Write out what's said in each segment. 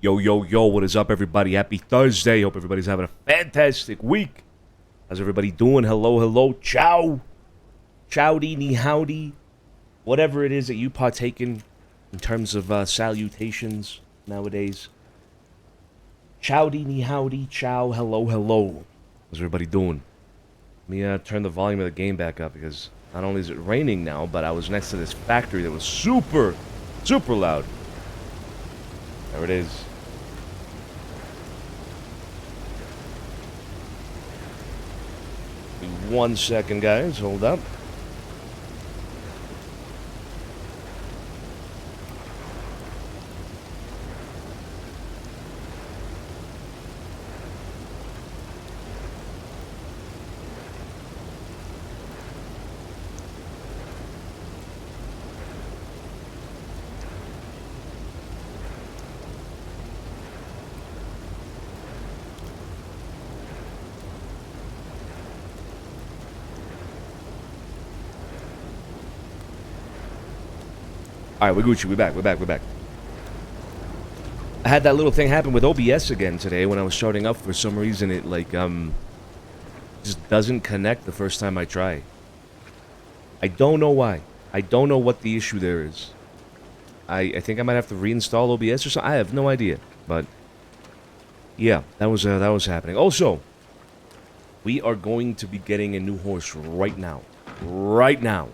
Yo, yo, yo, what is up, everybody? Happy Thursday. Hope everybody's having a fantastic week. How's everybody doing? Hello, hello, ciao. Chowdy, ni howdy. Whatever it is that you partake in terms of salutations nowadays. Chowdy, ni howdy, ciao, hello, hello. How's everybody doing? Let me turn the volume of the game back up because not only is it raining now, but I was next to this factory that was super, super loud. There it is. 1 second, guys. Hold up. Alright, we're Gucci. We're back. I had that little thing happen with OBS again today when I was starting up. For some reason, it, just doesn't connect the first time I try. I don't know why. I don't know what the issue there is. I think I might have to reinstall OBS or something. I have no idea. But, yeah, that was happening. Also, we are going to be getting a new horse right now. Right now.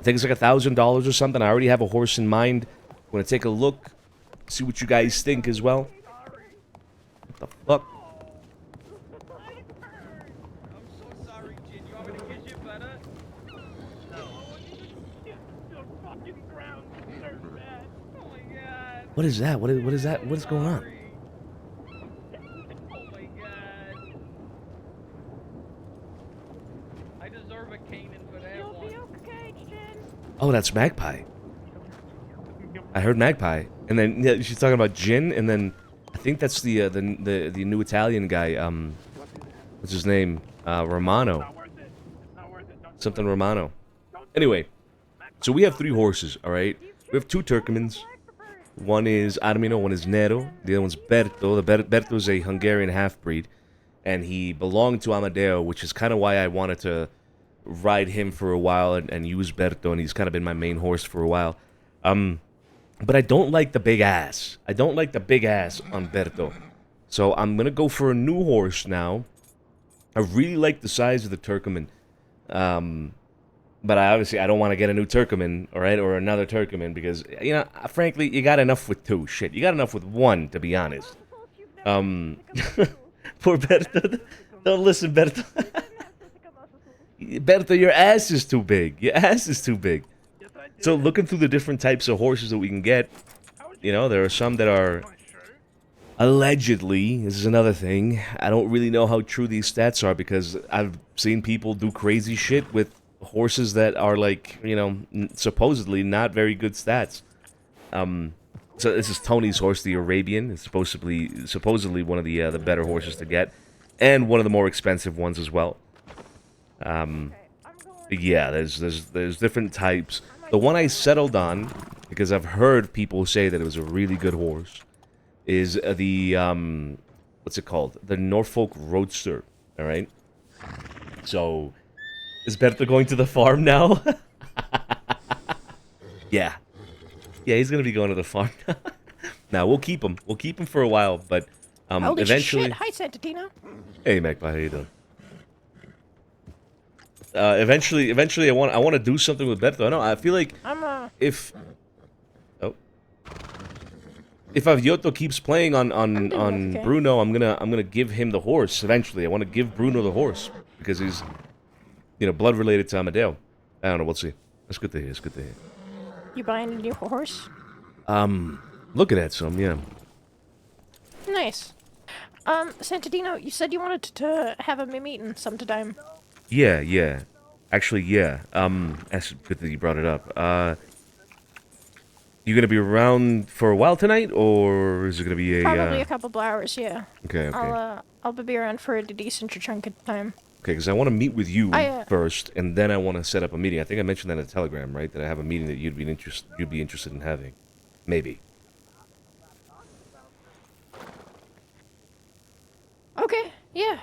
I think it's like $1,000 or something. I already have a horse in mind. I'm going to take a look, see what you guys think as well. What the fuck? I'm so sorry, Jin. You want me to get you better? No. Your fucking ground so bad. Oh my god. What is that? What is that? What is going on? Oh my god. I deserve a Canaan for that You'll one. be okay, Jin. Oh, that's Magpie. I heard Magpie, and then yeah, she's talking about Jin, and then I think that's the new Italian guy. What's his name? Romano. Something Romano. Anyway, so we have 3 horses. All right, we have 2 Turkmens. One is Armino, one is Nero. The other one's Berto. Berto is a Hungarian half-breed, and he belonged to Amadeo, which is kind of why I wanted to ride him for a while and use Berto, and he's kind of been my main horse for a while. But I don't like the big ass. I don't like the big ass on Berto. So I'm going to go for a new horse now. I really like the size of the Turkoman. But I don't want to get a new Turkoman, all right, or another Turkoman, because, you know, frankly, you got enough with 2. Shit, you got enough with 1, to be honest. Poor Berto. Don't listen, Berto. Berto, your ass is too big. Your ass is too big. So looking through the different types of horses that we can get, you know, there are some that are allegedly, this is another thing, I don't really know how true these stats are because I've seen people do crazy shit with horses that are like, you know, supposedly not very good stats. So this is Tony's horse, the Arabian. It's supposedly one of the better horses to get, and one of the more expensive ones as well. Yeah, there's different types. The one I settled on, because I've heard people say that it was a really good horse, is the, what's it called? The Norfolk Roadster, alright? So, is Berto going to the farm now? Yeah. Yeah, he's gonna be going to the farm now. Now, we'll keep him. We'll keep him for a while, but, Holy eventually... shit. Hi, Santino. Hey, Magpie, how you doing? Eventually, I want to do something with Berto. I know. I feel like if Avioto keeps playing on okay. Bruno, I'm gonna give him the horse. Eventually, I want to give Bruno the horse because he's, you know, blood related to Amadeo. I don't know. We'll see. That's good to hear. It's good to hear. You buying a new horse? Looking at some, yeah. Nice. Santino, you said you wanted to have a meeting sometime. Yeah. Actually, yeah. That's good that you brought it up. You gonna be around for a while tonight, or is it gonna be a... Probably a couple of hours, yeah. Okay. I'll be around for a decent chunk of time. Okay, because I want to meet with you first, and then I want to set up a meeting. I think I mentioned that in a telegram, right? That I have a meeting that you'd be interested in having. Maybe. Yeah.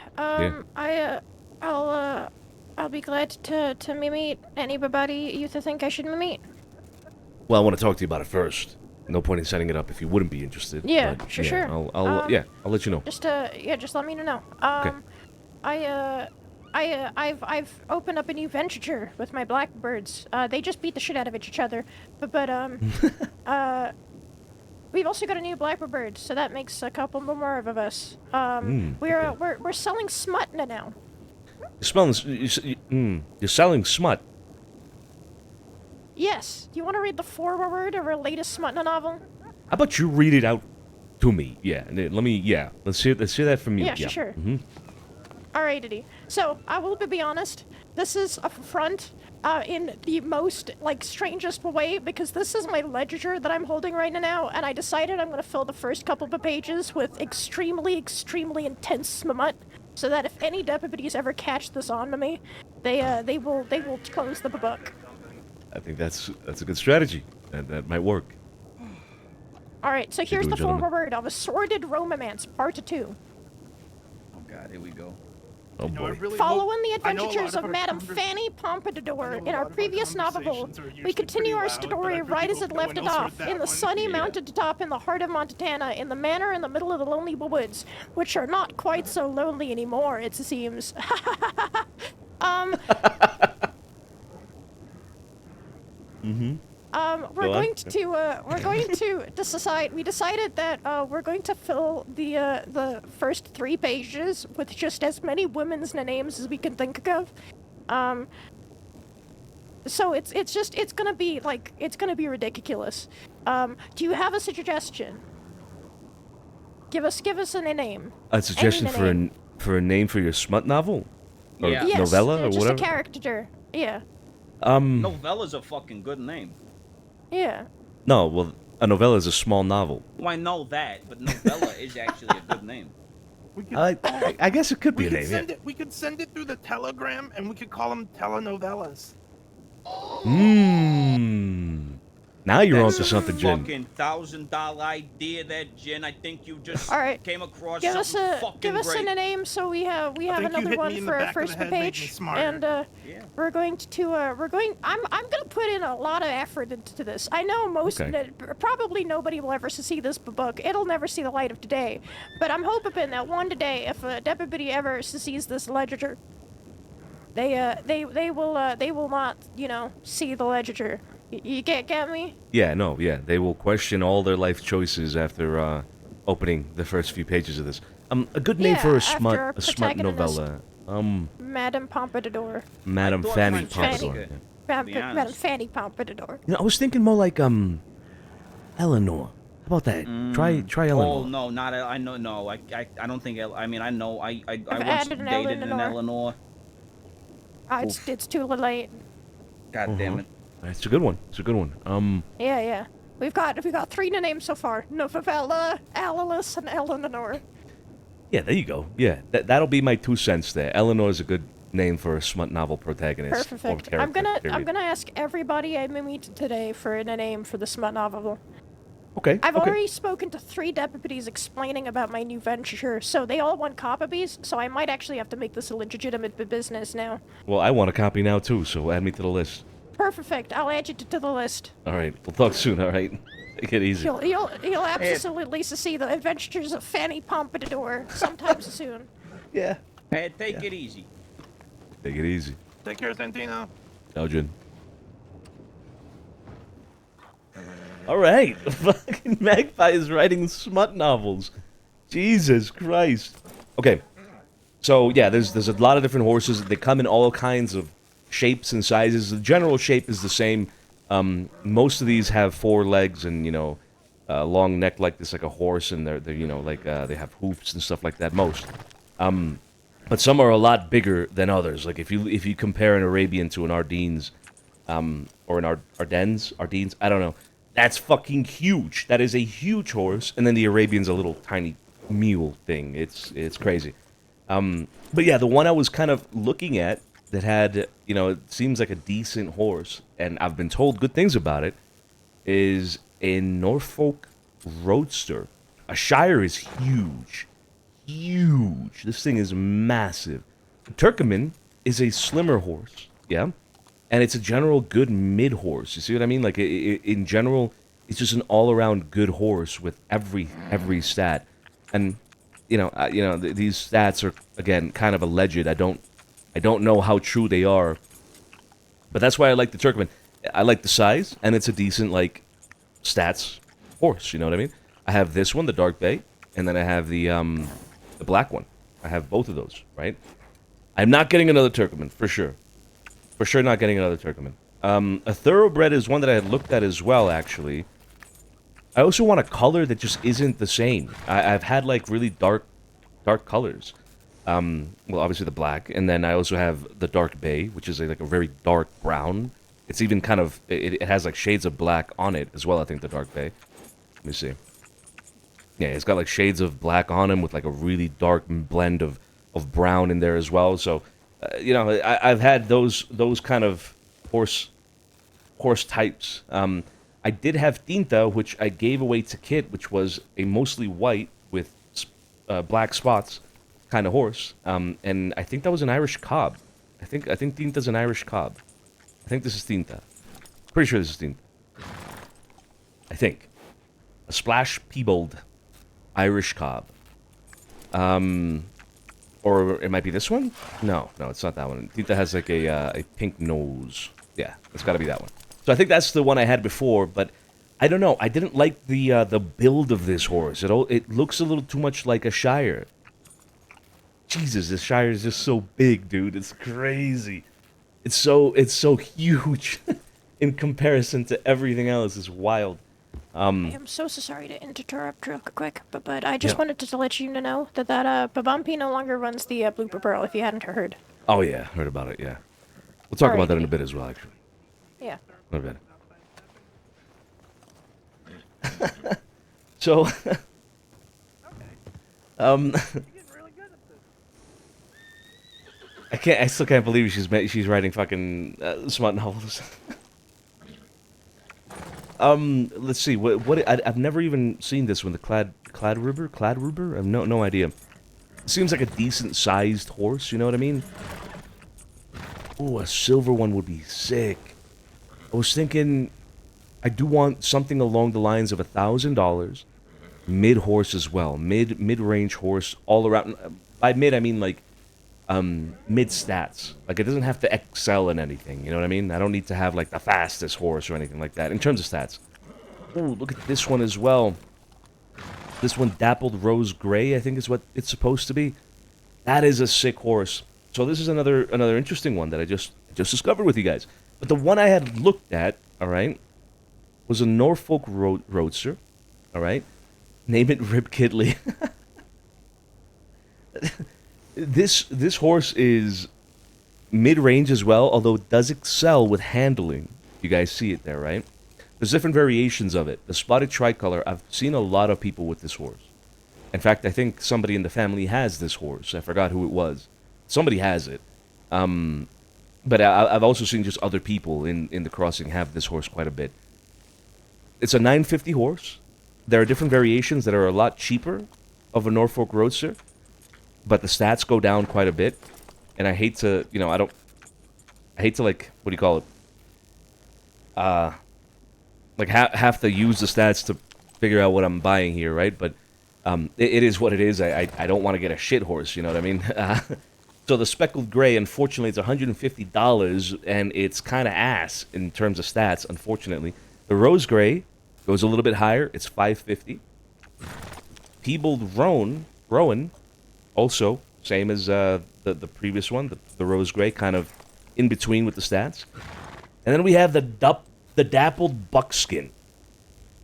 I'll be glad to meet anybody you think I should meet. Well, I want to talk to you about it first. No point in setting it up if you wouldn't be interested. Yeah, but, sure. I'll let you know. Just let me know. Okay. I've opened up a new venture with my blackbirds. They just beat the shit out of each other, we've also got a new blackbird, so that makes a couple more of us. We're selling smut now. You're selling smut. Yes. Do you want to read the foreword of our latest smut novel? How about you read it out to me? Yeah, and let's hear that from you. Yeah, sure. Mm-hmm. Alrighty. So, I will be honest, this is a front in the most, strangest way, because this is my ledger that I'm holding right now, and I decided I'm going to fill the first couple of pages with extremely, extremely intense smut, so that if any deputies ever catch this on to me, they will close the book. I think that's a good strategy. That might work. Alright, so here's the gentlemen. foreword of A Sordid Romance, Part 2. Oh god, here we go. Oh boy. Following the adventures of Madame Fanny Pompadour in our previous novel, we continue our story right as it left it off, in the sunny mountain top in the heart of Montana, in the manor in the middle of the lonely woods, which are not quite so lonely anymore, it seems. We decided that we're going to fill the first 3 pages with just as many women's names as we can think of. So it's gonna be ridiculous. Do you have a suggestion? Give us a name. A suggestion Any for a name for your smut novel? Or Yeah. Yes, novella or just whatever? a character. Yeah. Novella's a fucking good name. Yeah. No, well, a novella is a small novel. Well, I know that, but novella is actually a good name. We could, I guess it could be a name, yeah. we could send it through the telegram, and we could call them telenovelas. Now you're That's onto a something, Jin. fucking $1,000 idea, that Jin. I think you just Alright. came across Give us something fucking give us great. a name so we have think you another hit one me in the for our back of the first head, made me page, smarter. and Yeah. I'm gonna put in a lot of effort into this. I know probably nobody will ever see this book. It'll never see the light of day, but I'm hoping that one day, if a deputy ever sees this ledger, they will not see the ledger. You get me? Yeah, no, yeah. They will question all their life choices after opening the first few pages of this. A good name Yeah, for a after our smut protagonist. novella. Madame Pompadour. Madame thought Fanny Francesca. Pompadour. To be Madame honest. Fanny Pompadour. I was thinking more like Eleanor. How about that? Try Eleanor. Oh no, not I know. No, I don't think. I mean, I know. I once added an dated an Eleanor. Eleanor. It's too late. God damn it. It's a good one. It's a good one. Yeah. We've got 3 names so far. Novella, Alice, and Eleanor. Yeah, there you go. Yeah, that'll be my 2 cents there. Eleanor's a good name for a smut novel protagonist. or Perfect. character, I'm period. gonna ask everybody I meet today for a name for the smut novel. Okay. I've okay. already spoken to 3 deputies explaining about my new venture, so they all want copies, so I might actually have to make this a legitimate business now. Well, I want a copy now too, so add me to the list. Perfect. I'll add you to the list. All right, we'll talk soon. All right, take it easy. You'll absolutely see the adventures of Fanny Pompadour sometime soon. Yeah. Hey, take it easy. Take it easy. Take care, Santino. Elgin. All right, fucking Magpie is writing smut novels. Jesus Christ. Okay, so yeah, there's a lot of different horses. They come in all kinds of shapes and sizes. The general shape is the same. Most of these have 4 legs and long neck like this, like a horse, and they're they have hoofs and stuff like that. Most. But some are a lot bigger than others. Like if you compare an Arabian to an Ardennes, or an Ardennes, I don't know. That's fucking huge. That is a huge horse, and then the Arabian's a little tiny mule thing. It's crazy. But yeah, the one I was kind of looking at that had, it seems like a decent horse, and I've been told good things about it, is a Norfolk Roadster. A Shire is huge. huge. This thing is massive. The Turkoman is a slimmer horse, yeah? And it's a general good mid horse. You see what I mean? Like, in general, it's just an all-around good horse with every stat. And, these stats are, again, kind of alleged. I don't know how true they are. But that's why I like the Turkoman. I like the size, and it's a decent, like, stats horse, you know what I mean? I have this one, the Dark Bay, and then I have the black one. I have both of those, right? I'm not getting another Turkoman, for sure. For sure not getting another Turkoman. A Thoroughbred is one that I had looked at as well, actually. I also want a color that just isn't the same. I've had, like, really dark colors. Well, obviously the black, and then I also have the Dark Bay, which is, like, a very dark brown. It's even kind of... It has, like, shades of black on it as well, I think, the Dark Bay. Let me see. Yeah, it's got, like, shades of black on him with, like, a really dark blend of brown in there as well, so... I've had those kind of horse types. I did have Tinta, which I gave away to Kit, which was a mostly white with black spots kind of horse. And I think that was an Irish cob. I think Tinta's an Irish cob. I think this is Tinta. Pretty sure this is Tinta. I think. A Splash Peebled Irish cob. Or it might be this one? No, it's not that one. Tinta has like a pink nose. Yeah, it's got to be that one. So I think that's the one I had before, but I don't know. I didn't like the build of this horse. It looks a little too much like a Shire. Jesus, this Shire is just so big, dude. It's crazy. It's so huge in comparison to everything else. It's wild. I am so sorry to interrupt real quick, but I just wanted to let you know that Babampi no longer runs the Blooper Pearl, if you hadn't heard. Oh, yeah. Heard about it, yeah. We'll talk about that in a bit as well, actually. Yeah. In a bit. So, I still can't believe she's writing fucking smart novels. Let's see. I've never even seen this one. The Clad Ruber. I have no idea. It seems like a decent sized horse. You know what I mean? Oh, a silver one would be sick. I was thinking, I do want something along the lines of $1,000, mid horse as well, mid range horse all around. By mid, I mean like mid stats. Like, it doesn't have to excel in anything, you know what I mean? I don't need to have like the fastest horse or anything like that in terms of stats. Oh, look at this one as well. This one, Dappled Rose Gray, I think is what it's supposed to be. That is a sick horse. So this is another interesting one that I just discovered with you guys. But the one I had looked at, all right, was a Norfolk Roadster, all right? Name it Rip Kidley. This horse is mid-range as well, although it does excel with handling. You guys see it there, right? There's different variations of it. The spotted tricolor, I've seen a lot of people with this horse. In fact, I think somebody in the family has this horse. I forgot who it was. Somebody has it. But I've also seen just other people in the crossing have this horse quite a bit. It's a 950 horse. There are different variations that are a lot cheaper of a Norfolk Roadster, but the stats go down quite a bit. And I hate to, I hate to, like, what do you call it? Like, have to use the stats to figure out what I'm buying here, right? But it is what it is. I don't want to get a shit horse, you know what I mean? So the Speckled Gray, unfortunately, it's $150, and it's kind of ass in terms of stats, unfortunately. The Rose Gray goes a little bit higher. It's $550. Peebled Rowan, also, same as the previous one, the Rose Gray, kind of in between with the stats. And then we have the Dappled Buckskin.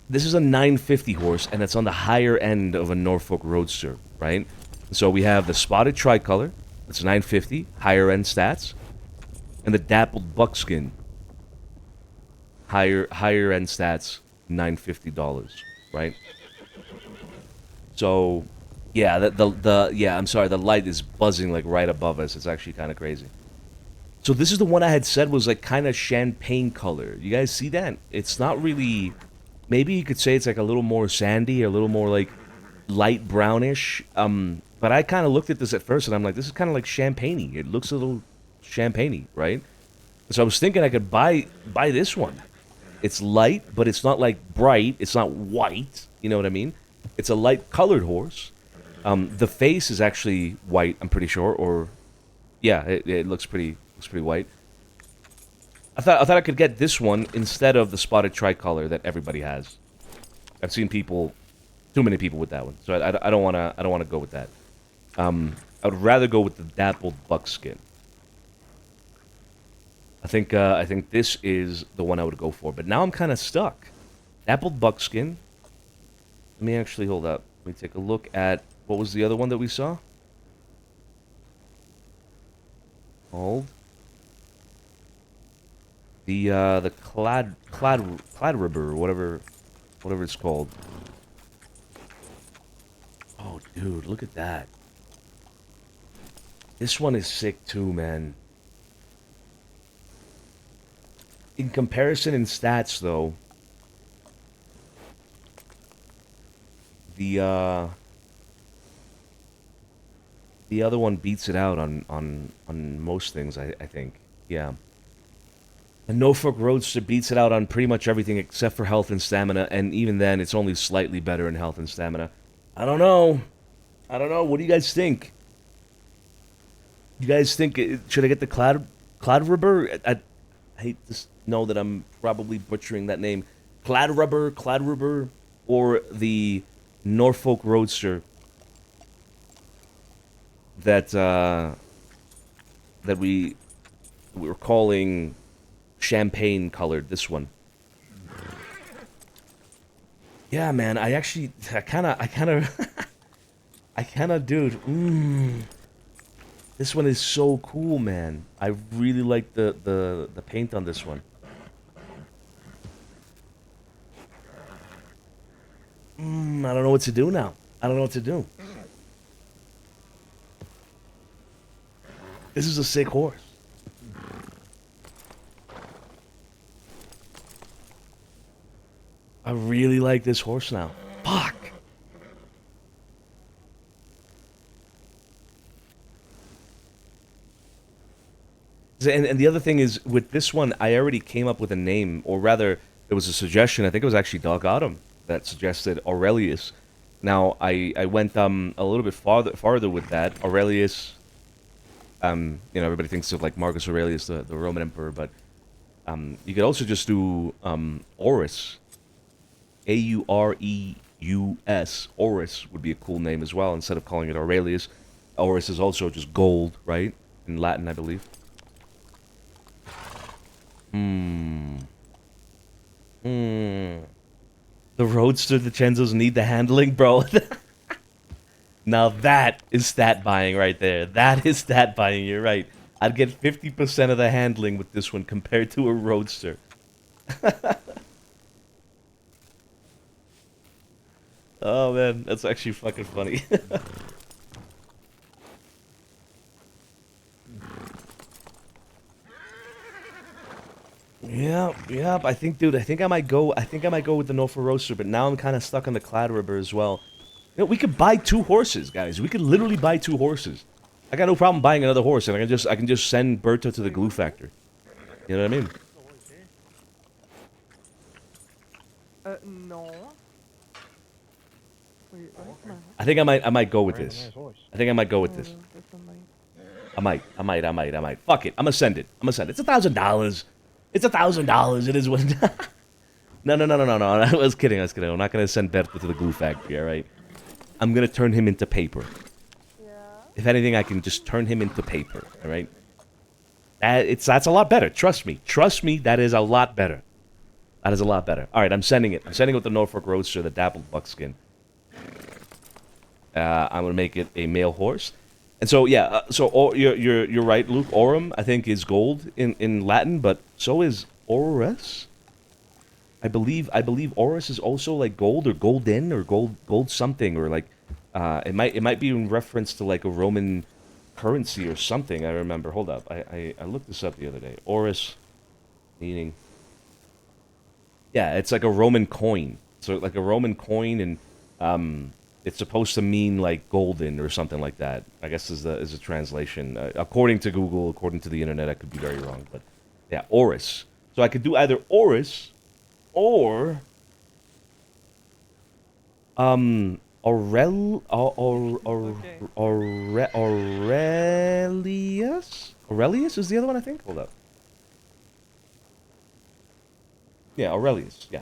This is a 950 horse, and it's on the higher end of a Norfolk Roadster, right? So we have the Spotted Tricolor. It's 950, higher end stats. And the Dappled Buckskin, higher end stats, $950, right? So, yeah, I'm sorry, the light is buzzing like right above us. It's actually kind of crazy. So this is the one I had said was like kind of champagne color. You guys see that? It's not really, maybe you could say it's like a little more sandy, or a little more like light brownish. But I kind of looked at this at first, and I'm like, this is kind of like champagne-y. It looks a little champagne-y, right? So I was thinking I could buy this one. It's light, but it's not like bright. It's not white. You know what I mean? It's a light colored horse. The face is actually white, I'm pretty sure, or yeah, it looks pretty white. I thought I could get this one instead of the spotted tricolor that everybody has. I've seen too many people with that one, so I don't wanna go with that. I would rather go with the dappled buckskin. I think this is the one I would go for, but now I'm kind of stuck. Dappled buckskin. Let me actually hold up. Let me take a look at what was the other one that we saw. Hold. The clad rubber, whatever it's called. Oh, dude, look at that. This one is sick too, man. In comparison in stats, though, the other one beats it out on most things, I think. Yeah. The Norfolk Roadster beats it out on pretty much everything except for health and stamina, and even then, it's only slightly better in health and stamina. I don't know. What do you guys think? You guys think, should I get the Clad Rubber? I hate to know that I'm probably butchering that name. Clad Rubber, or the Norfolk Roadster that we were calling champagne colored. This one. Yeah, man. I kind of, dude. This one is so cool, man. I really like the paint on this one. I don't know what to do now. I don't know what to do. This is a sick horse. I really like this horse now. Fuck. And the other thing is, with this one, I already came up with a name, or rather, it was a suggestion. I think it was actually Doc Autumn that suggested Aurelius. Now, I went a little bit farther with that. Aurelius, everybody thinks of like Marcus Aurelius, the Roman emperor, but you could also just do Aurus. Aureus. Aurus would be a cool name as well, instead of calling it Aurelius. Aurus is also just gold, right? In Latin, I believe. The Roadster DiCenzos need the handling, bro. Now that is stat buying right there. That is stat buying, you're right. I'd get 50% of the handling with this one compared to a Roadster. Oh man, that's actually fucking funny. Yep. I think I might go with the Norfolk Roadster, but now I'm kind of stuck on the Clad Rubber as well. You know, we could buy 2 horses, guys. We could literally buy 2 horses. I got no problem buying another horse, and I can just send Berto to the glue factory. You know what I mean? No. I think I might go with this. I think I might go with this. I might. Fuck it. I'm gonna send it. It's $1,000. It's $1,000. It is what. No. I was kidding. I'm not gonna send Berto to the glue factory. All right. I'm gonna turn him into paper. Yeah. If anything, I can just turn him into paper. All right. That's a lot better. Trust me. That is a lot better. That is a lot better. All right. I'm sending it. I'm sending it with the Norfolk Roadster, the dappled buckskin. I'm gonna make it a male horse. And so yeah, you're right, Luke. Aurum, I think, is gold in Latin, but so is Aurus. I believe Aurus is also like gold or golden or gold something, or like it might be in reference to like a Roman currency or something. I remember. Hold up, I looked this up the other day. Aurus meaning. Yeah, it's like a Roman coin. So like a Roman coin, and it's supposed to mean like golden or something like that. I guess is the translation. According to Google, according to the internet, I could be very wrong, but yeah, Oris. So I could do either Oris or Aurelius? Aurelius is the other one, I think? Hold up. Yeah, Aurelius, yeah.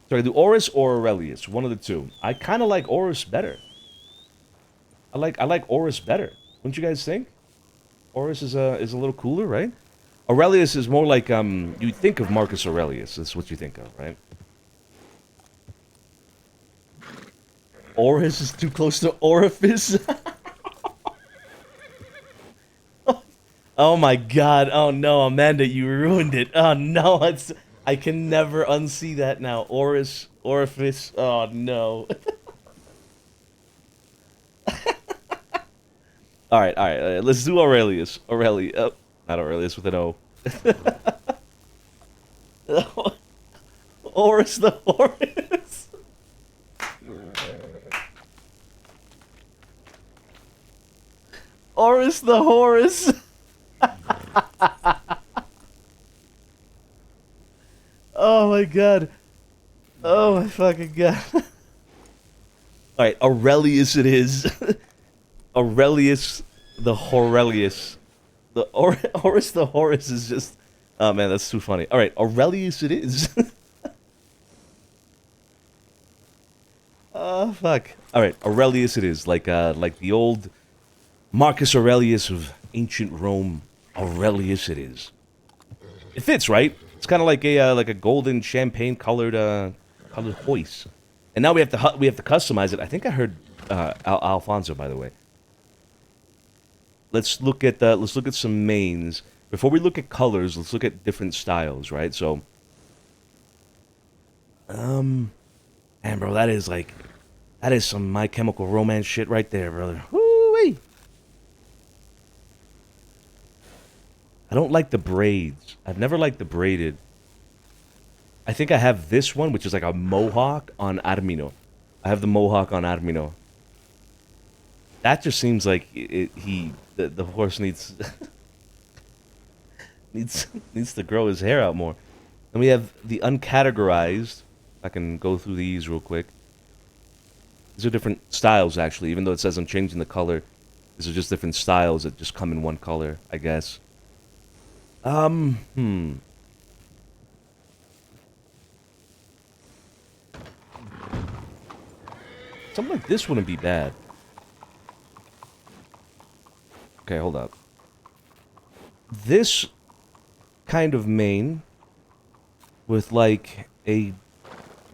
So I do Oris or Aurelius, one of the two. I kind of like Oris better. I like Oris better. Wouldn't you guys think? Oris is a little cooler, right? Aurelius is more like you think of Marcus Aurelius. That's what you think of, right? Oris is too close to orifice. Oh my god. Oh no, Amanda, you ruined it. Oh no, I can never unsee that now. Oris, orifice. Oh no. All right. Let's do Aurelius. Aurelius. Oh, not Aurelius with an O. Oris the Horus. Oris the Horus. Oh my god. Oh my fucking god. Alright, Aurelius it is. Aurelius the Horelius. The Oris the Horus is just... Oh man, that's too funny. Alright, Aurelius it is. Oh fuck. Alright, Aurelius it is. Like the old Marcus Aurelius of ancient Rome. Aurelius it is. It fits, right? It's kind of like a golden champagne colored hoist. And now we have to customize it. I think I heard Alfonso, by the way. Let's look at some mains. Before we look at colors, let's look at different styles, right? So man, bro, that is some My Chemical Romance shit right there, brother. Woo-wee. I don't like the braids. I've never liked the braided. I think I have this one, which is like a mohawk on Armino. I have the mohawk on Armino. That just seems like the horse needs needs to grow his hair out more. And we have the uncategorized. I can go through these real quick. These are different styles, actually. Even though it says I'm changing the color, these are just different styles that just come in one color, I guess. Something like this wouldn't be bad. Okay, hold up. This kind of mane with like I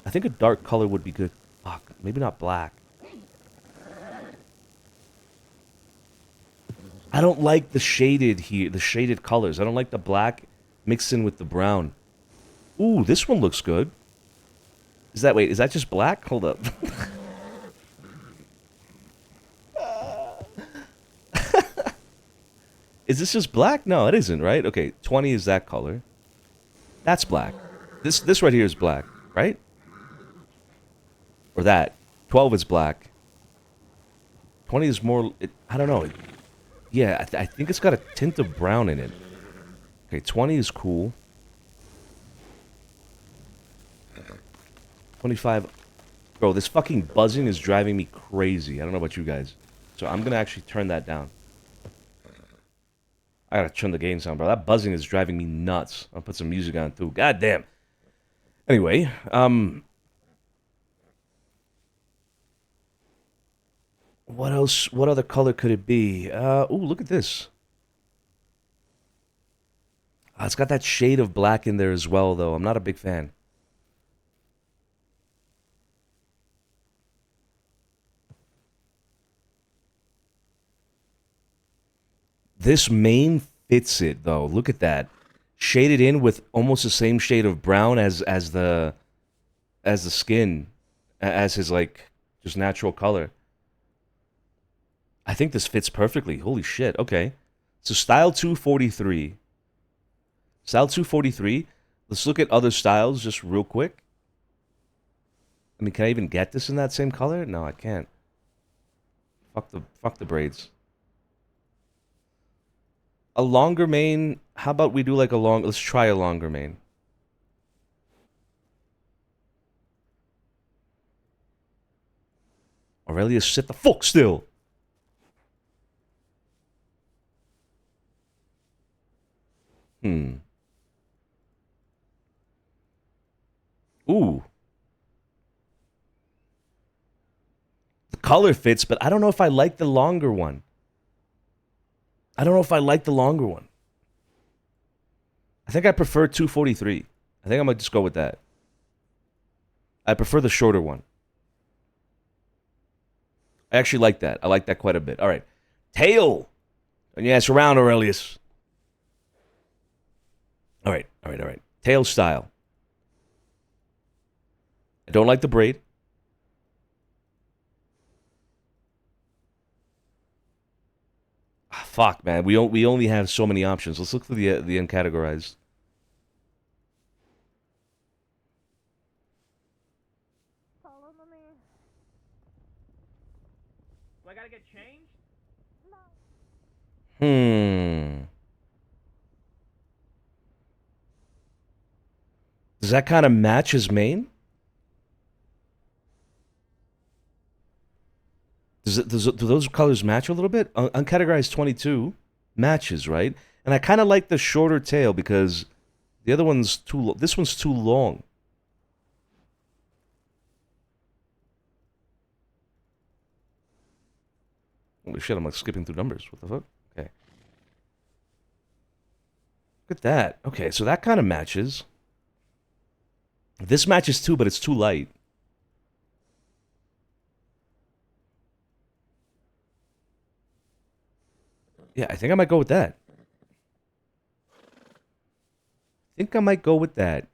think a dark color would be good. Fuck, maybe not black. I don't like the shaded colors. I don't like the black mixed in with the brown. Ooh, this one looks good. Is that just black? Hold up. Is this just black? No, it isn't, right? Okay, 20 is that color. That's black. This right here is black, right? Or that. 12 is black. 20 is more... I don't know. Yeah, I think it's got a tint of brown in it. Okay, 20 is cool. 25... Bro, this fucking buzzing is driving me crazy. I don't know about you guys. So I'm going to actually turn that down. I gotta turn the gain sound, bro. That buzzing is driving me nuts. I'll put some music on, too. God damn. Anyway, what else? What other color could it be? Ooh, look at this. It's got that shade of black in there as well, though. I'm not a big fan. This mane fits it, though. Look at that. Shaded in with almost the same shade of brown as the skin, as his, like, just natural color. I think this fits perfectly. Holy shit. Okay. So style 243. Style 243. Let's look at other styles just real quick. I mean, can I even get this in that same color? No, I can't. Fuck the braids. A longer mane. How about we do like a long? Let's try a longer mane. Aurelius, sit the fuck still. Ooh. The color fits, but I don't know if I like the longer one. I don't know if I like the longer one. I think I prefer 243. I think I might just go with that. I prefer the shorter one. I actually like that. I like that quite a bit. All right. Tail. And yeah, it's around, Aurelius. All right. Tail style. I don't like the braid. Fuck, man. We only have so many options. Let's look for the uncategorized. Follow me. Do I gotta get changed? Does that kind of match his main? Do those colors match a little bit? Uncategorized 22 matches, right? And I kind of like the shorter tail because the other one's this one's too long. Holy shit, I'm like skipping through numbers. What the fuck? Okay. Look at that. Okay, so that kind of matches. This matches too, but it's too light. Yeah, I think I might go with that.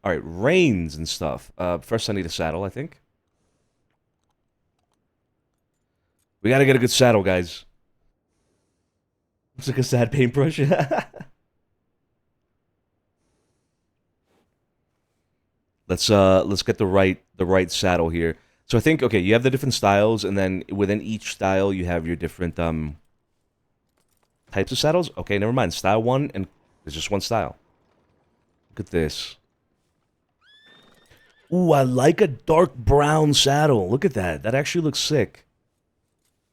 All right, reins and stuff. First I need a saddle, I think. We gotta get a good saddle, guys. Looks like a sad paintbrush. Let's get the right saddle here. So I think, okay, you have the different styles, and then within each style you have your different types of saddles. Okay, never mind. Style 1, and there's just one style. Look at this. Ooh, I like a dark brown saddle. Look at that. That actually looks sick.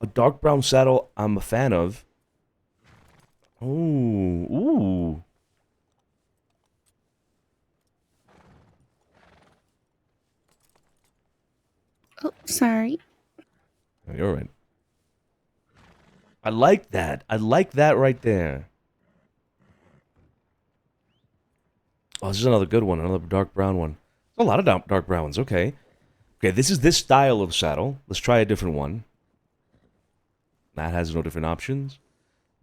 A dark brown saddle I'm a fan of. Ooh. Oh, sorry. Oh, you're right. I like that. I like that right there. Oh, this is another good one. Another dark brown one. There's a lot of dark brown ones. Okay. Okay, this is this style of saddle. Let's try a different one. That has no different options.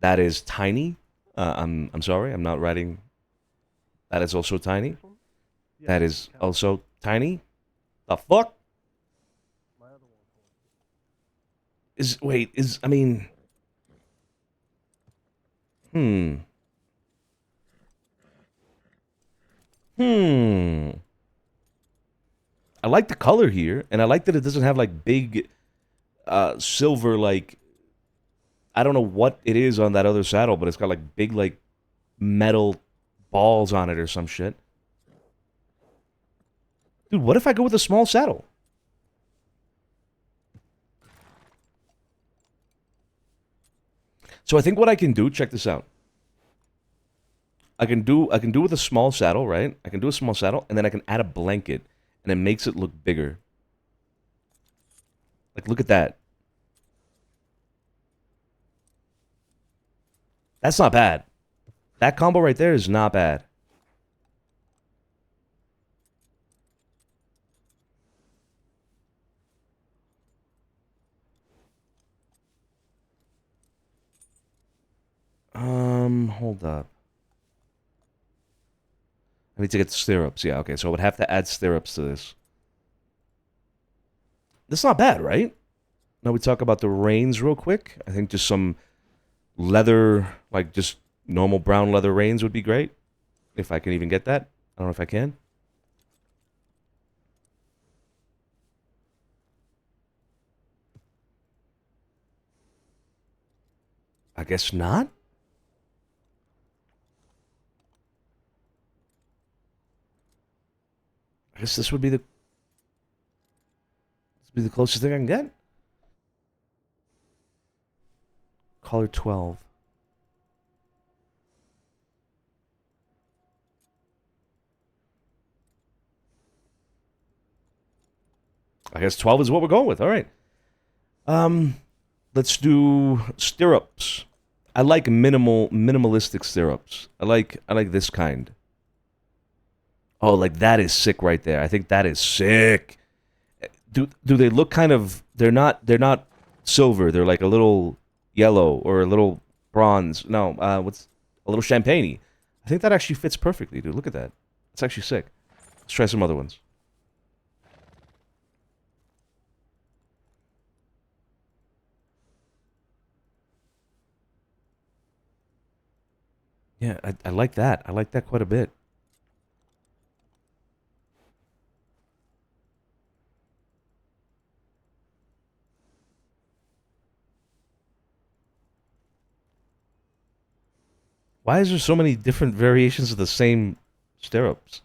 That is tiny. I'm sorry. I'm not writing. That is also tiny. That is also tiny. The fuck? I mean... I like the color here, and I like that it doesn't have, like, big, silver, like... I don't know what it is on that other saddle, but it's got, like, big, like, metal balls on it or some shit. Dude, what if I go with a small saddle? So I think what I can do, check this out. I can do with a small saddle, right? I can do a small saddle, and then I can add a blanket, and it makes it look bigger. Like, look at that. That's not bad. That combo right there is not bad. Hold up. I need to get stirrups. Yeah, okay, so I would have to add stirrups to this. That's not bad, right? Now we talk about the reins real quick. I think just some leather, like just normal brown leather reins would be great. If I can even get that. I don't know if I can. I guess not. I guess this would be the closest thing I can get. Caller 12. I guess 12 is what we're going with. All right. Let's do stirrups. I like minimalistic stirrups. I like this kind. Oh, like that is sick right there. I think that is sick. Do they look kind of? They're not silver. They're like a little yellow or a little bronze. No, what's a little champagne-y. I think that actually fits perfectly, dude. Look at that. It's actually sick. Let's try some other ones. Yeah, I like that. I like that quite a bit. Why is there so many different variations of the same stirrups?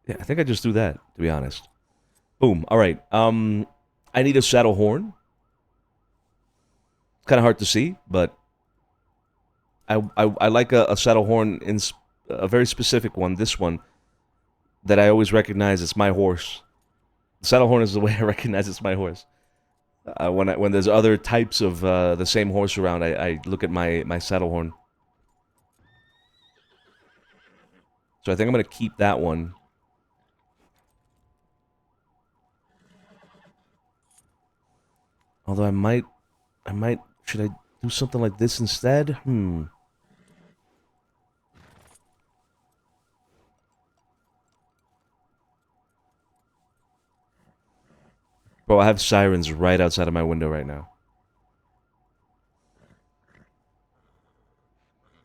Yeah, I think I just do that, to be honest. Boom. All right. I need a saddle horn. It's kind of hard to see, but I like a saddle horn in a very specific one. This one that I always recognize it's my horse. The saddle horn is the way I recognize it's my horse. When there's other types of the same horse around, I look at my saddle horn. So I think I'm gonna keep that one. Although I might, should I do something like this instead? Bro, I have sirens right outside of my window right now.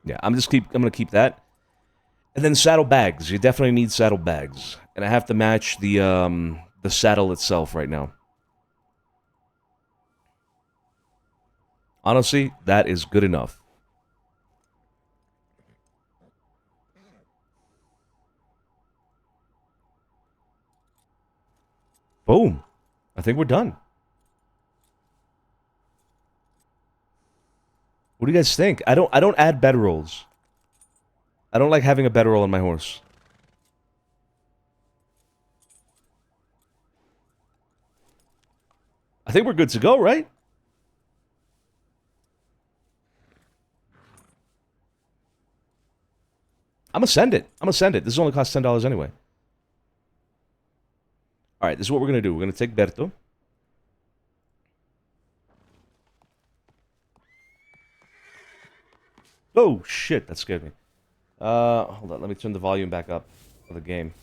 Yeah, I'm gonna keep that. And then saddle bags. You definitely need saddle bags. And I have to match the saddle itself right now. Honestly, that is good enough. Boom. I think we're done. What do you guys think? I don't add bedrolls. I don't like having a bedroll on my horse. I think we're good to go, right? I'm gonna send it. This only costs $10 anyway. All right, this is what we're gonna do. We're gonna take Berto. Oh shit, that scared me. Hold on. Let me turn the volume back up for the game.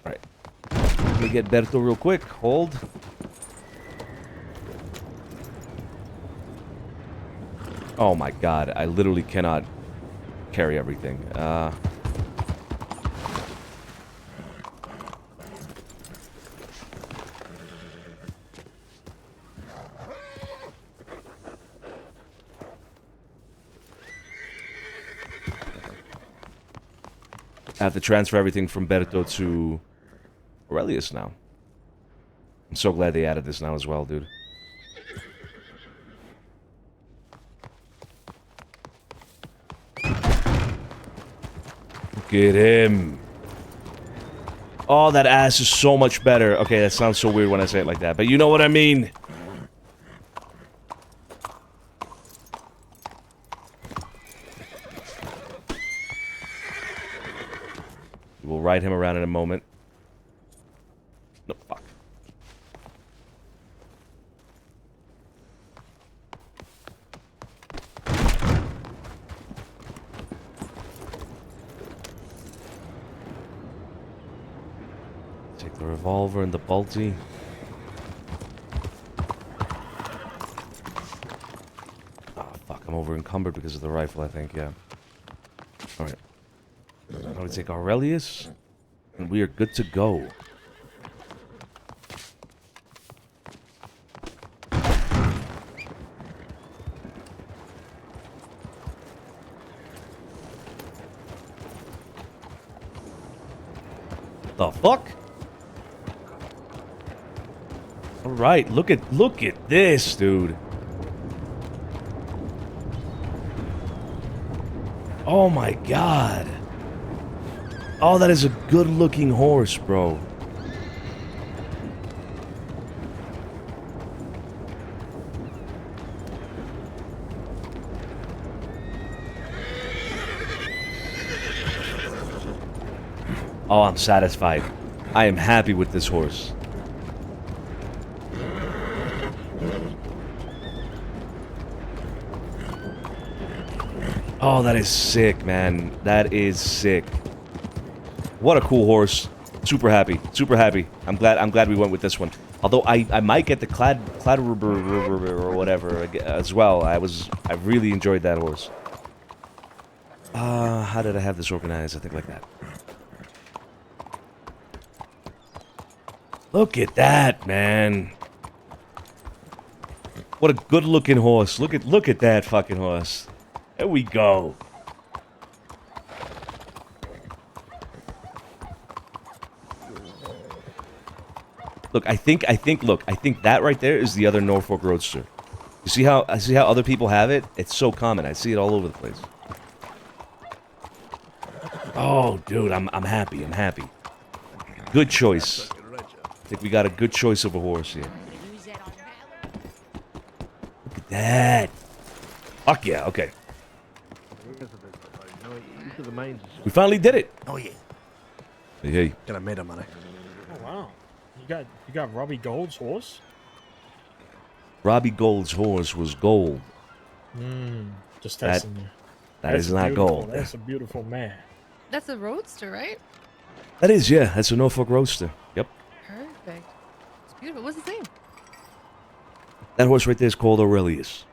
All right. Let me get Berto real quick. Hold. Oh my god, I literally cannot carry everything. I have to transfer everything from Berto to Aurelius now. I'm so glad they added this now as well, dude. Look at him. Oh, that ass is so much better. Okay, that sounds so weird when I say it like that, but you know what I mean. We'll ride him around in a moment. No, fuck. Take the revolver and the bolty. Oh, fuck. I'm over encumbered because of the rifle, I think, yeah. Alright. Now we take Aurelius, and we are good to go. What the fuck? All right, look at this, dude. Oh my god. Oh, that is a good-looking horse, bro. Oh, I'm satisfied. I am happy with this horse. Oh, that is sick, man. That is sick. What a cool horse. Super happy. Super happy. I'm glad we went with this one. Although I might get the clad or whatever as well. I really enjoyed that horse. How did I have this organized? I think like that. Look at that, man. What a good-looking horse. Look at that fucking horse. There we go. Look, I think that right there is the other Norfolk Roadster. You see how other people have it? It's so common. I see it all over the place. Oh, dude, I'm happy. I'm happy. Good choice. I think we got a good choice of a horse here. Look at that. Fuck yeah, okay. We finally did it. Oh yeah. Hey, hey. Gonna made money. Oh wow, you got Robbie Gold's horse. Robbie Gold's horse was gold. Just testing you. That is not gold. That's a beautiful mare. That's a roadster, right? That is, yeah. That's a Norfolk Roadster. Yep. Perfect. It's beautiful. What's his name? That horse right there is called Aurelius.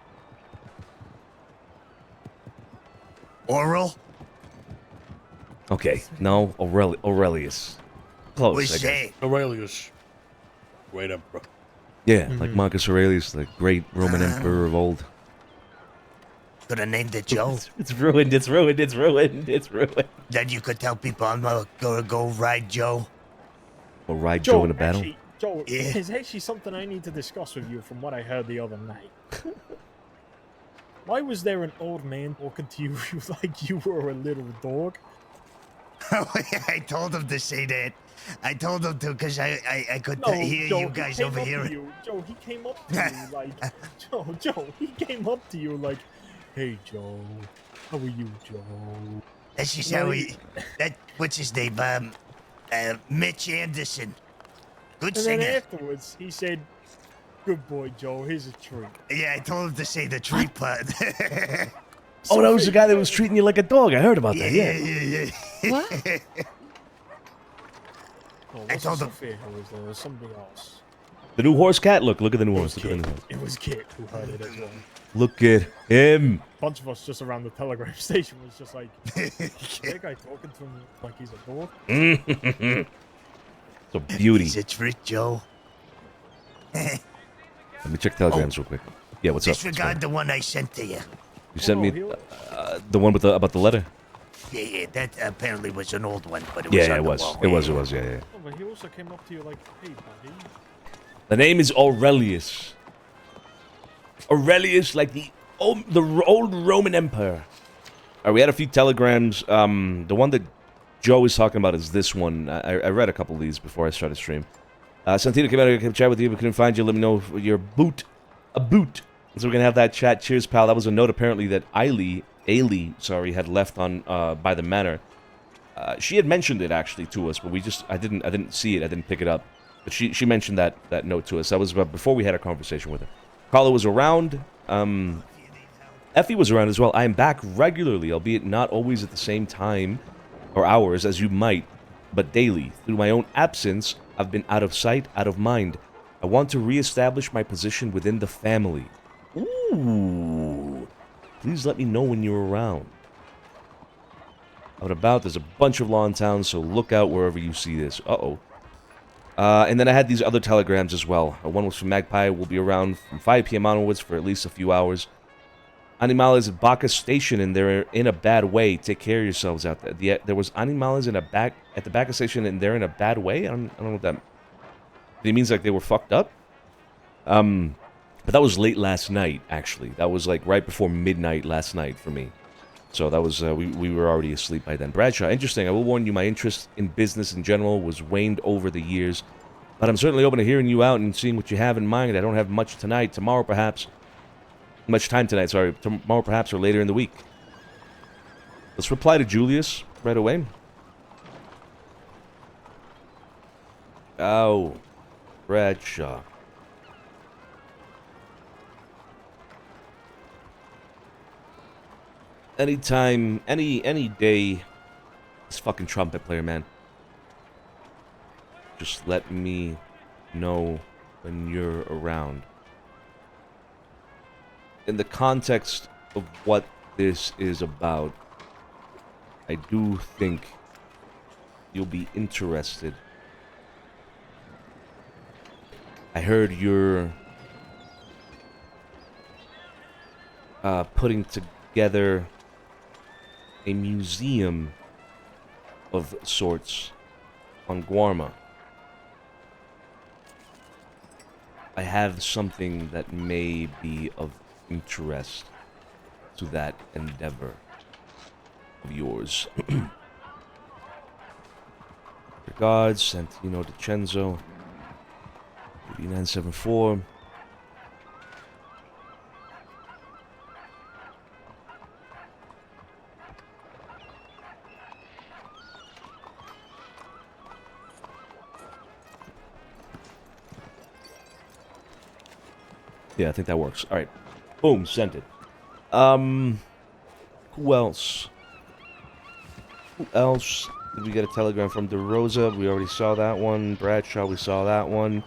Oral? Okay, no, Aurelius. Close. What's that? Aurelius. Great emperor. Yeah, like Marcus Aurelius, the great Roman emperor of old. Could have named it Joe. It's ruined, it's ruined, it's ruined, it's ruined. Then you could tell people I'm gonna go ride Joe. Or ride Joe in a battle. Actually, Joe, Yeah. there's actually something I need to discuss with you from what I heard the other night. Why was there an old man talking to you like you were a little dog? I told him to say that. I told him to because I could No, hear Joe, you he guys came over up here. to you. Joe, he came up to you like, Joe, he came up to you like, hey, Joe, how are you, Joe? That's just No, how he. What's his name? Mitch Anderson. Good And then singer. afterwards, he said, good boy, Joe, here's a treat. Yeah, I told him to say the tree part. Oh, that was the guy that was treating you like a dog. I heard about that, yeah. yeah. What? Oh, I wasn't told him- Sophia who was there. It was somebody else. The new horse cat? Look at the new It horse. was Look at the Kit. new horse. It was Kit who heard it as well. Look at him. A bunch of us just around the telegraph station was just like, that guy talking to him like he's a dog? It's a beauty. He's a treat, Joe. Let me check telegrams real quick. Yeah, what's up? What's Disregard going the one I sent to you. on? You sent Oh, me he- the one with about the letter? Yeah, that apparently was an old one, but it was Yeah, on it the was. wall. It was, yeah. Oh, but he also came up to you like, hey, buddy. The name is Aurelius. Aurelius, like the old Roman Empire. All right, we had a few telegrams. The one that Joe is talking about is this one. I read a couple of these before I started stream. Santino came out here to chat with you, but couldn't find you. Let me know if you're a boot. So we're gonna have that chat. Cheers, pal. That was a note apparently that Ailey, had left on by the manor. She had mentioned it actually to us, but I didn't see it. I didn't pick it up. But she mentioned that note to us. That was before we had a conversation with her. Carla was around. Effie was around as well. I am back regularly, albeit not always at the same time or hours as you might, but daily. Through my own absence, I've been out of sight, out of mind. I want to reestablish my position within the family. Ooh. Please let me know when you're around. Out about, there's a bunch of law in town, so look out wherever you see this. Uh-oh. And then I had these other telegrams as well. One was from Magpie. We'll be around from 5 p.m. onwards for at least a few hours. animales at Bacchus Station, and they're in a bad way. Take care of yourselves out there. There was animales at the Bacchus Station, and they're in a bad way. I don't know what that. It means like they were fucked up. But that was late last night. Actually, that was like right before midnight last night for me. So that was we were already asleep by then. Bradshaw, interesting. I will warn you, my interest in business in general was waned over the years, but I'm certainly open to hearing you out and seeing what you have in mind. I don't have much tonight. Tomorrow, perhaps. Much time tonight, sorry. Tomorrow, perhaps, or later in the week. Let's reply to Julius right away. Oh, Bradshaw. Anytime, any day, this fucking trumpet player, man. Just let me know when you're around. In the context of what this is about, I do think you'll be interested. I heard you're putting together a museum of sorts on Guarma. I have something that may be of interest to that endeavor of yours. Regards, Santino DiCenzo, 8974. Yeah, I think that works. All right. Boom, sent it. Who else? Who else did we get a telegram from? DeRosa, we already saw that one. Bradshaw, we saw that one.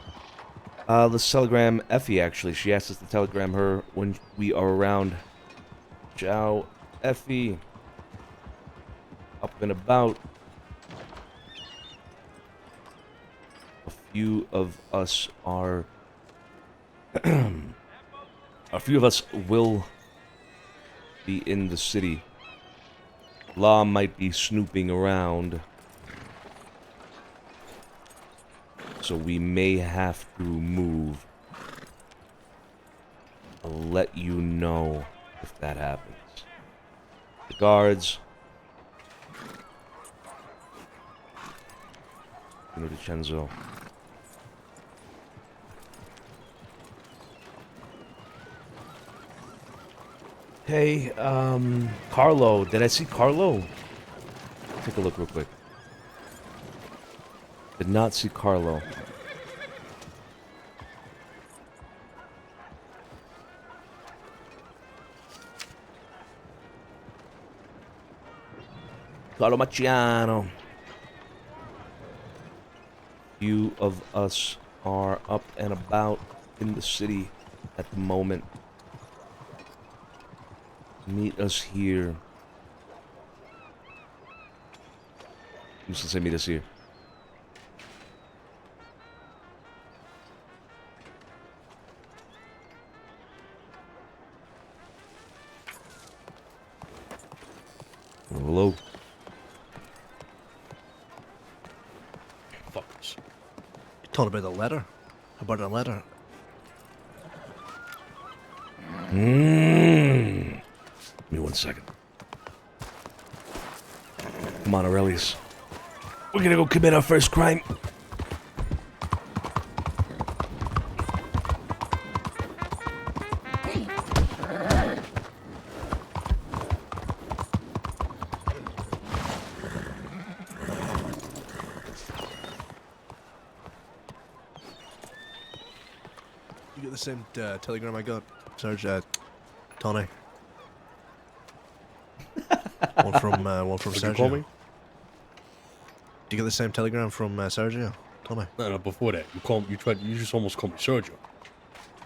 Let's telegram Effie, actually. She asked us to telegram her when we are around. Ciao, Effie. Up and about. A few of us are... A few of us will be in the city. Law might be snooping around, so we may have to move. I'll let you know if that happens. The guards. DiCenzo. Hey, Carlo. Did I see Carlo? Take a look real quick. Did not see Carlo. Carlo Maciano. Few of us are up and about in the city at the moment. Meet us here. I'm just gonna say meet us here. Hello. Fuckers. You told about the letter? About the letter? Give me 1 second. Come on, Aurelius. We're gonna go commit our first crime. You get the same telegram I got, Sarge? Tony. one from Sergio. You call me? Do you get the same telegram from Sergio? Tony. No, before that, you just almost called me Sergio.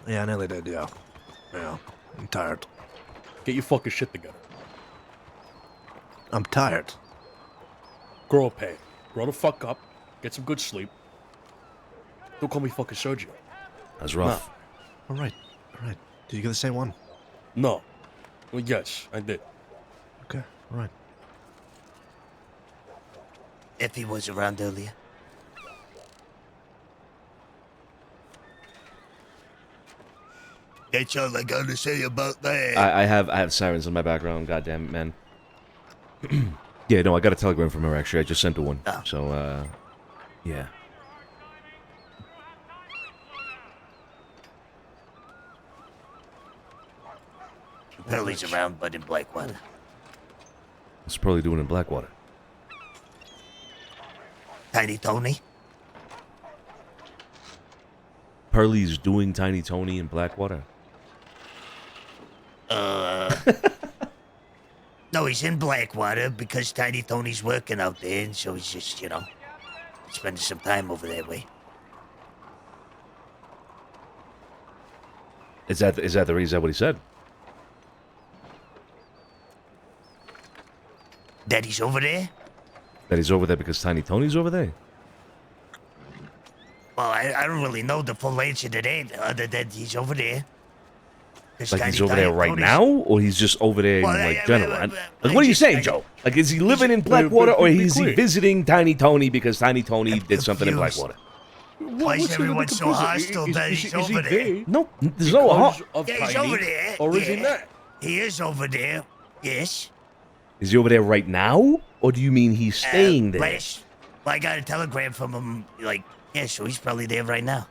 Yeah, I nearly did. Yeah. Yeah. I'm tired. Get your fucking shit together. I'm tired. Grow up, hey. Grow the fuck up. Get some good sleep. Don't call me fucking Sergio. That's rough. All right. Did you get the same one? No. Well, yes, I did. Okay, all right. If he was around earlier. That's all I gotta say about that. I have sirens in my background. God damn it, man. Yeah, no, I got a telegram from her. Actually, I just sent her one. Oh. So, yeah. Pearlie's around, but in Blackwater. What's Pearlie doing in Blackwater? Tiny Tony? Pearlie's doing Tiny Tony in Blackwater. No, he's in Blackwater because Tiny Tony's working out there, and so he's just, spending some time over that way. Is that the reason? What he said? That he's over there? That he's over there because Tiny Tony's over there? Well, I don't really know the full answer to that, other than he's over there. Like he's over there right now, or he's just over there Well, in like I- general? I- Like, what are you saying, Joe? Like, is he living in Blackwater, or is he visiting Tiny Tony because Tiny Tony did something in confused. Blackwater? Why is everyone so hostile that he's over there? No, there's no Because of Yeah, he's Tiny, over there. or is he yeah. not? He is over there. Yes. Is he over there right now, or do you mean he's staying there? Well, I got a telegram from him. Yeah, so he's probably there right now.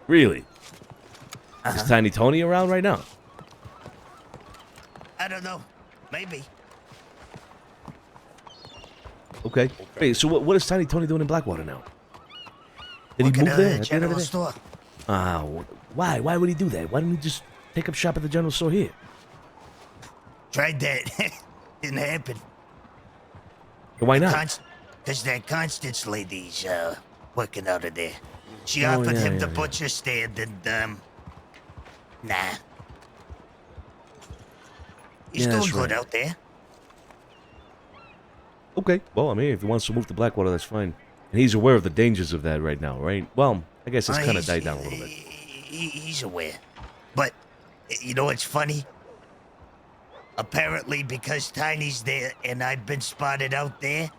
Really? Is Tiny Tony around right now? I don't know. Maybe. Okay. Wait, so what is Tiny Tony doing in Blackwater now? Did Working he move at there? the at the end of general the day? store. Why? Why would he do that? Why don't he just take up shop at the general store here? Tried that. Didn't happen. Why not? Because that Constance lady's working out of there. She Oh, offered yeah, him yeah, the yeah. butcher stand, and nah. He's Yeah, doing that's good right. out there. Okay. Well, I mean, if he wants to move to Blackwater, that's fine. And he's aware of the dangers of that right now, right? Well, I guess it's kind of died down a little bit. He's aware. But, you know what's funny? Apparently, because Tiny's there and I've been spotted out there,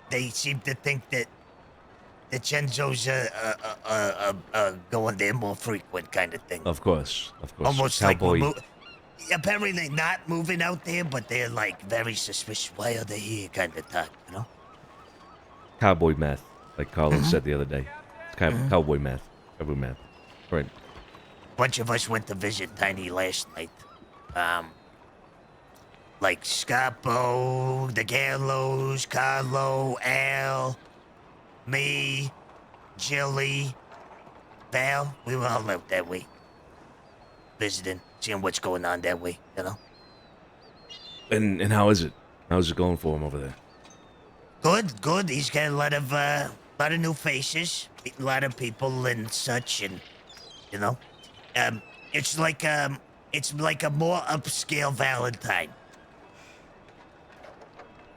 they seem to think that DiCenzo's going there more frequent kind of thing. Of course. Almost Cowboy. like apparently they're not moving out there, but they're like very suspicious. Why are they here? Kind of talk, you know? Cowboy math, like Carlos said the other day. It's kind of cowboy math. Cowboy math. Right. Bunch of us went to visit Tiny last night. Like Scapo, the Gallows, Carlo, Al, me, Jilly, Val. We were all out that way. Visiting, seeing what's going on that way, you know? And how is it? How's it going for him over there? Good. He's got a lot of new faces, meeting a lot of people and such, and you know, it's like a more upscale Valentine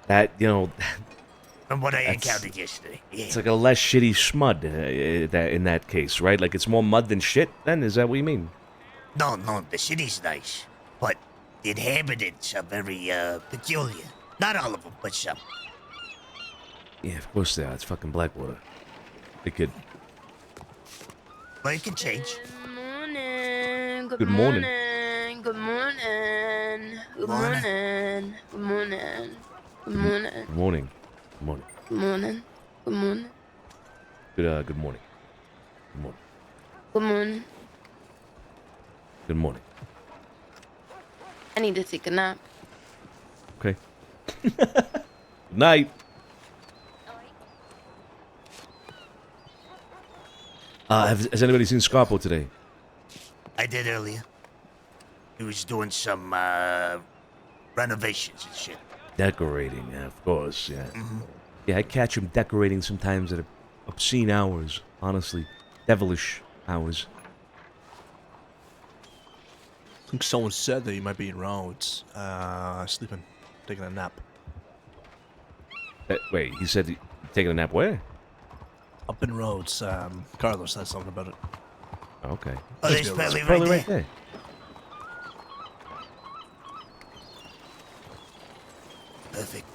That, from what I That's- encountered yesterday. Yeah. it's like a less shitty schmud in that case, right? Like it's more mud than shit, then? Is that what you mean? No, the city's nice, but the inhabitants are very peculiar. Not all of them, but some. Yeah, of course they are. It's fucking Blackwater. They could. But it can change. Good morning. Good morning. Good morning. Good morning. Good morning. Good morning. Good morning. Good morning. Good morning. Good morning. Good morning. Good morning. Good morning. I need to take a nap. Okay. Good night. Has anybody seen Scarpo today? I did earlier. He was doing some renovations and shit. Decorating, yeah, of course, yeah. Yeah, I catch him decorating sometimes at obscene hours, honestly. Devilish hours. I think someone said that you might be in Rhodes, sleeping, taking a nap. Wait, he said taking a nap where? Up in Rhodes, Carlos said something about it. Okay. Oh, there's It's Pearlie Probably right right there. there. perfect.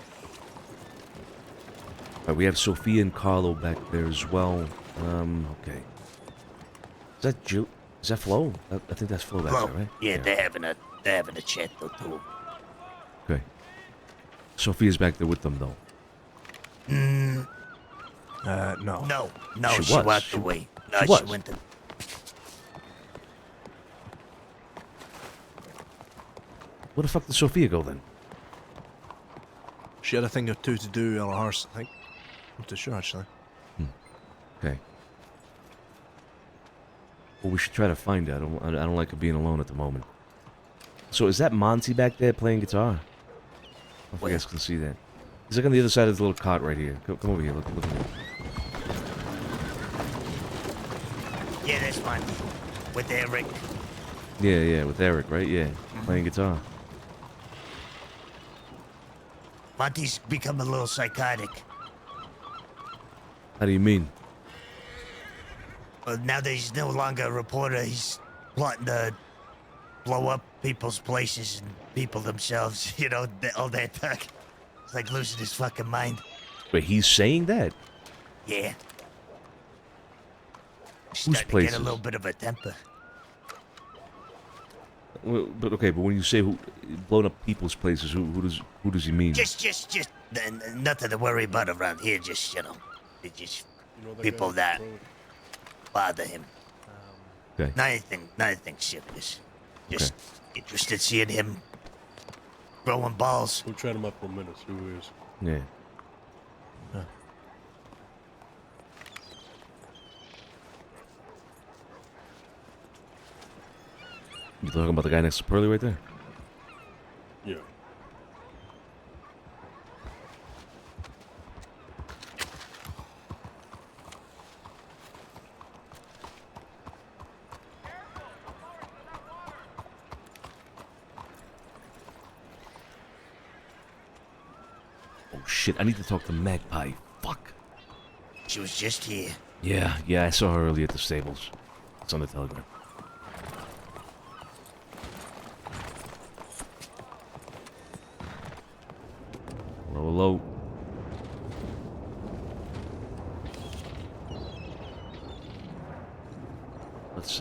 All right, we have Sophia and Carlo back there as well. Okay. Is that Jill? Is that Flo? I think that's Flo back Flo, there, right? yeah, they're having a chat though too. Okay. Sophia's back there with them though. No. No, She she was. walked She- away. she No, was. she went to. Where the fuck did Sophia go then? She had a thing or two to do on her horse, I think. Not too sure, actually. Okay. Well, we should try to find her. I don't like her being alone at the moment. So is that Monty back there playing guitar? I don't know if you guys can see that. He's like on the other side of the little cart right here. Come over here. Look at me. Yeah, that's fine. With Eric. Yeah, with Eric, right? Yeah, playing guitar. Monty's become a little psychotic. How do you mean? Well, now that he's no longer a reporter, he's plotting to blow up people's places and people themselves. You know, all that talk. It's like losing his fucking mind. Wait, he's saying that? Yeah. Whose Starting to get places? a little bit of a temper. Well, but when you say blowing up people's places, who does he mean? Just nothing to worry about around here. Just, you know, it's just people that bother him. Okay. Nothing serious. Just interested seeing him throwing balls. We'll chat him up for a minute. See who he is. Yeah. You talking about the guy next to Pearly right there? Yeah. Oh shit! I need to talk to Magpie. Fuck. She was just here. Yeah, I saw her earlier at the stables. It's on the telegram. Hello. Let's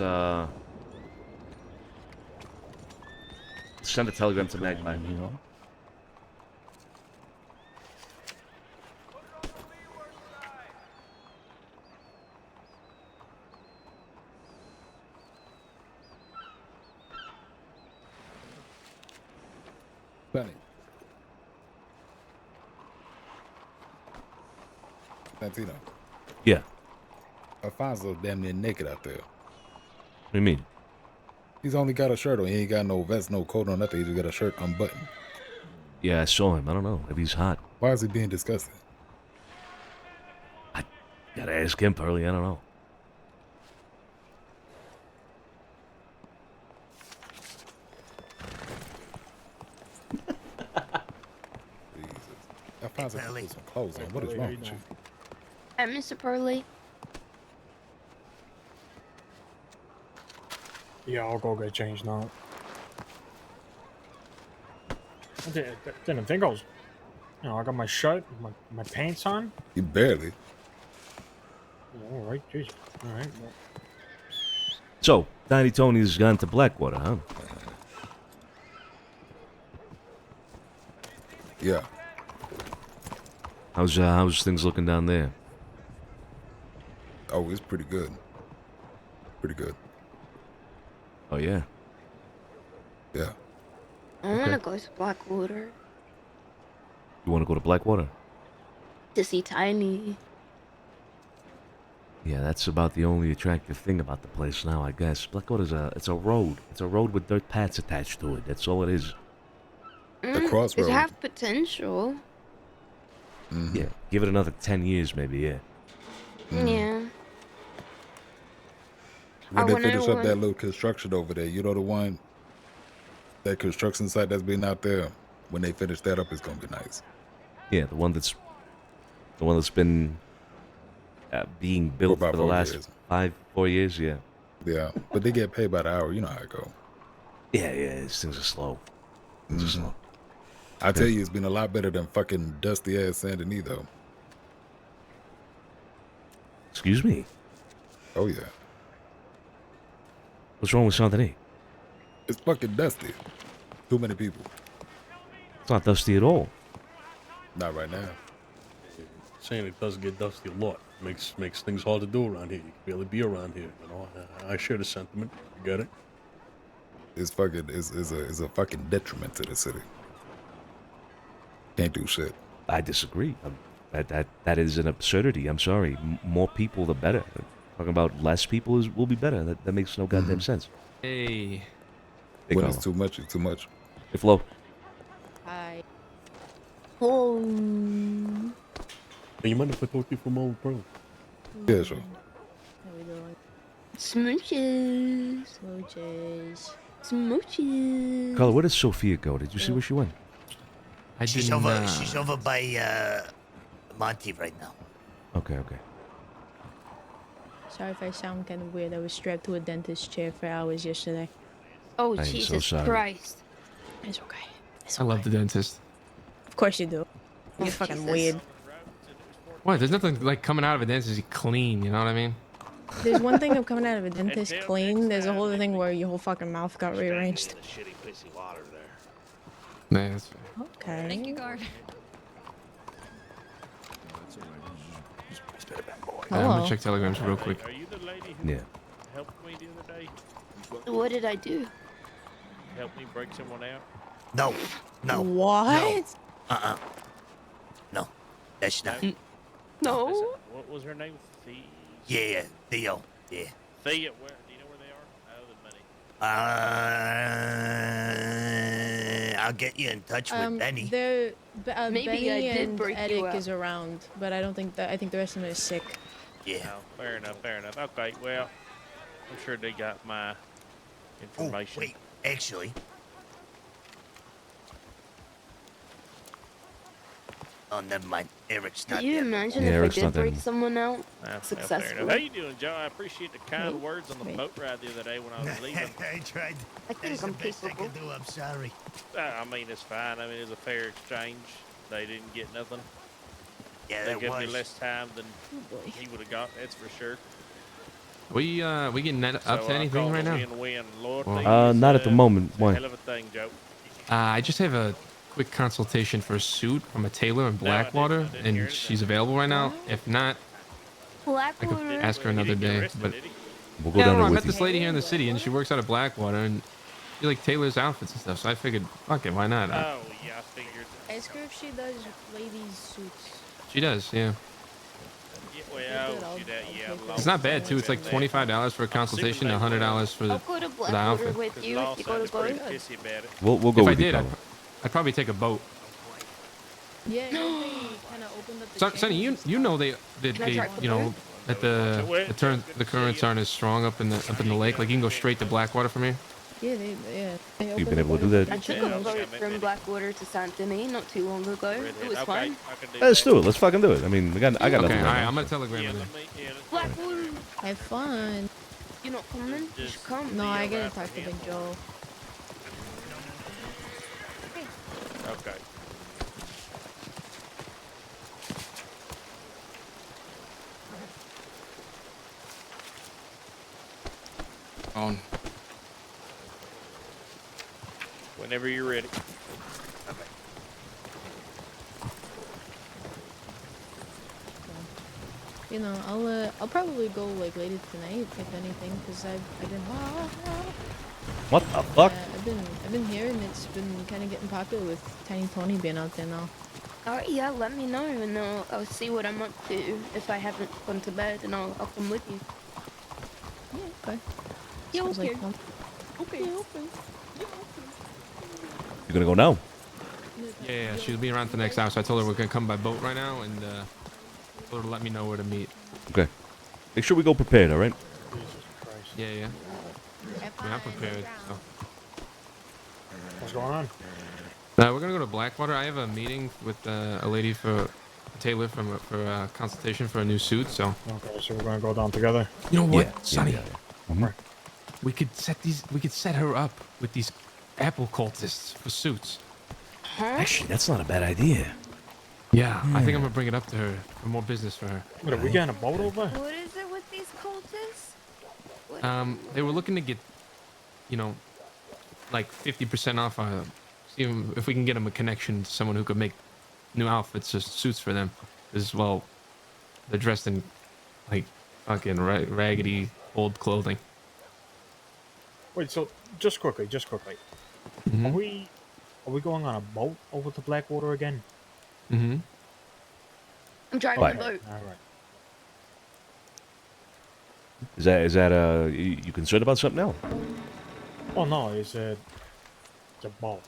send a telegram to Magpie. Sonny. Santino. Yeah. Alfonso's damn near naked out there. What do you mean? He's only got a shirt on. He ain't got no vest, no coat, no nothing. He just got a shirt unbuttoned. Yeah, I saw him. I don't know. Maybe he's hot. Why is he being disgusted? I gotta ask him, Pearly. I don't know. Jesus. Alfonso, put some clothes on. What is wrong with you? Hi, Mr. Pearly. Yeah, I'll go get changed now. I didn't think I was... You know, I got my shirt, my pants on. You barely. Yeah, all right, jeez. All right. Well. So, Tiny Tony's gone to Blackwater, huh? Yeah. How's things looking down there? Oh, it's pretty good. Pretty good. Oh yeah. Yeah. I want to go to Blackwater You want to go to Blackwater? to see Tiny. Yeah, that's about the only attractive thing about the place now, I guess. Blackwater's it's a road. It's a road with dirt paths attached to it. That's all it is. The crossroad. It have potential. Mm-hmm. Yeah, give it another 10 years, maybe. Yeah. Yeah. When I they wanna finish know up when- that little construction over there, you know the one, that construction site that's been out there. When they finish that up, it's gonna be nice. Yeah, the one that's been being built about for the 4 last years. 4 years. Yeah. Yeah, but they get paid by the hour. You know how it go. Yeah. These things are slow. Things are slow. I tell you, it's been a lot better than fucking dusty ass Saint Denis, though. Excuse me. Oh yeah, What's wrong with Saint Denis? it's fucking dusty. Too many people. It's not dusty at all. Not right now. Saying it does get dusty a lot. Makes things hard to do around here. You can barely be around here. You know, I share the sentiment. You get it? It's fucking is a fucking detriment to the city. Can't do shit. I disagree. That is an absurdity. I'm sorry. More people, the better. Talking about less people will be better. That makes no goddamn sense. Hey. Hey, When Carlo. it's too much, it's too much. Hey, Flo. Hi. Oh. Hey, you mind if I talk to you for a moment, bro? Yeah, sure. How we doing? Smooches. Smooches. Smooches. Carlo, where did Sophia go? Did you see where she went? She's over by Monty right now. Okay. Sorry if I sound kind of weird. I was strapped to a dentist chair for hours yesterday. Oh, I am so Jesus sorry. Christ. It's okay. I love the dentist. Of course you do. You're Oh, fucking Jesus. weird. What? There's nothing like coming out of a dentist clean. You know what I mean? There's one thing of coming out of a dentist clean. There's a whole other thing where your whole fucking mouth got rearranged. Nah, that's fair. Okay. Thank you, guard. I'm gonna check telegrams real quick. Are you the lady who Yeah. helped me the other day? What did I do? Helped me break someone out? No, no. What? No. No, that's not. No. What was her name? Yeah, Theo. Yeah. Thea, where? Do you know where they are? I owe them money. I'll get you in touch with Benny. Maybe Benny I did and break you Edic out. is around, but I don't think that. I think the rest of them is sick. Yeah. Oh, fair enough. Okay, well, I'm sure they got my information. Wait, actually. Oh, never mind. Eric's not Can you there. imagine Yeah, if Eric's I not did break there. someone out Well, fair enough. successfully? How you doing, Joe? I appreciate the kind words on the boat ride the other day when I was leaving. I tried. I think That's I'm the best I capable. can do. I'm sorry. I mean, it's fine. I mean, it was a fair exchange. They didn't get nothing. Yeah, They that gave me was. less time than he would have got. That's for sure. We getting up So, to anything call right it now? Win-win. Loyalty is, Not at the moment. it's a Why? hell of a thing, Joe. I just have a quick consultation for a suit from a tailor in Blackwater, didn't hear and anything. she's available right now. If not, I could Blackwater. ask her another He didn't get day. arrested, But did he? We'll go yeah, I down don't know, I there met with this you. lady here in the city, and she works out of Blackwater, and she like tailors outfits and stuff. So I figured, fuck it, why not? Oh, yeah, I figured. Ask her if she does ladies' suits. She does, yeah. Yeah, well, I'll- see that, yeah. I'll It's not bad too. It's like $25 for a consultation, and $100 for I'll the. go to the Blackwater outfit. with you if you go to pretty boat. pissy about it. We'll go If I with you, did, Carlo. I'd probably take a boat. Yeah, they kind of opened up the Sonny, you know they Can I try you know that the currents aren't as strong up in the lake. Like you can go straight to Blackwater from here. Yeah, they You've been opened able to do the that? I took Yeah, a boat okay, from maybe. Blackwater to Saint Denis not too long ago. It was Okay, fun. I can do Let's that. do it. Let's fucking do it. I mean, I got Okay, nothing. all right. right I'm now, gonna telegram Yeah, her. let me, yeah, let's Blackwater. Have fun. You're not coming? You should come. No, I Yeah, gotta right, talk to yeah. Big Joe. Okay. On. Whenever you're ready. You know, I'll probably go like later tonight if anything, cause I've been What the fuck? I've been hearing it's been kind of getting popular with Tiny Tony being out there now. Alright, yeah, let me know and I'll see what I'm up to if I haven't gone to bed and I'll come with you. Yeah, okay. Yeah, Sounds okay. like fun. Okay. You're gonna go now? Yeah, she'll be around for the next hour. So I told her we're gonna come by boat right now, and told her to let me know where to meet. Okay. Make sure we go prepared, all right? Yeah. I mean, I'm prepared. So. What's going on? We're gonna go to Blackwater. I have a meeting with a lady for Taylor for a consultation for a new suit. So. Okay, so we're gonna go down together. You know what, Yeah, Sonny? Mhm. We could set her up with these Apple cultists for suits. Actually, that's not a bad idea. Yeah, I think I'm gonna bring it up to her for more business for her. What, are we getting a boat over? What is it with these cultists? They were looking to get, you know, like 50% off. See if we can get them a connection to someone who could make new outfits or suits for them. As well, they're dressed in like fucking raggedy old clothing. Wait, so just quickly. Mm-hmm. Are we going on a boat over to Blackwater again? Mm-hmm. I'm driving the boat. All right. Is that you concerned about something else? Oh no, it's a boat.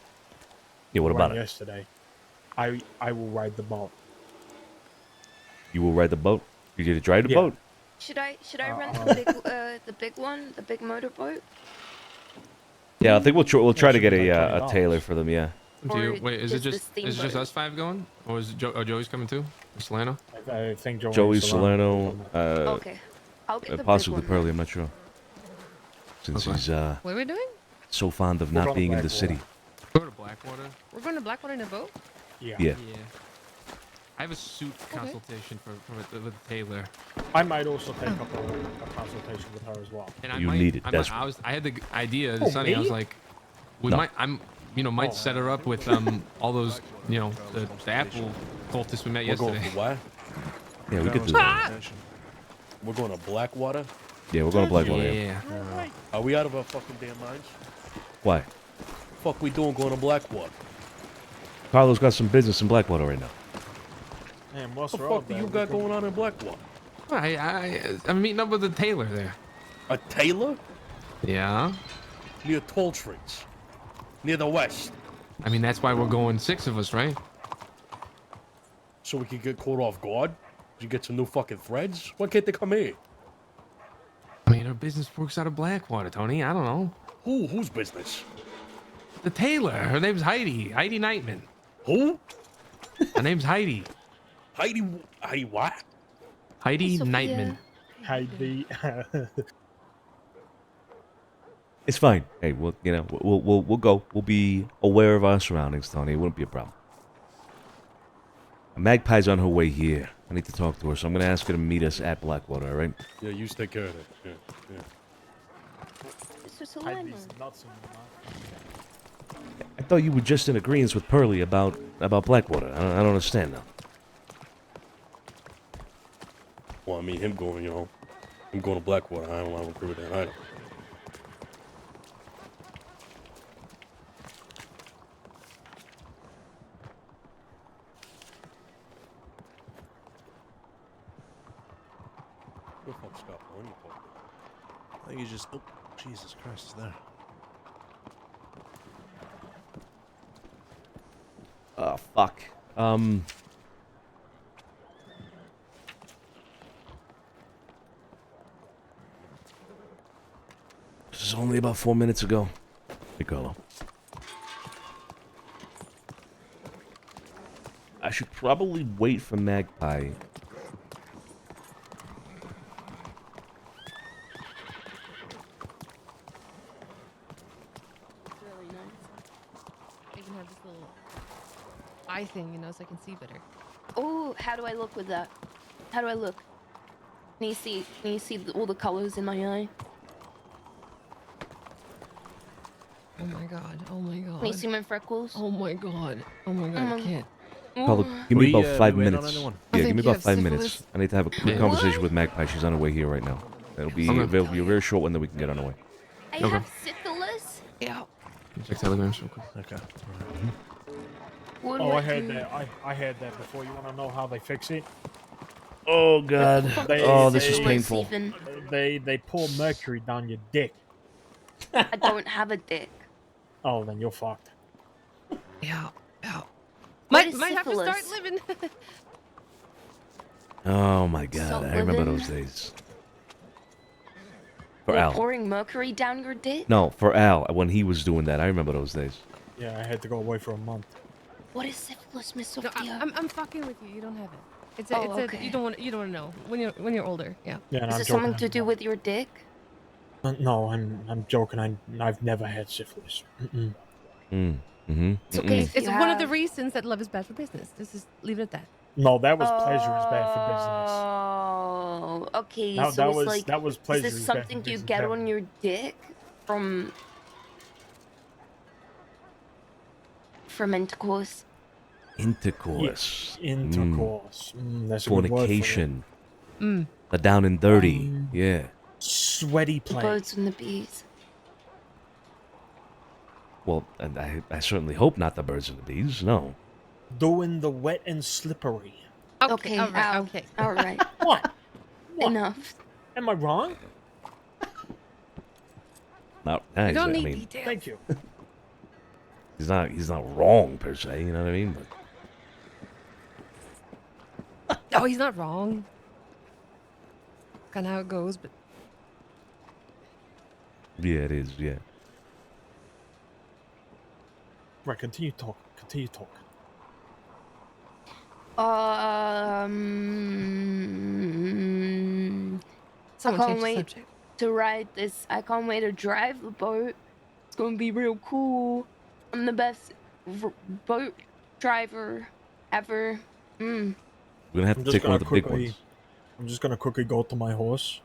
Yeah, what We about ran it? Yesterday, I will ride the boat. You will ride the boat. You get to drive the Yeah. boat. Should I rent the big one, the big motorboat? Yeah, I think we'll try to should get be like a $20. tailor for them. Yeah. Wait, is it just the just steamboat? us 5 going, or is Joey's coming too? Solano? I think Joey Solano, Okay, I'll get the possibly big one. Pearly. I'm not sure. Since he's What are we doing? so fond of We're not going being in the Blackwater. city. Go to Blackwater. We're going to Blackwater in a boat? Yeah. Yeah. I have a suit consultation with Taylor. I might also take up a consultation with her as well. And I You might, need it I desperately. had the idea, Oh, Sonny. I was me? like, we No. might set her up with all those, the Apple cultists we met We're going yesterday. for what? Yeah, we could do that. We're going to Blackwater. Yeah, we're going to Blackwater. Yeah. Are we out of our fucking damn minds? Why? Fuck, we doing going to Blackwater? Carlos got some business in Blackwater right now. Man, What the fuck do you got going on in Blackwater? I'm meeting up with the tailor there. A tailor? Yeah. Near Toll Streets. Near the west. I mean, that's why we're going 6 of us, right? So we can get caught off guard? You get some new fucking threads? Why can't they come here? I mean, our business works out of Blackwater, Tony. I don't know. Whose business? The tailor. Her name's Heidi. Heidi Nightman. Who? Her name's Heidi. Heidi what? Heidi Sophia. Nightman. Heidi. It's fine. Hey, we'll go. We'll be aware of our surroundings, Tony. It wouldn't be a problem. A Magpie's on her way here. I need to talk to her, so I'm gonna ask her to meet us at Blackwater. All right? Yeah, you take care of it. Yeah. Mr. Solano. Heidi's nuts in the mouth. I thought you were just in agreement with Pearly about Blackwater. I don't understand now. Well, I mean, him going to Blackwater. I don't agree with that either. Where the fuck's Scott Maloney parked? I think he's just. Oh, Jesus Christ, he's there. Oh, fuck. This is only about 4 minutes ago. Hey, Carlo. I should probably wait for Magpie. Really nice. I even have this little eye thing, so I can see better. Oh, how do I look with that? How do I look? Can you see all the colors in my eye? Oh my god, oh my god. Can you see my freckles? Oh my god, oh my god, I can't. Carlo, give me about 5 we waiting on minutes. anyone? I Yeah, think give me you about have 5 syphilis. minutes. I need to have a quick Yeah. conversation with Magpie. She's on her way here right now. It'll be a very short one that we can get on her way. I Okay. have syphilis? Yeah. Check telegrams real quick. Okay. What Oh, do I I heard do? that. I heard that before. You want to know how they fix it? Oh God! Oh, this is Syphilis painful. even. They pour mercury down your dick. I don't have a dick. Oh, then you're fucked. Yeah. What Might is have to start syphilis? living. Oh my God! Stop I remember living. those days. For You're Al. pouring mercury down your dick? No, for Al. When he was doing that, I remember those days. Yeah, I had to go away for a month. What is syphilis, Miss No, Sophia? I'm fucking with you. You don't have it. It's Oh, a okay. you don't want to know when you're older. Yeah. Yeah, and Is I'm it joking. something to do with your dick? No, I'm joking. I've never had syphilis. Mm-mm. Mm-hmm. It's okay. if It's you one of the have- reasons that love is bad for business. This is leave it at that. No, that was pleasure is bad for business. Oh, okay. That- so that it's was- like, that was is pleasure this is bad for something you business, get that on your dick from intercourse? Intercourse. Intercourse. That's a good word for it. Fornication. Mm. The down and dirty. Yeah. Sweaty The play. birds and the bees. Well, and I certainly hope not the birds and the bees. No. Doing the wet and slippery. Okay, all right, ow. okay. All right. What? What? Enough. Am I wrong? Not. You don't I need mean, details. Thank you. he's not wrong per se. You know what I mean? But Oh, he's not wrong. Kind of how it goes, but yeah, it is. Yeah. Right, continue talking. Continue talking. someone I can't change the wait subject. to ride this. I can't wait to drive the boat. It's gonna be real cool. I'm the best boat driver ever. We're gonna have I'm to just take one of gonna the big quickly- ones. I'm just gonna quickly go to my horse,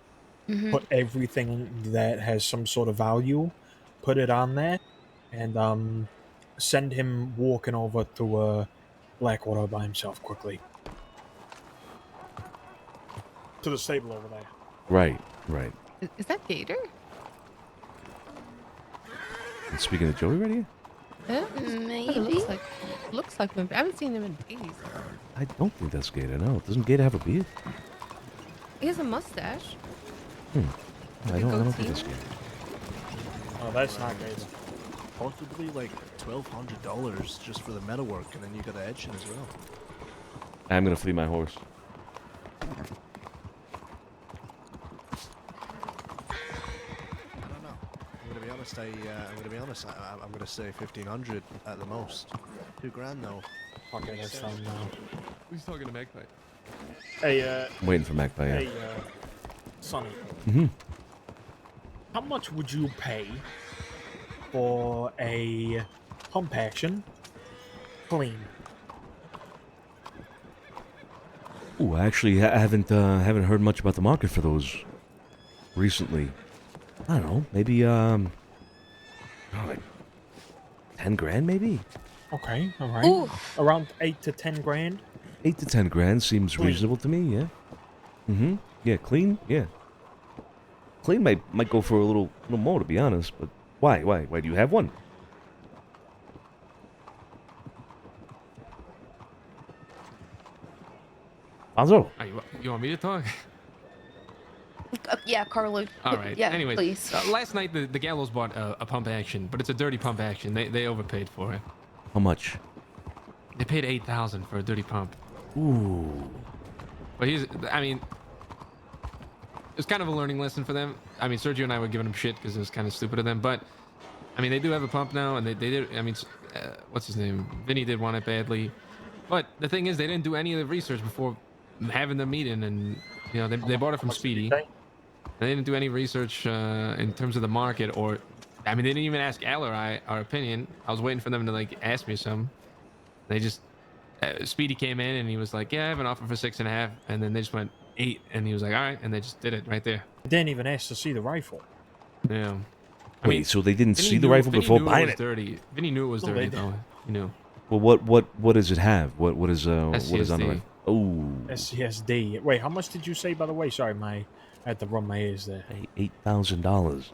Mhm. put everything that has some sort of value, put it on there, and send him walking over to Blackwater by himself quickly. To the stable over there. Right. Right. Is that Gator? And speaking of Joey, right here. Yeah, that's what it Maybe. looks like him. I haven't seen him in days. I don't think that's Gator. No, doesn't Gator have a beard? He has a mustache. I don't think that's Gator. Oh, that's not good. Possibly like $1,200 just for the metalwork, and then you got the etching as well. I'm gonna flee my horse. I don't know. I'm gonna be honest. I'm gonna say 1,500 at the most. $2,000 though. Okay, that's fine now. Who's talking to Magpie? Hey, I'm waiting for Magpie. Yeah. hey, Sonny. Mm-hmm. How much would you pay for a pump action clean? Ooh, I actually haven't heard much about the market for those recently. I don't know, maybe like 10 grand maybe. Okay, all right. Ooh. Around 8 to 10 grand. 8 to 10 grand seems Clean. reasonable to me. Yeah. Mm-hmm. Yeah, clean. Yeah. Clean might go for a little more, to be honest. But why? Why do you have one? Alonso. Oh, you want me to talk? Yeah, Carlo. All right. Yeah, Anyways, please. last night the Gallows bought a pump action, but it's a dirty pump action. They overpaid for it. How much? They paid $8,000 for a dirty pump. Ooh. But I mean, it's kind of a learning lesson for them. I mean, Sergio and I were giving them shit because it was kind of stupid of them. But I mean, they do have a pump now, and they did. I mean, what's his name? Vinny did want it badly. But the thing is, they didn't do any of the research before having the meeting, and you know, they bought it from Speedy. They didn't do any research in terms of the market, or I mean, they didn't even ask Al or I our opinion. I was waiting for them to like ask me some. They just Speedy came in and he was like, "Yeah, I have an offer for 6.5," and then they just went 8, and he was like, "All right," and they just did it right there. Didn't even ask to see the rifle. Yeah. Wait, so they didn't Vinny see the knew- rifle Vinny before knew buying was it? Dirty. Vinny knew it was No, they dirty though. He knew. Well, what does it have? What is on the SCSD. rifle? Oh, SCSD. Wait, how much did you say, by the way? Sorry, I had to run my ears there. $8,000.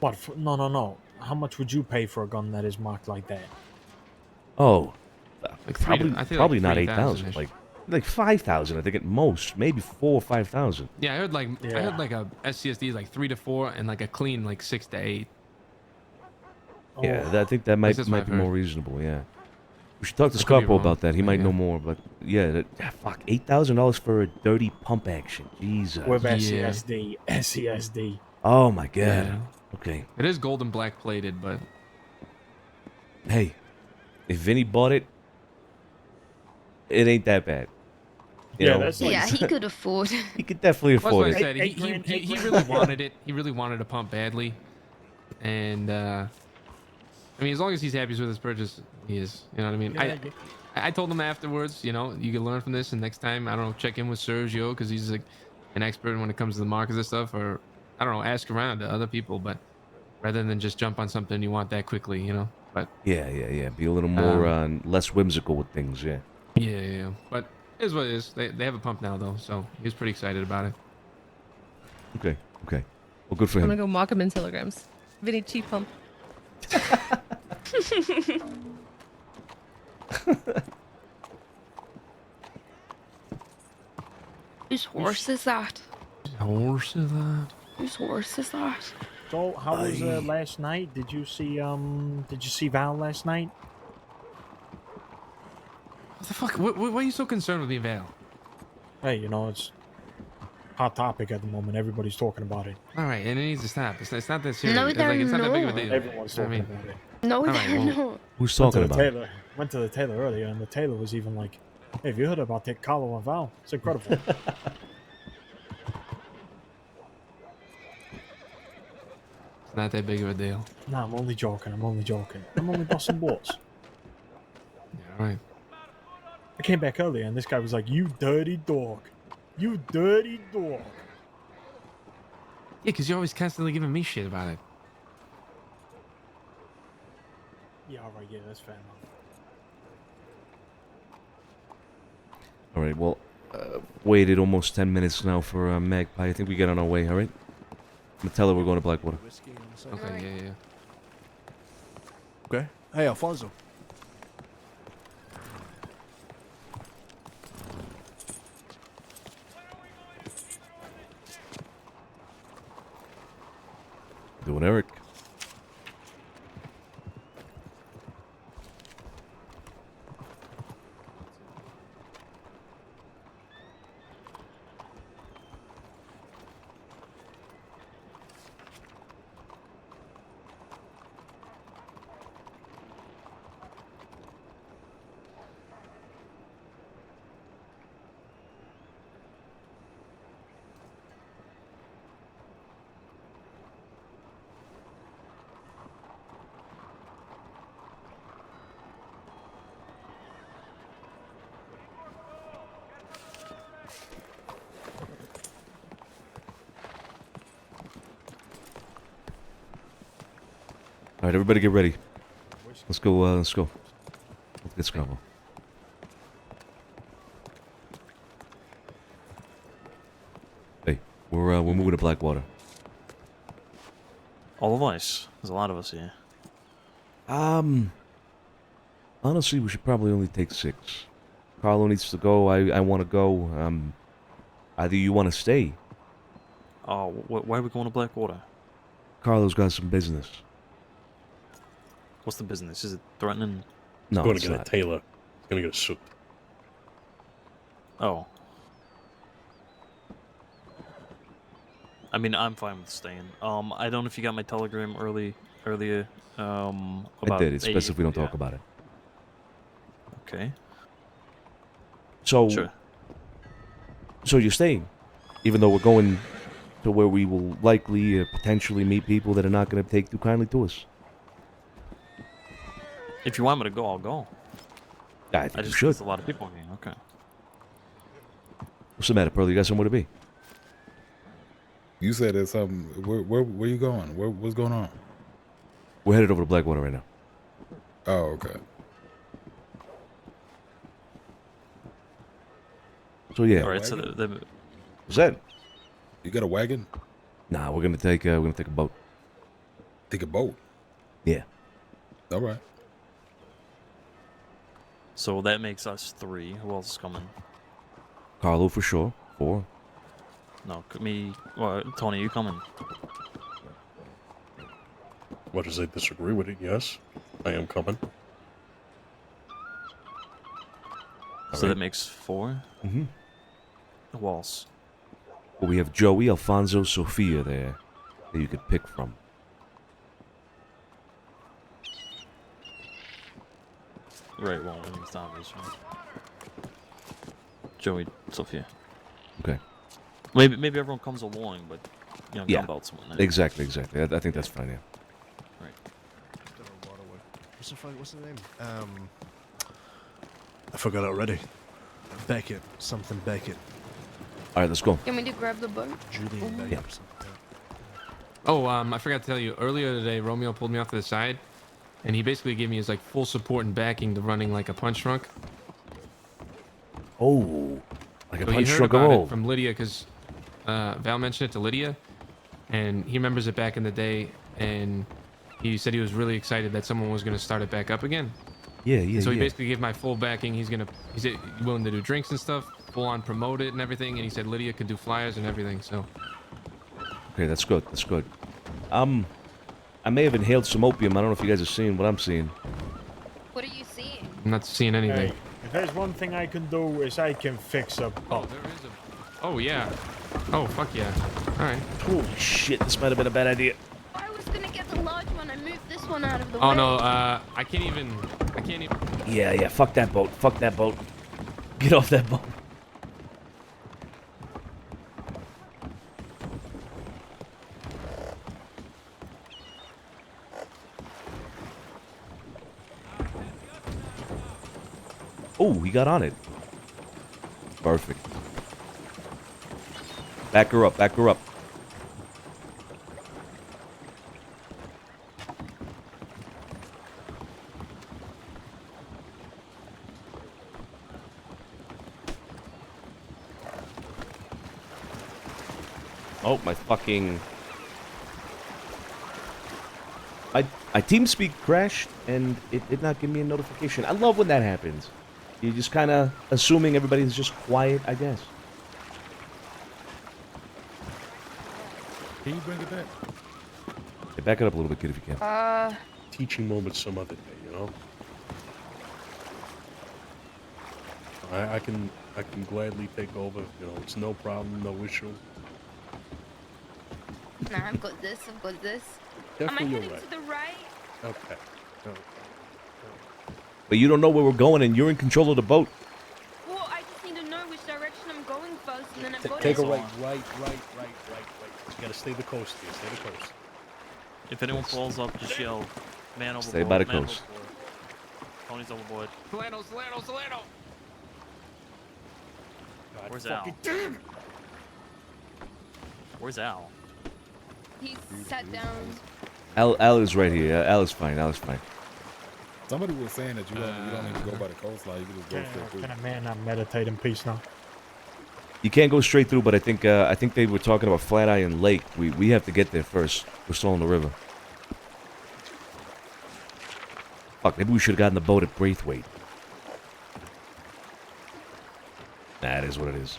What? No. How much would you pay for a gun that is marked like that? Oh, Like probably I think probably like not 8,000. 3,000-ish. Like 5,000. I think at most, maybe 4,000 or 5,000. Yeah, I heard like a SCSD is like 3 to 4, and like a clean like 6 to 8. Yeah, I think that might This is what be I've heard. more reasonable. Yeah, we should talk to I could be Scarpo wrong, about that. He but might know yeah. more. But yeah, fuck, $8,000 for a dirty pump action. Jesus. With Yeah. SCSD. SCSD. Oh my god. Yeah. Okay. It is gold and black plated, but Hey, if Vinny bought it, it ain't that bad. You Yeah, know, that's like- Yeah, he could afford. he could definitely that's what afford I it. said. Eight grand, He really wanted it. He really wanted a pump badly, and I mean, as long as he's happy with his purchase, he is. You know what I mean? Yeah, I told him afterwards, you know, you can learn from this, and next time, I don't know, check in with Sergio because he's like an expert when it comes to the markets and stuff, or I don't know, ask around to other people, but rather than just jump on something you want that quickly, you know. But Yeah. Be a little more less whimsical with things. Yeah. yeah. But it is what it is. They have a pump now though, so he's pretty excited about it. Okay. Well, good for I'm him. gonna go mock him in telegrams. Vinny cheap pump. Whose horse is that? Horse is that? Whose horse is that? So, how was last night? Did you see Val last night? What the fuck? Why are you so concerned with me, Val? Hey, you know, it's hot topic at the moment. Everybody's talking about it. All right, and it needs to stop. It's not that serious. No, it's they're it's not that big of a not. deal. Everyone's talking about it. No, All right, they're well, not. Who's talking about it? Went to the tailor earlier, and the tailor was even like, "Hey, have you heard about that Carlo and Val? It's incredible." It's not that big of a deal. Nah, I'm only joking. I'm only busting balls. Yeah, all right. I came back earlier, and this guy was like, "You dirty dog. You dirty dog." Yeah, because you're always constantly giving me shit about it. Yeah, all right. Yeah, that's fair enough. All right. Well, waited almost 10 minutes now for Magpie. I think we get on our way. All right. I'm gonna tell her we're going to Blackwater. Okay, yeah. Okay. Hey, Alfonso. Doing Eric. All right, everybody, get ready. Let's go. Let's go. Let's get Scrabble. Hey, we're moving to Blackwater. All of us. There's a lot of us here. Honestly, we should probably only take 6. Carlo needs to go. I want to go. Either you want to stay. Oh, why are we going to Blackwater? Carlo's got some business. What's the business? Is it threatening? No, Going it's to get not. a tailor. He's going to get a suit. Oh. I mean, I'm fine with staying. I don't know if you got my telegram earlier. I did. It's best if we don't talk about it. Okay. So, Sure. So you're staying, even though we're going to where we will likely potentially meet people that are not going to take too kindly to us. If you want me to go, I'll go. I think I just you should. there's a lot of people here. Okay. What's the matter, Pearl? You got somewhere to be? You said there's something. Where you going? What's going on? We're headed over to Blackwater right now. Oh, okay. So yeah. All right. So What's that? You got a wagon? Nah, we're gonna take a boat. Take a boat? Yeah. All right. So that makes us 3. Who else is coming? Carlo for sure. 4. No, me. Well, Tony, you coming? What does I disagree with it? Yes, I am coming. So that makes 4. Mm-hmm. Who else? Well, we have Joey, Alfonso, Sophia there that you could pick from. Right. Well, I mean, it's obvious, right? Joey, Sophia. Okay. Maybe everyone comes along, but you know, Yeah. gunbelts and whatnot. Exactly. I think that's fine. Yeah. Right. what's her name? I forgot already. Beckett, something Beckett. All right, let's go. Can we do grab the boat? Julian Beckett. Yeah. Or something. Oh, I forgot to tell you earlier today. Romeo pulled me off to the side, and he basically gave me his like full support and backing to running like a punch drunk. Oh, like a So he punch heard drunk of about it old. from Lydia because Val mentioned it to Lydia, and he remembers it back in the day, and he said he was really excited that someone was going to start it back up again. Yeah, yeah, So he yeah. basically gave my full backing. He's willing to do drinks and stuff, full on promote it and everything. And he said Lydia could do flyers and everything. So Okay, that's good. That's good. I may have inhaled some opium. I don't know if you guys are seeing what I'm seeing. What are you seeing? I'm not seeing anything. Hey, if there's one thing I can do is I can fix a boat. Oh, there is a. Oh yeah. Oh fuck yeah. All right. Holy shit! This might have been a bad idea. I was gonna get the large one. I moved this one out of the way. Oh no. I can't even. Yeah, yeah. Fuck that boat. Fuck that boat. Get off that boat. Oh, he got on it. Perfect. Back her up. Back her up. Oh, my fucking... My TeamSpeak crashed, and it did not give me a notification. I love when that happens. You're just kind of assuming everybody's just quiet, I guess. Can you bring it back? Hey, back it up a little bit, kid, if you can. Teaching moment some other day, you know. I can gladly take over. You know, it's no problem, no issue. Nah, I've got this. I've got this. Definitely Am I you're heading right. to the right? Okay. Okay. But you don't know where we're going, and you're in control of the boat. Well, I just need to know which direction I'm going first, and then I've got Take it. a right. You gotta stay the coast here. Stay the coast. If anyone falls up, just yell, man overboard. Stay by the man coast. overboard. Tony's overboard. Solano. Where's Al? Where's Al? He's sat down. Al is right here. Al is fine. Al is fine. Somebody was saying that you don't need to go by the coastline. You can just go straight through. Can a man not meditate in peace now? You can't go straight through, but I think they were talking about Flatiron Lake. We have to get there first. We're still on the river. Fuck, maybe we should have gotten the boat at Braithwaite. Nah, it is what it is.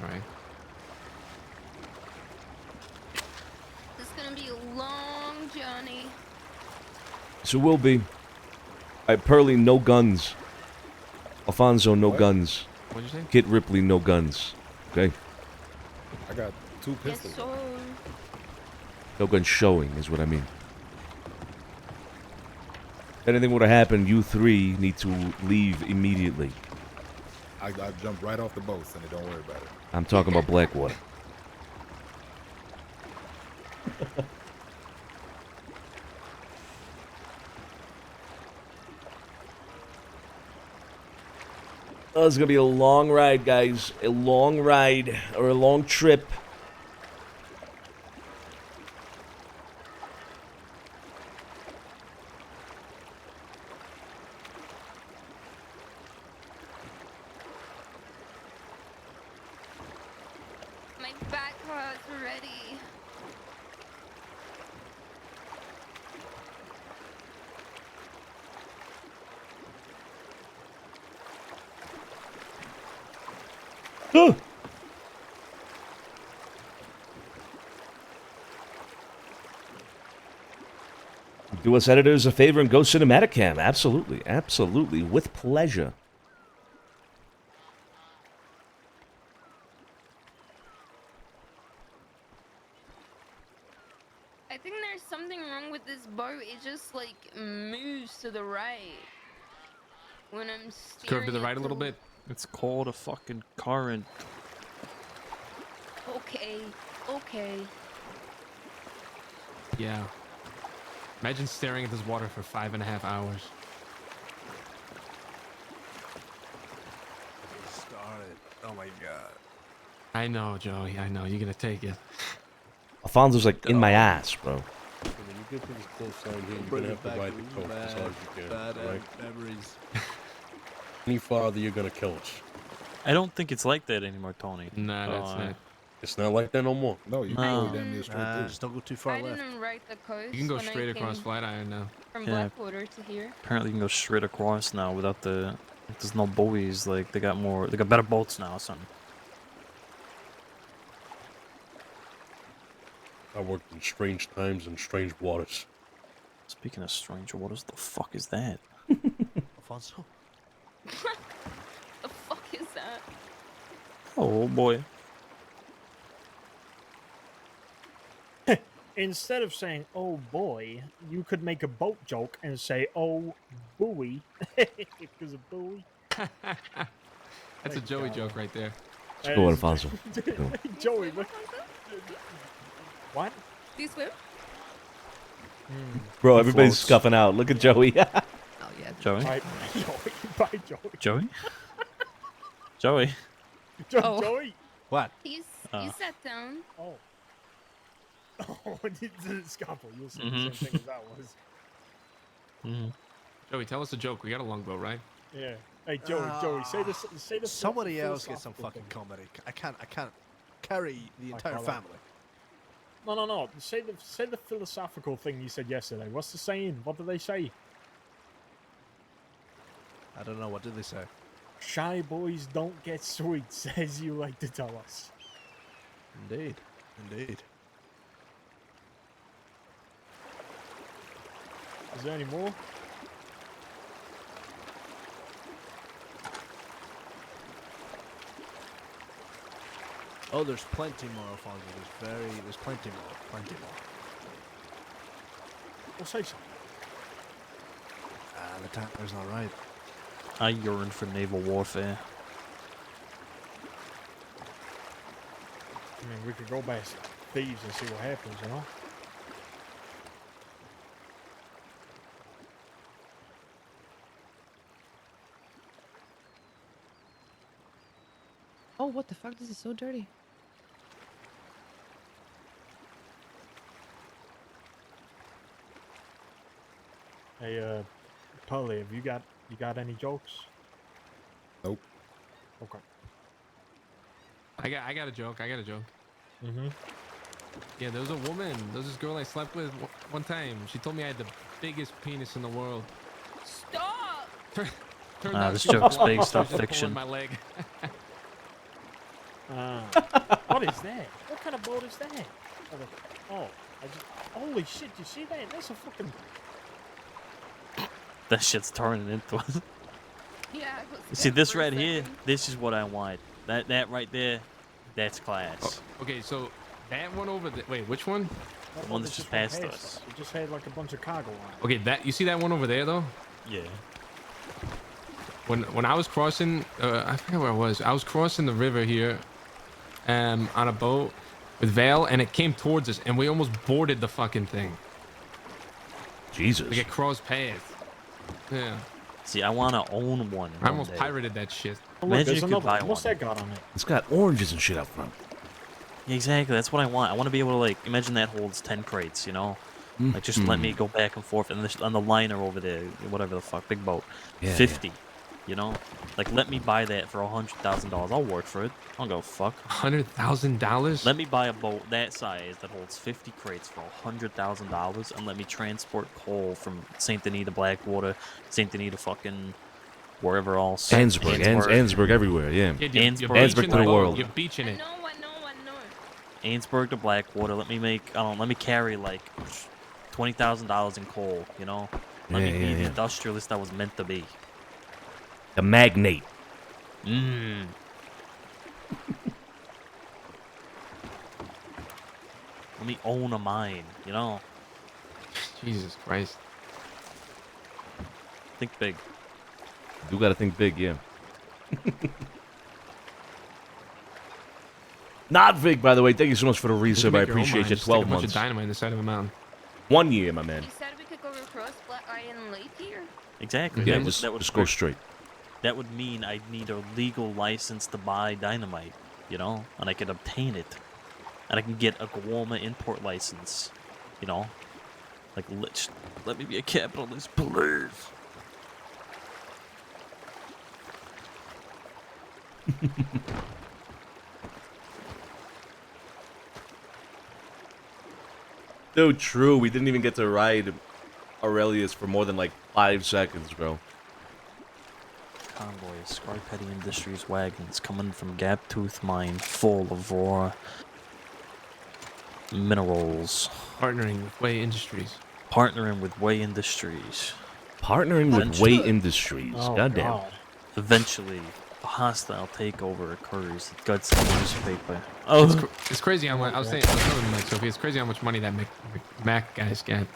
All right. This is gonna be a long journey. So it will be. All right, Pearly, no guns. Alfonso, no guns. What'd you say? Kit Ripley, no guns. Okay? I got 2 pistols. Yes, sir. No guns showing is what I mean. If anything would have happened, you three need to leave immediately. I jumped right off the boat, Sonny. Don't worry about it. I'm talking about Blackwater. Oh, it's gonna be a long ride, guys. A long ride or a long trip. My back hurts already. Ah! Do us editors a favor and go Cinematicam. Absolutely, absolutely, with pleasure. I think there's something wrong with this boat. It just like moves to the right when I'm steering. Curve to the right a little bit. It's called a fucking current. Okay, okay. Yeah. Imagine staring at this water for 5.5 hours. Started. Oh my god. I know, Joey. I know. You're gonna take it. Alfonso's like in my ass, bro. When you get to this close line here, you're Bring gonna it have to back ride the to coast as hard as you can, bad right? memories. Any farther, you're gonna kill us. I don't think it's like that anymore, Tony. Nah, that's not. It's not like that no more. No, you can No. go damn near straight Nah, through. just don't go too far I left. didn't ride the coast. You can go when I straight across came Flatiron now. from Yeah. Blackwater to here. Apparently, you can go straight across now without the. There's no buoys. Like they got better boats now or something. I worked in strange times and strange waters. Speaking of strange waters, the fuck is that? Alfonso? The fuck is that? Oh boy. Instead of saying "oh boy," you could make a boat joke and say "oh buoy," because of buoy. That's a Joey joke right there. Let's go, Alfonso. Go. Joey, what? Do you swim? Bro, everybody's Floats. scuffing out. Look at Joey. Oh yeah. Joey? Bye, Joey. Bye, Joey. Joey? Joey? Oh. Joey. What? You Uh. sat down. Oh. Oh, the scuffle. You'll see the Mhm. same thing as that was. Mm-hmm. Joey, tell us a joke. We got a longboat, right? Yeah. Hey, Joey, say this. Say this. Somebody else get some fucking comedy. I can't carry the entire call family. No. Say the philosophical thing you said yesterday. What's the saying? What did they say? I don't know. What did they say? Shy boys don't get sweets, as you like to tell us. Indeed. Is there any more? Oh, there's plenty more, Alfonso. There's plenty more. Well, say something. The timer's not right. I yearn for naval warfare. I mean, we could go back thieves and see what happens, you know? Oh, what the fuck? This is so dirty. Hey, Polly, have you got any jokes? Nope. Okay. I got a joke. Mm-hmm. Yeah, there was a woman. There was this girl I slept with one time. She told me I had the biggest penis in the world. Stop! Turned Nah, out this she was joke's blind. based She was off just pulling fiction. My leg. What is that? What kind of boat is that? Holy shit! You see that? That's a fucking. That shit's turning into us. Yeah. I was See scared this for a right here? second. This is what I want. That right there, that's class. Oh, okay, so that one over there. Wait, which one? That one that that's just went past us. It just had like a bunch of cargo on it. Okay, that you see that one over there though? Yeah. When I was crossing, I forget where I was. I was crossing the river here, on a boat with Vale, and it came towards us, and we almost boarded the fucking thing. Jesus. Like it crossed past. Yeah. See, I want to own one. I almost one day. pirated that shit. Oh, look, Imagine there's you could another buy one. What's one. that got on it? It's got oranges and shit up front. Yeah, exactly. That's what I want. I want to be able to like imagine that holds 10 crates. You know, like just let me go back and forth, and on the liner over there, whatever the fuck, big boat, Yeah, 50. You know, like let me buy that for $100,000. I'll work for it. I'll go fuck. $100,000? Let me buy a boat that size that holds 50 crates for $100,000, and let me transport coal from Saint Denis to Blackwater, Saint Denis to fucking wherever else. Ansburg everywhere, yeah. Ansburg to the world. You're beaching it. I know. Ansburg to Blackwater. Let me make. Let me carry like $20,000 in coal. You know, let me be the industrialist I was meant to be. The magnate. Mmm. Let me own a mine. You know. Jesus Christ. Think big. You gotta think big, yeah. Not Vic, by the way. Thank you so much for the resub. I appreciate you. 12 A bunch of months. dynamite on the side of a mountain. 1 year, my man. You said we could Exactly. Yeah, that just, would just go straight. That would mean I'd need a legal license to buy dynamite, you know, and I could obtain it, and I can get a Guoma import license, you know, like let me be a capitalist, please. So true. We didn't even get to ride Aurelius for more than like 5 seconds, bro. Convoy of Scarpetty Industries wagons coming from Gaptooth Mine, full of raw minerals. Partnering with Way Industries. Partnering with Way Industries. Partnering with Way Industries. Oh, Goddamn. God. Eventually, a hostile takeover occurs that guts the newspaper. It's crazy how much. I was telling Mike Sophie, it's crazy how much money that Mac guy's got.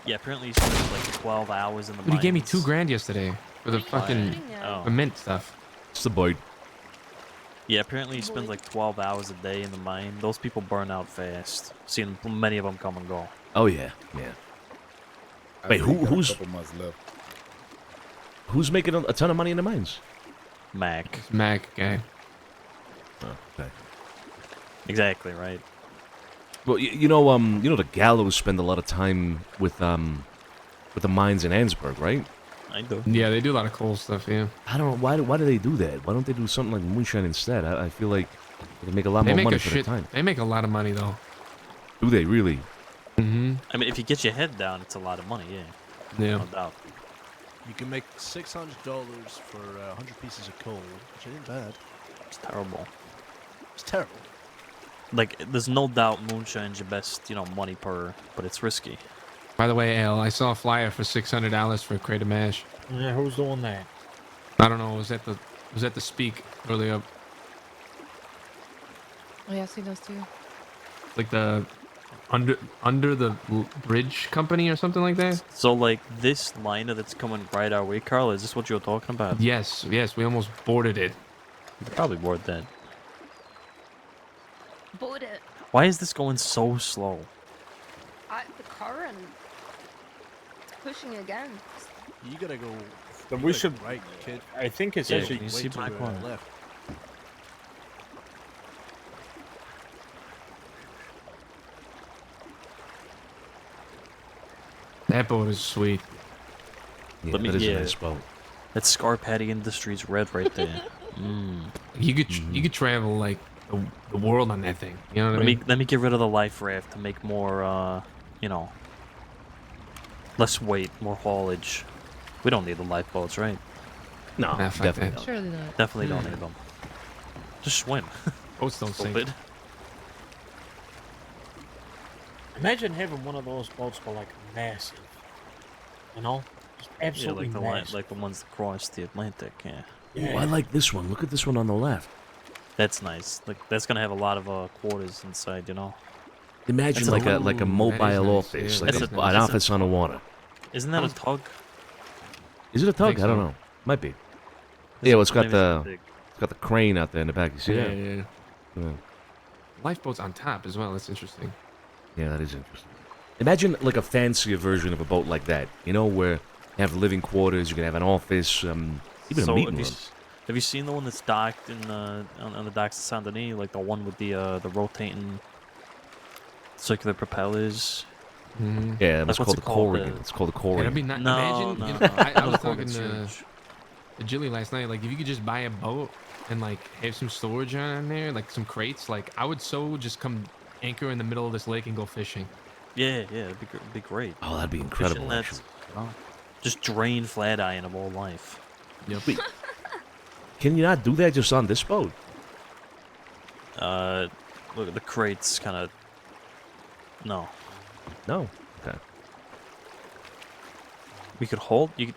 Yeah, apparently he spent like 12 hours in the Dude, he gave me mines. $2,000 yesterday for the fucking Oh. mint stuff. It's the boy. Yeah, apparently he spends like 12 hours a day in the mine. Those people burn out fast. Seen many of them come and go. Oh yeah, yeah. I Wait, think got who's a couple months left. who's making a ton of money in the mines? Mac. Mac guy. Oh, okay. Exactly right. Well, you know the Gallows spend a lot of time with the mines in Ansburg, right? I do. Yeah, they do a lot of coal stuff. Yeah. I don't know why do they do that? Why don't they do something like moonshine instead? I feel like they can make a lot They more make money a for shit. their time. They make a lot of money though. Do they really? Mm-hmm. I mean, if you get your head down, it's a lot of money, yeah. Yeah. No doubt. You can make $600 for 100 pieces of coal, which ain't bad. It's terrible. It's terrible. Like, there's no doubt moonshine's your best, money per, but it's risky. By the way, Al, I saw a flyer for $600 for a crate of mash. Yeah, who's doing that? I don't know. Was that the speak earlier? Oh yeah, I see those too. Like the under the bridge company or something like that? So, like, this liner that's coming right our way, Carl, is this what you're talking about? Yes, we almost boarded it. You could probably board that. Board it. Why is this going so slow? The current. It's pushing again. You gotta go. Then you we gotta should. go right, kid. I think it's Yeah, actually. can you Way see to black the one? left. That boat is sweet. Yeah, Let me- that is yeah. a nice boat. That's Scarpatty Industries red right there. You could travel like the world on that thing. You know what I Let mean? me get rid of the life raft to make more, less weight, more haulage. We don't need the lifeboats, right? No, Nah, fuck definitely that. not. Surely not. Definitely don't need them. Just swim. Boats don't sink. Stupid. Imagine having one of those boats go like massive. You know, just absolutely yeah, massive. like the ones that cross the Atlantic. Yeah, Ooh, I like this one. Look at this one on the left. that's nice. Like that's gonna have a lot of quarters inside. Imagine That's like a Ooh, that is mobile nice. office, Yeah, like that a, is an nice. office on the water. Isn't that a tug? Is it a tug? think I don't so. know. Might be. Yeah, well, it's got Maybe the big. it's got the crane out there in the back. You see Yeah, that? yeah. Yeah. Lifeboats on top as well. That's interesting. Yeah, that is interesting. Imagine like a fancier version of a boat like that. You know, where you have living quarters, you can have an office, even So a meeting have you, room. have you seen the one that's docked in on the docks of Saint Denis? Like the one with the rotating circular propellers. Mm-hmm. Yeah, that's Like, what's called it the called? Corrigan. It's called the Yeah, Corrigan. that'd be nice. No, Imagine, no. I was The talking Corrigan's to Jilly last night. Like, if you could just buy a boat and like have some storage on there, like some crates, like I would just come anchor in the middle of this lake and go fishing. Yeah, it'd be great. Oh, that'd be incredible, Fishing actually. nets, just drain Flatiron of all life. Yep. Wait, can you not do that just on this boat? Look at the crates, kind of. No, No. Okay. we could hold. You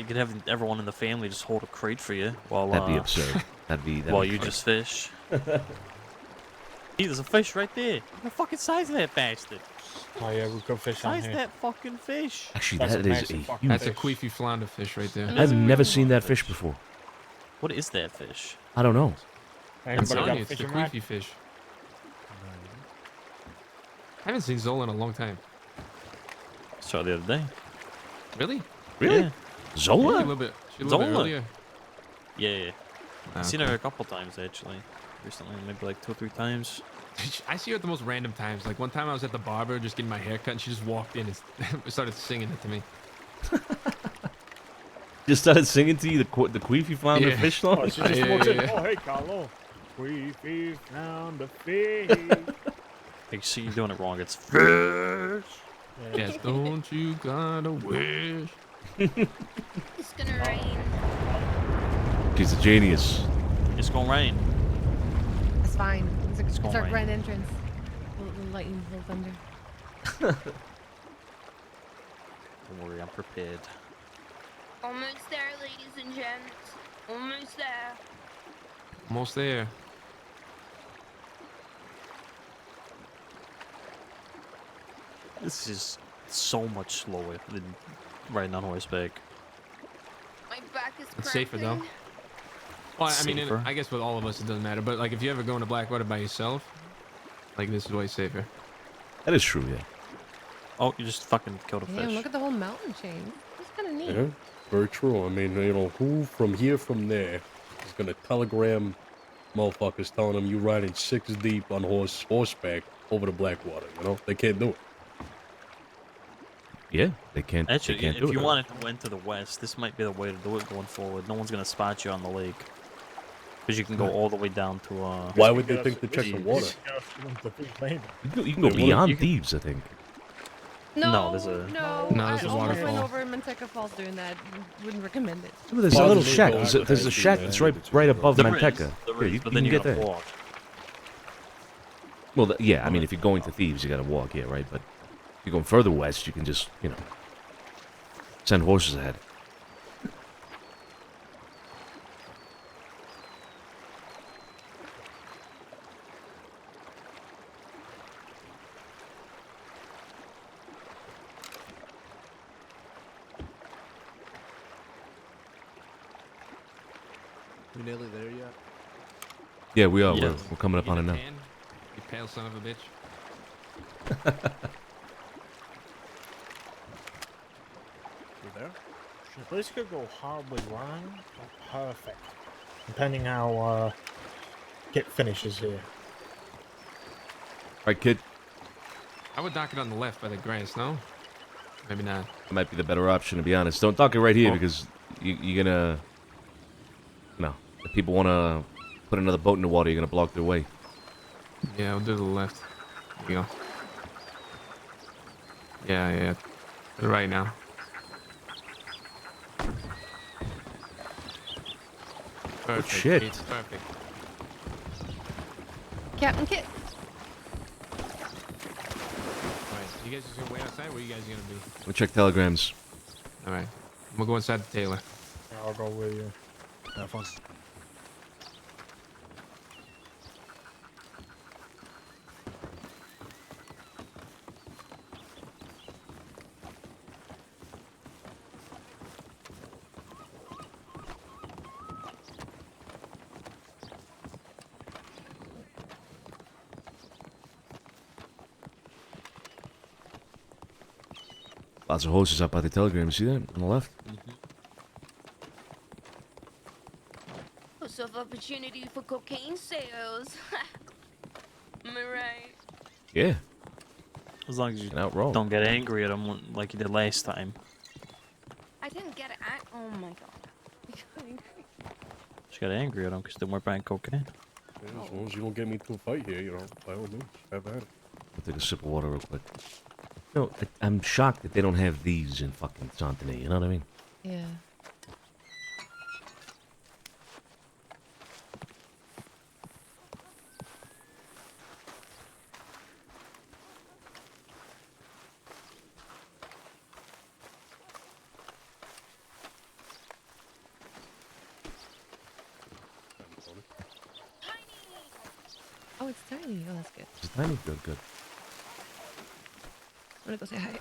could have everyone in the family just hold a crate for you while That'd be absurd. That'd be. while you just fish. Hey, there's a fish right there. Look at the fucking size of that bastard. Oh yeah, we go fish on Size here. that fucking fish. Actually, That's that a is massive a fucking huge. That's a queefy flounder fish right there. I've never seen that fish before. What is that fish? I don't know. I'm Anybody telling got you, a it's the fishing rod? queefy fish. I haven't seen Zola in a long time. Saw the other day. Really? Really? Yeah. Zola? She a little bit Zola. earlier. Yeah. I've seen okay. her a couple times actually. Recently, maybe like 2 or 3 times. I see her at the most random times. Like one time I was at the barber just getting my hair cut, and she just walked in and started singing it to me. Just started singing to you the queef you found in the fish Oh, line? she just walks in. Oh, hey, Carlo. We found the fish. Like, see, you're doing it wrong. It's fish. Yeah, don't you gotta wish. It's gonna rain. She's a genius. It's gonna rain. It's fine. It's gonna our rain. grand entrance. Little lightning, little thunder. Don't worry, I'm prepared. Almost there, ladies and gents. Almost there. Almost there. This is so much slower than riding on horseback. My back is It's safer though. cramping. Well, I mean, Safer? I guess with all of us it doesn't matter. But like, if you ever go into Blackwater by yourself, like this is way safer. That is true, yeah. Oh, you just fucking killed a Damn, fish. look at the whole mountain chain. It's kind of neat. Yeah, very true. I mean, you know, who from here from there is gonna telegram motherfuckers telling them you riding 6 deep on horseback over the Blackwater? You know, they can't do it. Yeah, they can't. Actually, they can't if do you it. wanted to go into the west, this might be the way to do it going forward. No one's gonna spot you on the lake. Because you can go all the way down to, Why would they think to check the water? You can go beyond Thieves, I think. No, there's a... No, No, I there's a almost went waterfall. over in Manteca Falls doing that. Wouldn't recommend it. Oh, there's a little shack. There's a shack that's right above There Manteca. is, Yeah, you but can then you get gotta there. walk. Well, yeah, I mean, if you're going to Thieves, you gotta walk, yeah, right? But if you're going further west, you can just, you know, send horses ahead. We nearly there yet? Yeah, we are. Yeah. We're coming up on it now. You pale son of a bitch. We there? This could go horribly wrong or perfect, depending how Kit finishes here. Right, kid? I would dock it on the left by the grass, no? Maybe not. That might be the better option, to be honest. Don't dock it right here Oh. because you're gonna... No. If people want to put another boat in the water, you're gonna block their way. Yeah, I'll do the left. There you go. Yeah. To the right now. Perfect. shit. It's perfect. Captain Kit. Alright, you guys just gonna wait outside? Where are you guys gonna be? We'll check telegrams. Alright. I'm gonna go inside the Taylor. I'll go with you. Have fun. Lots of horses up by the telegram. See that? On the left? Lots of opportunity for cocaine sales. Am I right? Yeah. As long as you Out wrong. don't get angry at them like you did last time. I didn't get it. Oh my god. Just got angry at them because they weren't buying cocaine. Yeah, as long as you don't get me to a fight here, you know, by all means, have at it. I'll take a sip of water real quick. No, I'm shocked that they don't have these in fucking Santini. You know what I mean? Yeah. Oh, it's tiny. Oh, that's good. It's tiny. Good, good. I'm gonna go say hi.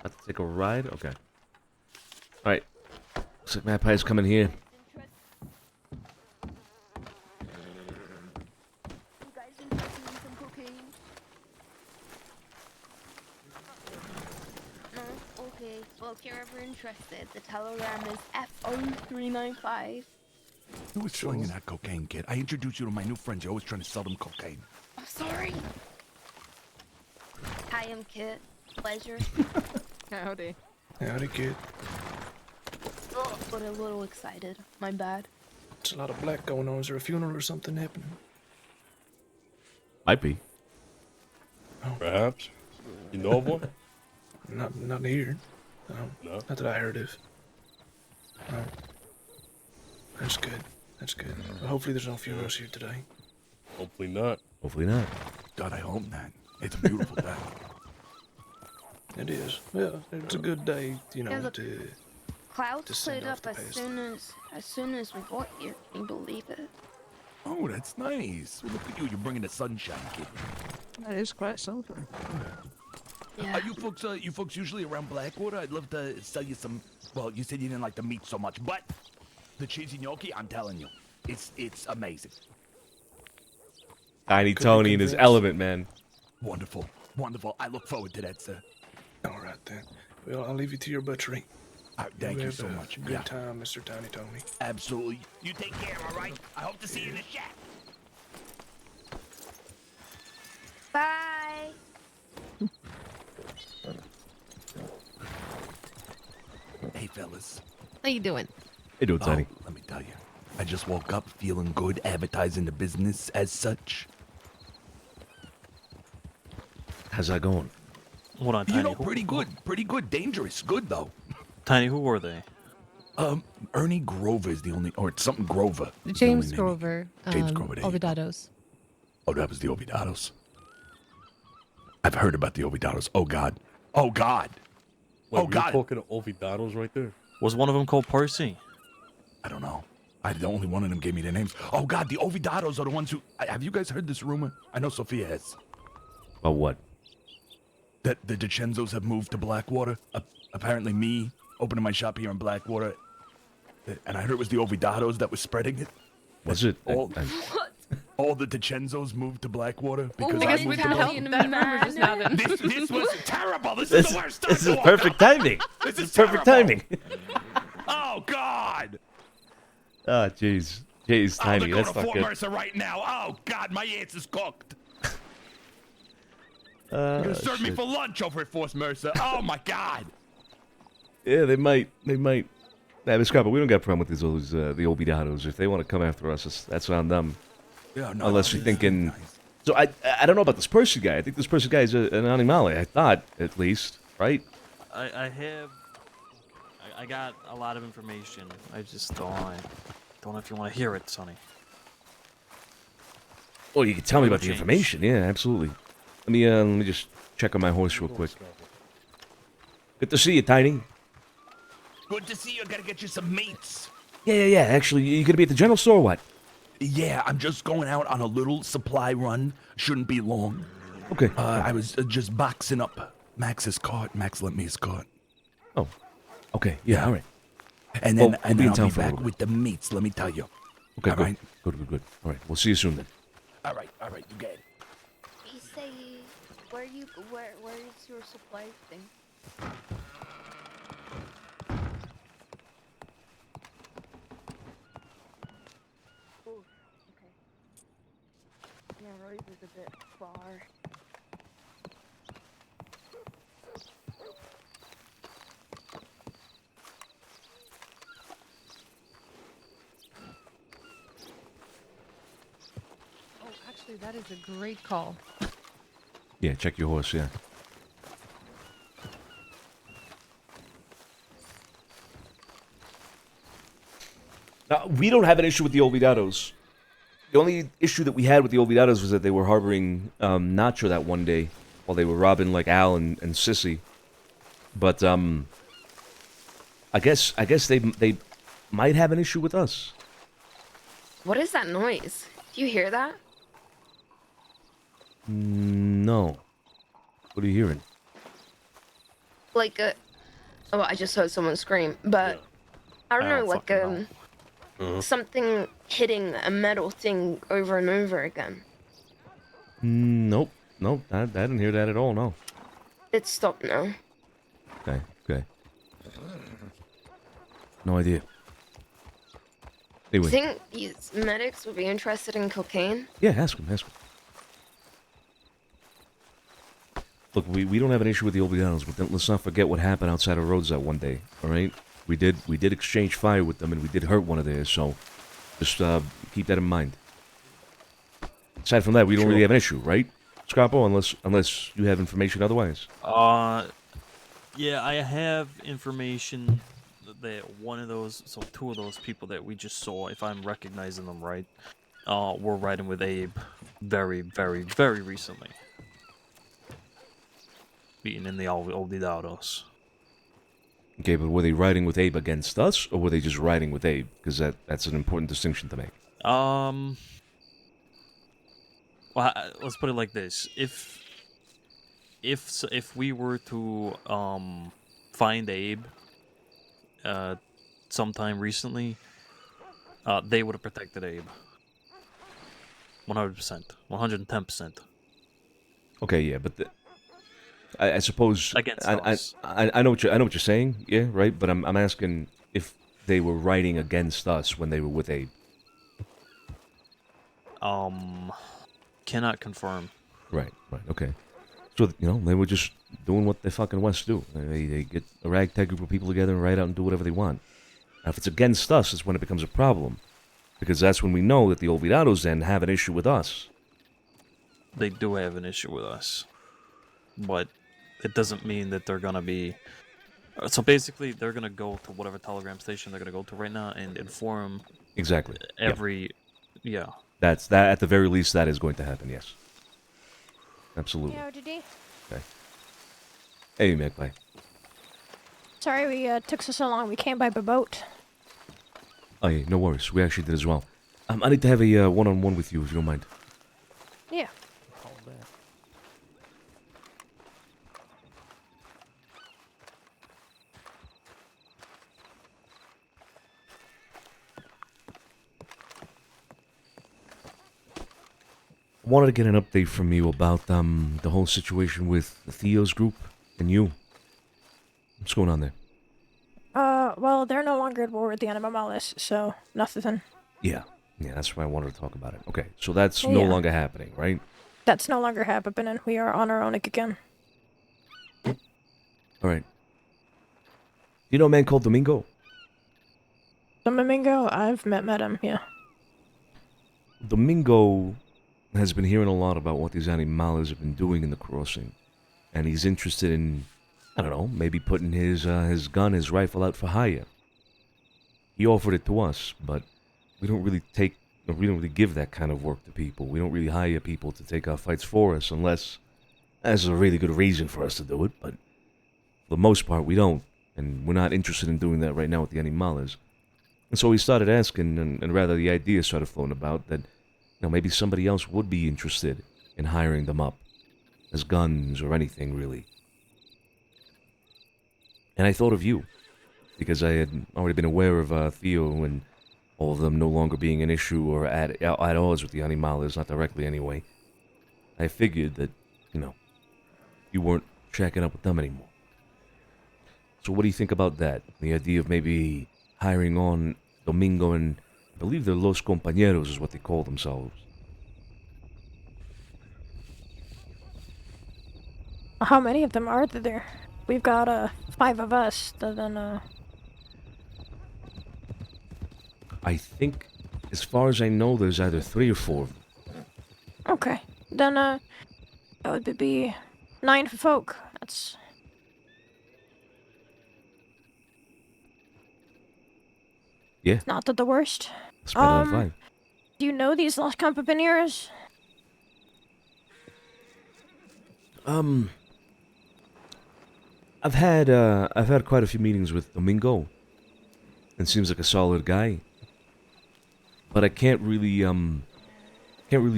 Have to take a ride? Okay. Alright. Looks like Magpie's coming here. You guys interested in some cocaine? No? Okay. Well, if you're ever interested, the telegram is S03E47. Who was slinging that cocaine, kid? I introduced you to my new friends. You're always trying to sell them cocaine. I'm sorry. Hi, I'm Kit. Pleasure. Howdy. Howdy, kid. But a little excited. My bad. It's a lot of black going on. Is there a funeral or something happening? Might be. Perhaps. You know of one? Not here. No. Not that I heard of. No. That's good. That's good. Well, hopefully there's no funerals here today. Hopefully not. Hopefully not. God, I hope not. It's a beautiful day. It is. Yeah, it's a good day, you know, Yeah, look, to Clouds send cleared off up the as past. soon as we got here. Can you believe it? Oh, that's nice. Well, look at you. You're bringing the sunshine, kid. That is quite something. Yeah. Are you folks usually around Blackwater? I'd love to sell you some. Well, you said you didn't like the meat so much, but the cheesy gnocchi, I'm telling you, it's amazing. Tiny Tony in his element, man. Wonderful, wonderful. I look forward to that, sir. All right then. Well, I'll leave you to your butchery. Thank you have so a much. Good Yeah. time, Mr. Tiny Tony. Absolutely. You take care, all right? I hope to see you in the shack. Bye. Hey, fellas. How you doing? Hey, doing, Tiny. Let me tell you. I just woke up feeling good, advertising the business as such. How's that going? Hold on, Tiny. You know, pretty good. Dangerous. Good, though. Tiny, who were they? Ernie Grover is the only, or something Grover. is the James only name. Grover. James Grover, there you go. Ovidados. Oh, that was the Ovidados. I've heard about the Ovidados. Oh, God. Oh, God. Wait, Oh, were God. you talking to Ovidados right there? Was one of them called Percy? I don't know. The only one of them gave me their names. Oh, God, the Ovidados are the ones who... Have you guys heard this rumor? I know Sophia has. About what? That the DiCenzos have moved to Blackwater. Apparently me opening my shop here in Blackwater. And I heard it was the Ovidados that was spreading it. Was it? All the DiCenzos moved to Blackwater because I guess I we moved can to help that rumor just now then. This was terrible. This is the worst start This to is walk perfect up. timing. This is perfect terrible. timing. Oh, God. Ah, jeez. Jeez, Tiny. I'm That's going to not Fort good. Mercer right now. Oh, God, my ass is cooked. You're going to serve me shit. for lunch over at Fort Mercer. Oh, my God. Yeah, they might. Nah, but Scott, but we don't got a problem with these the Ovidados. If they want to come after us, that's on them. Yeah, no, Unless no, you're this is thinking. nice. So I don't know about this Percy guy. I think this Percy guy is an animale. I thought, at least, right? I got a lot of information. I just don't know if you want to hear it, Sonny. Well, you can tell me It'll about the change. information. Yeah, absolutely. Let me just check on my horse real quick. Good to see you, Tiny. Good to see you. I got to get you some mates. Yeah. Actually, you gonna be at the general store or what? Yeah, I'm just going out on a little supply run. Shouldn't be long. Okay. I was just boxing up Max's cart. Max lent me his cart. Oh. Okay. Yeah. All right. And then, Well, we'll be in I'll town be for a back little with the meats, let me tell you. Okay. All Good. right? Good. All right. We'll see you soon then. All right, you get it. You say where is your supply thing? Oh, okay. Yeah, Rose is a bit far. Oh, actually, that is a great call. Yeah. Check your horse. Yeah. Now, we don't have an issue with the Olvidados. The only issue that we had with the Olvidados was that they were harboring Nacho that one day while they were robbing like Al and Sissy. But I guess they might have an issue with us. What is that noise? Do you hear that? No. What are you hearing? Like a... Oh, I just heard someone scream, but I don't know, like fucking know. something hitting a metal thing over and over again. Nope. Nope. I didn't hear that at all, no. It stopped now. Okay, okay. No idea. You Anyway. think these medics would be interested in cocaine? Yeah, ask him, ask him. Look, we don't have an issue with the Olvidanos, but then let's not forget what happened outside of Rhodes that one day, alright? We did exchange fire with them, and we did hurt one of theirs, so just keep that in mind. Aside from that, we don't really have an issue, right, Scarpo? Unless you have information otherwise. Yeah, I have information that two of those people that we just saw, if I'm recognizing them right, were riding with Abe very, very, very recently. Beating in the Olvidados. Okay, but were they riding with Abe against us, or were they just riding with Abe? Because that's an important distinction to make. Well, let's put it like this: if we were to find Abe sometime recently, they would have protected Abe. 100%, 110%. Okay, yeah, but I suppose against us. I know what you're saying, yeah, right. But I'm asking if they were riding against us when they were with Abe. Cannot confirm. Right, okay. So, they were just doing what the fucking West do. They get a ragtag group of people together and ride out and do whatever they want. Now, if it's against us, it's when it becomes a problem. Because that's when we know that the Olvidados then have an issue with us. They do have an issue with us. But it doesn't mean that they're gonna be... So basically, they're gonna go to whatever telegram station they're gonna go to right now and inform... Exactly. Yeah. That at the very least, that is going to happen, yes. Absolutely. Yeah, ODD. Okay. Hey, Magpie. Sorry we took so long. We came by boat. Oh, yeah, no worries. We actually did as well. I need to have a one-on-one with you, if you don't mind. Yeah. Wanted to get an update from you about the whole situation with Theo's group and you. What's going on there? Well, they're no longer at war with the Animalis, so nothing. Yeah, that's why I wanted to talk about it. Okay, so that's no longer happening, right? That's no longer happening, and we are on our own again. All right. You know a man called Domingo? Domingo? I've met him, yeah. Domingo has been hearing a lot about what these Animales have been doing in the crossing, and he's interested in, I don't know, maybe putting his rifle out for hire. He offered it to us, but we don't really give that kind of work to people. We don't really hire people to take our fights for us unless there's a really good reason for us to do it, but for the most part we don't, and we're not interested in doing that right now with the Animales. And so we started asking, and rather the idea started floating about that maybe somebody else would be interested in hiring them up as guns or anything, really. And I thought of you, because I had already been aware of Theo and all of them no longer being an issue or at odds with the Animales, not directly anyway. I figured that, you weren't checking up with them anymore. So what do you think about that? The idea of maybe hiring on Domingo and I believe they're Los Compañeros is what they call themselves. How many of them are there? We've got 5 of us, then I think, as far as I know, there's either 3 or 4 of them. Okay. Then that would be 9 folk. That's... Yeah. Not the worst. Spread out 5. Do you know these Los Compañeros? I've had quite a few meetings with Domingo. And seems like a solid guy. But I can't really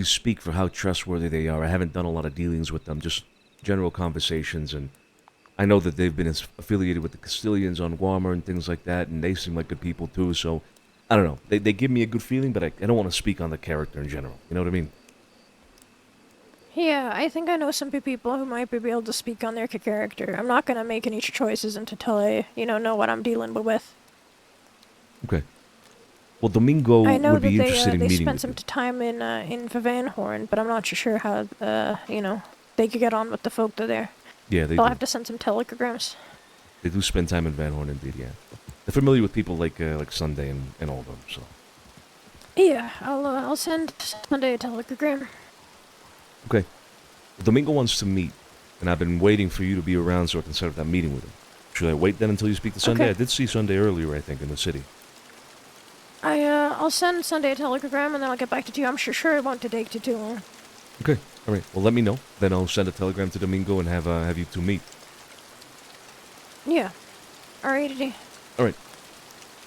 speak for how trustworthy they are. I haven't done a lot of dealings with them, just general conversations, and I know that they've been affiliated with the Castilians on Guarma and things like that, and they seem like good people too. So I don't know. They give me a good feeling, but I don't want to speak on the character in general. You know what I mean? Yeah, I think I know some people who might be able to speak on their character. I'm not gonna make any choices until I, know what I'm dealing with. Okay. Well, Domingo I know would that be interested in they meeting spent with some you. time in Van Horn, but I'm not sure how, they could get on with the folk that are there. Yeah, they They'll do. have to send some telegrams. They do spend time in Van Horn, indeed. Yeah, they're familiar with people like Sunday and all of them. So. Yeah, I'll send Sunday a telegram. Okay. Well, Domingo wants to meet, and I've been waiting for you to be around so I can set up that meeting with him. Should I wait then until you speak to Sunday? Okay. I did see Sunday earlier, I think, in the city. I'll send Sunday a telegram and then I'll get back to you. I'm sure it won't take too long. Okay. All right. Well, let me know. Then I'll send a telegram to Domingo and have you two meet. Yeah. Alrighty. All right.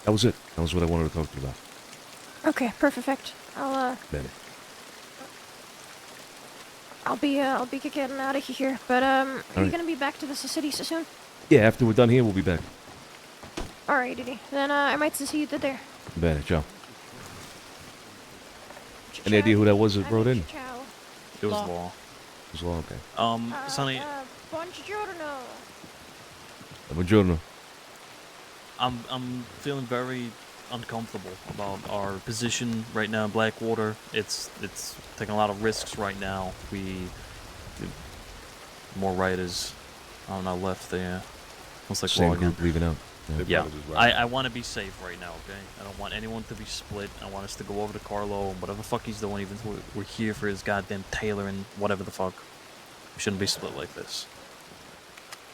That was it. That was what I wanted to talk to you about. Okay, perfect. Benny. I'll be getting out of here. But are you Alright. gonna be back to the city soon? Yeah, after we're done here, we'll be back. Alrighty. Then I might see you there. Benny, ciao. Any idea who that was that brought in? It was Law. It was Law, okay. Sonny, Buongiorno. Buongiorno. I'm feeling very uncomfortable about our position right now in Blackwater. It's taking a lot of risks right now. More writers on our left there. Looks like Same Law again. group leaving out. Yeah, I want to be safe right now, okay? I don't want anyone to be split. I want us to go over to Carlo and whatever the fuck he's doing, even though we're here for his goddamn Taylor and whatever the fuck. We shouldn't be split like this.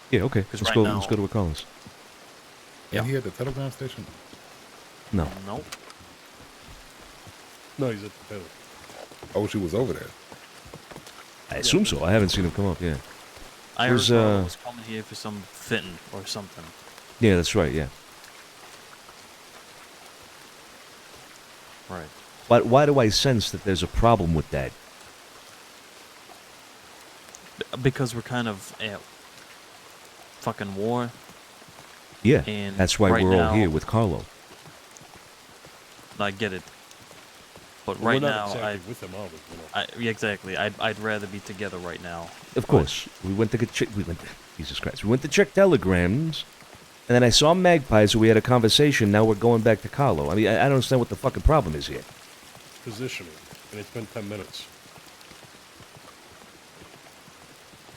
Yeah, okay. Let's right go. now- Let's go to a Collins. Yeah. He at the telegram station? No. Nope. No, he's at the tailor. Oh, she was over there. I assume so. I haven't seen him come up yet. I heard Where's, Carlo was coming here for some fitting or something. Yeah, that's right. Yeah. Right. Why do I sense that there's a problem with that? Because we're kind of at fucking war. Yeah. And That's why right we're all now- here with Carlo. I get it. But Well, right we're now, not exactly with them, are we? yeah, exactly. I'd rather be together right now. Of course, we went to check. Jesus Christ, we went to check telegrams, and then I saw Magpie, so we had a conversation. Now we're going back to Carlo. I mean, I don't understand what the fucking problem is here. Positioning, and it's been 10 minutes.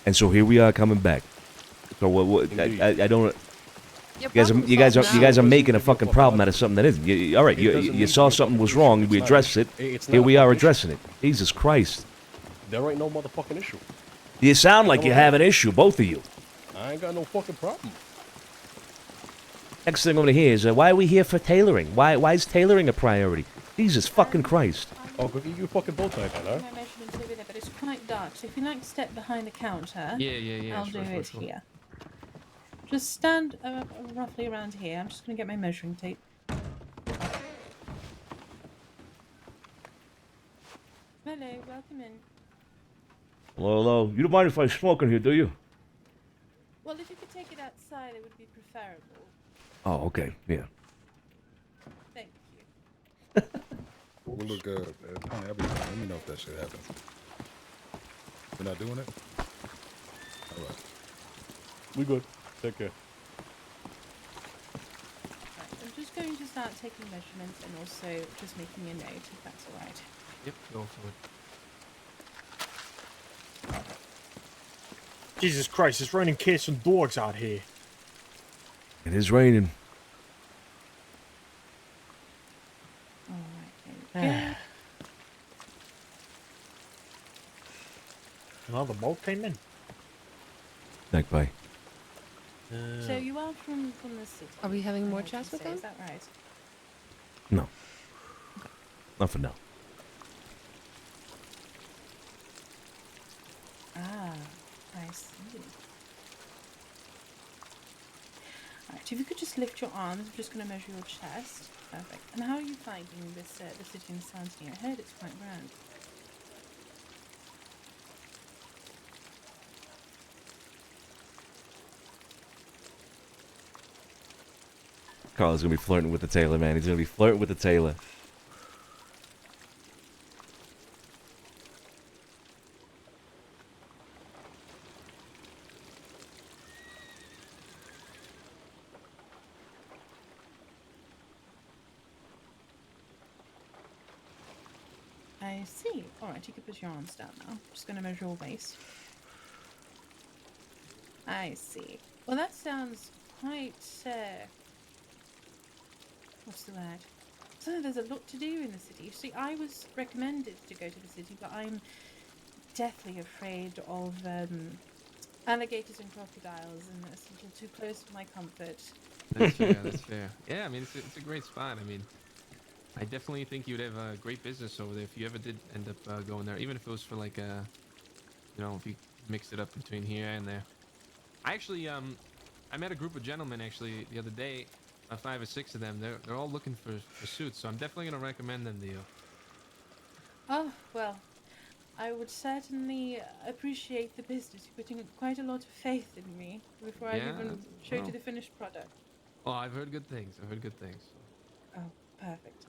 And so here we are coming back. So what I don't. You guys are making a fucking problem out of something that isn't. All right, you saw something was wrong. We addressed it. Here we are addressing it. Jesus Christ. There ain't no motherfucking issue. You sound like you have an issue, both of you. I ain't got no fucking problem. Next thing I'm gonna hear is, why are we here for tailoring? Why is tailoring a priority? Jesus fucking Christ. Oh, but you fucking both like that, huh? My measurements over there, but it's quite dark. So if you like step behind the counter, Yeah, I'll sure, do sure, it sure. here. Just stand roughly around here. I'm just gonna get my measuring tape. Hello, welcome in. Hello. You don't mind if I smoke in here, do you? Well, if you could take it outside, it would be preferable. Oh, okay. Yeah. Thank you. Well, look, Tony, I'll be fine. Let me know if that shit happens. We're not doing it? All right. We good. Take care. Right, I'm just going to start taking measurements and also just making a note, if that's all right. Yep, go for it. Jesus Christ, it's raining cats and dogs out here. It is raining. Yeah. Another boat came in. Magpie. So you are from the city. Are we having more I chats can with say, them? Is that right? No. Not for now. Ah, I see. Alright, if you could just lift your arms, I'm just going to measure your chest. Perfect. And how are you finding this the city in Santino? I heard it's quite grand. Carl's gonna be flirting with the tailor, man. He's gonna be flirting with the tailor. I see. Alright, you can put your arms down now. Just gonna measure your waist. I see. Well, that sounds quite, what's the word? So there's a lot to do in the city. See, I was recommended to go to the city, but I'm deathly afraid of alligators and crocodiles, and it's a little too close to my comfort. That's fair. That's fair. Yeah, I mean, it's a great spot. I mean, I definitely think you'd have a great business over there if you ever did end up going there, even if it was for like a, if you mixed it up between here and there. I actually, I met a group of gentlemen actually the other day, 5 or 6 of them. They're all looking for suits, so I'm definitely gonna recommend them to you. Oh, well, I would certainly appreciate the business. You're putting quite a lot of faith in me before I even show you the finished product. Well, I've heard good things. I've heard good things. Oh, perfect.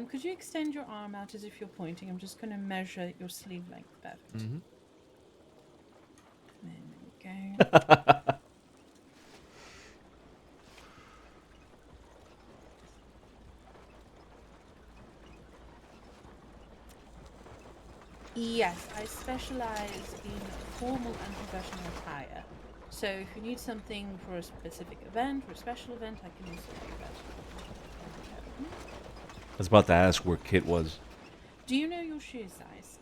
Could you extend your arm out as if you're pointing? I'm just going to measure your sleeve length. Perfect. Mm-hmm. There we go. Yes, I specialize in formal and professional attire. So if you need something for a specific event or a special event, I can also do that. I was about to ask where Kit was. Do you know your shoe size?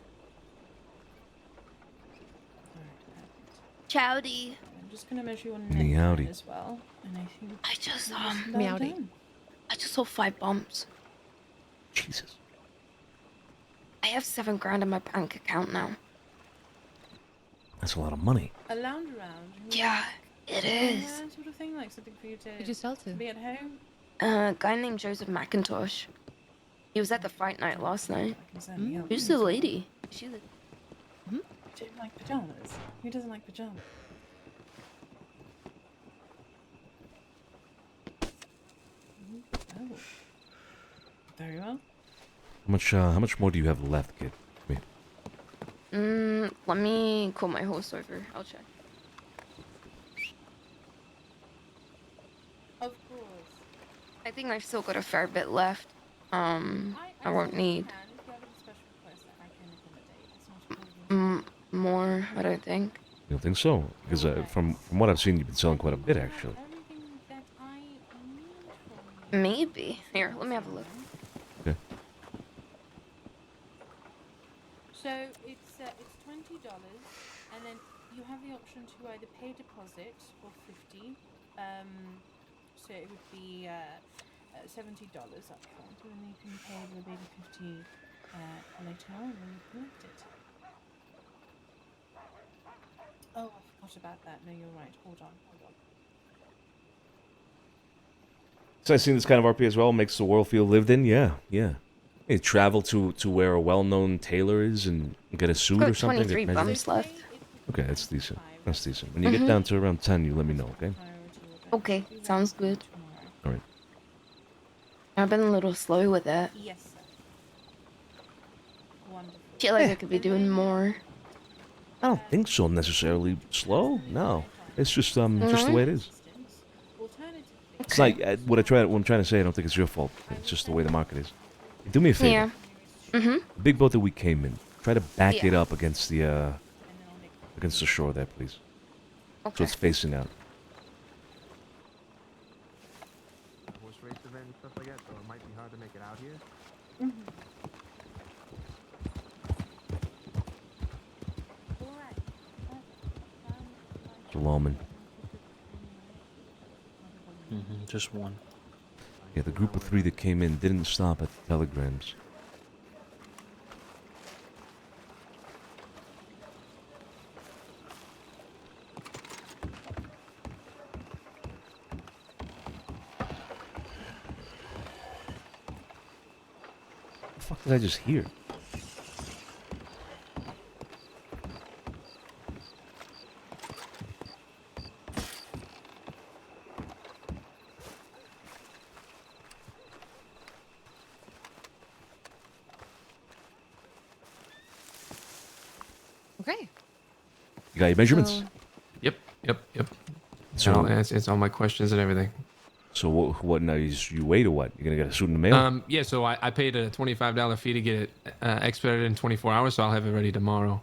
Chowdy. I'm just gonna measure your Any neck howdy. as well. And I think I just Meowdy. I just saw 5 bumps. Jesus. I have 7 grand in my bank account now. That's a lot of money. A lounge around. Yeah, it is. Sort of thing, like something for you to Who'd you sell to? be at home. A guy named Joseph McIntosh. He was at the fight night last night. Who's the lady? She the... Do you like pajamas? Who doesn't like pajamas? Oh. Very well. How much more do you have left, Kid? Come here. Let me call my horse over. I'll check. Of course. I think I've still got a fair bit left. I won't need more, I don't think. You don't think so? Because from what I've seen, you've been selling quite a bit, actually. Maybe. Here, let me have a look. Okay. So it's $20, and then you have the option to either pay deposit or $50. So it would be $70 up front, and then you can pay the remaining $50 later on when you collect it. Oh, I forgot about that. No, you're right. Hold on. So I've seen this kind of RP as well. Makes the world feel lived in. Yeah. You travel to where a well-known tailor is and get a suit or something. 23 bumps left. Okay, that's decent. That's decent. When you get down to around 10, you let me know, okay? Okay, sounds good. All right. I've been a little slow with that. Yes, sir. Wonderful. Feel like I could be doing more. I don't think so necessarily slow. No, it's just the way it is. It's like what I'm trying to say. I don't think it's your fault. It's just the way the market is. Do me a favor. Yeah. The big boat that we came in. Try to back it up against the shore there, please. Okay. So it's facing out. Horse race event and stuff like that, so it might be hard to make it out here. Lawman. Just one. Yeah, the group of 3 that came in didn't stop at the telegrams. What the fuck did I just hear? Okay. You got your measurements? So- Yep. So- It's all my questions and everything. So what now? You wait or what? You're gonna get a suit in the mail? Yeah, so I paid a $25 fee to get it expedited in 24 hours, so I'll have it ready tomorrow.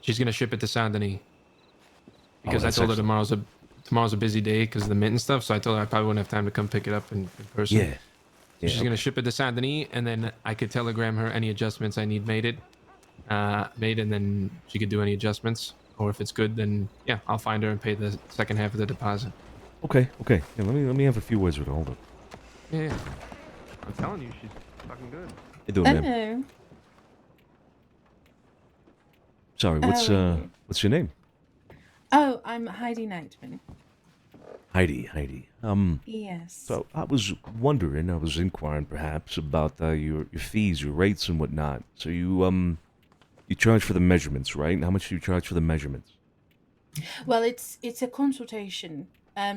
She's gonna ship it to Saint Denis. Because I that's told her excellent. tomorrow's a busy day because of the mint and stuff, so I told her I probably wouldn't have time to come pick it up in person. Yeah. So she's gonna ship it to Saint Denis, and then I could telegram her any adjustments I need made, and then she could do any adjustments. Or if it's good, then yeah, I'll find her and pay the second half of the deposit. Okay. Yeah, let me have a few words with her. Hold on. Yeah. I'm telling you, she's fucking good. How you doing, man? Sorry, what's your name? Oh, I'm Heidi Nightman. Heidi. Yes. So I was inquiring perhaps about your fees, your rates, and whatnot. So you charge for the measurements, right? And how much do you charge for the measurements? Well, it's a consultation.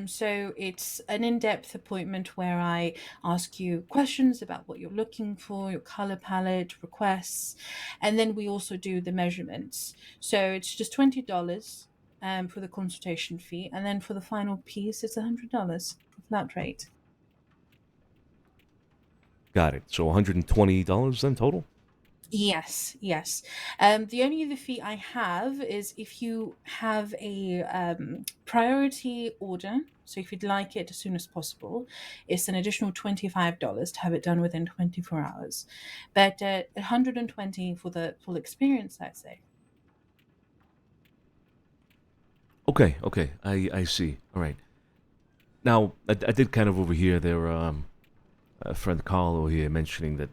So it's an in-depth appointment where I ask you questions about what you're looking for, your color palette, requests, and then we also do the measurements. So it's just $20 for the consultation fee, and then for the final piece, it's $100 flat rate. Got it. So $120 then total? Yes. The only other fee I have is if you have a priority order. So if you'd like it as soon as possible, it's an additional $25 to have it done within 24 hours. But $120 for the full experience, I'd say. Okay. I see. All right. Now I did kind of overhear their friend Carlo here mentioning that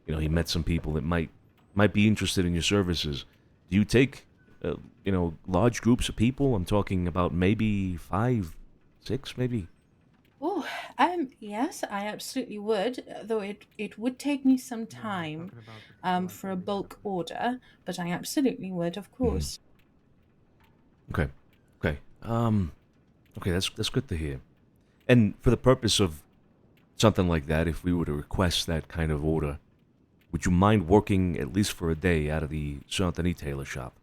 he met some people that might be interested in your services. Do you take large groups of people? I'm talking about maybe 5, 6, maybe. Oh, yes, I absolutely would. Though it would take me some time for a bulk order, but I absolutely would, of course. Okay. Okay, that's good to hear. And for the purpose of something like that, if we were to request that kind of order, would you mind working at least for a day out of the Saint Denis tailor shop?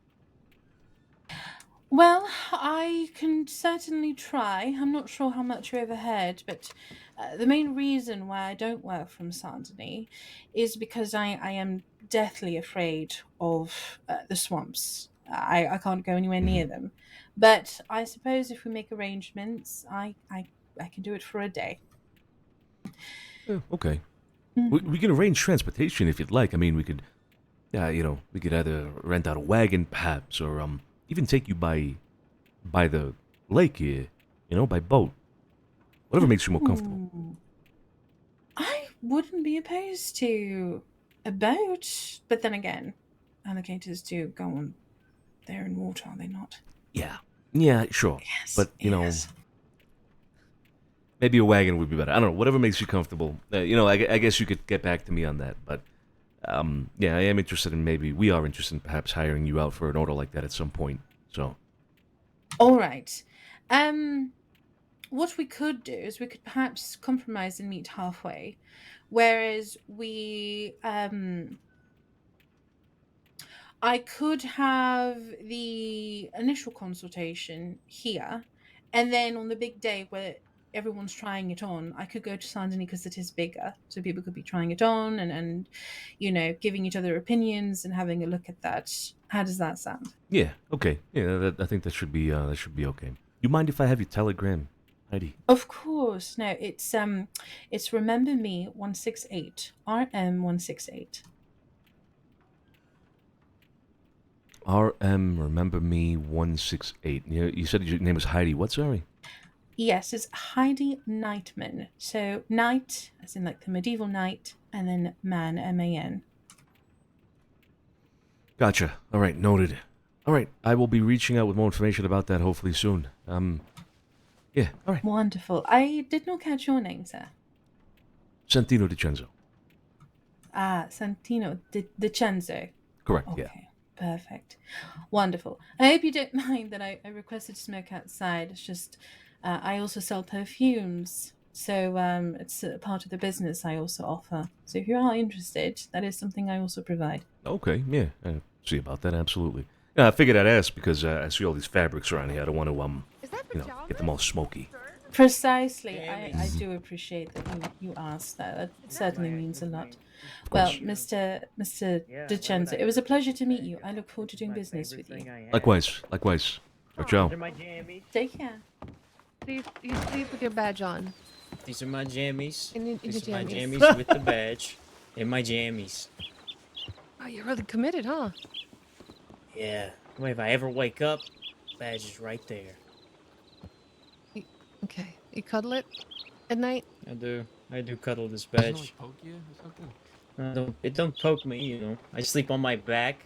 Well, I can certainly try. I'm not sure how much you overheard, but the main reason why I don't work from Saint Denis is because I am deathly afraid of the swamps. I can't go anywhere near them. But I suppose if we make arrangements, I can do it for a day. Okay. We can arrange transportation if you'd like. I mean, we could, we could either rent out a wagon, perhaps, or even take you by the lake here, by boat. Whatever makes you more comfortable. I wouldn't be opposed to a boat, but then again, alligators do go on there in water, are they not? Yeah, sure. Yes, but maybe a wagon would be better. I don't know. Whatever makes you comfortable. I guess you could get back to me on that. But yeah, I am interested in we are interested in perhaps hiring you out for an order like that at some point. So. All right. What we could do is we could perhaps compromise and meet halfway, whereas I could have the initial consultation here, and then on the big day where everyone's trying it on, I could go to Saint Denis because it is bigger, so people could be trying it on and giving each other opinions and having a look at that. How does that sound? Yeah. Okay. Yeah. I think that should be okay. You mind if I have your telegram, Heidi? Of course. No, it's remember me 168 RM168. RM remember me 168. You said your name was Heidi. What? Sorry. Yes, it's Heidi Nightman. So knight, as in like the medieval knight, and then man, MAN. Gotcha. All right, noted. All right, I will be reaching out with more information about that hopefully soon. Yeah. All right. Wonderful. I did not catch your name, sir. Santino DiCenzo. Santino DiCenzo. Correct. Okay. Yeah. Perfect. Wonderful. I hope you don't mind that I requested to smoke outside. It's just I also sell perfumes, so it's a part of the business I also offer. So if you are interested, that is something I also provide. Okay. Yeah. See about that. Absolutely. Yeah, I figured I'd ask because I see all these fabrics around here. I don't want to get them all smoky. Precisely. I do appreciate that you asked that. That certainly means a lot. Well, Mr. DiCenzo, it was a pleasure to meet you. I look forward to doing business with you. Likewise. Ciao, ciao. Take care. You sleep with your badge on. These are my jammies. In your These are my jammies. jammies with the badge. And my jammies. Oh, you're really committed, huh? Yeah. Well, if I ever wake up, badge is right there. Okay. You cuddle it at night? I do. I do cuddle this Doesn't it, badge. like, poke you or something? It don't poke me, you know. I sleep on my back.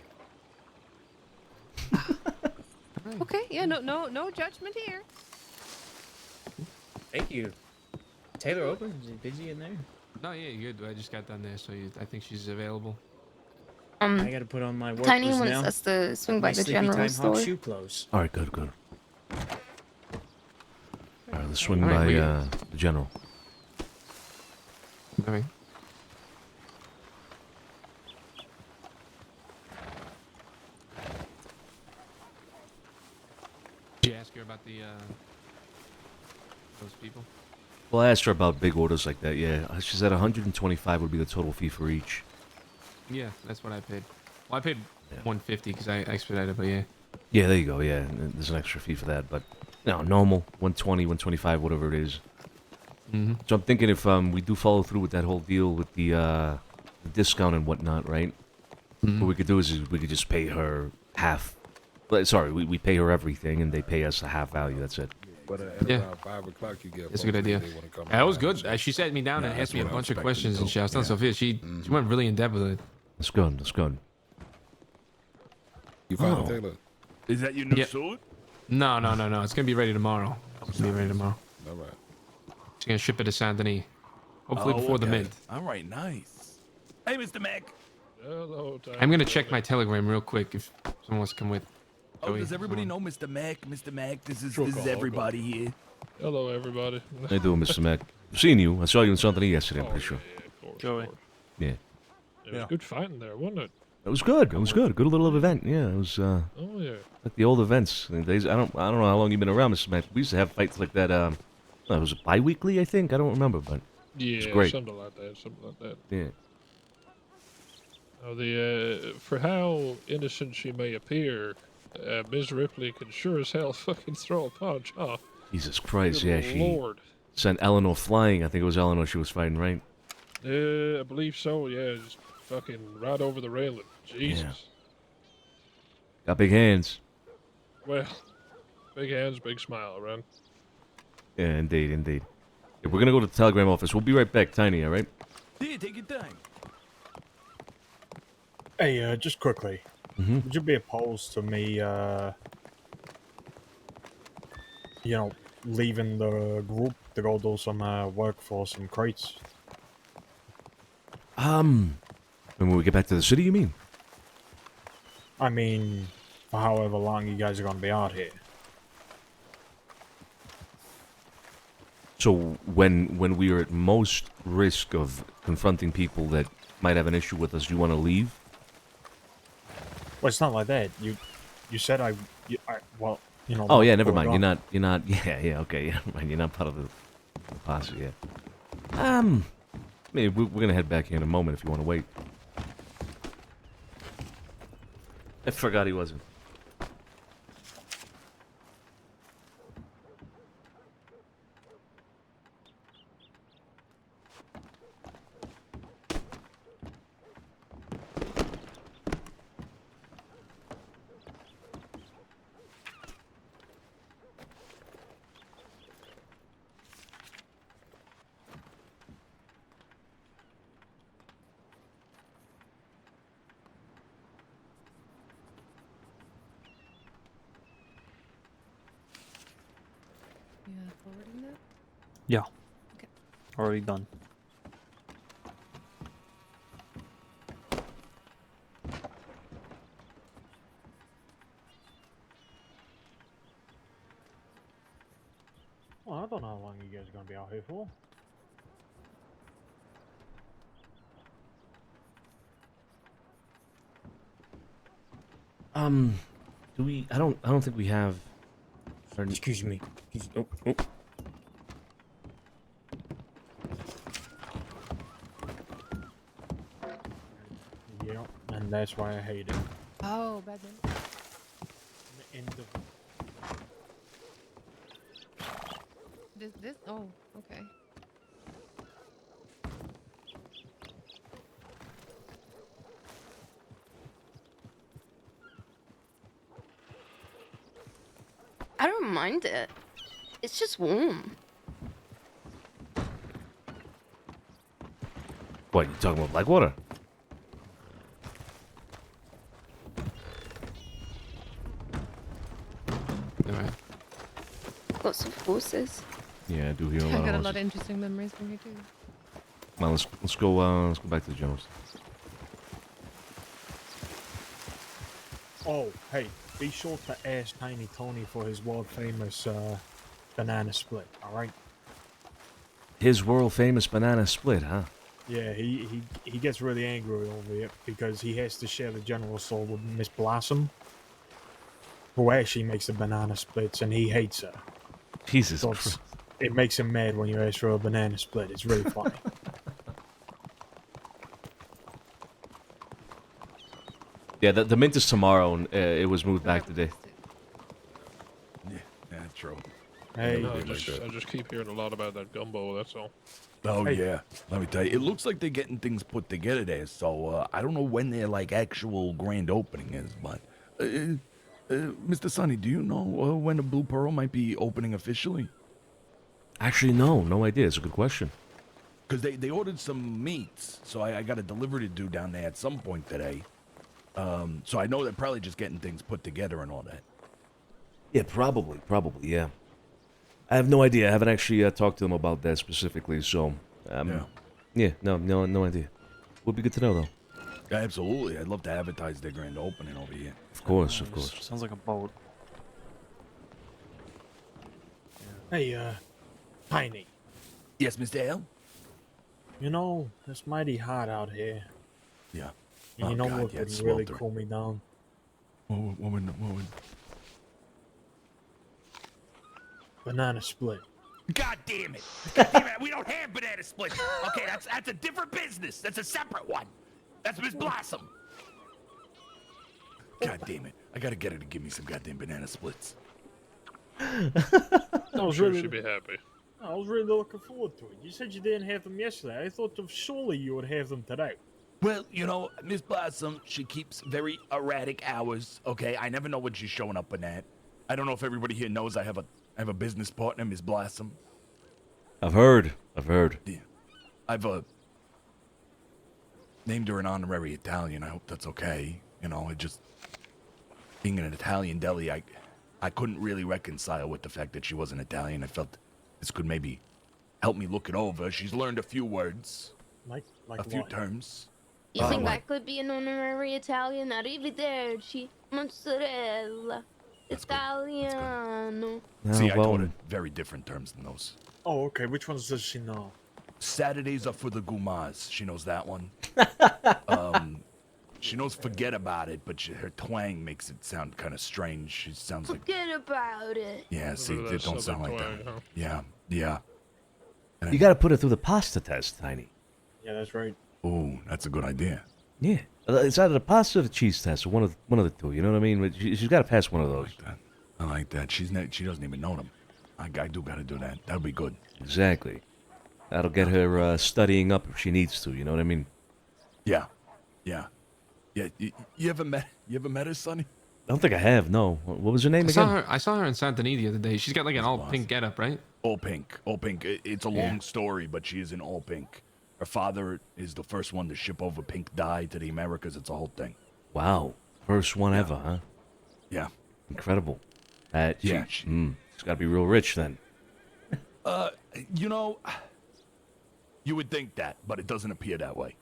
Okay. Yeah. No judgment here. Thank you. Taylor open? Is he busy in there? No, yeah, you're good. I just got done there, so I think she's available. I gotta put on my work Tiny boots wants now. us to swing by My the sleepy general time store. hawk shoe clothes. All right, good. All right, let's swing All right, by we- the general. All right. Did you ask her about those people? Well, I asked her about big orders like that. Yeah, she said 125 would be the total fee for each. Yeah, that's what I paid. Well, I paid 150 because I expedited, but yeah. Yeah, there you go. Yeah, and there's an extra fee for that, but no, normal 120, 125, whatever it is. Mm-hmm. So I'm thinking if we do follow through with that whole deal with the discount and whatnot, right? What we could do is we could just pay her half. Sorry, we pay her everything, and they pay us the half value. That's it. But at Yeah. about 5 o'clock, you get. That's a good idea. That was good. She sat me down and asked me a bunch of questions and shit. I was telling Sophia, she went really in depth with it. That's good. That's good. You found Oh. it, Taylor? Is that your new Yeah. suit? No. It's gonna be ready tomorrow. It's gonna be ready tomorrow. All right. She's gonna ship it to Saint Denis. Hopefully before the mint. All right, nice. Hey, Mr. Mac. Hello, I'm gonna check my telegram real quick if someone wants to come with. Oh, Joey, does everybody someone. know Mr. Mac? Mr. Mac, this is Sure, this is Carl, everybody here. Hello, everybody. How you doing, Mr. Mac? I've seen you. I saw you in something yesterday. I'm pretty sure. Joey. Yeah. It was good fighting there, wasn't it? It was good. It was good. Good little event. Yeah, it was. Oh yeah. Like the old events. The days. I don't know how long you've been around, Mr. Mac. We used to have fights like that. Was it bi-weekly? I think. I don't remember, but Yeah, it's great. something like that. Something like that. Yeah. For how innocent she may appear, Ms. Ripley can sure as hell fucking throw a punch, huh? Jesus Christ. Good Yeah, she Lord. sent Eleanor flying. I think it was Eleanor she was fighting, right? I believe so. Yeah, just fucking right over the railing. Jesus. Got big hands. Well, big hands, big smile, around. Yeah, indeed. Yeah, we're gonna go to the telegram office. We'll be right back, Tiny. All right? Yeah, take your time. Hey, just quickly. Mhm. Would you be opposed to me, leaving the group to go do some work for some crates? When we get back to the city, you mean? I mean, for however long you guys are gonna be out here. So when we are at most risk of confronting people that might have an issue with us, you want to leave? Well, it's not like that. You said well, you know. Oh yeah, never go mind. on. You're not. Yeah. Okay. Yeah, never mind. You're not part of the posse yet. Maybe we're gonna head back here in a moment if you want to wait. I forgot he wasn't. Yeah, forwarding that? Yeah. Okay. Already done. Well, I don't know how long you guys are gonna be out here for. Do we? I don't think we have. Excuse me. Oh, oh. Yeah, and that's why I hate it. Oh, bad then. End of This. Oh, okay. I don't mind it. It's just warm. What, you talking about Blackwater? Alright. Lots of horses. Yeah, I do hear a I lot got a of lot of horses. interesting memories from here too. Come on, let's go back to the generals. Oh, hey, be sure to ask Tiny Tony for his world famous banana split, alright? His world famous banana split, huh? Yeah, he gets really angry over it because he has to share the general soul with Miss Blossom, who actually makes the banana splits, and he hates her. Jesus So Christ. it makes him mad when you ask for a banana split. It's really funny. Yeah, the mint is tomorrow, and it was moved back today. Yeah, that's true. Hey, No, I just keep hearing a lot about that gumbo, that's all. Oh Hey. yeah, let me tell you, it looks like they're getting things put together there. So I don't know when their like actual grand opening is, but Mr. Sonny, do you know when the Blue Pearl might be opening officially? Actually, no idea. It's a good question. Because they ordered some meats, so I got a delivery to do down there at some point today. So I know they're probably just getting things put together and all that. Yeah, probably, yeah. I have no idea. I haven't actually talked to them about that specifically, so yeah, no idea. Would be good to know though. Yeah, absolutely. I'd love to advertise their grand opening over here. Of course. Sounds like a boat. hey, Tiny. Yes, Mr. L? You know, it's mighty hot out here. Yeah. And you Oh, know God, what yeah, would it's really sweltering. cool me down? What would... Banana split. God damn it! God damn it! We don't have banana splits. Okay, that's a different business. That's a separate one. That's Miss Blossom. God damn it. I gotta get her to give me some goddamn banana splits. I I'm was sure really, she'd be happy. I was really looking forward to it. You said you didn't have them yesterday. I thought of surely you would have them today. Well, you know, Miss Blossom, she keeps very erratic hours, okay? I never know when she's showing up on that. I don't know if everybody here knows I have a business partner, Miss Blossom. I've heard. Yeah. I've named her an honorary Italian. I hope that's okay. You know, it just being in an Italian deli, I couldn't really reconcile with the fact that she wasn't Italian. I felt this could maybe help me look it over. She's learned a few words, Like a few what? terms. You think I Like, could be an honorary Italian? Arrivederci, mozzarella, Italiano. see, I well, taught her very different terms than those. Oh, okay. Which ones does she know? Saturdays are for the gumas. She knows that one. She knows forget about it, but her twang makes it sound kind of strange. She sounds like... Forget about it. Yeah, see, Remember they that don't sound southern like twang, that. huh? Yeah. you got to put it through the pasta test, Tiny. Yeah, that's right. Oh, that's a good idea. Yeah, it's either the pasta or the cheese test, or one of the two. You know what I mean? But she's got to pass one of those. I like that. She doesn't even know them. I do got to do that. That'll be good. Exactly. That'll get her studying up if she needs to. You know what I mean? Yeah. You ever met her, Sonny? I don't think I have. No. What was her name again? I saw her in Santini the other day. She's got like an all pink getup, right? All pink. It's a long story, but she is in all pink. Her father is the first one to ship over pink dye to the Americas. It's a whole thing. Wow. First one ever, huh? Yeah. Incredible. Yeah, She's got to be real rich then. You know, you would think that, but it doesn't appear that way.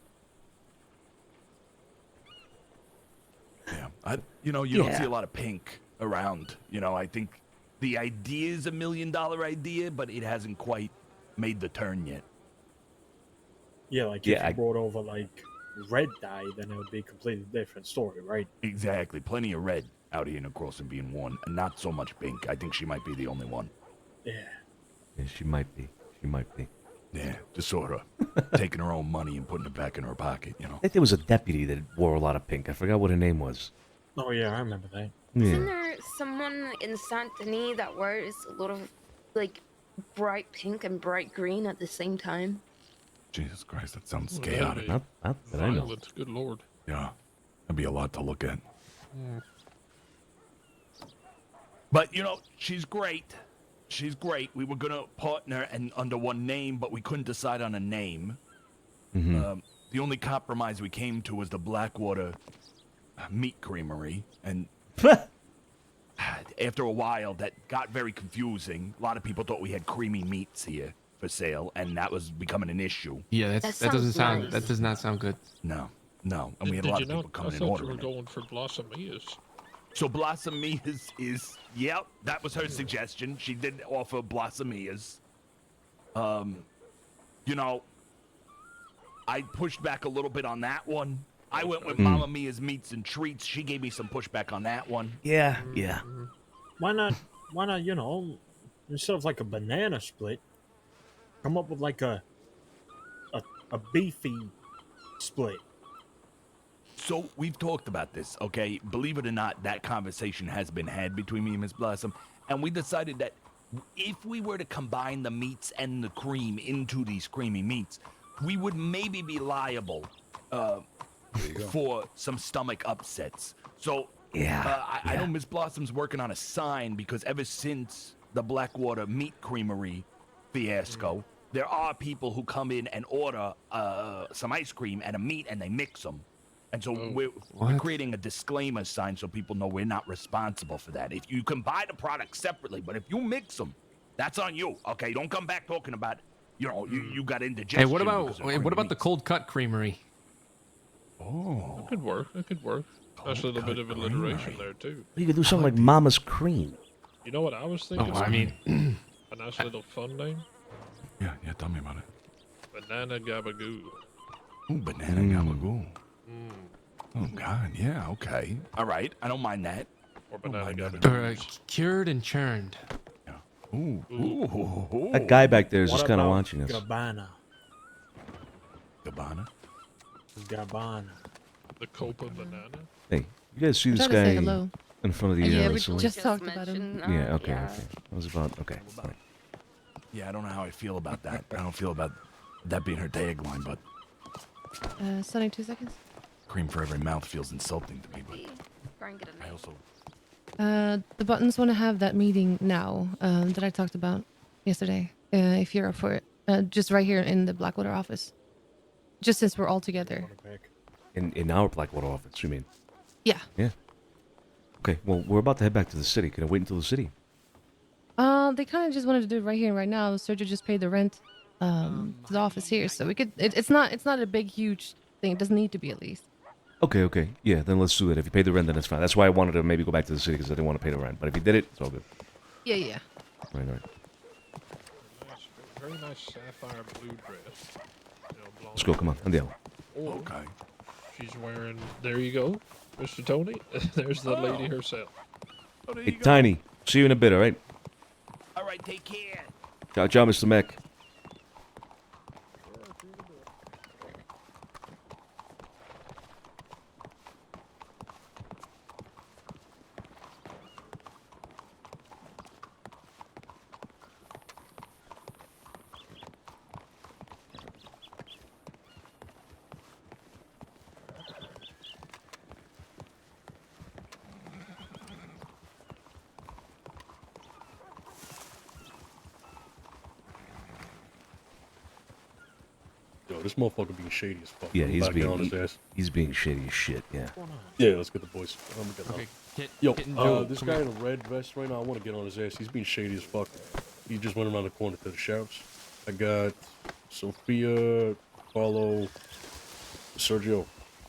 Yeah, you don't see a lot of pink around. You know, I think the idea is $1 million idea, but it hasn't quite made the turn yet. Yeah, like if you brought over like red dye, then it would be a completely different story, right? Exactly. Plenty of red out here in the crossing being worn, and not so much pink. I think she might be the only one. Yeah. Yeah, she might be. She might be. Yeah, just sort of taking her own money and putting it back in her pocket, you know? I think there was a deputy that wore a lot of pink. I forgot what her name was. Oh, yeah, I remember that. Isn't Yeah. there someone in Saint Denis that wears a lot of like bright pink and bright green at the same time? Jesus Christ, that sounds Well, that'd chaotic. be Not that I know. violent, good lord. Yeah, that'd be a lot to look at. Mm. But, you know, she's great. She's great. We were going to partner and under one name, but we couldn't decide on a name. Mhm. The only compromise we came to was the Blackwater Meat Creamery. And after a while, that got very confusing. A lot of people thought we had creamy meats here for sale, and that was becoming an issue. Yeah, that doesn't sound. That does not sound good. No. And we had a Did lot you of people not? coming I in thought you ordering were it. going for Blossomillas. So Blossomillas is, yep, that was her suggestion. She did offer Blossomillas. You know, I pushed back a little bit on that one. I went with Mama Mia's Meats and Treats. She gave me some pushback on that one. Yeah, yeah. Why not, you know, instead of like a banana split, come up with like a beefy split? So we've talked about this, okay? Believe it or not, that conversation has been had between me and Miss Blossom, and we decided that if we were to combine the meats and the cream into these creamy meats, we would maybe be liable for some stomach upsets. So I know Miss Blossom's working on a sign because ever since the Blackwater Meat Creamery fiasco, there are people who come in and order some ice cream and a meat and they mix them. And so we're creating a disclaimer sign so people know we're not responsible for that. If you can buy the products separately, but if you mix them, that's on you. Okay, don't come back talking about, you know, you got indigestion. Hey, what about the cold cut creamery? Oh, That could work. That could work. That's a little bit of alliteration there too. You could do something like Mama's Cream. You know what I was thinking? I mean, a nice little fun name. Yeah, tell me about it. Banana Gabagoo. Ooh, banana gabagoo. Oh God, yeah, okay, all right, I don't mind that. Or banana Or cured and churned. Ooh. That guy back there is What just kind of about watching us. Gabbana. Gabbana? The Copa banana. Hey, you guys see I this tried to say guy hello. in front of the Yeah, we wrestling? just talked about him. Yeah, okay. I was about, okay. All right. Yeah, I don't know how I feel about that. I don't feel about that being her tagline, but Sonny, 2 seconds. cream for every mouth feels insulting to me, but I also... The buttons want to have that meeting now that I talked about yesterday. If you're up for it, just right here in the Blackwater office. Just since we're all together. In our Blackwater office, you mean? Yeah. Yeah. Okay, well, we're about to head back to the city. Can I wait until the city? They kind of just wanted to do it right here and right now. Sergio just paid the rent to the office here, so we could. It's not a big, huge thing. It doesn't need to be at least. Okay. Yeah, then let's do that. If you pay the rent, then it's fine. That's why I wanted to maybe go back to the city, because I didn't want to pay the rent. But if you did it, it's all good. Yeah. Right. Very nice sapphire blue dress. Let's go, come on. Andiamo. Okay. She's wearing. There you go, Mr. Tony. There's the lady herself. Hey, Tiny. See you in a bit, all right? All right, take care. Ciao, Mr. Mech. Yo, this motherfucker being shady as fuck. Yeah, I'm he's about to get being on his ass. he's being shitty as shit. Yeah. Yeah, let's get the boys. I'm gonna get Okay, on. Yo, This guy in a red vest right now, I want to get on his ass. He's being shady as fuck. He just went around the corner to the sheriff's. I got Sophia, Paulo, Sergio.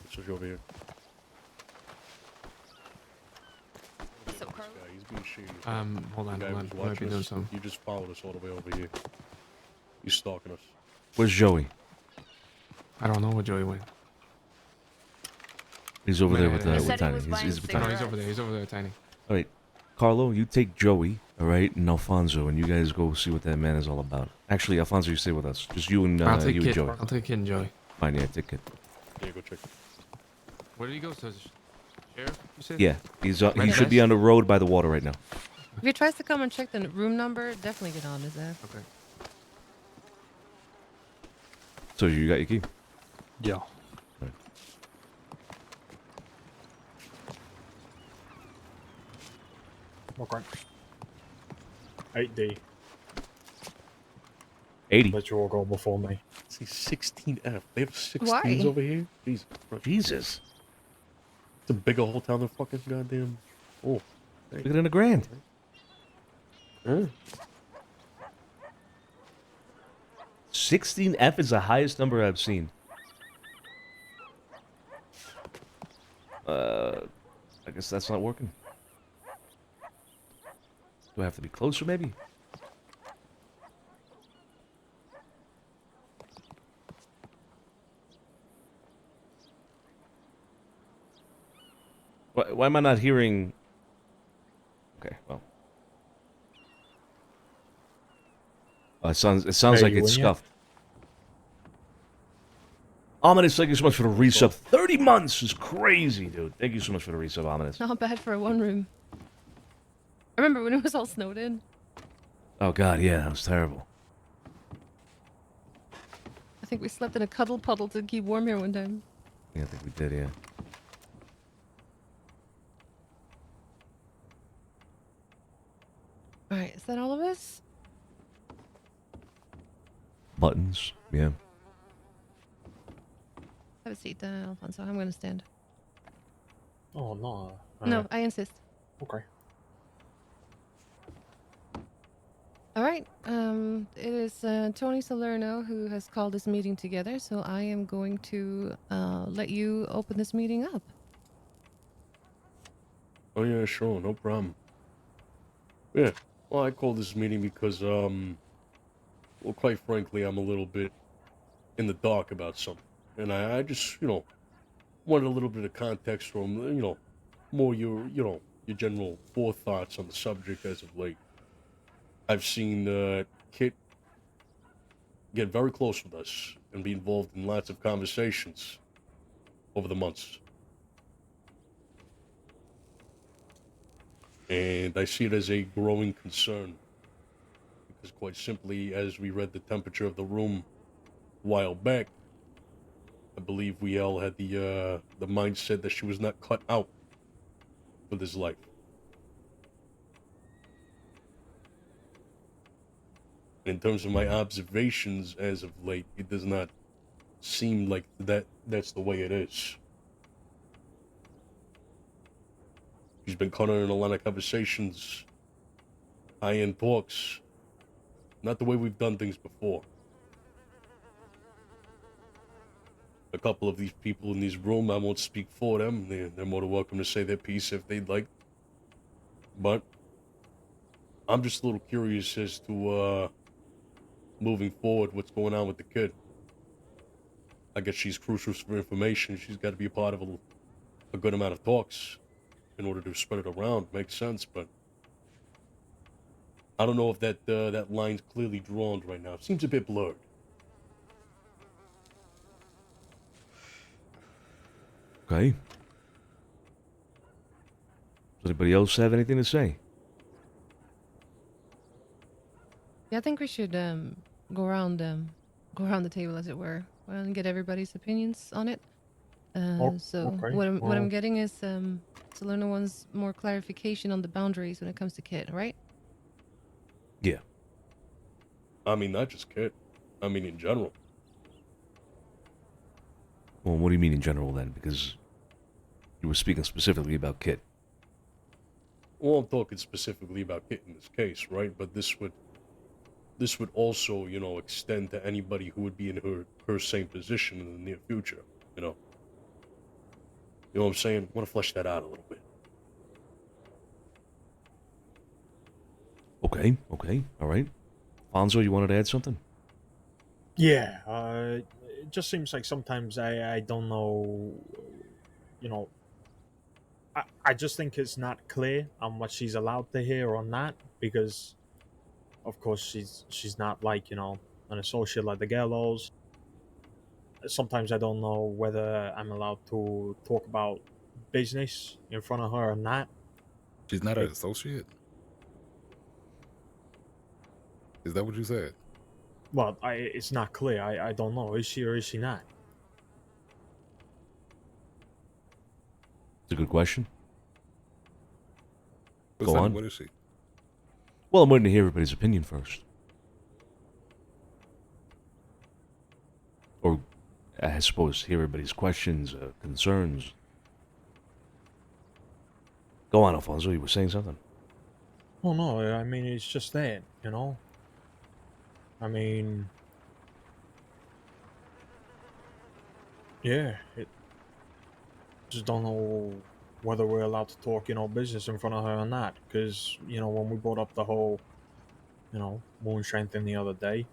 Sergio over here. He's being shady as fuck. Hold on. The guy I was might be watching doing us. something. He just followed us all the way over here. He's stalking us. Where's Joey? I don't know where Joey went. He's over there with, He with Tiny. He's with Tiny. No, he's over there. He's over there, Tiny. All right, Carlo, you take Joey, all right, and Alfonso, and you guys go see what that man is all about. Actually, Alfonso, you stay with us. Just you and I'll take you Kid. and Joey. I'll take Kid and Joey. Fine, yeah, take Kid. Yeah, go check. Where did he go? To the sheriff? You said? Yeah, he Right should be on the road by the water right now. If he tries to come and check the room number, definitely get on his ass. Okay. So you got your key? Yeah. Right. Okay. 8D. 80. Let you all go before me. See, 16F. They have 16s Why? over here? Jesus Christ. Jesus. It's a bigger hotel than fucking goddamn... Oh. Look at it in a grand. Yeah. 16F is the highest number I've seen. I guess that's not working. Do I have to be closer, maybe? Why am I not hearing... Okay, well. It sounds Hey, like you it's in yet? scuffed. Ominous, thank you so much for the resub. 30 months is crazy, dude. Thank you so much for the resub, Ominous. Not bad for a one room. I remember when it was all snowed in. Oh god, yeah, that was terrible. I think we slept in a cuddle puddle to keep warm here one time. Yeah, I think we did, yeah. Alright, is that all of us? Buttons, yeah. Have a seat, Alfonso. I'm gonna stand. Oh, no. No, I insist. Okay. Alright, it is Tony Salerno who has called this meeting together, so I am going to let you open this meeting up. Oh yeah, sure, no problem. Yeah, well, I called this meeting because, well, quite frankly, I'm a little bit in the dark about something. And I just, wanted a little bit of context from, more your general forethoughts on the subject as of late. I've seen Kit get very close with us and be involved in lots of conversations over the months. And I see it as a growing concern. Because quite simply, as we read the temperature of the room a while back, I believe we all had the mindset that she was not cut out for this life. In terms of my observations as of late, it does not seem like that's the way it is. She's been caught in a lot of conversations, high-end talks, not the way we've done things before. A couple of these people in this room, I won't speak for them. They're more than welcome to say their piece if they'd like. But I'm just a little curious as to, moving forward, what's going on with the kid. I guess she's crucial for information. She's got to be a part of a good amount of talks in order to spread it around. Makes sense, but I don't know if that line's clearly drawn right now. It seems a bit blurred. Okay. Does anybody else have anything to say? Yeah, I think we should go around the table, as it were, and get everybody's opinions on it. So okay. what I'm Well- getting is Salerno wants more clarification on the boundaries when it comes to Kit, right? Yeah. I mean, not just Kit. I mean, in general. Well, what do you mean in general then? Because you were speaking specifically about Kit. Well, I'm talking specifically about Kit in this case, right? But this would also, extend to anybody who would be in her same position in the near future, You know what I'm saying? I want to flesh that out a little bit. Okay, all right. Fonzo, you wanted to add something? Yeah, it just seems like sometimes I don't know, you know, I just think it's not clear on what she's allowed to hear or not, because of course she's not like, you know, an associate like the Gallows. Sometimes I don't know whether I'm allowed to talk about business in front of her or not. She's not an associate? Is that what you said? Well, it's not clear. I don't know. Is she or is she not? It's a good question. But Go Sonny, on. what is she? Well, I'm waiting to hear everybody's opinion first. Or, I suppose, hear everybody's questions, concerns. Go on, Alfonso. You were saying something. Oh no, I mean it's just that, you know. I mean, yeah, just don't know whether we're allowed to talk, you know, business in front of her or not. Because, you know, when we brought up the whole, you know, moonshine thing the other day,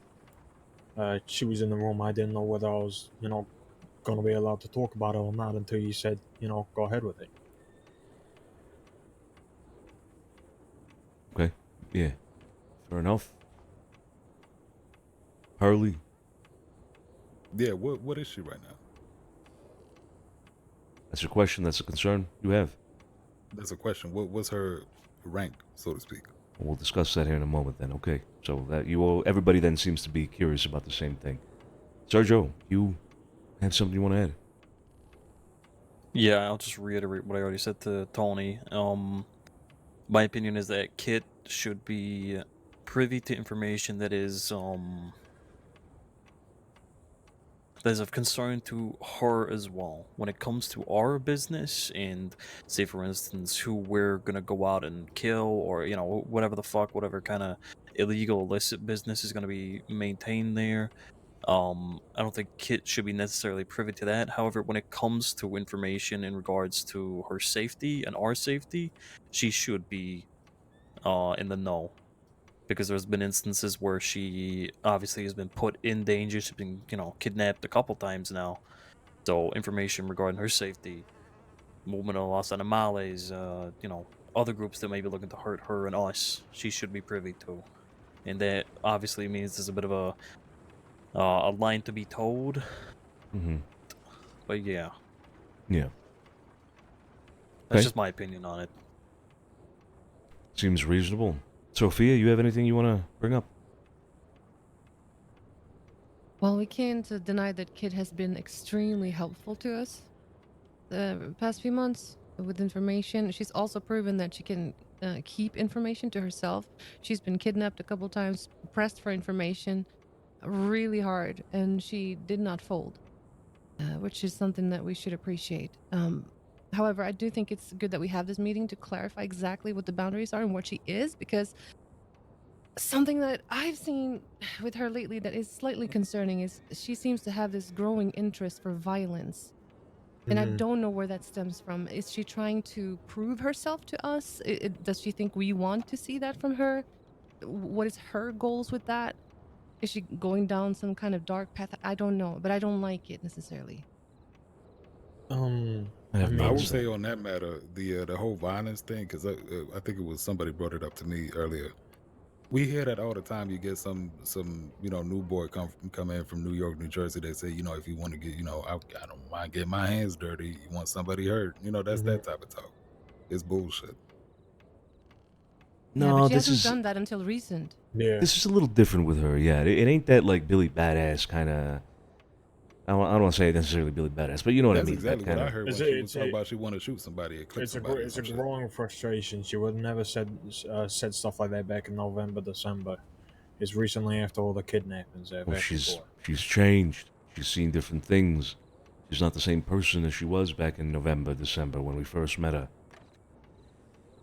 she was in the room. I didn't know whether I was, you know, going to be allowed to talk about it or not until you said, you know, go ahead with it. Okay. Yeah. Fair enough. Harley. Yeah, what is she right now? That's a question. That's a concern you have. That's a question. What's her rank, so to speak? We'll discuss that here in a moment then. Okay. So that you all, everybody then seems to be curious about the same thing. Sergio, you have something you want to add? Yeah, I'll just reiterate what I already said to Tony. My opinion is that Kit should be privy to information that is of concern to her as well. When it comes to our business and, say for instance, who we're gonna go out and kill, or, you know, whatever kind of illegal, illicit business is gonna be maintained there, I don't think Kit should be necessarily privy to that. However, when it comes to information in regards to her safety and our safety, she should be in the know. Because there's been instances where she obviously has been put in danger. She's been, you know, kidnapped a couple times now. So information regarding her safety, movement of Los Animales, you know, other groups that may be looking to hurt her and us, she should be privy to. And that obviously means there's a bit of a line to be told. Mm-hmm. But yeah. Yeah. That's Okay. just my opinion on it. Seems reasonable. Sophia, you have anything you want to bring up? Well, we can't deny that Kid has been extremely helpful to us the past few months with information. She's also proven that she can keep information to herself. She's been kidnapped a couple times, pressed for information really hard, and she did not fold, which is something that we should appreciate. However, I do think it's good that we have this meeting to clarify exactly what the boundaries are and what she is, because something that I've seen with her lately that is slightly concerning is she seems to have this growing interest for violence. And I Mhm. don't know where that stems from. Is she trying to prove herself to us? Does she think we want to see that from her? What is her goals with that? Is she going down some kind of dark path? I don't know, but I don't like it necessarily. I would say on that matter, the whole violence thing, because I think it was somebody brought it up to me earlier. We hear that all the time. You get some you know, new boy come in from New York, New Jersey. They say, you know, if you want to get, you know, I don't mind getting my hands dirty. You want somebody hurt, you know, that's that type of talk. It's bullshit. Yeah, No, but she this hasn't is done that until recent. This is a little different with her. Yeah, it ain't that like Billy Badass kind of. I don't want to say necessarily Billy Badass, but you know what That's I mean. exactly that what I kinda, heard when she was talking about she wanted to shoot somebody or clip somebody. It's a growing frustration. She would never said stuff like that back in November, December. It's recently after all the kidnappings that have Well, happened to she's her. changed. She's seen different things. She's not the same person as she was back in November, December when we first met her.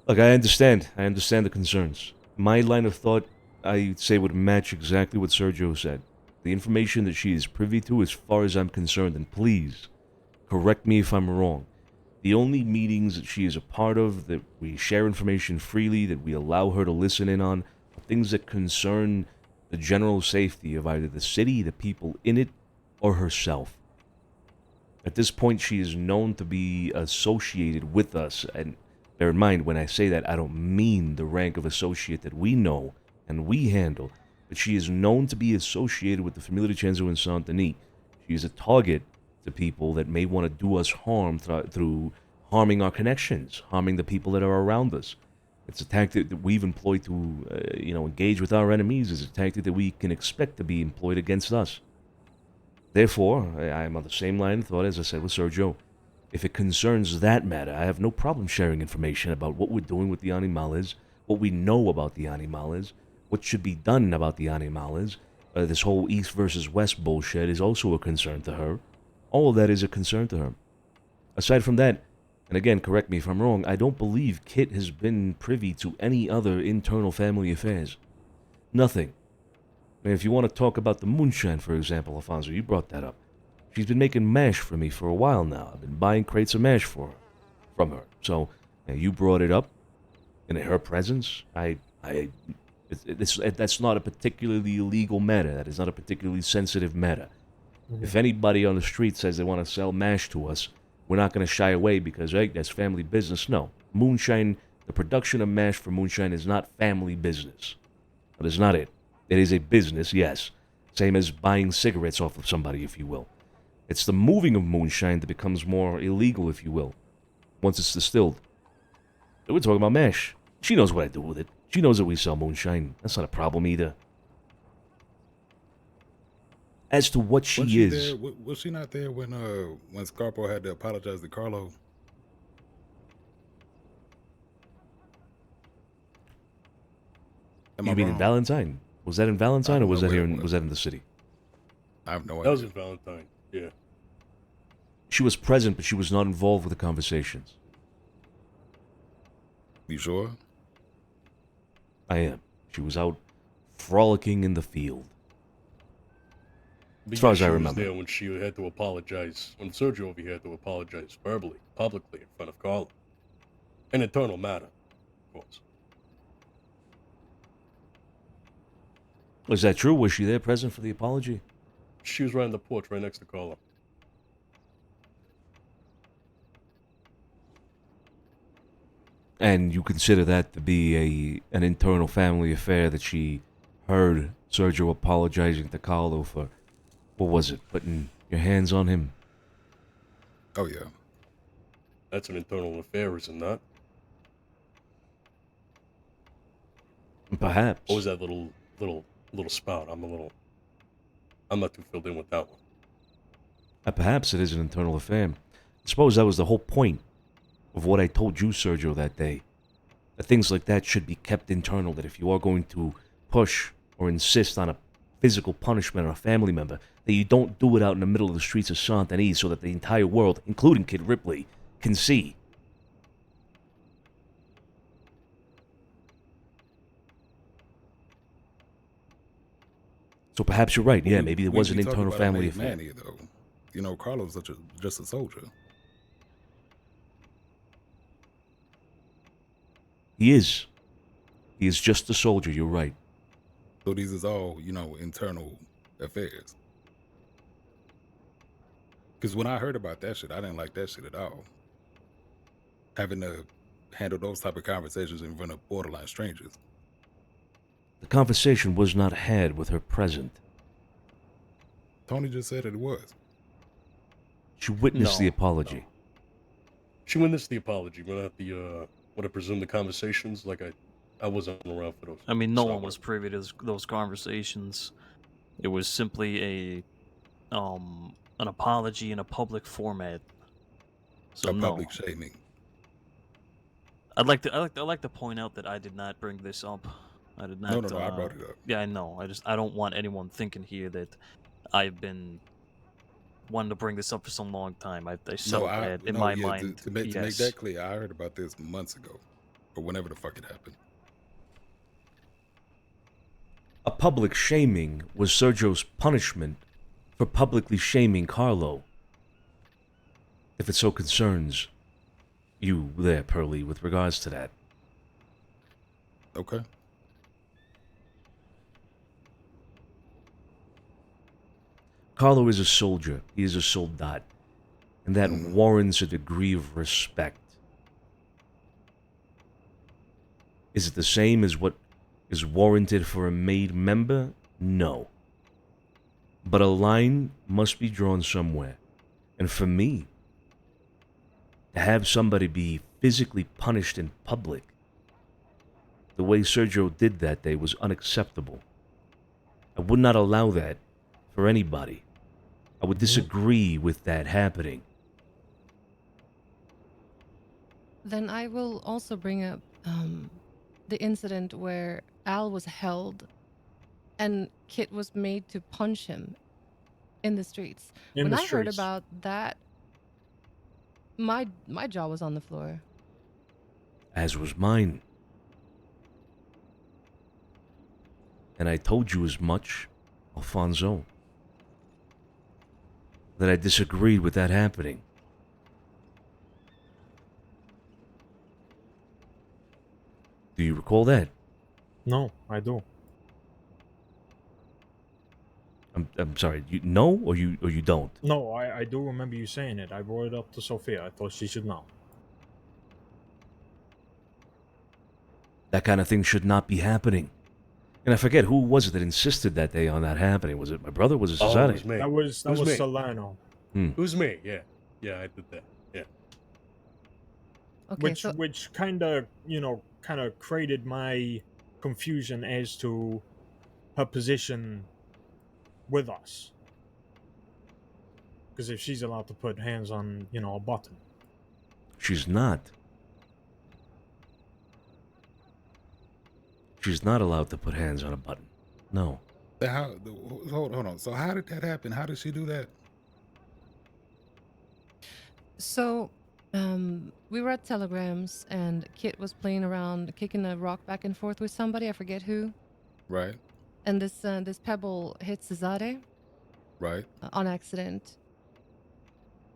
Look, I understand. I understand the concerns. My line of thought, I'd say, would match exactly what Sergio said. The information that she is privy to, as far as I'm concerned, and please correct me if I'm wrong. The only meetings that she is a part of, that we share information freely, that we allow her to listen in on, are things that concern the general safety of either the city, the people in it, or herself. At this point, she is known to be associated with us. And bear in mind, when I say that, I don't mean the rank of associate that we know and we handle. But she is known to be associated with the Famiglia DiCenzo and Santini. She is a target to people that may want to do us harm through harming our connections, harming the people that are around us. It's a tactic that we've employed to, engage with our enemies. It's a tactic that we can expect to be employed against us. Therefore, I am on the same line of thought as I said with Sergio. If it concerns that matter, I have no problem sharing information about what we're doing with the animales, what we know about the animales, what should be done about the animales. This whole East versus West bullshit is also a concern to her. All of that is a concern to her. Aside from that, and again, correct me if I'm wrong, I don't believe Kit has been privy to any other internal family affairs. Nothing. I mean, if you want to talk about the moonshine, for example, Alfonso, you brought that up. She's been making mash for me for a while now. I've been buying crates of mash from her. So, you brought it up in her presence. That's not a particularly illegal matter. That is not a particularly sensitive matter. Mm-hmm. If anybody on the street says they want to sell mash to us, we're not going to shy away because, hey, that's family business. No. Moonshine, the production of mash for moonshine is not family business. That is not it. It is a business, yes. Same as buying cigarettes off of somebody, if you will. It's the moving of moonshine that becomes more illegal, if you will, once it's distilled. We're talking about mash. She knows what I do with it. She knows that we sell moonshine. That's not a problem either. As to what she is... Was she not there when Scarpo had to apologize to Carlo? You mean in Valentine? Was that in Valentine, or was that was that in the city? I have no idea. That was in Valentine, yeah. She was present, but she was not involved with the conversations. You sure? I am. She was out frolicking in the field. But as far as I she remember. Was there when she had to apologize, when Sergio over here had to apologize verbally, publicly, in front of Carlo. An internal matter, of course. Was that true? Was she there present for the apology? She was right on the porch, right next to Carlo. And you consider that to be an internal family affair that she heard Sergio apologizing to Carlo for, what was it, putting your hands on him? Oh, yeah. That's an internal affair, is it not? Perhaps. What was that little spout? I'm not too filled in with that one. Perhaps it is an internal affair. I suppose that was the whole point of what I told you, Sergio, that day. That things like that should be kept internal, that if you are going to push or insist on a physical punishment on a family member, that you don't do it out in the middle of the streets of Saint-Denis so that the entire world, including Kid Ripley, can see. So perhaps you're right. Yeah, maybe there was an internal family affair. Manny, though. You know, Carlo's just a soldier. He is. He is just a soldier, you're right. So these is all, internal affairs. Because when I heard about that shit, I didn't like that shit at all. Having to handle those type of conversations in front of borderline strangers. The conversation was not had with her present. Tony just said it was. She witnessed the apology. No. She witnessed the apology, but not the, what I presume the conversations. Like, I wasn't around for those. I mean, no one was privy to those conversations. It was simply an apology in a public format. So public shaming. I'd like to point out that I did not bring this up. I did not. No, I brought it up. Yeah, I know. I don't want anyone thinking here that I've been wanting to bring this up for some long time. I settled that in my mind. To make that clear, I heard about this months ago, or whenever the fuck it happened. A public shaming was Sergio's punishment for publicly shaming Carlo. If it so concerns you there, Pearly, with regards to that. Okay. Carlo is a soldier. He is a soldat. and that warrants a degree of respect. Is it the same as what is warranted for a made member? No. But a line must be drawn somewhere. And for me, to have somebody be physically punished in public, the way Sergio did that day was unacceptable. I would not allow that for anybody. I would disagree with that happening. Then I will also bring up the incident where Al was held and Kit was made to punch him in the streets. When I heard about that, my jaw was on the floor. As was mine. And I told you as much, Alfonso, that I disagreed with that happening. Do you recall that? No, I do. I'm sorry. You know or you don't? No, I do remember you saying it. I brought it up to Sophia. I thought she should know. That kind of thing should not be happening. And I forget who was it that insisted that day on that happening. Was it my brother? Was it Oh, Cesare? it was me. That was me. Solano. It was me. Yeah, yeah, I did that. Yeah. Okay, Which kind of created my confusion as to her position with us. Because if she's allowed to put hands on, a button. She's not. She's not allowed to put hands on a button. No. Hold on. So how did that happen? How did she do that? So, we were at Telegrams, and Kit was playing around, kicking a rock back and forth with somebody. I forget who. Right. And this pebble hit Cesare. Right. On accident.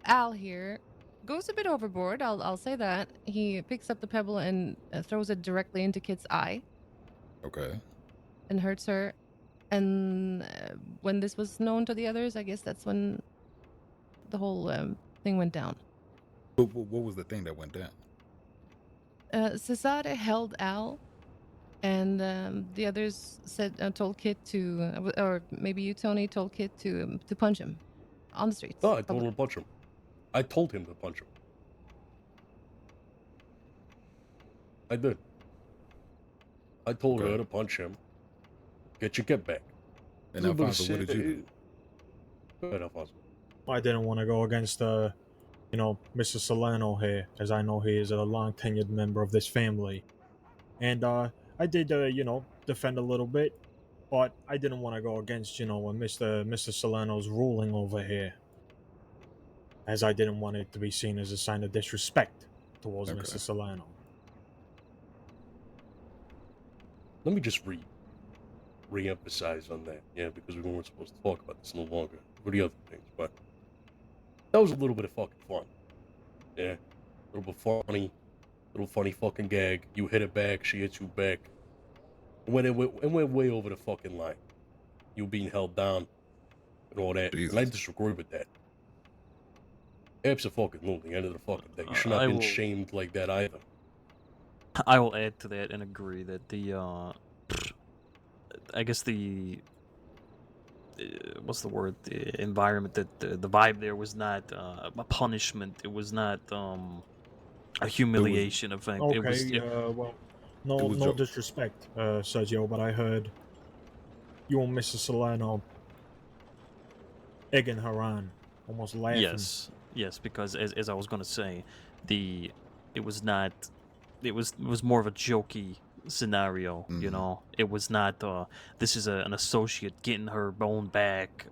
Al here goes a bit overboard. I'll say that. He picks up the pebble and throws it directly into Kit's eye. Okay. And hurts her. And when this was known to the others, I guess that's when the whole thing went down. What was the thing that went down? Cesare held Al, and the others told Kit to, or maybe you, Tony, told Kit to punch him on the streets. No, I told him to punch him. I told him to punch him. I did. I told her to punch him. Get your get back. And Alfonso, what did you do? Go ahead, Alfonso. I didn't want to go against, Mr. Solano here, as I know he is a long-tenured member of this family. And, I did, defend a little bit, but I didn't want to go against, Mr. Solano's ruling over here. As I didn't want it to be seen as a sign of disrespect towards Mr. Solano. Let me just re-emphasize on that, because we weren't supposed to talk about this no longer for the other things, but that was a little bit of fucking fun. Yeah, a little bit funny fucking gag. You hit it back, she hits you back. It went way over the fucking line. You being held down and all that, and I disagree with that. Absolutely, end of the fucking day. You should not have been shamed like that either. I will add to that and agree that the, I guess the, what's the word? The environment, that the vibe there was not a punishment. It was not a humiliation event. Okay, it was, no disrespect, Sergio, but I heard you and Mrs. Solano egging her on, almost laughing. Yes, because as I was gonna say, it was more of a jokey scenario, It was not this is an associate getting her bone back,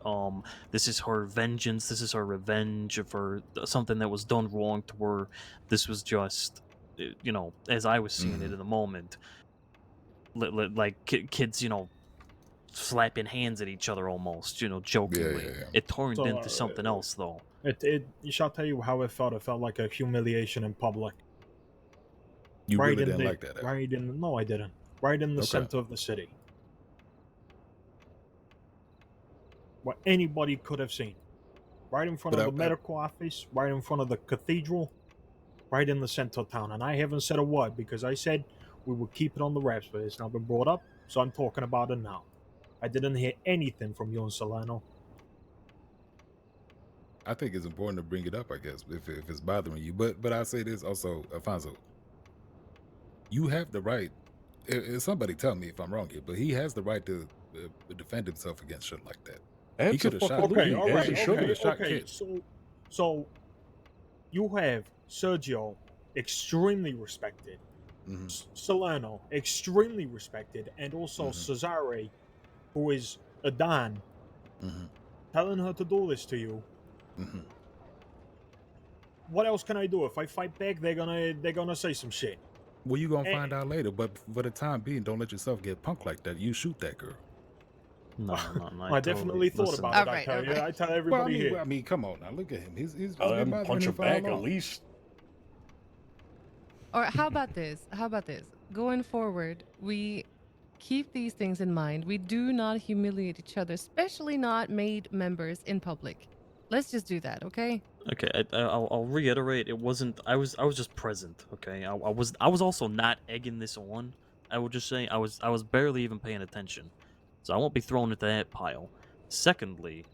this is her vengeance, this is her revenge for something that was done wrong to her. This was just, as I was seeing it in the moment, like kids, slapping hands at each other almost, jokingly. Yeah. It turned into something else, though. It shall tell you how it felt. It felt like a humiliation in public. You really didn't like that? No, I didn't. Right in the center of the city. What anybody could have seen. right in front But of the medical office, right in front of the cathedral, right in the center of town. And I haven't said a word because I said we would keep it on the wraps, but it's not been brought up, so I'm talking about it now. I didn't hear anything from you and Solano. I think it's important to bring it up, I guess, if it's bothering you. But I say this also, Alfonso. You have the right. Somebody tell me if I'm wrong here, but he has the right to defend himself against shit like that. He could have shot. Okay, all right, shot okay. Kid. So you have Sergio, extremely respected, Solano, extremely respected, and also Cesare, who is a Don, telling her to do this to you. What else can I do? If I fight back, they're gonna say some shit. Well, you gonna find out later. But for the time being, don't let yourself get punked like that. You shoot that girl. No. I definitely thought about it. I tell you, I tell everybody here. I mean, come on now, look at him. He's Tell been him bothering punch her him for how back at long? least. Or how about this? Going forward, we keep these things in mind. We do not humiliate each other, especially not made members in public. Let's just do that, okay? Okay, I'll reiterate. It wasn't. I was just present. Okay, I was also not egging this on. I would just say I was barely even paying attention, so I won't be thrown into that pile. Secondly,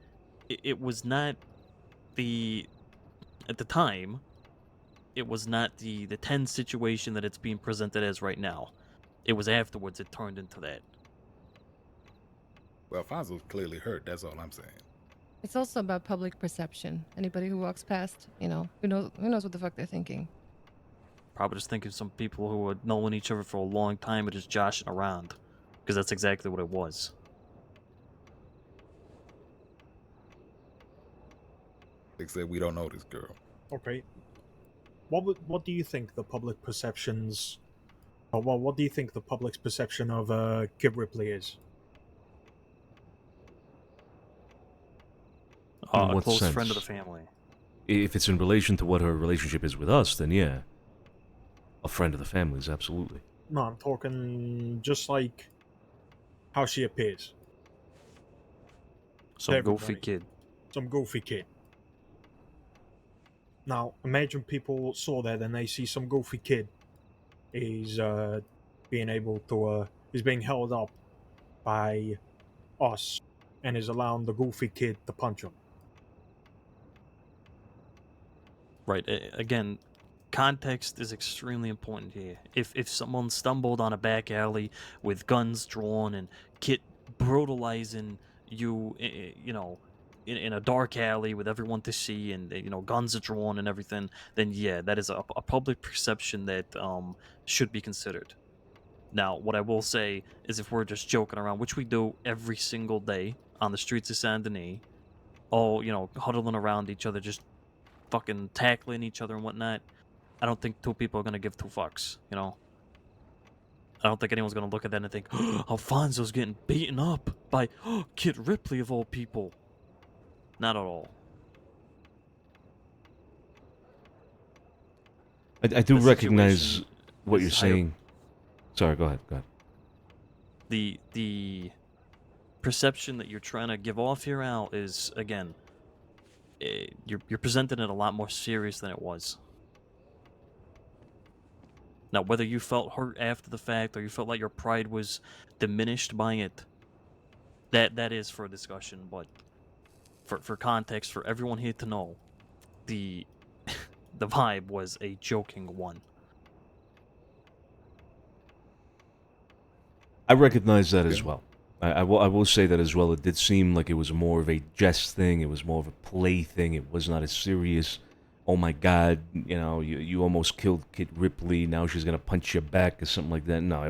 it was not at the time. It was not the tense situation that it's being presented as right now. It was afterwards it turned into that. Well, Alfonso's clearly hurt. That's all I'm saying. It's also about public perception. Anybody who walks past, who knows what the fuck they're thinking. Probably just thinking some people who had known each other for a long time are just joshing around, because that's exactly what it was. Except we don't know this girl. Okay. What do you think the public perceptions? What do you think the public's perception of Kid Ripley is? In A what close sense? friend of the family. If it's in relation to what her relationship is with us, then yeah. A friend of the family is absolutely. No, I'm talking just like how she appears. Some goofy kid. Some goofy kid. Now, imagine people saw that and they see some goofy kid is being able to is being held up by us and is allowing the goofy kid to punch him. Right. Again, context is extremely important here. If someone stumbled on a back alley with guns drawn and Kit brutalizing you, in a dark alley with everyone to see and guns are drawn and everything, then yeah, that is a public perception that should be considered. Now, what I will say is if we're just joking around, which we do every single day on the streets of Saint Denis, all huddling around each other, just fucking tackling each other and whatnot, I don't think two people are gonna give two fucks. I don't think anyone's gonna look at that and think, Alfonso's getting beaten up by Kid Ripley of all people. Not at all. I do The recognize situation what is you're higher- saying. Sorry, go ahead. The perception that you're trying to give off here, Al, is again, you're presenting it a lot more serious than it was. Now, whether you felt hurt after the fact or you felt like your pride was diminished by it, that is for discussion. But for context, for everyone here to know, the the vibe was a joking one. I recognize that as well. I will say that as well. It did seem like it was more of a jest thing. It was more of a play thing. It was not as serious. Oh my God, you almost killed Kid Ripley. Now she's gonna punch you back or something like that. No,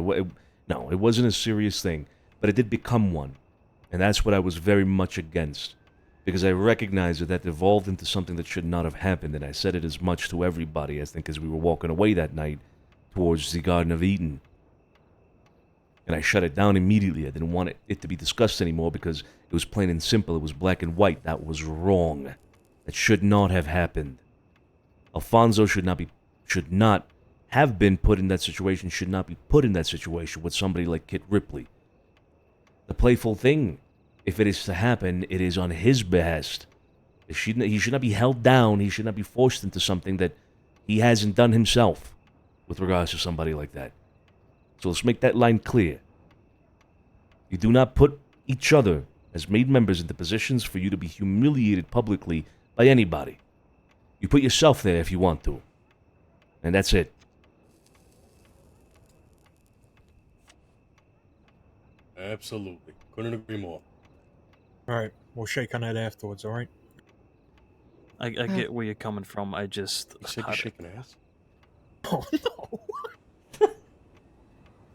it wasn't a serious thing. But it did become one, and that's what I was very much against, because I recognized that evolved into something that should not have happened. And I said it as much to everybody, I think, as we were walking away that night towards the Garden of Eden. And I shut it down immediately. I didn't want it to be discussed anymore because it was plain and simple. It was black and white. That was wrong. That should not have happened. Alfonso should not have been put in that situation, should not be put in that situation with somebody like Kit Ripley. The playful thing, if it is to happen, it is on his behest. He should not be held down. He should not be forced into something that he hasn't done himself with regards to somebody like that. So let's make that line clear. You do not put each other as made members into positions for you to be humiliated publicly by anybody. You put yourself there if you want to. And that's it. Absolutely. Couldn't agree more. Alright, we'll shake on that afterwards, alright? I get where you're coming from. I just. You said you're shaking ass? Oh, no.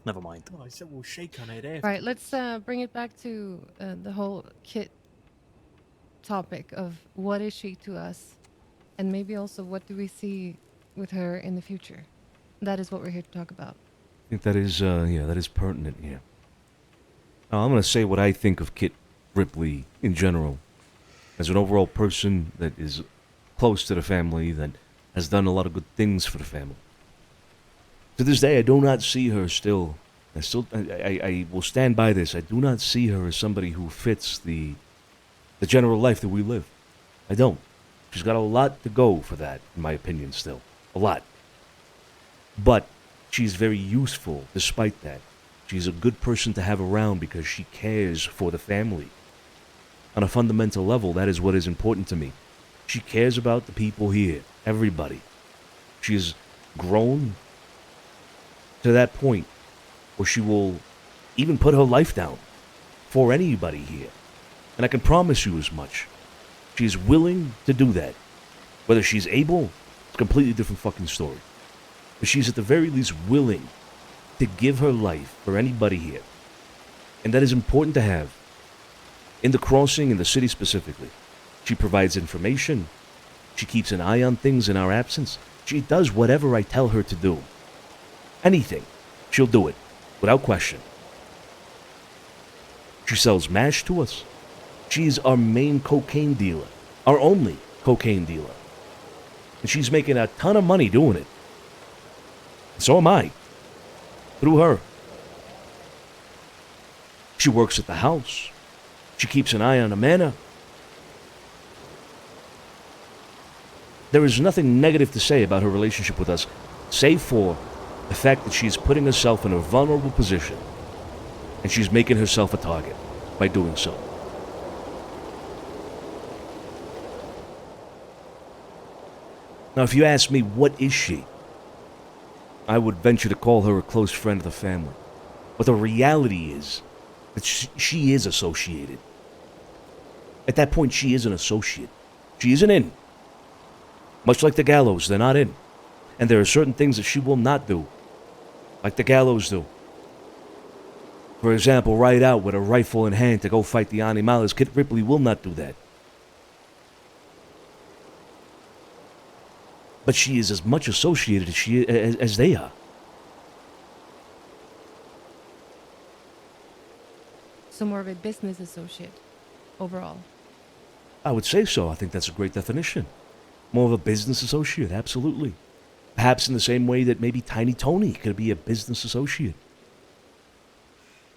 Never mind. No, I said we'll shake on it afterwards. Right, let's bring it back to the whole Kit topic of what is she to us, and maybe also what do we see with her in the future. That is what we're here to talk about. I think that is, that is pertinent here. Now, I'm going to say what I think of Kit Ripley in general. As an overall person that is close to the family, that has done a lot of good things for the family. To this day, I do not see her still. I will stand by this. I do not see her as somebody who fits the general life that we live. I don't. She's got a lot to go for that, in my opinion, still. A lot. But she's very useful despite that. She's a good person to have around because she cares for the family. On a fundamental level, that is what is important to me. She cares about the people here, everybody. She has grown to that point where she will even put her life down for anybody here. And I can promise you as much. She's willing to do that. Whether she's able, it's a completely different fucking story. But she's at the very least willing to give her life for anybody here. And that is important to have. In the crossing, in the city specifically, she provides information. She keeps an eye on things in our absence. She does whatever I tell her to do. Anything. She'll do it, without question. She sells MASH to us. She's our main cocaine dealer. Our only cocaine dealer. And she's making a ton of money doing it. And so am I. Through her. She works at the house. She keeps an eye on Amanda. There is nothing negative to say about her relationship with us, save for the fact that she's putting herself in a vulnerable position, and she's making herself a target by doing so. Now, if you ask me, what is she? I would venture to call her a close friend of the family. But the reality is that she is associated. At that point, she is an associate. She isn't in. Much like the Gallows, they're not in. And there are certain things that she will not do. Like the Gallows do. For example, ride out with a rifle in hand to go fight the Animales. Kit Ripley will not do that. But she is as much associated as they are. So more of a business associate, overall. I would say so. I think that's a great definition. More of a business associate, absolutely. Perhaps in the same way that maybe Tiny Tony could be a business associate.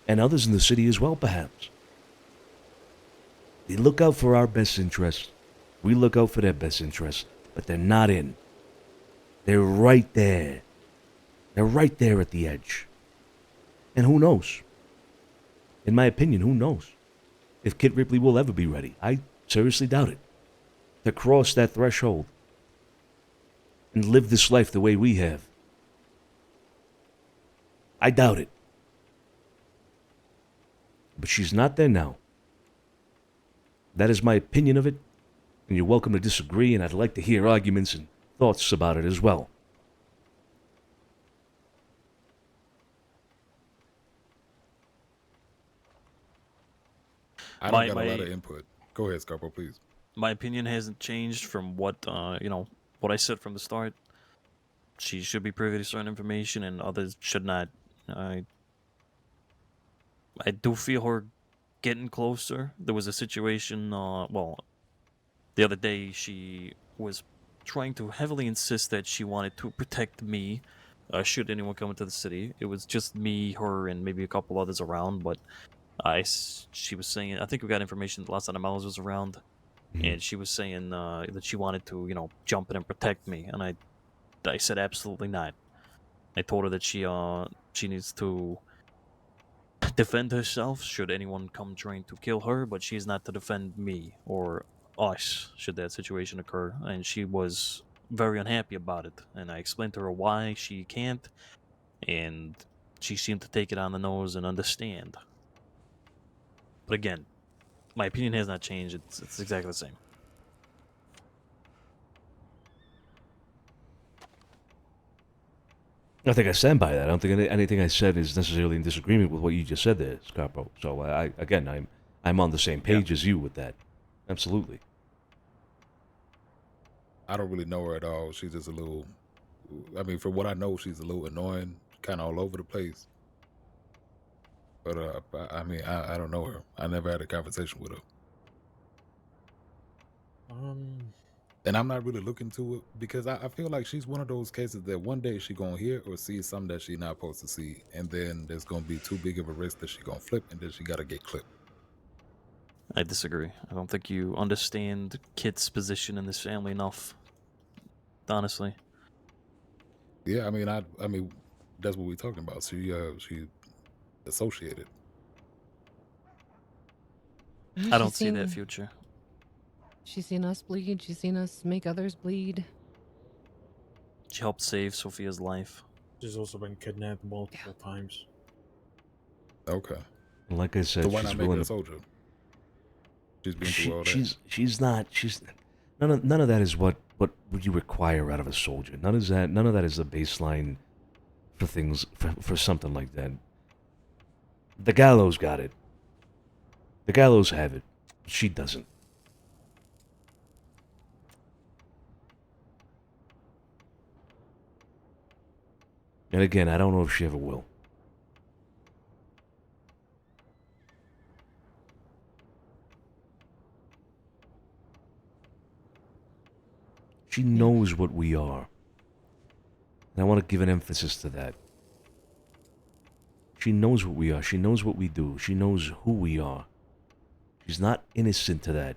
And others in the city as well, perhaps. They look out for our best interests. We look out for their best interests. But they're not in. They're right there. They're right there at the edge. And who knows? In my opinion, who knows? If Kit Ripley will ever be ready. I seriously doubt it. To cross that threshold and live this life the way we have. I doubt it. But she's not there now. That is my opinion of it, and you're welcome to disagree, and I'd like to hear arguments and thoughts about it as well. I don't got a lot of input. Go ahead, Scarpo, please. My opinion hasn't changed from what what I said from the start. She should be privy to certain information, and others should not. I do feel her getting closer. There was a situation. The other day she was trying to heavily insist that she wanted to protect me. Should anyone come into the city, it was just me, her, and maybe a couple others around. But she was saying, I think we got information the last time Miles was around, and she was saying that she wanted to, jump in and protect me, and I said absolutely not. I told her that she needs to defend herself should anyone come trying to kill her, but she's not to defend me or us should that situation occur. And she was very unhappy about it. And I explained to her why she can't, and she seemed to take it on the nose and understand. But again, my opinion has not changed. It's exactly the same. I think I stand by that. I don't think anything I said is necessarily in disagreement with what you just said there, Scarpo. So I'm on the same page as you with that. Absolutely. I don't really know her at all. She's just a little. I mean, for what I know, she's a little annoying, kind of all over the place. But I mean, I don't know her. I never had a conversation with her. And I'm not really looking to it because I feel like she's one of those cases that one day she gonna hear or see something that she not supposed to see, and then there's gonna be too big of a risk that she gonna flip, and then she gotta get clipped. I disagree. I don't think you understand Kit's position in this family enough. Honestly. Yeah, I mean, that's what we're talking about. She associated. I don't see that future. She's seen us bleed. She's seen us make others bleed. She helped save Sophia's life. She's also been kidnapped multiple times. Okay. Like I said, So why she's not make her willing a to. soldier? She's been through all that. She's not. None of that is what you require out of a soldier. None of that is the baseline for things for something like that. The gallows got it. The gallows have it. She doesn't. And again, I don't know if she ever will. She knows what we are. And I want to give an emphasis to that. She knows what we are. She knows what we do. She knows who we are. She's not innocent to that.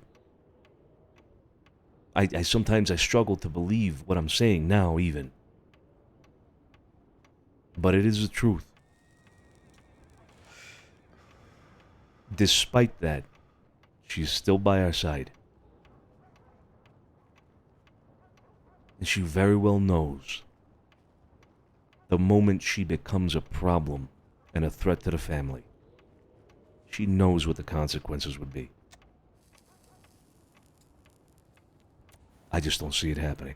I sometimes I struggle to believe what I'm saying now even. But it is the truth. Despite that, she's still by our side. And she very well knows the moment she becomes a problem and a threat to the family, she knows what the consequences would be. I just don't see it happening.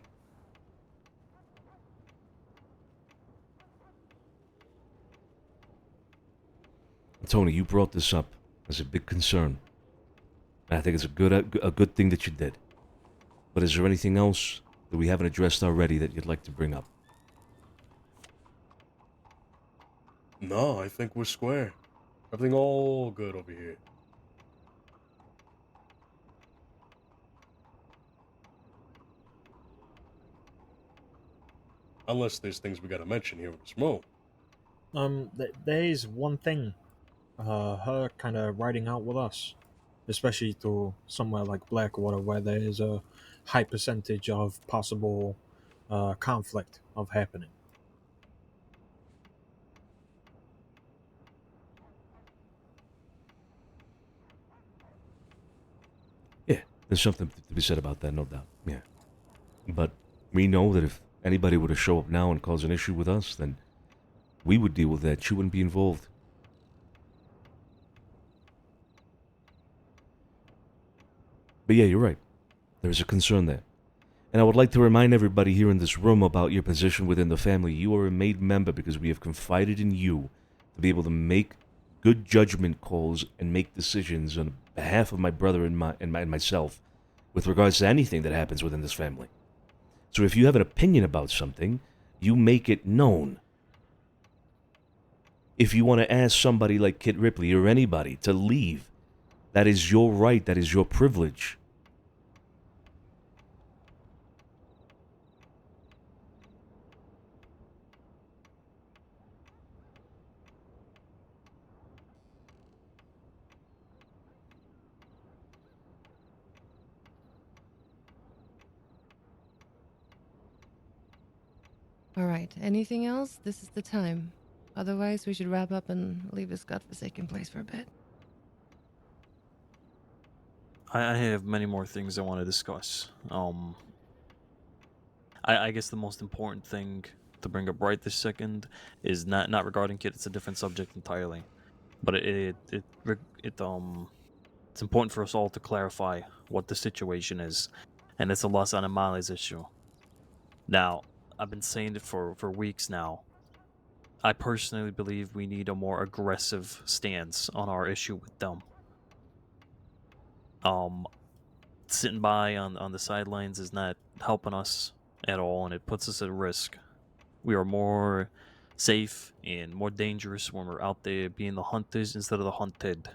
Tony, you brought this up as a big concern. And I think it's a good thing that you did. But is there anything else that we haven't addressed already that you'd like to bring up? No, I think we're square. Everything all good over here. Unless there's things we gotta mention here with this room. There is one thing. Her kind of riding out with us, especially to somewhere like Blackwater, where there is a high percentage of possible conflict of happening. Yeah, there's something to be said about that, no doubt. Yeah. But we know that if anybody were to show up now and cause an issue with us, then we would deal with that. She wouldn't be involved. But yeah, you're right. There's a concern there. And I would like to remind everybody here in this room about your position within the family. You are a made member because we have confided in you to be able to make good judgment calls and make decisions on behalf of my brother and myself with regards to anything that happens within this family. So if you have an opinion about something, you make it known. If you want to ask somebody like Kit Ripley or anybody to leave, that is your right, that is your privilege. All right. Anything else? This is the time. Otherwise, we should wrap up and leave this godforsaken place for a bit. I have many more things I want to discuss. I guess the most important thing to bring up right this second is not regarding Kit. It's a different subject entirely, but it's important for us all to clarify what the situation is, and it's a Los Animales issue. Now, I've been saying it for weeks now. I personally believe we need a more aggressive stance on our issue with them. Sitting by on the sidelines is not helping us at all, and it puts us at risk. We are more safe and more dangerous when we're out there being the hunters instead of the hunted.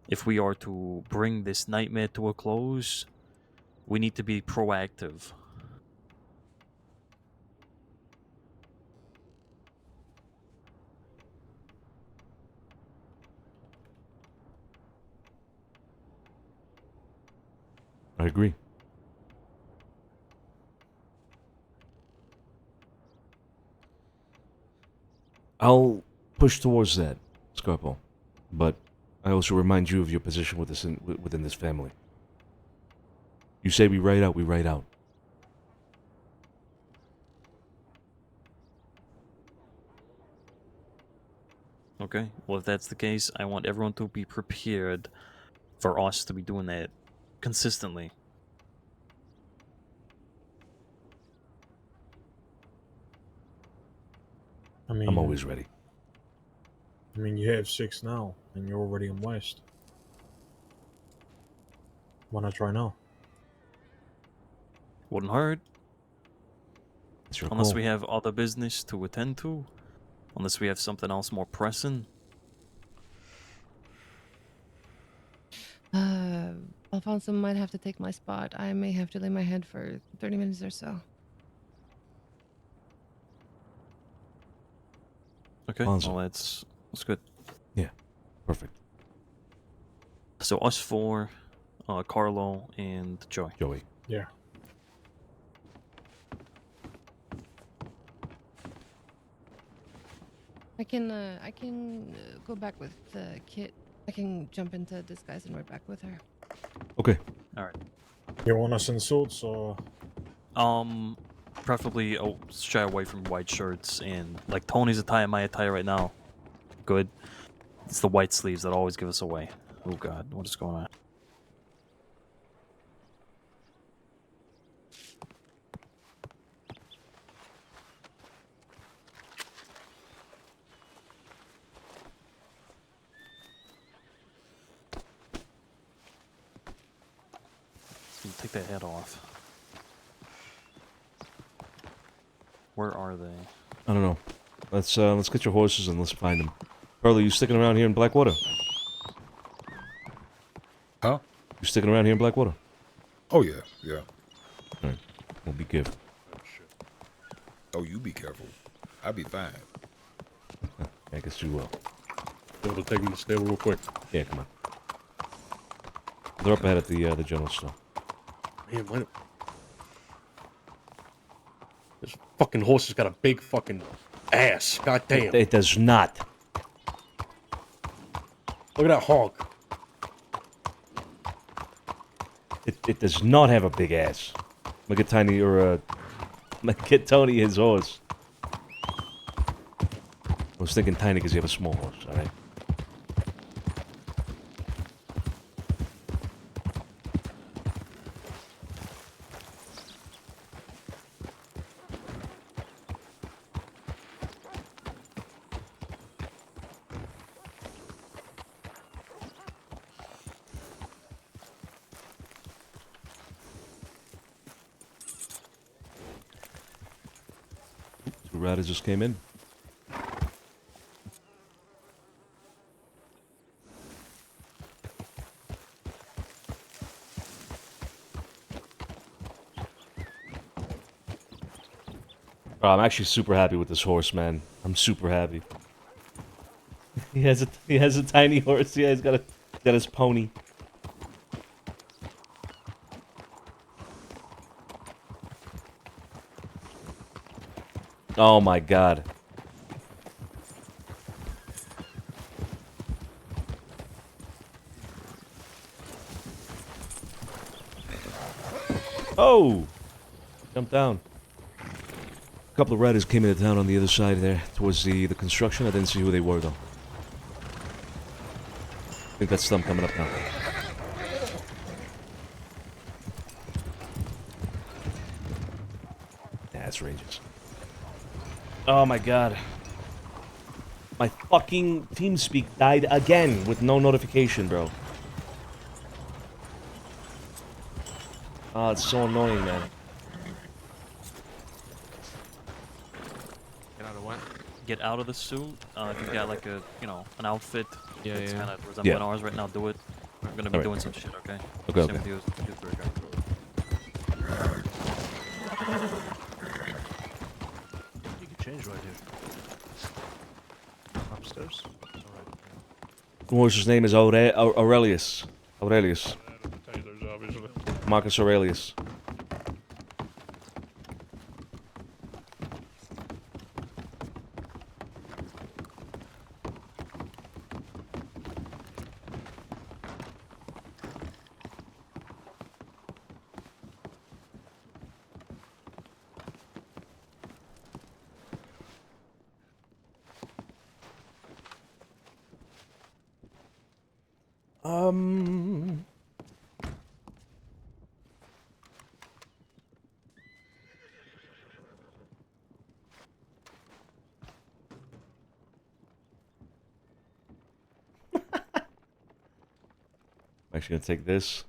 If we are to bring this nightmare to a close, we need to be proactive. I agree. I'll push towards that, Scarpo, but I also remind you of your position within this family. You say we write out, we write out. Okay, well, if that's the case, I want everyone to be prepared for us to be doing that consistently. I mean, I'm always ready. I mean, you have 6 now, and you're already in West. Why not try now? Wouldn't hurt. It's your Unless call. we have other business to attend to. Unless we have something else more pressing. Alfonso might have to take my spot. I may have to lay my head for 30 minutes or so. Okay, Alfonso. well, that's good. Yeah, perfect. So us four, Carlo and Joey. Joey. Yeah. I can go back with Kit. I can jump into disguise and right back with her. Okay. All right. You want us in suits or? Preferably shy away from white shirts, and like Tony's attire, my attire right now. Good. It's the white sleeves that always give us away. Oh God, what is going on? So take that head off. Where are they? I don't know. Let's get your horses and let's find them. Carlo, you sticking around here in Blackwater? Huh? You sticking around here in Blackwater? Oh yeah, yeah. Alright. Well, be careful. Oh, you be careful. I'll be fine. I guess you will. Able to take me to the stable real quick. Yeah, come on. They're up ahead at the general store. Man, why? This fucking horse has got a big fucking ass. God damn. It does not. Look at that hog. It does not have a big ass. Look at Tiny or get Tony his horse. I was thinking Tiny because you have a small horse. All right. The router just came in. Oh, I'm actually super happy with this horse, man. I'm super happy. He has a tiny horse. Yeah, he's got his pony. Oh my god. Oh! Jump down. A couple of riders came into town on the other side there, towards the construction. I didn't see who they were, though. I think that's them coming up now. Yeah, that's Rangers. Oh my god. My fucking TeamSpeak died again with no notification, bro. Oh, it's so annoying, man. Get out of what? Get out of the suit. If you've got like a, you know, an outfit that's yeah. kind of resembling Yeah. ours right now, do it. We're gonna be Alright. doing some shit, okay? Okay, Same okay. with you, Dude. You can change right here. Upstairs. Alright. What's his name is Aurelius. Aurelius. Taylor's obviously. Marcus Aurelius. I'm actually gonna take this.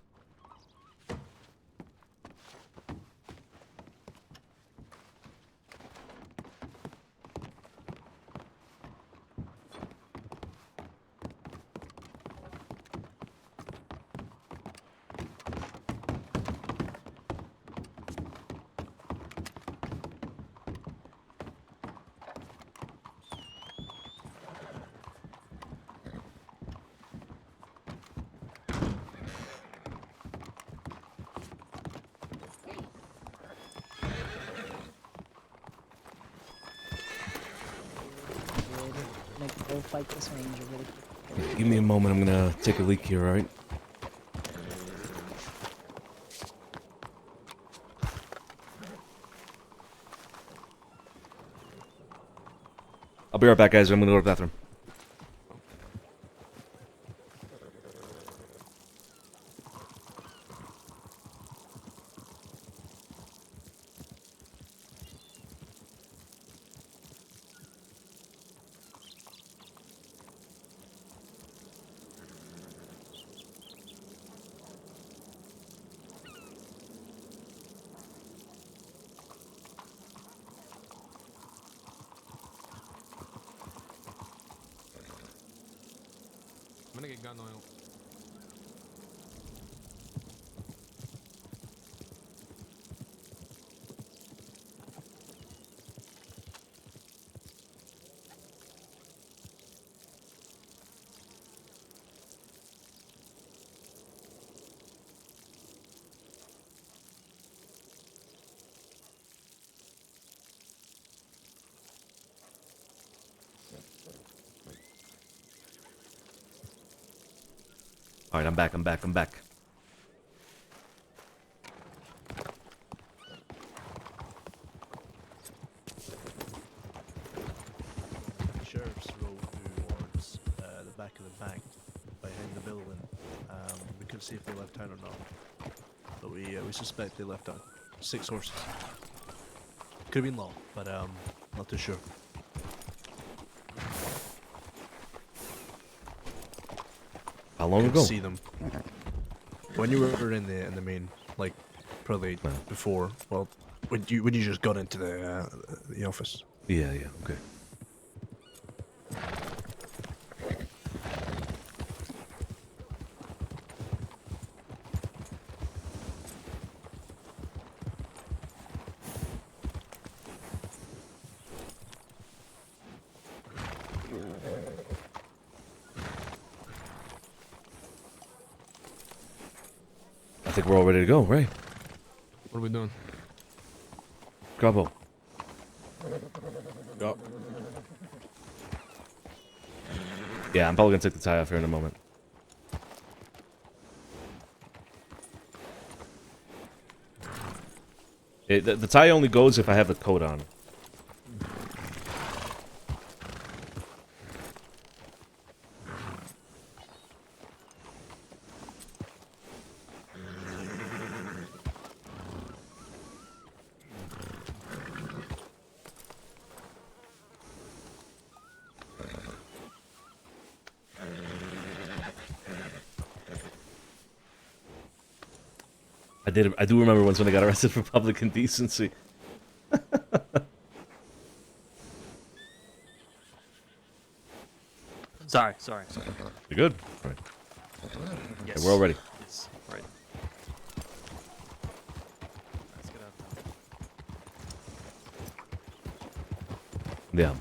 Like, go fight this ranger really quick. Give me a moment. I'm gonna take a leak here. All right. I'll be right back, guys. I'm gonna go to the bathroom. I'm gonna get gun oil. All right, I'm back. I'm back. I'm back. The sheriff's road towards the back of the bank behind the building. We couldn't see if they left town or not, but we suspect they left town. 6 horses. Could have been long, but not too sure. How long Couldn't ago? see them. When you were in the main, like probably before. Well, when you just got into the office. Yeah. Okay. I think we're all ready to go, right? What are we doing? Grabo. Yup. Yeah, I'm probably gonna take the tie off here in a moment. The tie only goes if I have the coat on. I do remember once when I got arrested for public indecency. Sorry. You good? All right. Yes. Okay, we're all ready. Yes, right. Let's get out now. Yeah.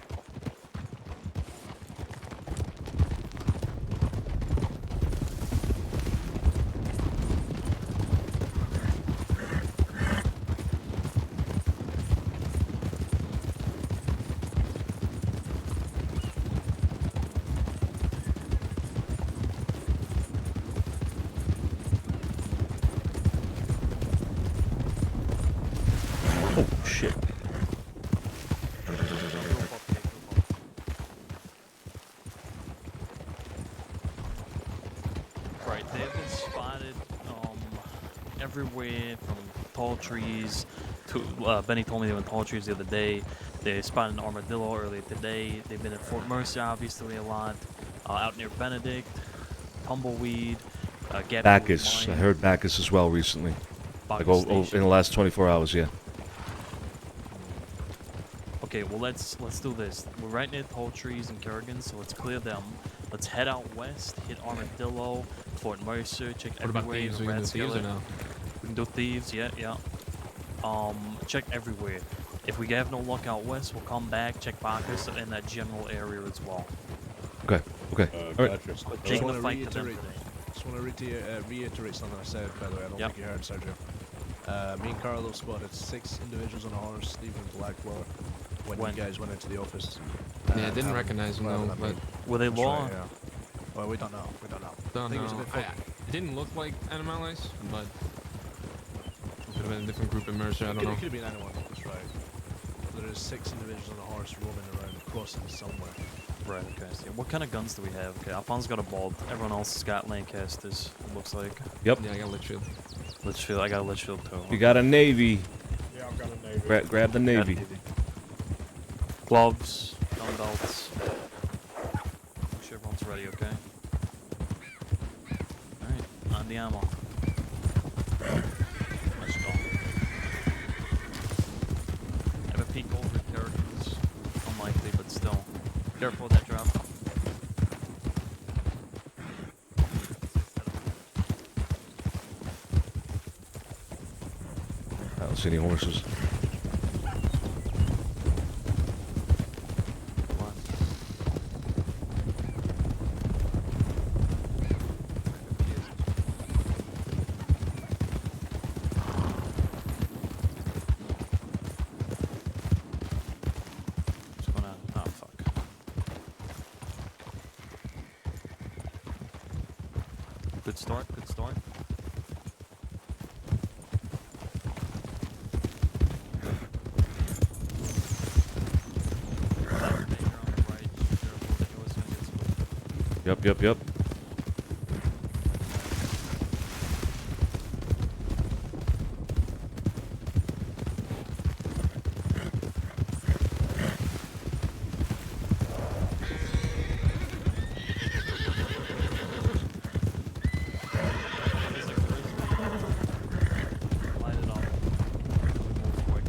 Oh, shit. Right, they've been spotted everywhere from tall trees to Benny told me they were in tall trees the other day. They spotted an armadillo earlier today. They've been in Fort Mercer obviously a lot. Out near Benedict, Tumbleweed, Gap Bacchus. I heard Bacchus as well recently. Like in the last 24 hours, yeah. Okay, well let's do this. We're right near tall trees and Kerrigan, so let's clear them. Let's head out west, hit Armadillo, Fort Mercer, check What about everywhere. thieves? Are we gonna do thieves or no? We can do thieves, yeah. Check everywhere. If we have no luck out west, we'll come back, check Bacchus in that general area as well. Okay. All right. Just Taking want the to fight to them reiterate. today. Just want to reiterate something I said. By the way, I don't think you heard, Sergio. Me and Carlo spotted 6 individuals on a horse leaving Blackwater when you guys went into the office. Yeah, I didn't recognize them though, but were they That's law? right, yeah. Well, we don't know. don't I think it was a know. bit fucked. It didn't look like Animalize, but it could have been a different group in Mercer. I don't know. It could have been anyone. That's right. There is 6 individuals on a horse roaming around, crossing somewhere. Right, okay. So what kind of guns do we have? Okay, Alphonse got a bolt. Everyone else has got Lancasters, it looks like. Yep. Yeah, I got Litchfield. Litchfield, I got a Litchfield too. You got a Navy. Yeah, I've got a Navy. Grab the Navy. Gloves, gun belts. Make sure everyone's ready, okay? Alright, on the ammo. Let's go. Have a peek over at Kerrigan's. Unlikely, but still. Careful with that drop. I don't see any horses. Just gonna. Oh, fuck. Good start, good start. Yep. Light it up. Move quick.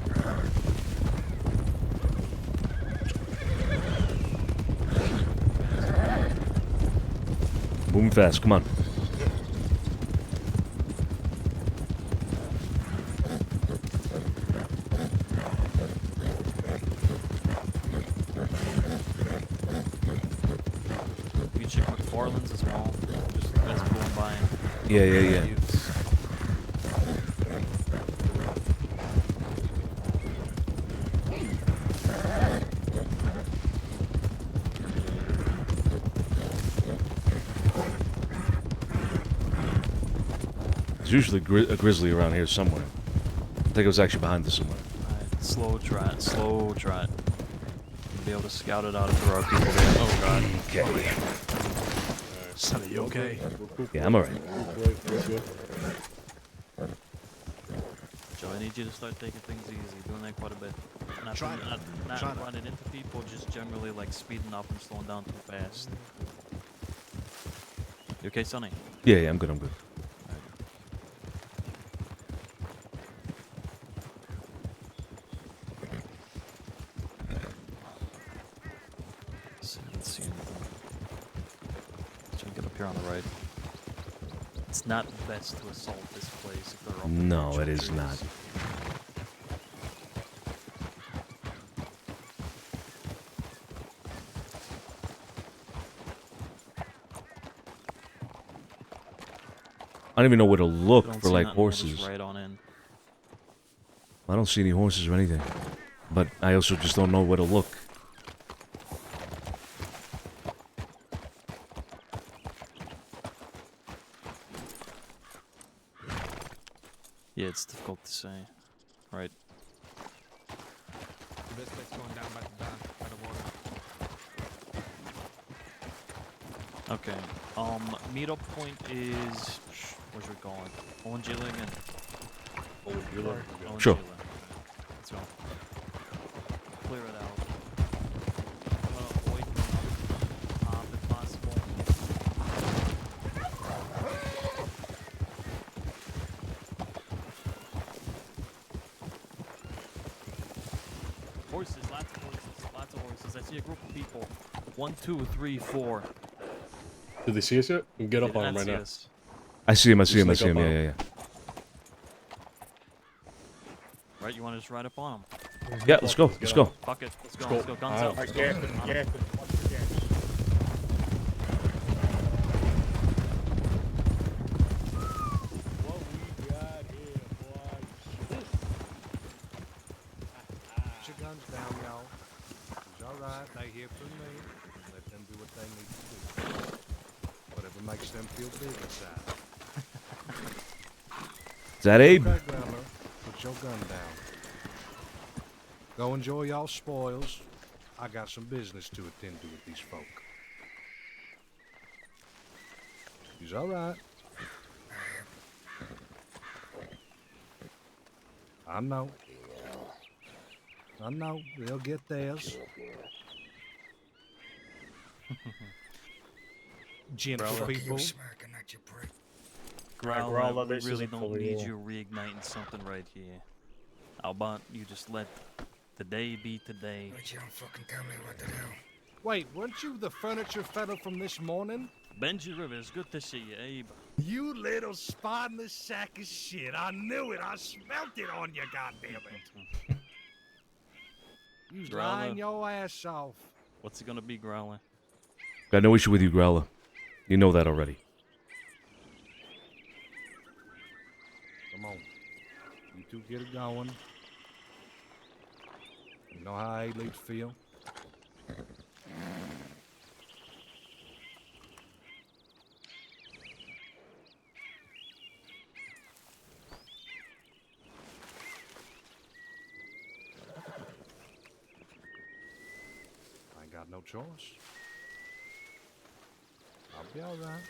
Moving fast. Come on. We can check McFarland's as well. Just as we're going by. Yeah. There's usually a grizzly around here somewhere. I think it was actually behind us somewhere. Alright, slow trot, slow trot. We'll be able to scout it out if there are people there. Oh god. Okay. Sonny, you okay? Yeah, I'm alright. Joe, I need you to start taking things easy, doing that quite a bit. Not, Try to. not running into people, just generally like speeding up and slowing down too fast. You okay, Sonny? Yeah, I'm good, I'm good. Let's see anything. Let's try to get up here on the right. It's not best to assault this place if there are No, it is not. I don't even know where to look Don't for see like nothing, we'll just horses. right on in. I don't see any horses or anything. But I also just don't know where to look. Yeah, it's difficult to say. Right. The best place going down by the water. Okay. Meetup point is where's we going? Olenjila again. Olenjila? Sure. Let's go. Clear it out. Avoid if possible. Horses, lots of horses, lots of horses. I see a group of people. 1, 2, 3, 4. Did they see us yet? We can get up on them right now. I see him, I see Just him, I sneak see up him, on yeah, 'em. yeah, yeah. Right, you want to just ride up on them? Yeah, let's go, let's go. Fuck it, let's go, let's go. Guns out. Let's go. On 'em. Put your guns down, y'all. It's alright, they hear from me. Let them do what they need to do. Whatever makes them feel big inside. Is that Abe? Okay, Grandma, put your gun down. Go enjoy y'all spoils. I got some business to attend to with these folk. He's alright. I know. I know, they'll get theirs. Gentle people. Growler, we this really isn't don't for need real. you reigniting something right here. How about you just let today be today? But you don't fucking tell me what to do. Wait, weren't you the furniture fellow from this morning? Benji Rivers, good to see you, Abe. You little spineless sack of shit. I knew it. I smelt it on you, goddammit. You was Growler. lying your ass off. What's it gonna be, Growler? Got no issue with you, Growler. You know that already. Come on. You two get it going. You know how A-Leads feel? I ain't got no choice. I'll be all right.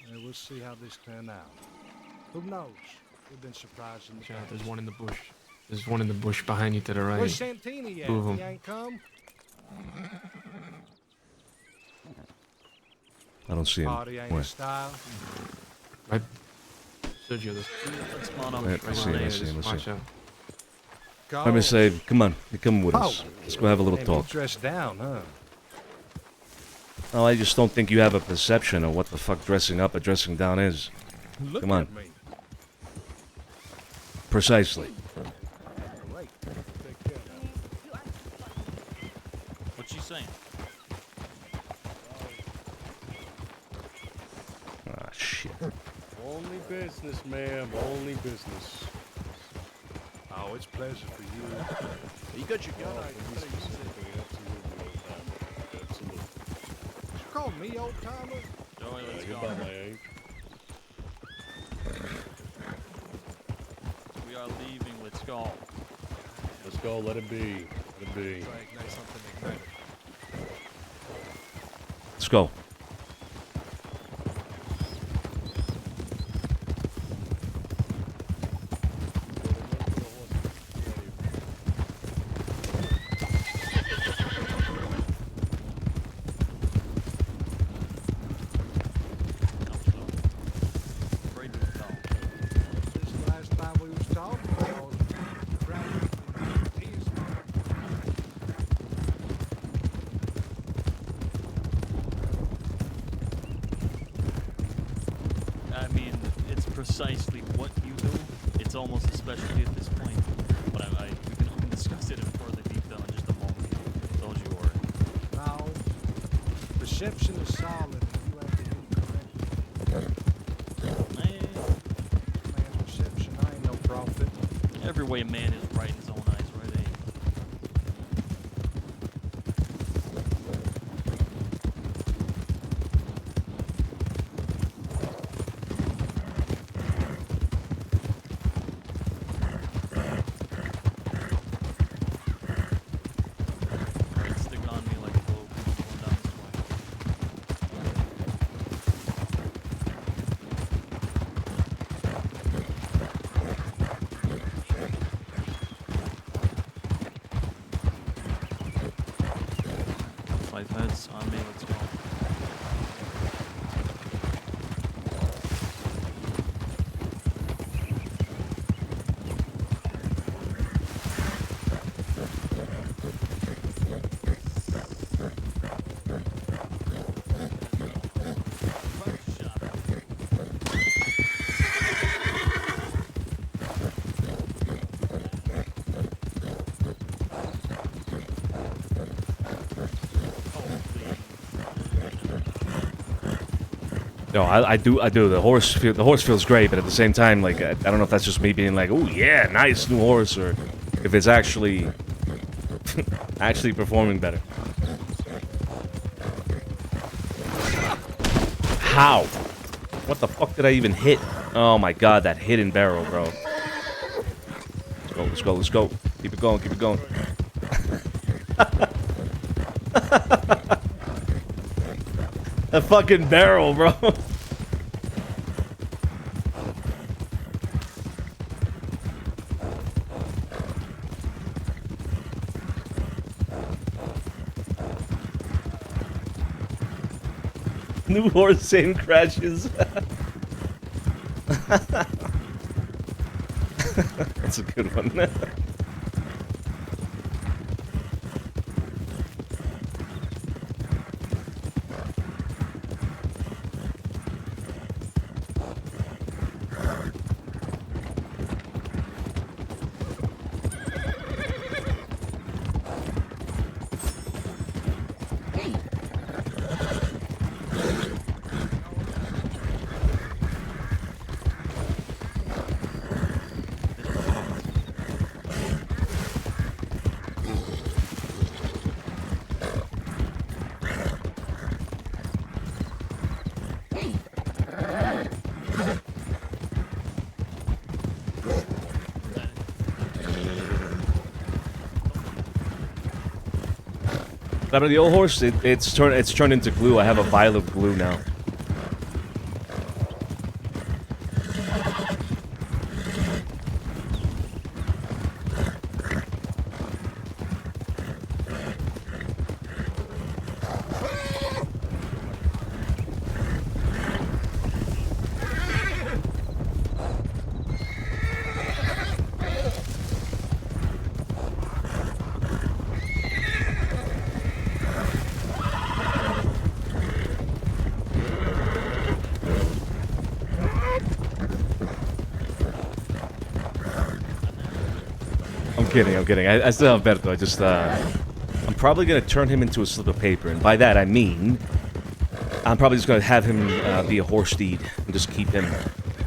Yeah, we'll see how this turn out. Who knows? We've been surprised in the Yeah, past. there's one in the bush. There's one in the bush behind you to the right. Where's Santini at? Two of He 'em. ain't come? I don't see him. Party ain't Where? his style. Right. Sergio, there's Let's come on up. Right, I see him, I there, see him, I just see watch him. out. Let me say, come on, you're coming with Oh. us. Let's go have a little Ain't talk. he dressed down, huh? Oh, I just don't think you have a perception of what the fuck dressing up or dressing down is. Look Come on. at me. Precisely. Great. Take care now. What's she saying? Ah, shit. Only business, ma'am. Only business. Oh, it's pleasure for you. You got your gun out. You gotta use it. Absolutely, old timer. Absolutely. call me old timer? Joey, let's You're go. about my age. We are leaving. Let's go. Let's go. Let it be. Let it be. Try to ignite something ignited. Let's go. This is the last time we was talking about I mean, it's precisely what you do. It's almost a specialty at this point. But we can discuss it in further detail in just a moment. Don't you worry. now. Perception is solid. You have to incorrect. Man's perception, I ain't no prophet. Every way a man is right in his own eyes, right? Eh? Right stick on me like a globe going down this way. Five heads on me, let's go. No, I do. The horse feels great, but at the same time, like I don't know if that's just me being like, oh yeah, nice new horse, or if it's actually actually performing better. How? What the fuck did I even hit? Oh my god, that hidden barrel, bro. Let's go, let's go, let's go. Keep it going, keep it going. A fucking barrel, bro. New horse, same crashes. That's a good one. Out of the old horse, it's turned into glue. I have a vial of glue now. I'm kidding. I still have Berto. I just, I'm probably gonna turn him into a slip of paper, and by that I mean, I'm probably just gonna have him be a horse steed and just keep him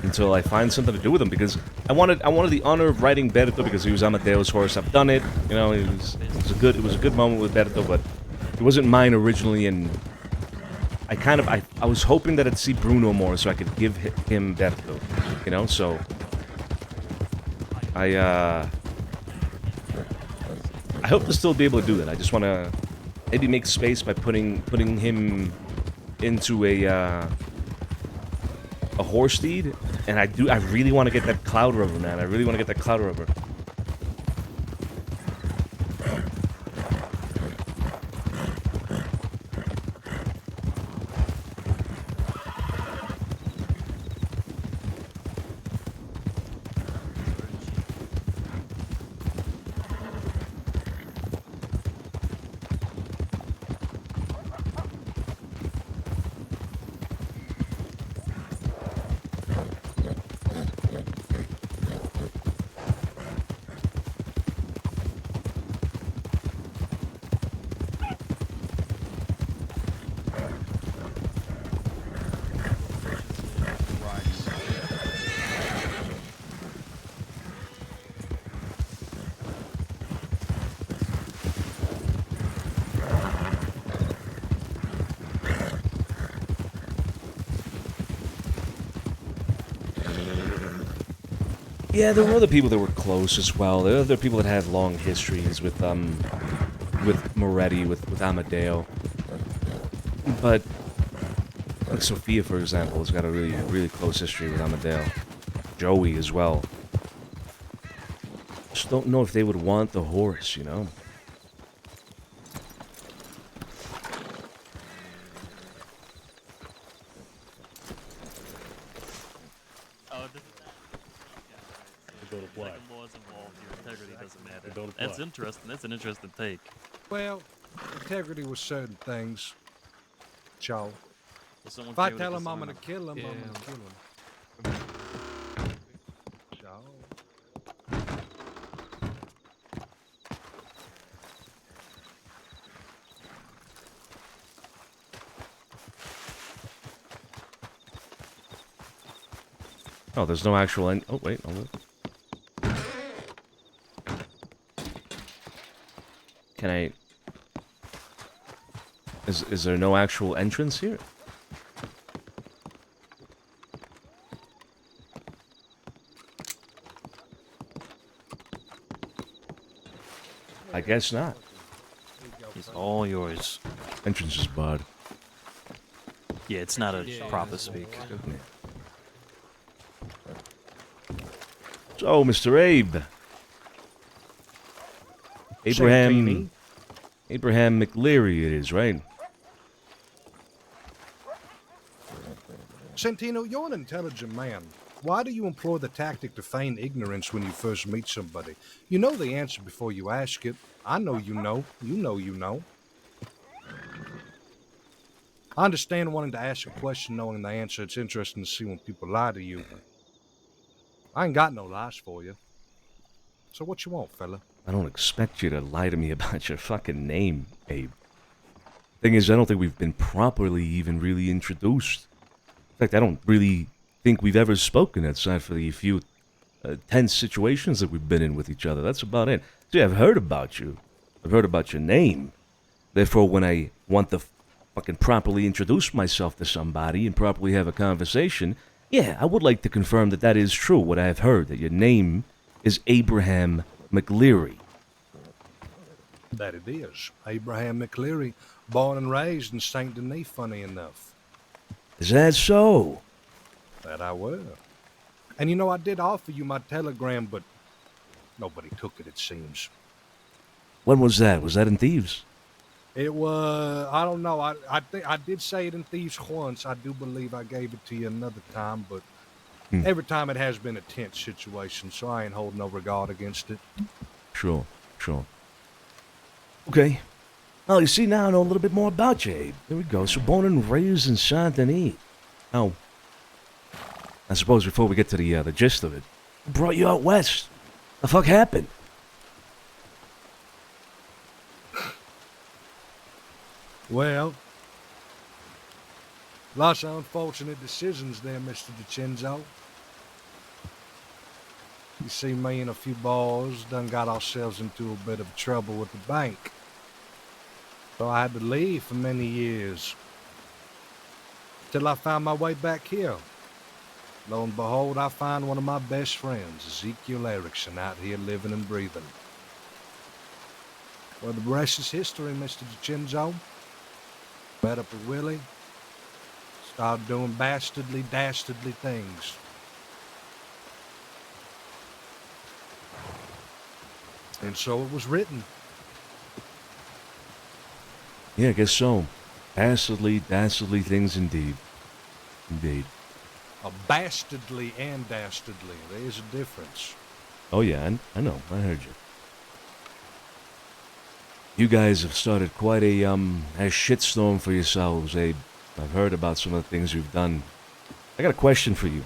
until I find something to do with him, because I wanted the honor of riding Berto because he was Amadeo's horse. I've done it, you know. It was a good moment with Berto, but it wasn't mine originally, and I was hoping that I'd see Bruno more so I could give him Berto, you know. So I hope to still be able to do that. I just want to maybe make space by putting him into a horse steed, and I really want to get that cloud rubber, man. I really want to get that cloud rubber. Yeah, there were other people that were close as well. There were other people that had long histories with Moretti, with Amadeo. But like Sophia, for example, has got a really close history with Amadeo. Joey as well. Just don't know if they would want the horse, you know. That's interesting. That's an interesting take. Well, integrity with certain things. Ciao. If I tell him I'm gonna kill him, I'm gonna kill him. Ciao. Oh, there's no actual end. Oh, wait, hold on. Can I... Is there no actual entrance here? I guess not. It's all yours. Entrance is barred. Yeah, it's not a proper speak. So, Mr. Abe. Abraham McLeary it is, right? Santino, you're an intelligent man. Why do you employ the tactic to feign ignorance when you first meet somebody? You know the answer before you ask it. I know you know. You know you know. I understand wanting to ask a question knowing the answer. It's interesting to see when people lie to you. I ain't got no lies for you. So what you want, fella? I don't expect you to lie to me about your fucking name, Abe. Thing is, I don't think we've been properly even really introduced. In fact, I don't really think we've ever spoken outside for the few tense situations that we've been in with each other. That's about it. See, I've heard about you. I've heard about your name. Therefore, when I want to fucking properly introduce myself to somebody and properly have a conversation, yeah, I would like to confirm that that is true, what I have heard, that your name is Abraham McLeary. That it is. Abraham McLeary, born and raised in St. Denis, funny enough. Is that so? That I were. And you know, I did offer you my telegram, but nobody took it, it seems. When was that? Was that in Thieves? It was, I don't know. I think I did say it in Thieves once. I do believe I gave it to you another time, but every time it has been a tense situation, so I ain't holding no regard against it. Sure. Okay. Well, you see, now I know a little bit more about you, Abe. There we go. So born and raised in Saint Denis. Now, I suppose before we get to the gist of it, what brought you out west? The fuck happened? Well, lots of unfortunate decisions there, Mr. DiCenzo. You see, me and a few boys done got ourselves into a bit of trouble with the bank. So I had to leave for many years. till I found my way back here. Lo and behold, I find one of my best friends, Ezekiel Erickson, out here living and breathing. Well, the rest is history, Mr. DiCenzo. Met up with Willie. Started doing dastardly things. And so it was written. Yeah, I guess so. Dastardly things indeed. Indeed. Bastardly and dastardly. There is a difference. Oh yeah, I know. I heard you. You guys have started quite a shitstorm for yourselves. I've heard about some of the things you've done. I got a question for you,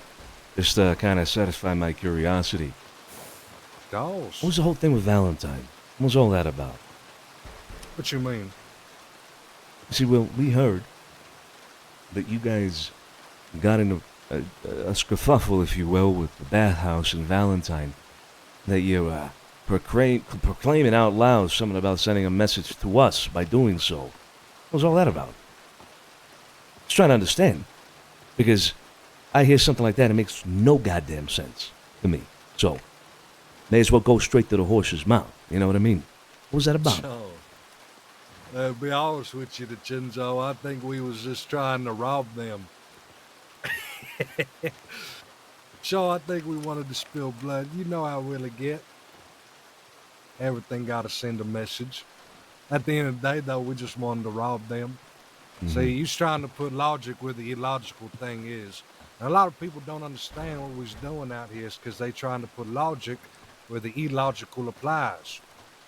just to kind of satisfy my curiosity. Goals. What was the whole thing with Valentine? What was all that about? What you mean? See, well, we heard that you guys got into a skerfuffle, if you will, with the bathhouse and Valentine. That you proclaiming out loud something about sending a message to us by doing so. What was all that about? Just trying to understand. Because I hear something like that, it makes no goddamn sense to me. So, may as well go straight to the horse's mouth. You know what I mean? What was that about? So, to be honest with you, DiCenzo, I think we was just trying to rob them. So I think we wanted to spill blood. You know how Willie get. Everything got to send a message. At the end of the day, though, we just wanted to rob them. See, he's trying to put logic where the illogical thing is. And a lot of people don't understand what we're doing out here is because they're trying to put logic where the illogical applies.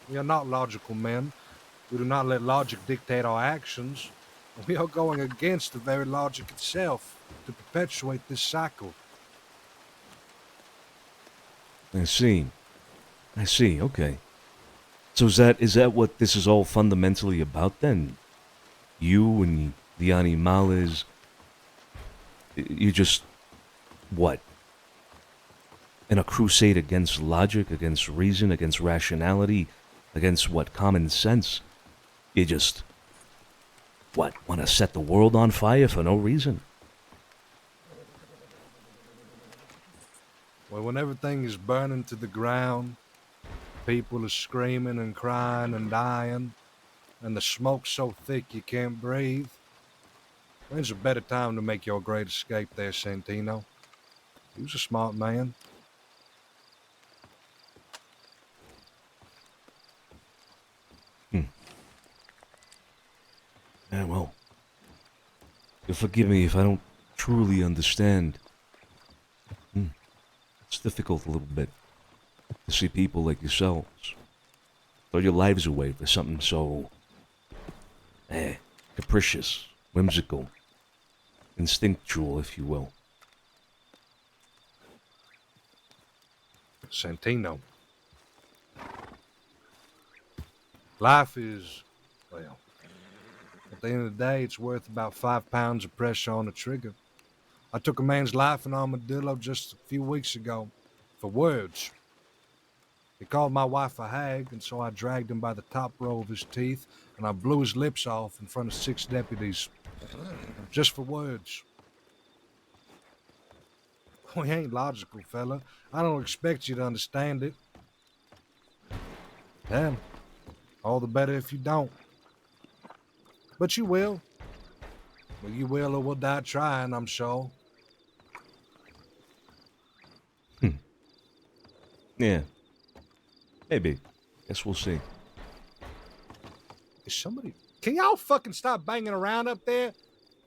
We are not logical men. We do not let logic dictate our actions. We are going against the very logic itself to perpetuate this cycle. I see. Okay. So is that what this is all fundamentally about then? You and the animales, you just, what? In a crusade against logic, against reason, against rationality, against what? Common sense? You just, what? Want to set the world on fire for no reason? Well, when everything is burning to the ground, people are screaming and crying and dying, and the smoke's so thick you can't breathe, when's a better time to make your great escape there, Santino? He was a smart man. Yeah, well, you'll forgive me if I don't truly understand. It's difficult a little bit to see people like yourselves throw your lives away for something so capricious, whimsical, instinctual, if you will. Santino. Life is, well, at the end of the day, it's worth about 5 pounds of pressure on the trigger. I took a man's life in Armadillo just a few weeks ago for words. He called my wife a hag, and so I dragged him by the top row of his teeth, and I blew his lips off in front of 6 deputies. Just for words. We ain't logical, fella. I don't expect you to understand it. Damn. All the better if you don't. But you will. Well, you will or will die trying, I'm sure. Yeah. Maybe. Guess we'll see. Is somebody... Can y'all fucking stop banging around up there?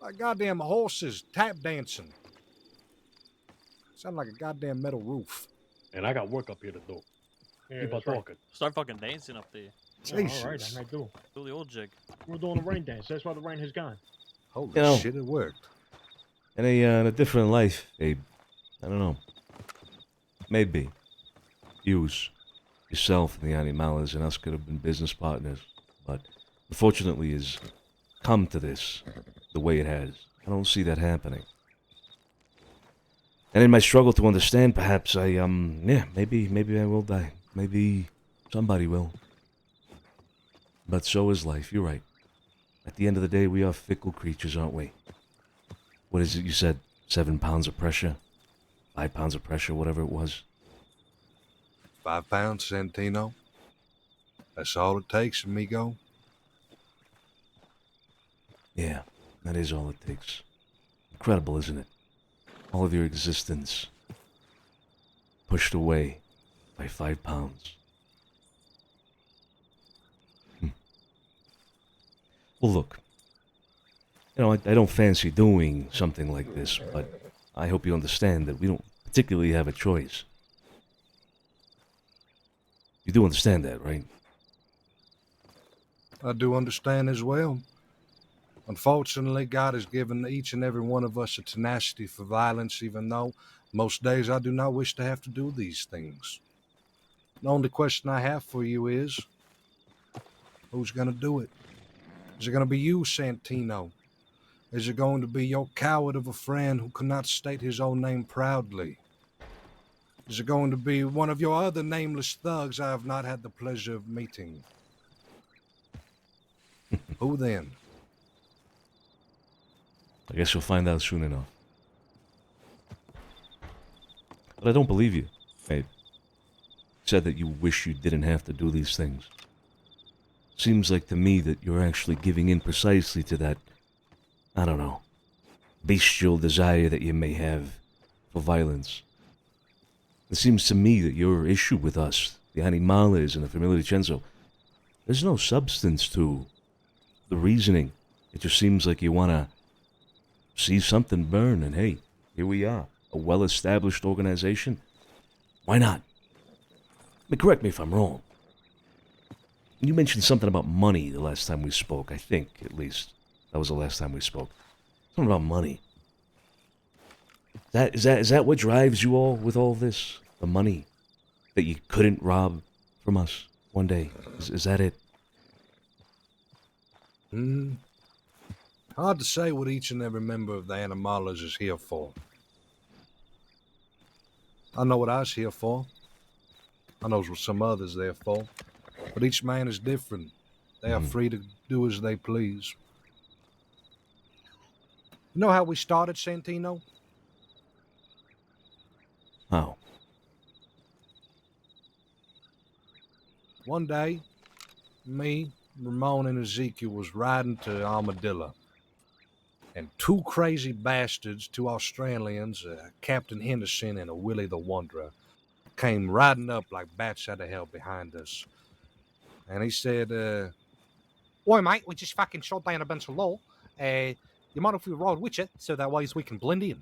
Like goddamn horses tap dancing. Sound like a goddamn metal roof. And I got work up here to do. Yeah, Keep on that's right. talking. Start fucking dancing up there. Oh, all right, I might do. Do the old jig. We're doing a rain dance. That's why the rain has gone. Holy You know, shit, it worked. In a different life, Abe. I don't know. Maybe. Yourself and the Animales and us could have been business partners. But unfortunately, it's come to this the way it has. I don't see that happening. And in my struggle to understand, perhaps maybe I will die. Maybe somebody will. But so is life. You're right. At the end of the day, we are fickle creatures, aren't we? what is it you said? 7 pounds of pressure? 5 pounds of pressure, whatever it was. 5 pounds, Santino. That's all it takes, amigo. Yeah, that is all it takes. Incredible, isn't it? All of your existence pushed away by 5 pounds. Well, look. You know, I don't fancy doing something like this, but I hope you understand that we don't particularly have a choice. You do understand that, right? I do understand as well. Unfortunately, God has given each and every one of us a tenacity for violence, even though most days I do not wish to have to do these things. The only question I have for you is, who's going to do it? Is it going to be you, Santino? Is it going to be your coward of a friend who cannot state his own name proudly? Is it going to be one of your other nameless thugs I have not had the pleasure of meeting? Who then? I guess you'll find out soon enough. But I don't believe you. You said that you wish you didn't have to do these things. Seems like to me that you're actually giving in precisely to that, I don't know, bestial desire that you may have for violence. It seems to me that your issue with us, the Animales and the Familia DiCenzo, there's no substance to the reasoning. It just seems like you want to see something burn, and hey, here we are, a well-established organization. Why not? I mean, correct me if I'm wrong. You mentioned something about money the last time we spoke, I think, at least. That was the last time we spoke. Something about money. Is that what drives you all with all this? The money that you couldn't rob from us one day? Is that it? Hard to say what each and every member of the Animales is here for. I know what I was here for. I know what some others there for. But each man is different. They are free to do as they please. You know how we started, Santino? How? One day, me, Ramon, and Ezekiel was riding to Armadillo. And 2 crazy bastards, 2 Australians, Captain Henderson and a Willie the Wanderer, came riding up like bats out of hell behind us. And he said, "Oi, mate, we just fucking shot down a bunch of law. You mind if we ride with you, so that ways we can blend in?"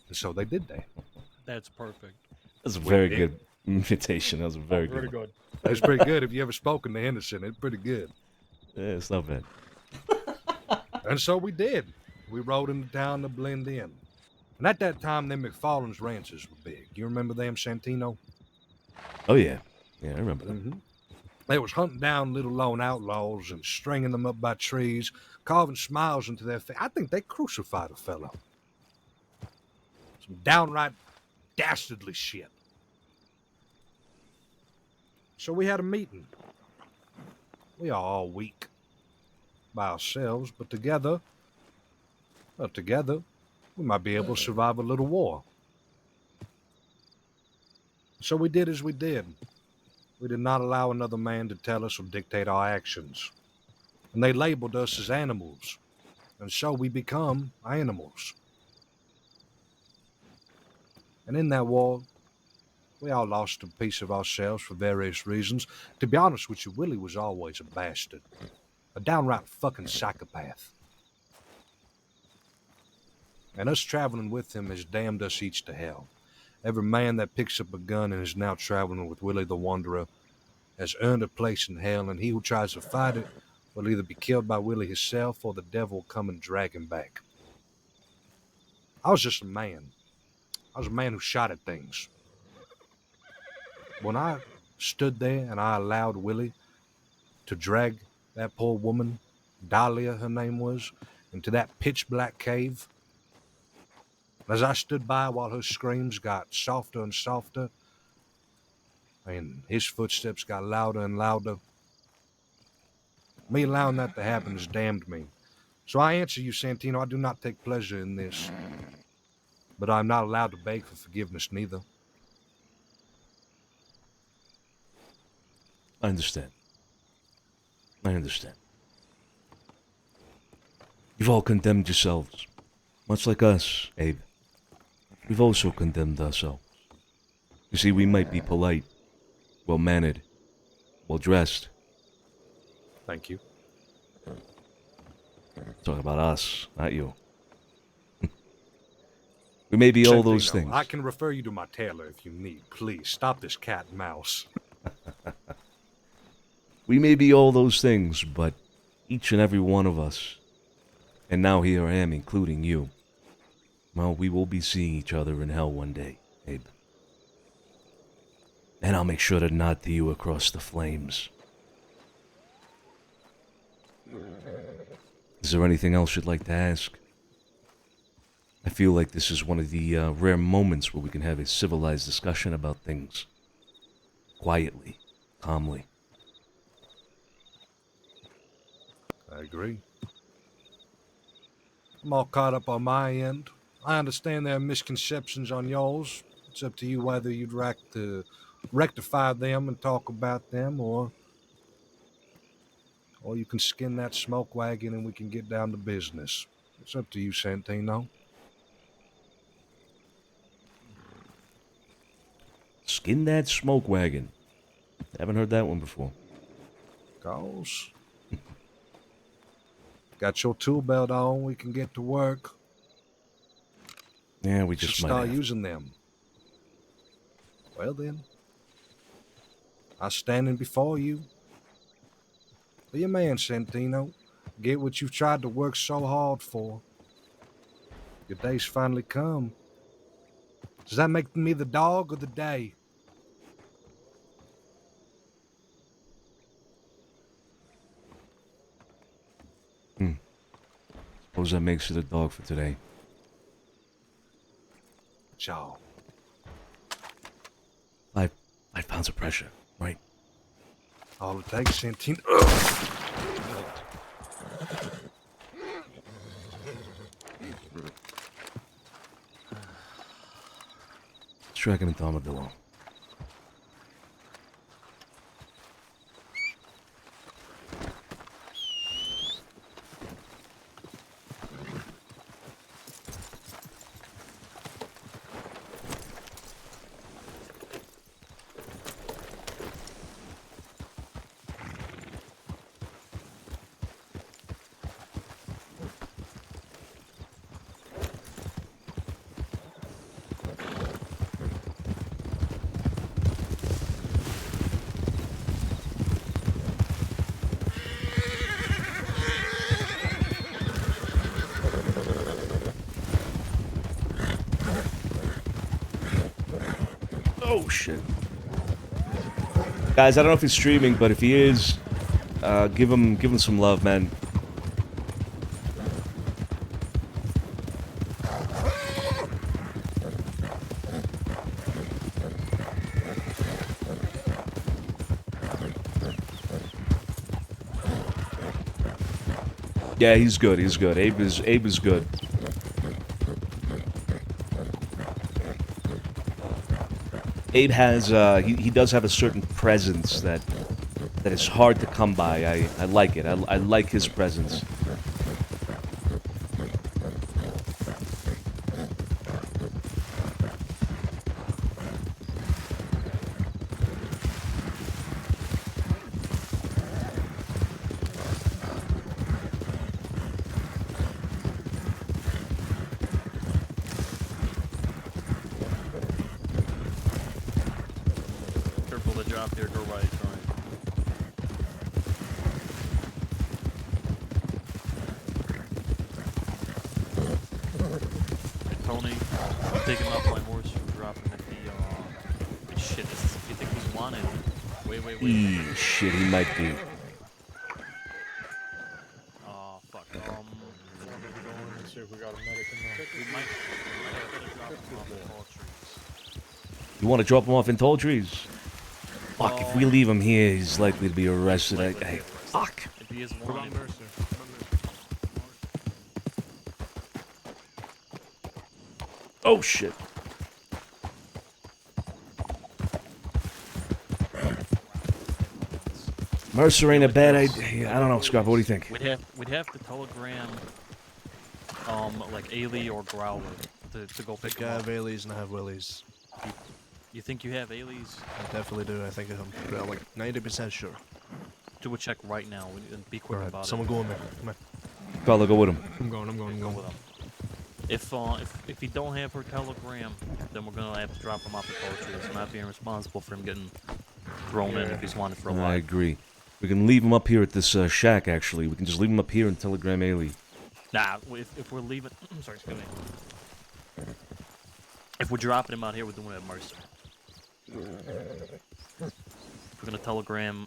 And so they did that. That's perfect. That's a very good invitation. That was a very Very good. good. That's pretty good. If you ever spoken to Henderson, it's pretty good. Yeah, it's not bad. And so we did. We rode into town to blend in. And at that time, them McFarland's ranches were big. You remember them, Santino? Oh, yeah. Yeah, I remember that. They was hunting down little lone outlaws and stringing them up by trees, carving smiles into their face. I think they crucified a fellow. Some downright dastardly shit. So we had a meeting. We are all weak by ourselves, but together, we might be able to survive a little war. So we did as we did. We did not allow another man to tell us or dictate our actions. And they labeled us as animals. And so we become animals. And in that war, we all lost a piece of ourselves for various reasons. To be honest with you, Willie was always a bastard. A downright fucking psychopath. And us traveling with him has damned us each to hell. Every man that picks up a gun and is now traveling with Willie the Wanderer has earned a place in hell, and he who tries to fight it will either be killed by Willie himself or the devil will come and drag him back. I was just a man. I was a man who shot at things. When I stood there and I allowed Willie to drag that poor woman, Dahlia her name was, into that pitch black cave, as I stood by while her screams got softer and softer, and his footsteps got louder and louder, me allowing that to happen has damned me. So I answer you, Santino, I do not take pleasure in this. But I'm not allowed to beg for forgiveness neither. I understand. I understand. You've all condemned yourselves, much like us, Abe. We've also condemned ourselves. You see, we might be polite, well-mannered, well-dressed. Thank you. Talking about us, not you. We may be all those Santino, things. I can refer you to my tailor if you need. Please, stop this cat and mouse. We may be all those things, but each and every one of us, and now here I am, including you, well, we will be seeing each other in hell one day, Abe. And I'll make sure to nod to you across the flames. Is there anything else you'd like to ask? I feel like this is one of the rare moments where we can have a civilized discussion about things. Quietly, calmly. I agree. I'm all caught up on my end. I understand there are misconceptions on yours. It's up to you whether you'd like to rectify them and talk about them, or you can skin that smoke wagon and we can get down to business. It's up to you, Santino. Skin that smoke wagon. Haven't heard that one before. Goes. Got your tool belt on, we can get to work. Yeah, we just Should might start have. using them. Well then, I'm standing before you. Be a man, Santino. Get what you've tried to work so hard for. Your day's finally come. Does that make me the dog or the day? Suppose that makes it a dog for today. Ciao. 5 pounds of pressure, right? All it takes, Santino. Let's drag him into Armadillo. Oh shit. Guys, I don't know if he's streaming, but if he is, give him some love, man. Yeah, he's good. He's good. Abe is good. Abe has he does have a certain presence that is hard to come by. I like it. I like his presence. Careful to drop here, go right, Sonny. Hey, Tony, I'm taking off my horse from dropping at the, shit, you think he's wanted? Wait. Shit, he might be. Oh, fuck, Let's see if we got a medic in there. we might have to drop him off at tall trees. You want to drop him off in tall trees? Fuck, if we leave him here, he's likely to be arrested. Hey, fuck. If he is wanted, Oh shit. Mercer ain't a bad idea. I don't know, Scrap. What do you think? We'd have to telegram, like Ailey or Growler to go pick I them have up. Ailey's and I have Willie's. You think you have Ailey's? I definitely do. I think I'm like 90% sure. Do a check right now and be quick Alright, about someone it. go with me. Come on. Carla, go with him. I'm going. Go with him. If you don't have her telegram, then we're gonna have to drop him off at poultry. It's not being responsible for him getting thrown in if he's wanted for a I while. agree. We can leave him up here at this shack, actually. We can just leave him up here and telegram Ailey. Nah, if we're leaving, I'm sorry, excuse me. If we're dropping him out here, we're doing it at Mercer. If we're gonna telegram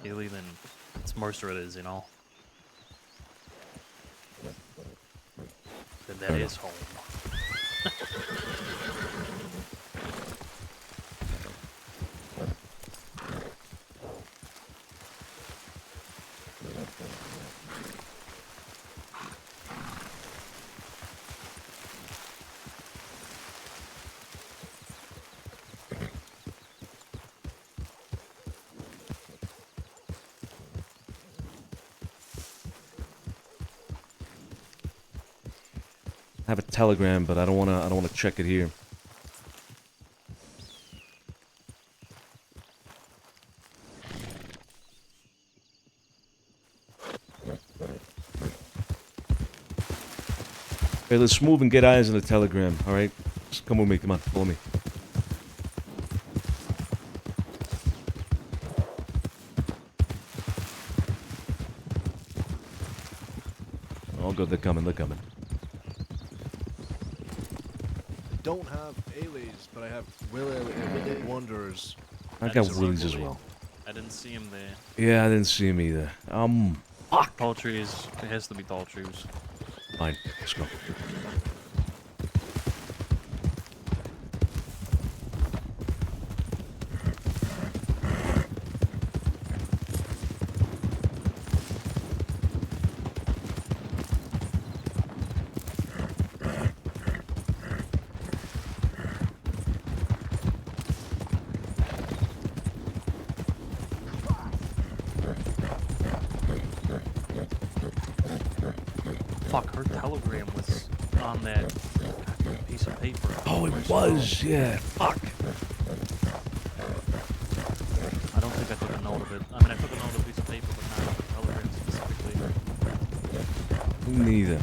Ailey, then it's Mercer it is, you know? Then that is home. I have a telegram, but I don't wanna check it here. Okay, let's move and get eyes on the telegram, alright? Just come with me, come on, follow me. Oh good, they're coming. Don't have Ailey's, but I have Willie Wonders. I got Willie's as well. I didn't see him there. Yeah, I didn't see him either. Fuck! Poultry it has to be Poultry's. Fine, let's go. Fuck, her telegram was on that piece of paper. Oh, it was, yeah. Fuck. I don't think I took a note of it. I mean, I took a note of a piece of paper, but not the telegram specifically. Neither.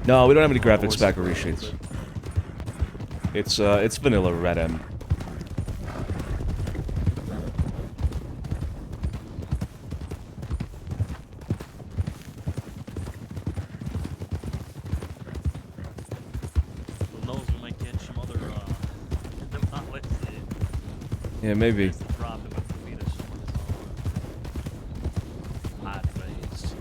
No, we don't have any graphics pack or reshades. It's vanilla Red M. Who knows, we might catch some other, outlets that Yeah, maybe. drop him with the fetus. Hot face.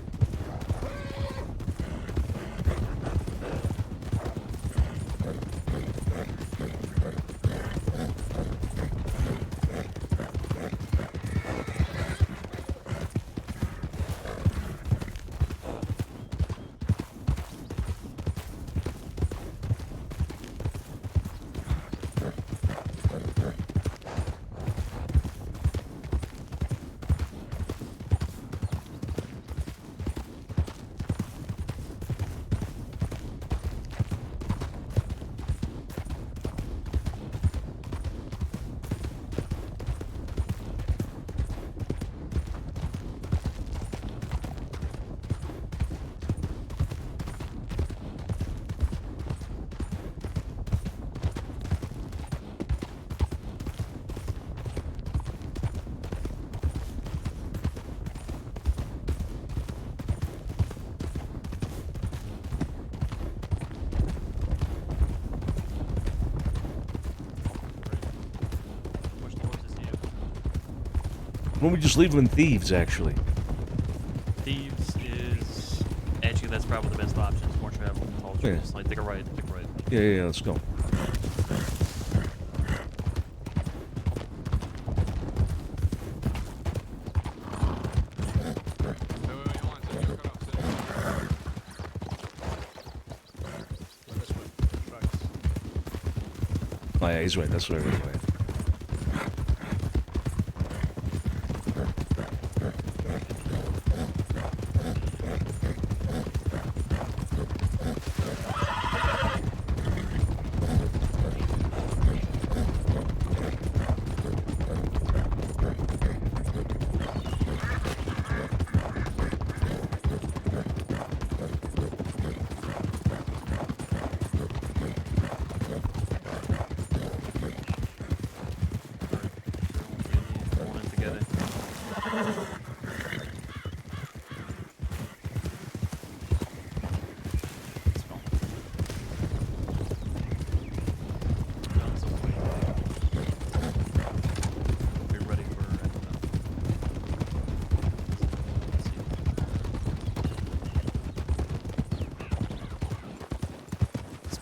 When we just leave them in Thieves, actually. Thieves is actually that's probably the best option. It's more travel. Yeah. Just like take a right, take a right. Yeah, let's go. Oh yeah, he's right. That's right. Right.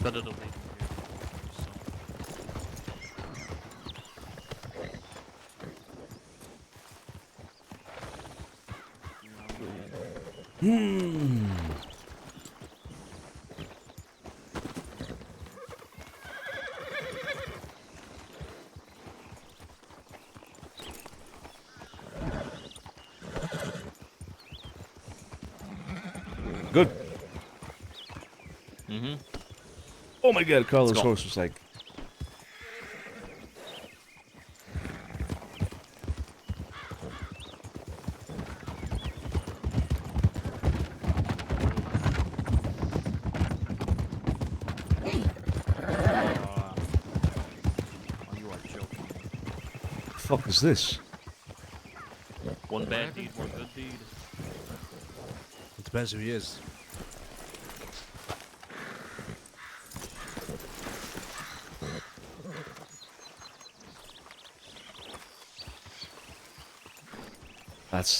Better to leave him Hmm. Good. Mm-hmm. Oh my god, Carlos' horse was like... You are joking. The fuck is this? One bad deed, one good deed. It depends who he is.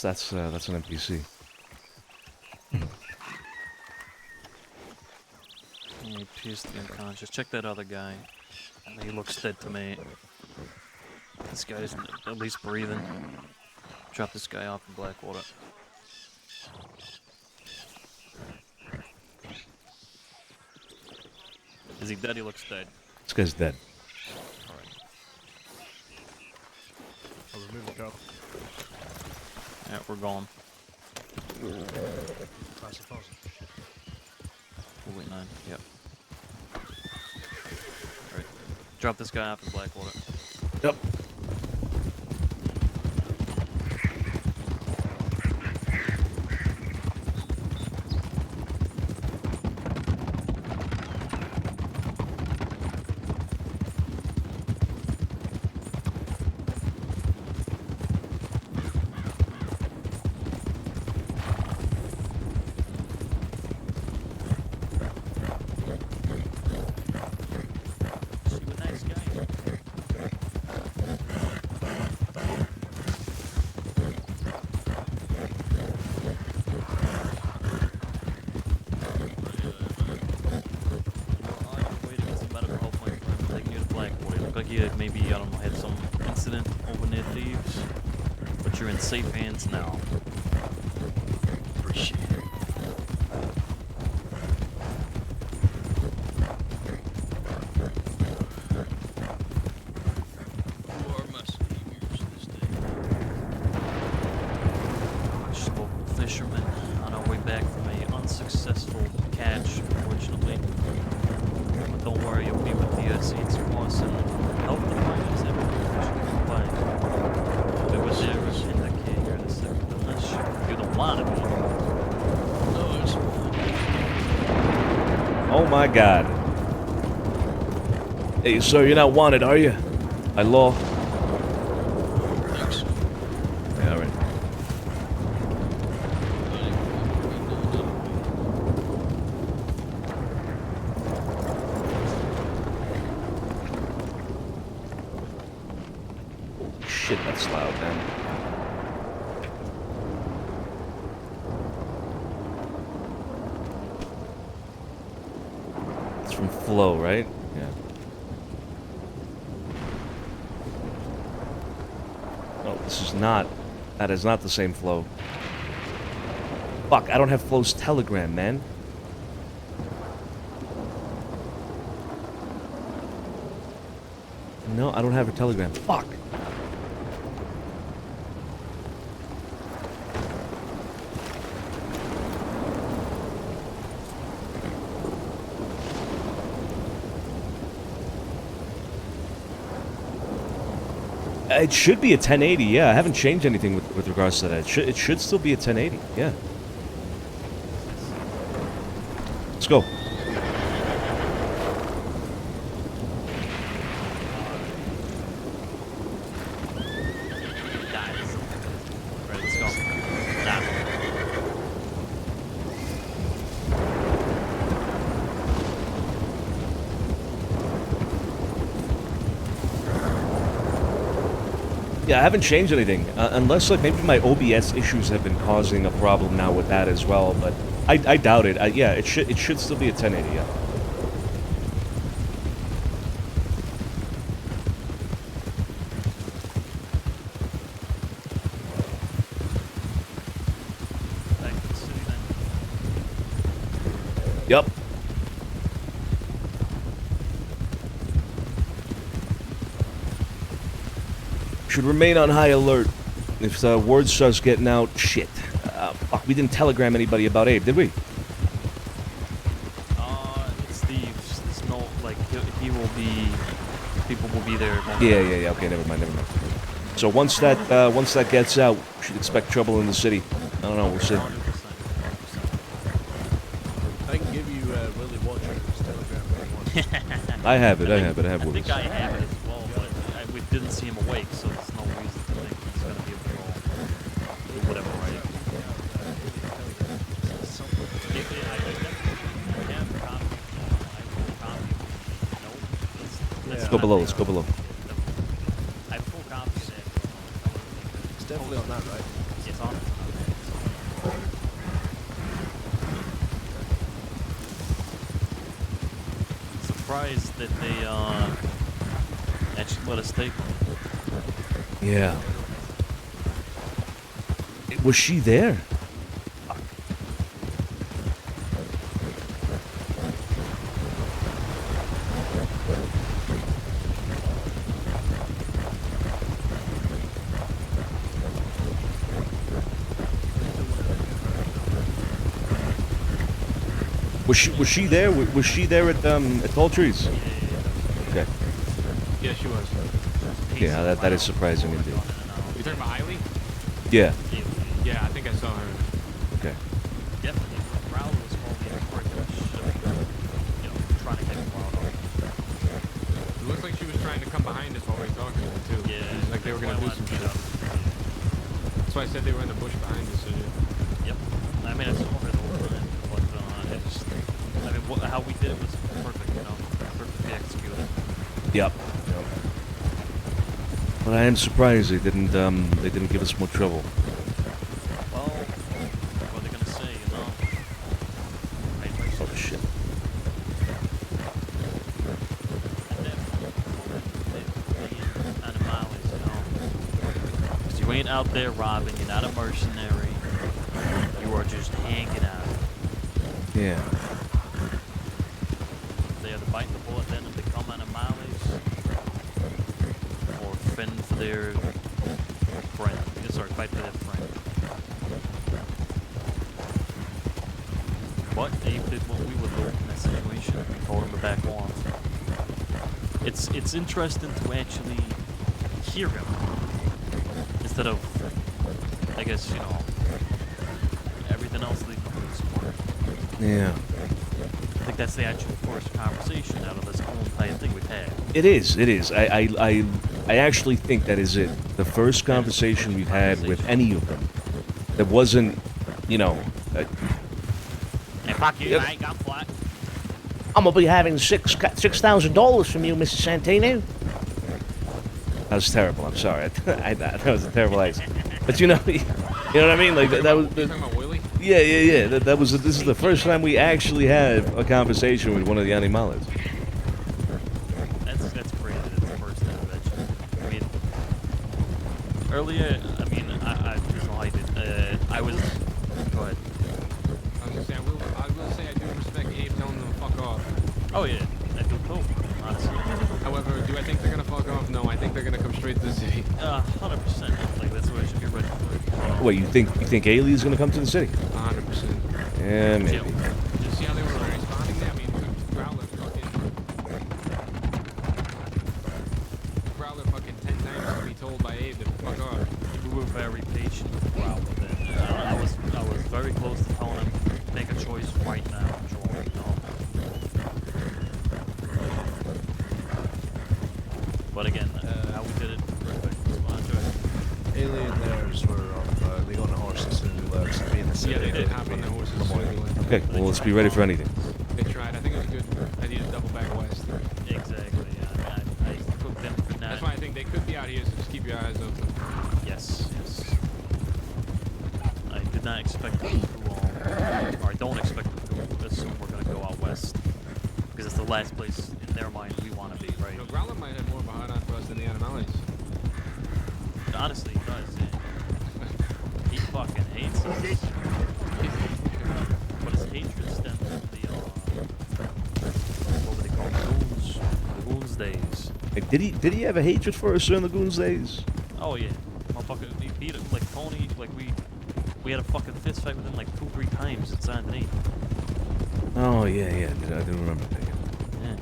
That's an NPC. He pierced the unconscious. Check that other guy. He looks dead to me. This guy's at least breathing. Drop this guy off in Blackwater. Is he dead? He looks dead. This guy's dead. Alright. I'll remove the cup. Yeah, we're gone. Pass the faucet. Oh, wait, 9. Yep. Alright. Drop this guy off in Blackwater. Yep. Maybe, I don't know, had some incident over near Thieves, but you're in safe hands now. Appreciate it. Just local fishermen on our way back from a unsuccessful catch, unfortunately. But don't worry, you'll be with the Saints Cross and help the miners everything but we were there in the cave here in a second, unless you don't want to be. No, it's Oh my god. Hey, sir, you're not wanted, are you? By law. Thanks. Yeah, alright. Shit, that's loud, man. flow, right? Yeah. No, this is not. That is not the same flow. Fuck, I don't have Flow's telegram, man. No, I don't have her telegram. Fuck. It should be a 1080, yeah. I haven't changed anything with regards to that. It should still be a 1080, yeah. Let's go. Yeah, I haven't changed anything, unless like maybe my OBS issues have been causing a problem now with that as well. But I doubt it. Yeah, it should still be a 1080. Yeah. Yep. Should remain on high alert. If the word starts getting out, shit. Fuck, we didn't telegram anybody about Abe, did we? It's Steve's. There's no, like, he will be, people will be there. Yeah. Okay, never mind. So once that gets out, we should expect trouble in the city. I don't know, we'll see. I can give you Willie Watcher's telegram if you want. I have it. I have I think Willie's. I have it as well, but we didn't see him awake, so there's no reason to think he's gonna be able to do whatever, right? Let's go below. Let's go below. I have full confidence. It's definitely on that, right? It's on. Surprised that they actually let us take one. Yeah. Was she there? Was she there? Was she there at Tall Trees? Okay. Yeah, she was. Yeah, that is surprising indeed. You talking about Eileen? Yeah. Yeah, I think I saw her. Okay. Definitely. Raul was probably trying to get him wild off. It looks like she was trying to come behind us while we were talking to her, too. Yeah. It was like they were going to do some shit. That's why I said they were in the bush behind us. So Yep. I mean, I saw her the whole time, but I mean, how we did it was perfect, you know? Perfectly executed. Yep. But I am surprised they didn't give us more trouble. Well, what are they gonna say, you know? Oh shit. Because you ain't out there robbing, you're not a mercenary. You are just hanging out. Yeah. They either bite the bullet then and become animales, or fend for their friend. Sorry, fight for their friend. But Abe did what we would do in that situation. We told him to back off. It's interesting to actually hear him instead of, I guess, you know, everything else leading up to this point. Yeah. I think that's the actual first conversation out of this whole entire thing we've had. It is. I actually think that is it. The first conversation we've had with any of them that wasn't, you know. Hey, fuck you, mate. Go flat. I'm gonna be having $6,000 from you, Mr. Santino. That was terrible. I'm sorry. That was a terrible accent. But you know what I mean? Like that was. You talking about Willie? Yeah. This is the first time we actually have a conversation with one of the animales. That's crazy. That's the first time that. I mean, earlier, I mean, I just know I did. I was. Go ahead. I was gonna say, I will say I do respect Abe telling them to fuck off. Oh yeah, I do too, honestly. However, do I think they're gonna fuck off? No, I think they're gonna come straight to the city. 100%. Like that's what I should be ready for. Wait, you think Ailey's gonna come to the city? 100%. Yeah, maybe. Did you see how they were responding there? I mean, Growler fucking 10 times to be told by Abe to fuck off. We were very patient with Growler then. I was very close to telling him make a choice right now, Joel. You know? But again, how we did it, perfect. Alien and theirs were on, they got on the horse as soon as we left, so being the city. Yeah, they did hop on their horses as soon as we left. Okay, well, let's be ready for anything. They tried. I think it was good. I need to double back west. Exactly, yeah. I took them for that. That's why I think they could be out here, so just keep your eyes open. Yes. I did not expect them to, or I don't expect them to assume we're going to go out west. Because it's the last place in their mind we want to be, right? No, Growler might have more of a hard on for us than the Animales. Honestly, he does. He fucking hates us. But his hatred stems from the, what were they called? Goons days. Like, did he have a hatred for us during the Goons days? Oh yeah. Motherfucker, he beat him, like Tony, like we had a fucking fist fight with him like 2-3 times at Saint Denis. Oh, yeah, I do remember that. Yeah.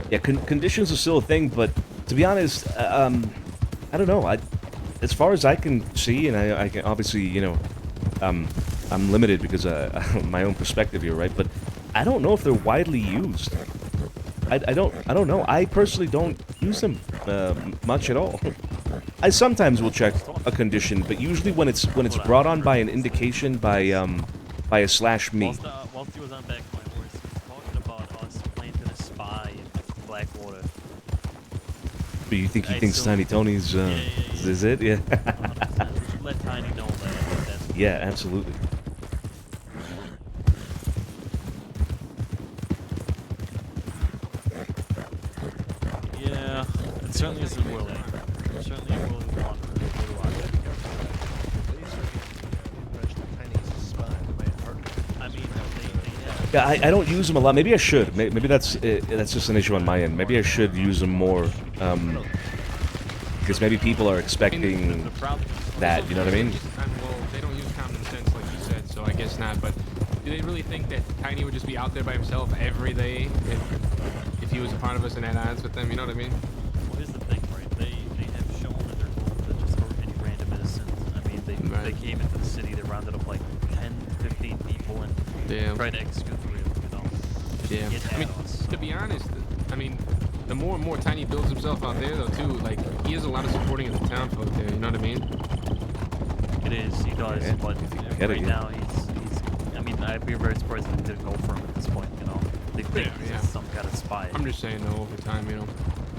Yeah, conditions are still a thing, but to be honest, I don't know. As far as I can see, and I can obviously, you know, I'm limited because my own perspective here, right? But I don't know if they're widely used. I don't know. I personally don't use them much at all. I sometimes will check a condition, but usually when it's brought on by an indication by a slash me. Whilst he was on back of my horse, he was talking about us planting a spy in Blackwater. But you think he thinks Tiny Tony's is it? Yeah. 100%. Let Tiny know that. Yeah, absolutely. Yeah, it certainly isn't willing. It certainly isn't willing to wander. I mean, Yeah, I don't use them a lot. Maybe I should. Maybe that's just an issue on my end. Maybe I should use them more. Because maybe people are expecting that. You know what I mean? Well, they don't use common sense like you said, so I guess not. But do they really think that Tiny would just be out there by himself every day if he was a part of us and had odds with them? You know what I mean? Well, here's the thing, right? They have shown that they're willing to just hurt any random innocent. I mean, they came into the city, they rounded up like 10, 15 people and tried to execute three of them, you know? Yeah. I mean, to be honest, I mean, the more and more Tiny builds himself out there, though, too, like, he has a lot of supporting of the town folk there, you know what I mean? It is, he does, Yeah, but right now he's, I mean, I'd be very surprised if he didn't go for him at this point, you know? They think he's some kind of spy. I'm just saying, though, over time, you know,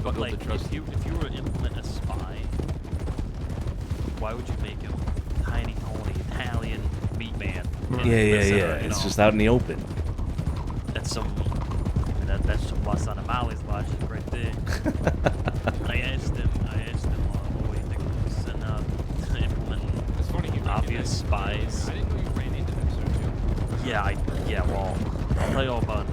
But build like, the trust. if you were to implement a spy, why would you make him Tiny Tony, Italian meat man? Yeah. It's know? just out in the open. That's some Los Animales logic right there. I asked him, what do you think of this? And to implement obvious spies. I didn't know you ran into them, Sergio. Well, I'll tell you all about it.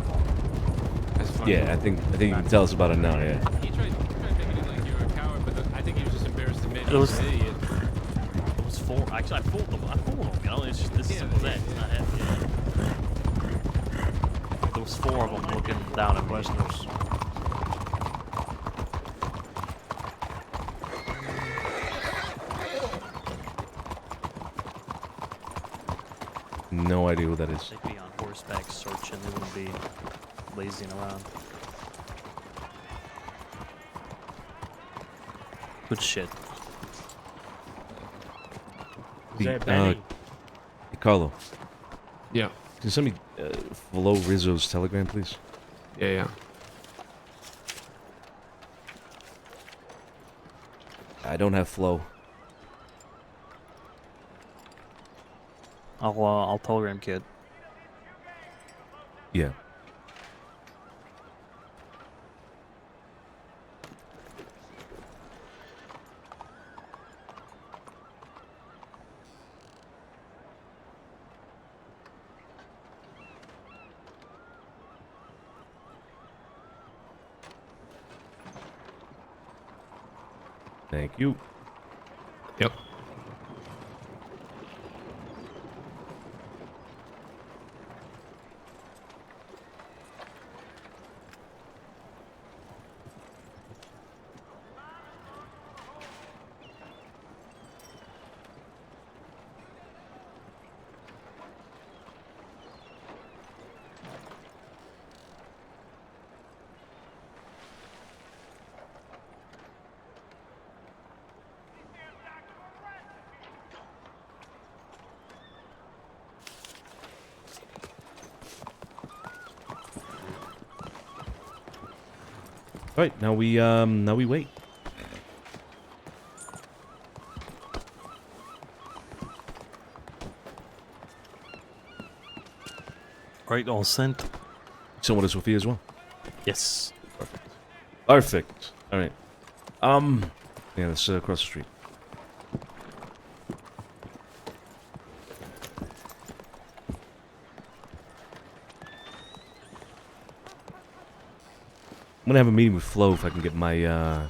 That's funny. Yeah, I think you can tell us about it now. Yeah. He tried thinking it like you were a coward, but I think he was just embarrassed to admit It he was- was an idiot. It was four. Actually, I fooled him. You know, it's just this simple as that. It's not happening. There was 4 of them looking down at Westerners. No idea what that is. They'd be on horseback searching. They wouldn't be lazing around. Good shit. Is Hey, that Benny? hey, Carlo. Yeah. Can you send me Flo Rizzo's telegram, please? Yeah. I don't have Flo. I'll telegram kid. Yeah. Thank you. Yep. Right, now we wait. Right, all sent. Someone to Sophia as well. Yes. Perfect. All right. Yeah, let's across the street. I'm gonna have a meeting with Flo if I can get my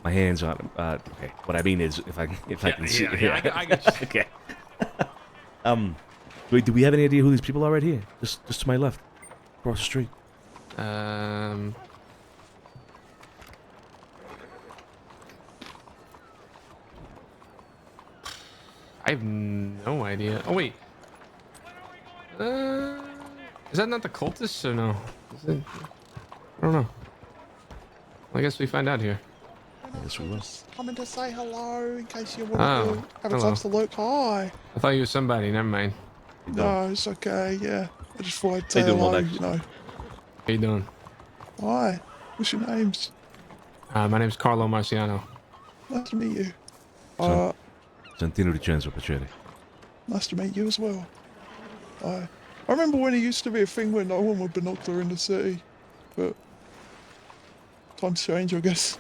my hands on him. Okay. What I mean is if I can see. I got you. Okay. Wait. Do we have any idea who these people are right here? Just to my left, across the street. I have no idea. Oh wait. Is that not the cultists or no? Is it? I don't know. Well, I guess we find out here. Yes, we will. Coming to say hello in case you Oh, want to have a hello. chance to look. Hi. I thought you were somebody. Never mind. No, it's okay. Yeah, I just thought I'd say How you doing, hello. Modex? You know. How you doing? Hi. What's your names? My name's Carlo Marciano. Nice to meet you. Santino DiCenzo, Pacere. Nice to meet you as well. Hi. I remember when it used to be a thing where no one would binocular in the city, but times change, I guess.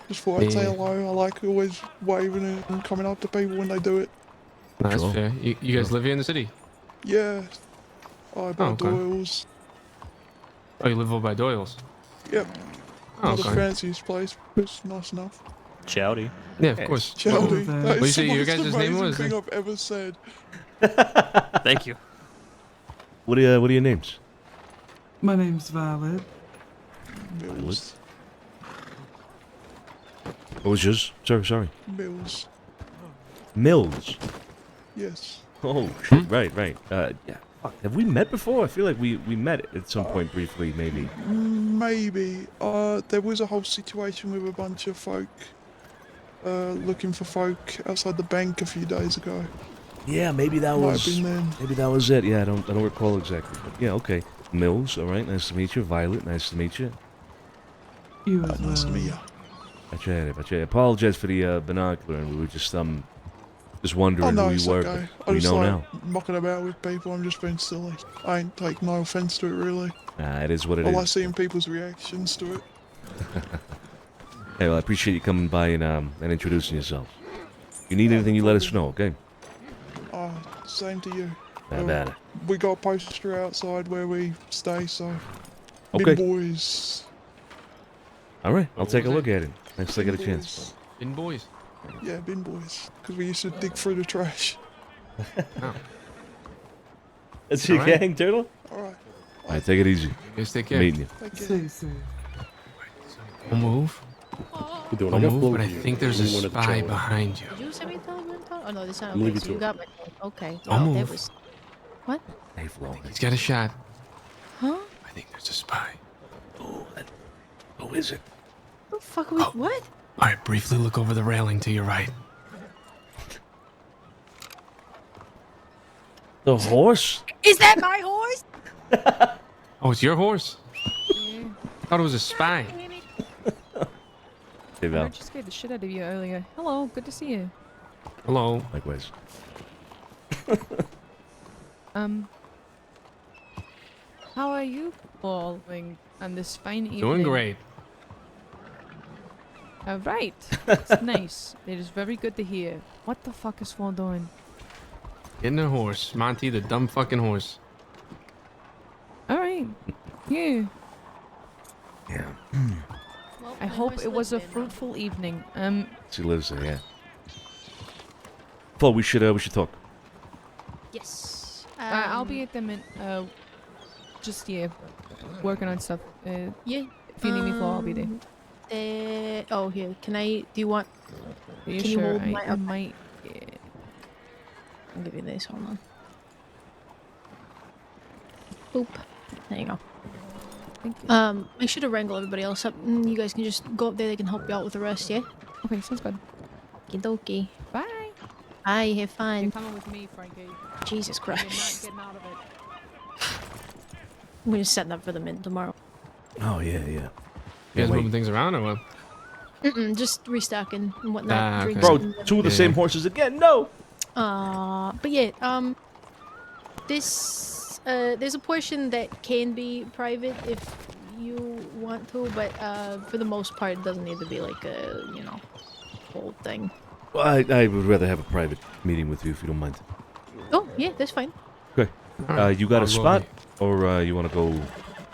Just thought I'd say Yeah. hello. I like always waving and coming up to people when they do it. No, that's Sure. fair. You guys live here in the city? Yeah. I buy okay. Doyle's. Oh, you live over by Doyle's? Yep. Oh, Not the okay. fanciest place, but it's nice enough. Chowdy. Yeah, of course. Chowdy. What That you is say the your most guys' name amazing was? thing I've ever said. Thank you. What are your names? My name's Violet. Mills. What was yours? Sorry. Mills. Mills. Yes. Oh, shit. Right. Yeah. Fuck. Have we met before? I feel like we met at some point briefly, maybe. Maybe. There was a whole situation with a bunch of folk looking for folk outside the bank a few days ago. Yeah, maybe that Might was. have been then. Maybe that was it. Yeah, I don't recall exactly. But yeah, okay. Mills. All right. Nice to meet you. Violet. Nice to meet you. You as Nice to well. meet you. Pacere. Apologize for the binocular, and we were just wondering Oh no, who it's you were. okay. But I we just know like now. mucking about with people. I'm just being silly. I ain't take no offense to it really. It is what it I is. like seeing people's reactions to it. Hey, well, I appreciate you coming by and introducing yourself. If you need anything, you let us know, okay? Same to you. Not bad. We got a poster outside where we stay, so. Okay. Big boys. All right, I'll take a was look it? at it. Next I get a chance. In boys. Yeah, bin boys. Because we used to dig through the trash. Oh. That's your Alright. gang, Turtle? Alright. All right, take it easy. You guys take care. Meeting you. Take care. Stay safe. I'll move. You doing? I'll I got move, Flo but I here. think there's a You wanted to spy chow. behind you. Did you send me telegram? Oh no, this not I'm okay. leaving So to you it. got my okay. I'll No, move. that was what? Hey, Flo. He's got a shot. Huh? I think there's a spy. Who is it? Who the fuck are we? What? All right, briefly look over the railing to your right. The horse? Is that my horse? Oh, it's your horse? I thought it was a spy. Hey, I Val. heard you scared the shit out of you earlier. Hello, good to see you. Hello. Likewise. How are you all doing on this fine evening? Doing great. All right. It's nice. It is very good to hear. What the fuck is Flo doing? Getting a horse. Monty, the dumb fucking horse. All right. Yeah. Yeah. Well, I my hope horse it was a lives there now. fruitful evening. She lives there, yeah. Flo, we should talk. Yes. I'll be at the just yeah, working on stuff. Yeah. If you need me, Flo, I'll be there. Oh, here. Can I? Do you want? Are you Can sure? you hold I my? might. Yeah. I'll give you this. Hold on. Boop. There you go. Thank you. Make sure to wrangle everybody else up. And you guys can just go up there. They can help you out with the rest. Yeah. Okay, sounds good. Okie dokie. Bye. Bye. Have fun. You're coming with me, Frankie. Jesus You're not Christ. getting out of it. We're just setting up for the mint tomorrow. Oh, yeah. You guys moving things around or what? Just restocking and whatnot. Ah, drinks Bro, and two of the same horses again? No! but yeah, there's a portion that can be private if you want to, but for the most part, it doesn't need to be like a, whole thing. Well, I would rather have a private meeting with you if you don't mind. Oh, yeah, that's fine. Okay. You got a spot? Or you want to go...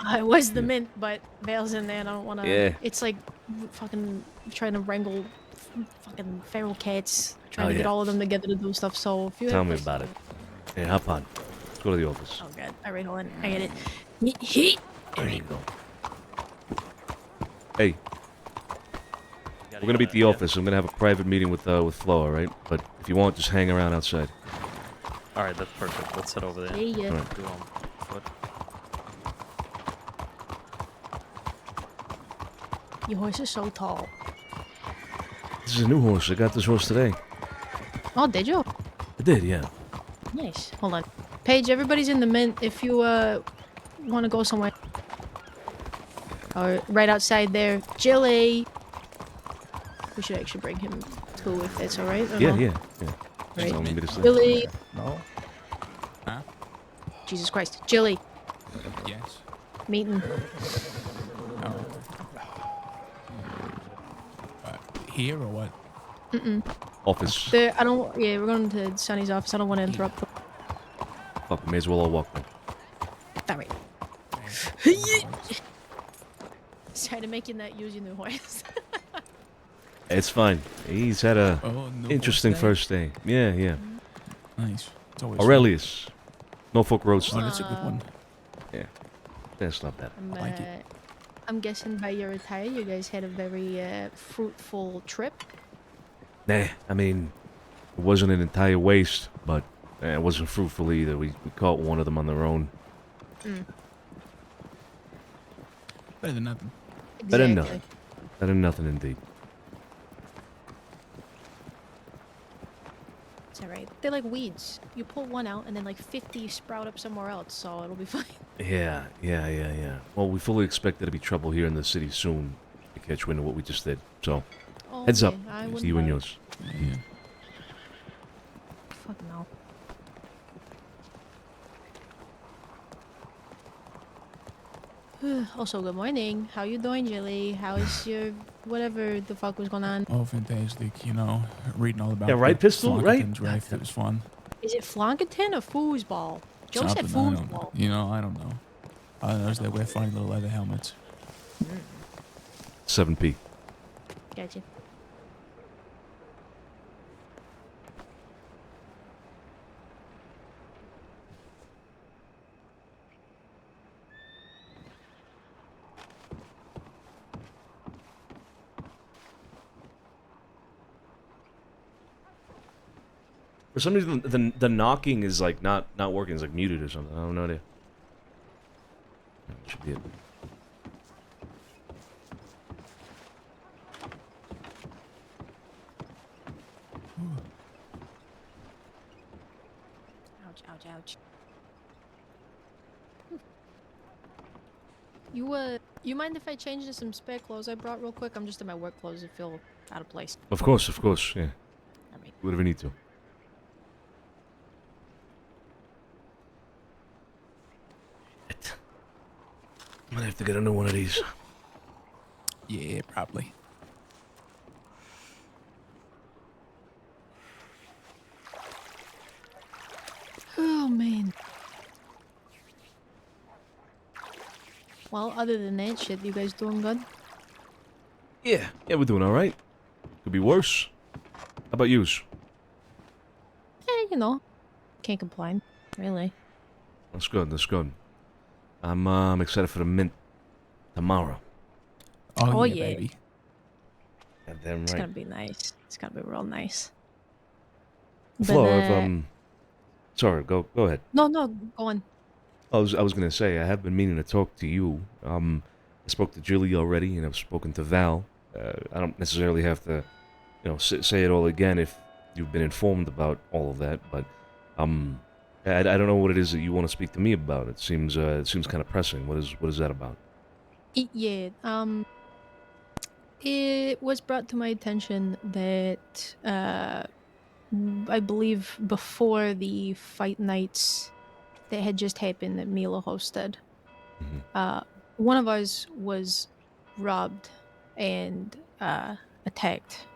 I was the mint, but Vale's in there and I don't want to... Yeah. It's like fucking trying to wrangle fucking feral cats, trying Oh, to get yeah. all of them together to do stuff, so if you Tell have me questions- about it. Hey, hop on. Let's go to the office. Oh god, alright, hold on, I get it. Yeet. There you go. Hey. We're gonna be at the office. I'm gonna have a private meeting with Flo, alright? But if you want, just hang around outside. All right, that's perfect. Let's head over there. Yeah. Alright. Do 'em foot. Your horse is so tall. This is a new horse. I got this horse today. Oh, did you? I did, yeah. Nice. Hold on. Paige, everybody's in the mint if you want to go somewhere. Or right outside there. Jilly! We should actually bring him too if that's alright. Yeah. Just Right. tell me to say. Jilly! No? Huh? Jesus Christ. Jilly! Yes. Meeting. Here or what? Office. Yeah, we're going to Sonny's office. I don't want to interrupt them. Fuck, we may as well all walk then. Alright. Try to make you not use your new horse. It's fine. He's had a no interesting horse first day. day? Yeah. Nice. It's always Aurelius. Norfolk Roadster. Oh, that's a good one. Yeah. That's not bad. I'm guessing by your attire, you guys had a very fruitful trip. Nah, I mean, it wasn't an entire waste, but it wasn't fruitful either. We caught one of them on their own. Better than nothing. Better than nothing. Better than nothing, indeed. It's alright. They're like weeds. You pull one out and then like 50 sprout up somewhere else, so it'll be fine. Yeah. Well, we fully expect there to be trouble here in the city soon to catch wind of what we just did. So, Oh, heads up. yeah, I See wouldn't you and mind. yours. Yeah. Fuck no. Also, good morning. How you doing, Jilly? How's your whatever the fuck was going on? Oh, fantastic. You know, reading all about Yeah, right, the Pistol? Right? Flonkerton's Rife. It was fun. Is it Flonkerton or foosball? Joe said Something, I don't know. foosball. You know, I don't know. All I know is they wear funny little leather helmets. 7p. Gotcha. For some reason, the knocking is like not working. It's like muted or something. I don't know. That should be it. Ouch, ouch, ouch. You mind if I change into some spare clothes I brought real quick? I'm just in my work clothes. I feel out of place. Of course, yeah. Whatever you need to. I'm gonna have to get a new one of these. Yeah, probably. Oh, man. Well, other than that shit, you guys doing good? Yeah, we're doing all right. Could be worse. How about yous? You know, can't complain, really. That's good. I'm excited for the mint tomorrow. Oh, yeah. baby. Goddamn It's right. gonna be nice. It's gonna be real nice. Flo, But, sorry, go ahead. No, go on. I was gonna say I have been meaning to talk to you. I spoke to Julie already, and I've spoken to Val. I don't necessarily have to, say it all again if you've been informed about all of that. But I don't know what it is that you want to speak to me about. It seems kind of pressing. What is that about? Yeah, it was brought to my attention that, I believe before the fight nights that had just happened that Mila hosted, one of us was robbed and attacked.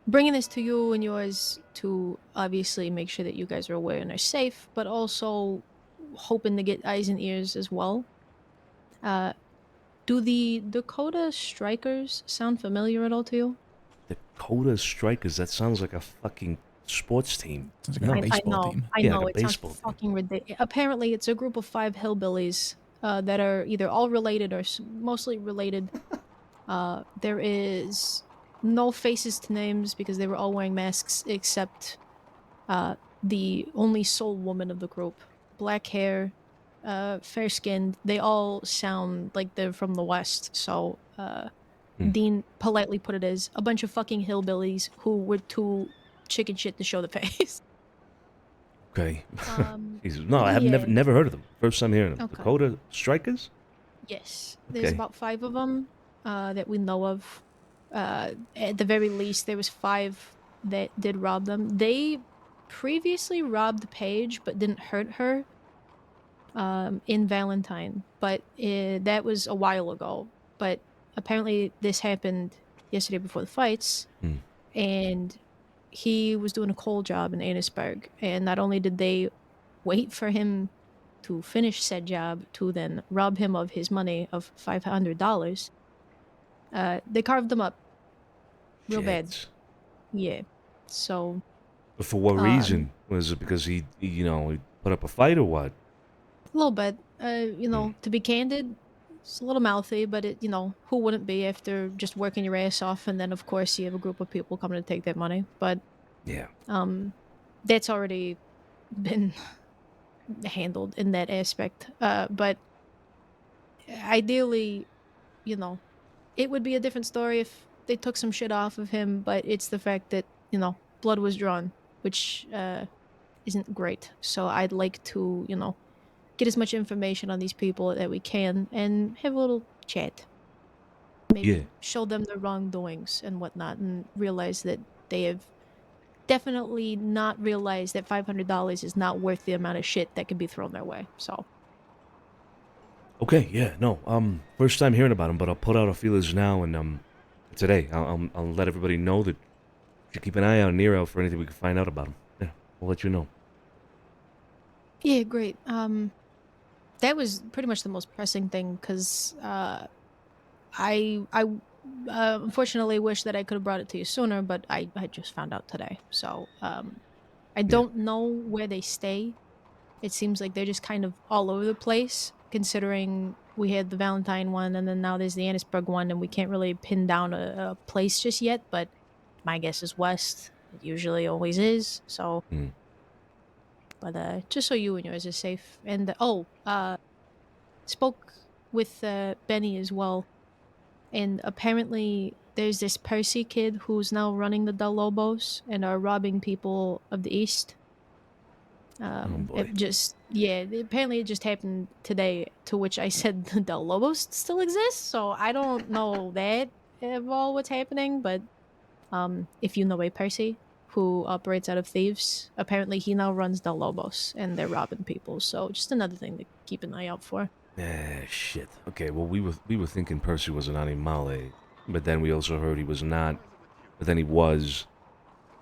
Bringing this to you and yours to obviously make sure that you guys are aware and are safe, but also hoping to get eyes and ears as well. Do the Dakota Strikers sound familiar at all to you? Dakota Strikers. That sounds like a fucking sports team. I know. Yeah, like a It sounds baseball team. fucking ridiculous. Apparently, it's a group of 5 hillbillies that are either all related or mostly related. There is no faces to names because they were all wearing masks except the only sole woman of the group. Black hair, fair skinned. They all sound like they're from the West. So Dean politely put it as a bunch of fucking hillbillies who were too chicken shit to show the face. Okay. Jesus. No, I have never heard of them. First time hearing them. Okay. Dakota Strikers? Yes, there's Okay. about 5 of them that we know of. At the very least, there was 5 that did rob them. They previously robbed Paige, but didn't hurt her in Valentine. But that was a while ago. But apparently, this happened yesterday before the fights, and he was doing a coal job in Annisburg. And not only did they wait for him to finish said job to then rob him of his money of $500, they carved him up real bad. Yeah. So. But for what reason? Was it because he put up a fight or what? A little bit. To be candid, it's a little mouthy, but who wouldn't be after just working your ass off, and then of course you have a group of people coming to take that money. But yeah, that's already been handled in that aspect. But ideally, it would be a different story if they took some shit off of him, but it's the fact that, blood was drawn, which isn't great. So I'd like to, get as much information on these people that we can and have a little chat. Maybe show them their wrongdoings and whatnot and realize that they have definitely not realized that $500 is not worth the amount of shit that could be thrown their way. So. Okay, yeah, no. First time hearing about him, but I'll put out a feelers now and today. I'll let everybody know that you keep an eye out, an ear out for anything we can find out about him. Yeah, I'll let you know. Yeah, great. That was pretty much the most pressing thing because I unfortunately wish that I could have brought it to you sooner, but I just found out today. So I don't know where they stay. It seems like they're just kind of all over the place, considering we had the Valentine one and then now there's the Annisburg one, and we can't really pin down a place just yet, but my guess is West. It usually always is. So, but just so you and yours are safe. And spoke with Benny as well, and apparently there's this Percy kid who's now running the Del Lobos and are robbing people of the East. boy. It just, apparently it just happened today, to which I said the Del Lobos still exists, so I don't know that of all what's happening, but if you know a Percy who operates out of Thieves, apparently he now runs Del Lobos, and they're robbing people, so just another thing to keep an eye out for. Shit. Okay, well, we were thinking Percy was an animale, but then we also heard he was not, but then he was.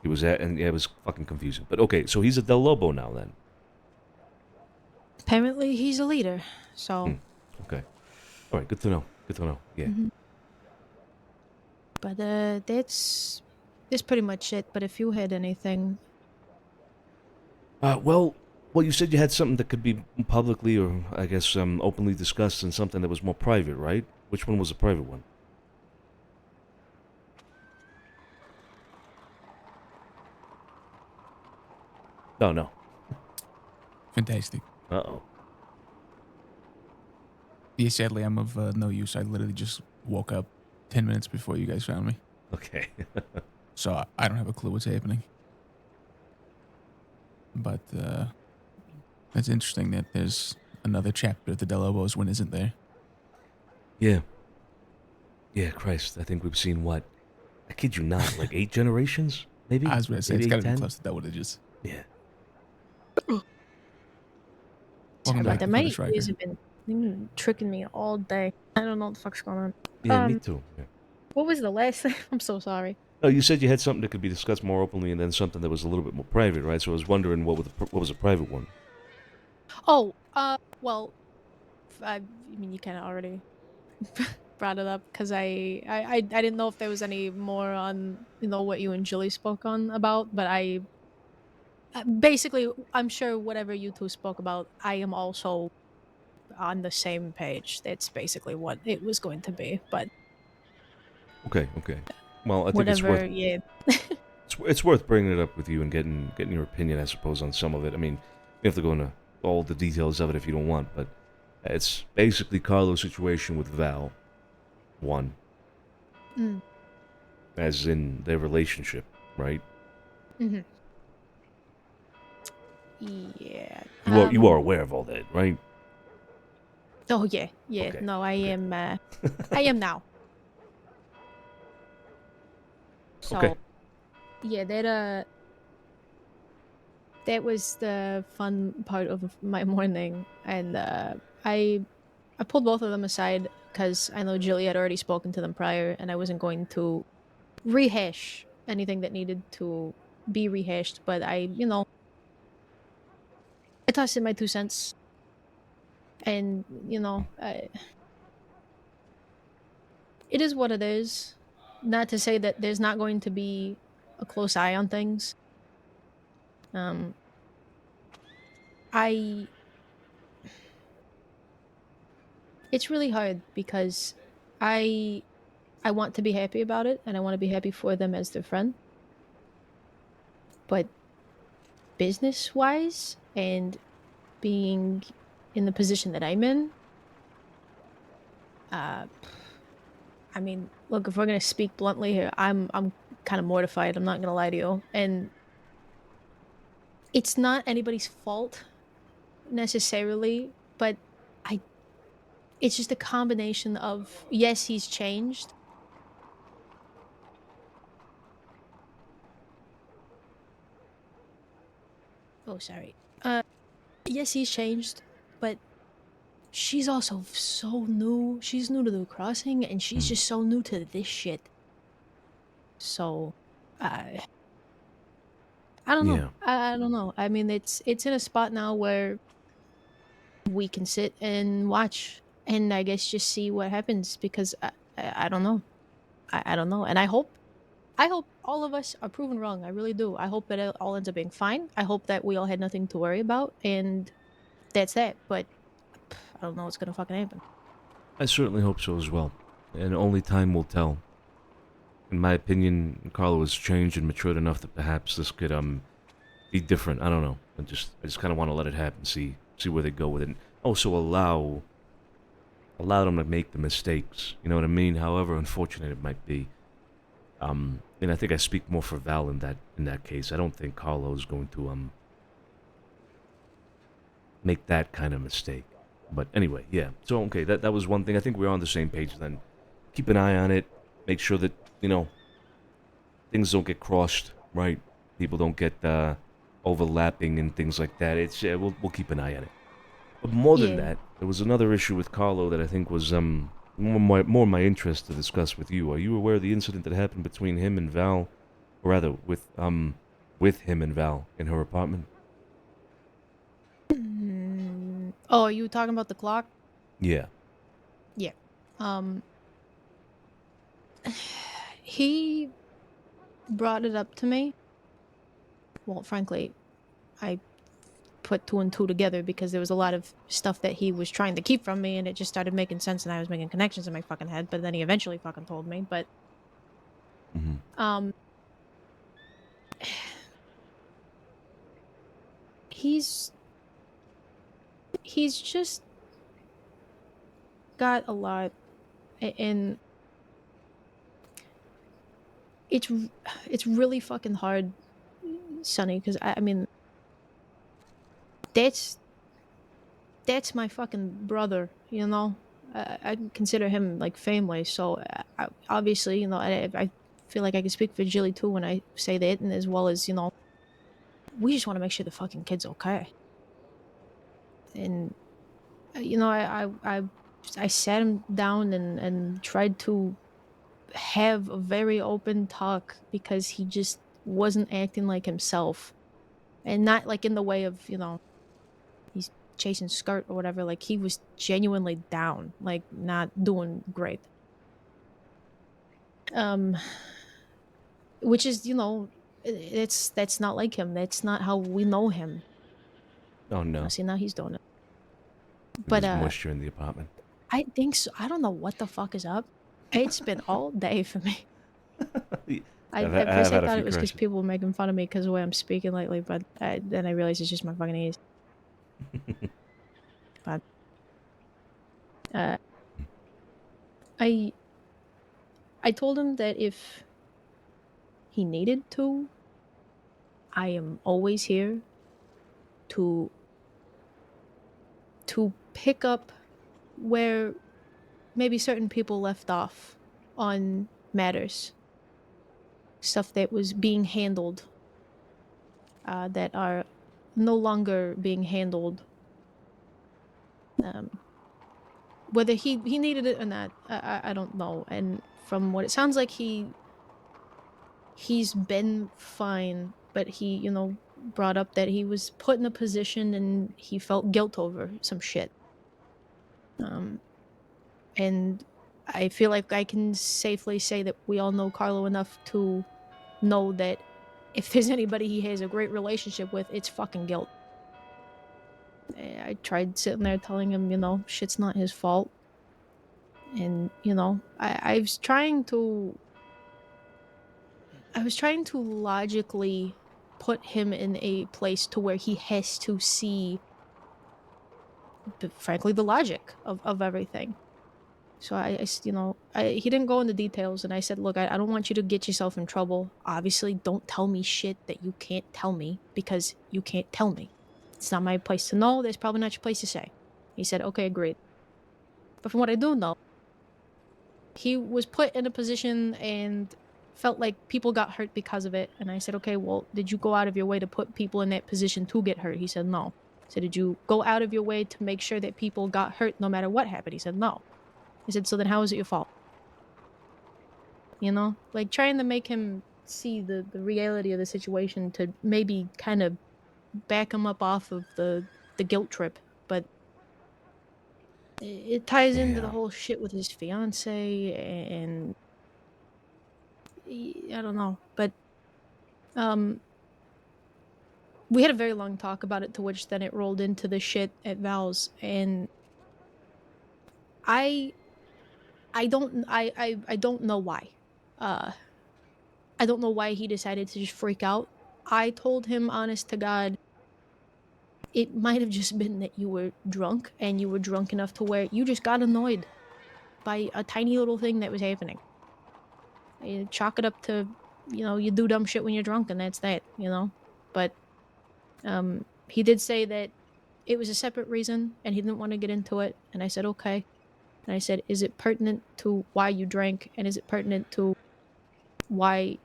He was at, and it was fucking confusing. But okay, so he's a Del Lobo now then. Apparently he's a leader, so... Okay. All right, good to know. Good to know. Yeah. But that's pretty much it. But if you had anything, Well, you said you had something that could be publicly or, I guess, openly discussed and something that was more private, right? Which one was the private one? No. Fantastic. Uh-oh. Yeah, sadly, I'm of no use. I literally just woke up 10 minutes before you guys found me. Okay. So I don't have a clue what's happening. But it's interesting that there's another chapter of the Del Lobos when isn't there. Yeah. Yeah, Christ. I think we've seen what? I kid you not, like 8 generations? Maybe? I was going to say, Maybe it's got to 10? be close to double digits. Yeah. sorry Welcome about back that. to My Finish Riker. ears have been tricking me all day. I don't know what the fuck's going on. Yeah, me too. Yeah. What was the last thing? I'm so sorry. Oh, you said you had something that could be discussed more openly and then something that was a little bit more private, right? So I was wondering what was a private one? Oh, well, I mean, you kind of already brought it up because I didn't know if there was any more on, what you and Julie spoke on about, but basically, I'm sure whatever you two spoke about, I am also on the same page. That's basically what it was going to be, but Okay. Well, I think whatever, it's worth bringing it up with you and getting your opinion, I suppose, on some of it. I mean, you have to go into all the details of it if you don't want, but it's basically Carlo's situation with Val. One. Mm. As in their relationship, right? Mm-hmm. Yeah. You are aware of all that, right? Oh yeah. Okay. No, I am. I am now. So, Okay. yeah, that was the fun part of my morning, and I pulled both of them aside because I know Julie had already spoken to them prior, and I wasn't going to rehash anything that needed to be rehashed. But I tossed in my 2 cents, and it is what it is. Not to say that there's not going to be a close eye on things. It's really hard because I want to be happy about it, and I want to be happy for them as their friend. But business-wise and being in the position that I'm in, I mean, look, if we're gonna speak bluntly here, I'm kind of mortified. I'm not gonna lie to you, and it's not anybody's fault necessarily, but it's just a combination of, yes, he's changed. Oh, sorry. Yes, he's changed, but she's also so new. She's new to the crossing, and she's just so new to this shit. So, I don't know. Yeah. I don't know. I mean, it's in a spot now where we can sit and watch, and I guess just see what happens, because I don't know. I don't know, and I hope all of us are proven wrong. I really do. I hope that it all ends up being fine. I hope that we all had nothing to worry about, and that's that. But I don't know what's gonna fucking happen. I certainly hope so as well. And only time will tell. In my opinion, Carlo has changed and matured enough that perhaps this could be different. I don't know. I just kind of want to let it happen, see where they go with it. And also allow them to make the mistakes. You know what I mean? However unfortunate it might be. And I think I speak more for Val in that case. I don't think Carlo is going to make that kind of mistake. But anyway, yeah. So okay, that was one thing. I think we're on the same page then. Keep an eye on it. Make sure that, you know, things don't get crossed, right? People don't get overlapping and things like that. It's we'll keep an eye on it. But more than Yeah. that, there was another issue with Carlo that I think was more my interest to discuss with you. Are you aware of the incident that happened between him and Val, or rather with him and Val in her apartment? Oh, are you talking about the clock? Yeah. Yeah. Um, he brought it up to me. Well, frankly, I put two and two together because there was a lot of stuff that he was trying to keep from me, and it just started making sense, and I was making connections in my fucking head. But then he eventually fucking told me. But um, he's just got a lot, and it's really fucking hard, Sonny, because I mean that's my fucking brother, you know. I consider him like family, so obviously, you know, I feel like I can speak for Jilly too when I say that, and as well as, you know, we just want to make sure the fucking kid's okay. And you know, I sat him down and tried to have a very open talk because he just wasn't acting like himself, and not like in the way of, you know, he's chasing skirt or whatever. Like, he was genuinely down, like not doing great. Which is, you know, that's not like him. That's not how we know him. Oh no. See, now he's doing it. There's But moisture in the apartment. I think so. I don't know what the fuck is up. It's been all day for me. At first I thought it was because people were making fun of me because of the way I'm speaking lately, but then I realized it's just my fucking ears. But I told him that if he needed to, I am always here to pick up where maybe certain people left off on matters, stuff that was being handled, that are no longer being handled. Whether he needed it or not, I don't know. And from what it sounds like, he's been fine, but he, you know, brought up that he was put in a position and he felt guilt over some shit. And I feel like I can safely say that we all know Carlo enough to know that if there's anybody he has a great relationship with, it's fucking guilt. I tried sitting there telling him, you know, shit's not his fault. And, you know, I was trying to logically put him in a place to where he has to see, frankly, the logic of everything. So you know, he didn't go into details, and I said, look, I don't want you to get yourself in trouble. Obviously, don't tell me shit that you can't tell me, because you can't tell me. It's not my place to know. That's probably not your place to say. He said, okay, agreed. But from what I do know, he was put in a position and felt like people got hurt because of it. And I said, okay, well, did you go out of your way to put people in that position to get hurt? He said, no. I said, did you go out of your way to make sure that people got hurt no matter what happened? He said, no. I said, so then how is it your fault? You know, like trying to make him see the reality of the situation to maybe kind of back him up off of the guilt trip. But it ties into the whole shit with his fiance, and I don't know. But we had a very long talk about it, to which then it rolled into the shit at Val's, and I don't know why. I don't know why he decided to just freak out. I told him, honest to God, it might have just been that you were drunk, and you were drunk enough to where you just got annoyed by a tiny little thing that was happening. You chalk it up to, you know, you do dumb shit when you're drunk, and that's that, you know? But he did say that it was a separate reason, and he didn't want to get into it. And I said, okay. And I said, is it pertinent to why you drank? And is it pertinent to why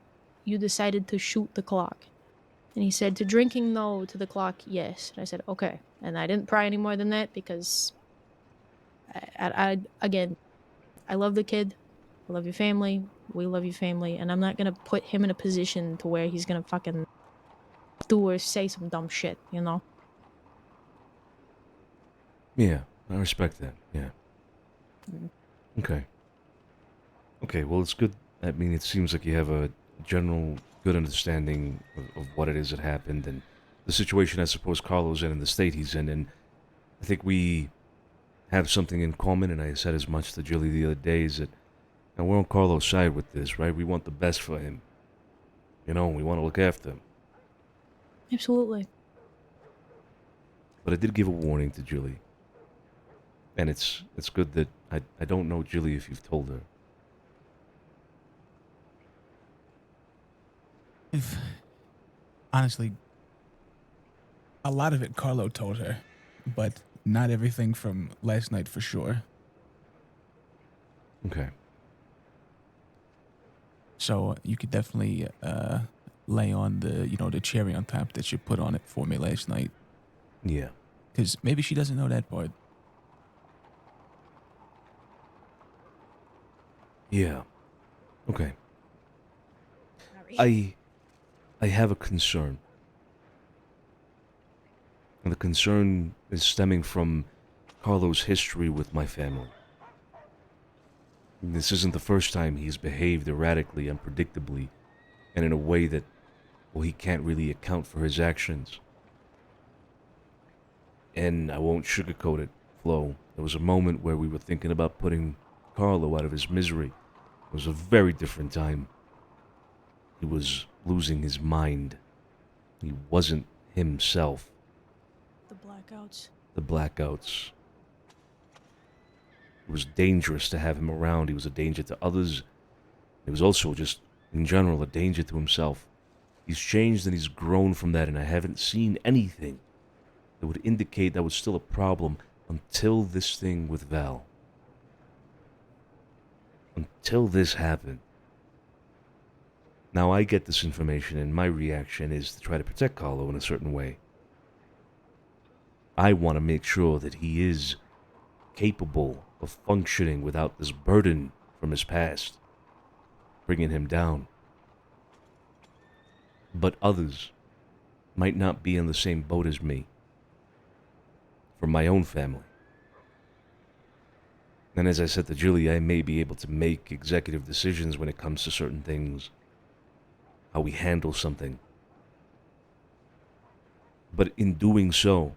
you decided to shoot the clock? And he said, to drinking, no. To the clock, yes. And I said, okay. And I didn't pry any more than that because, again, I love the kid. I love your family. We love your family. And I'm not going to put him in a position to where he's going to fucking do or say some dumb shit, you know? Yeah, I respect that. Yeah. Mhm. Okay. Okay, well, it's good. I mean, it seems like you have a general good understanding of what it is that happened and the situation I suppose Carlo's in and the state he's in. And I think we have something in common, and I said as much to Julie the other day, is that and we're on Carlo's side with this, right? We want the best for him. You know, we want to look after him. Absolutely. But I did give a warning to Julie. And it's good that I don't know, Julie, if you've told her. If honestly, a lot of it Carlo told her, but not everything from last night for sure. Okay. So you could definitely lay on the cherry on top that you put on it for me last night. Yeah. Because maybe she doesn't know that part. Yeah. Okay. I have a concern. And the concern is stemming from Carlo's history with my family. This isn't the first time he's behaved erratically, unpredictably, and in a way that, well, he can't really account for his actions. And I won't sugarcoat it, Flo. There was a moment where we were thinking about putting Carlo out of his misery. It was a very different time. He was losing his mind. He wasn't himself. The blackouts. The blackouts. It was dangerous to have him around. He was a danger to others. It was also just, in general, a danger to himself. He's changed and he's grown from that, and I haven't seen anything that would indicate that was still a problem until this thing with Val. Until this happened. Now I get this information, and my reaction is to try to protect Carlo in a certain way. I want to make sure that he is capable of functioning without this burden from his past, bringing him down. But others might not be in the same boat as me, from my own family. And as I said to Julie, I may be able to make executive decisions when it comes to certain things, how we handle something. But in doing so,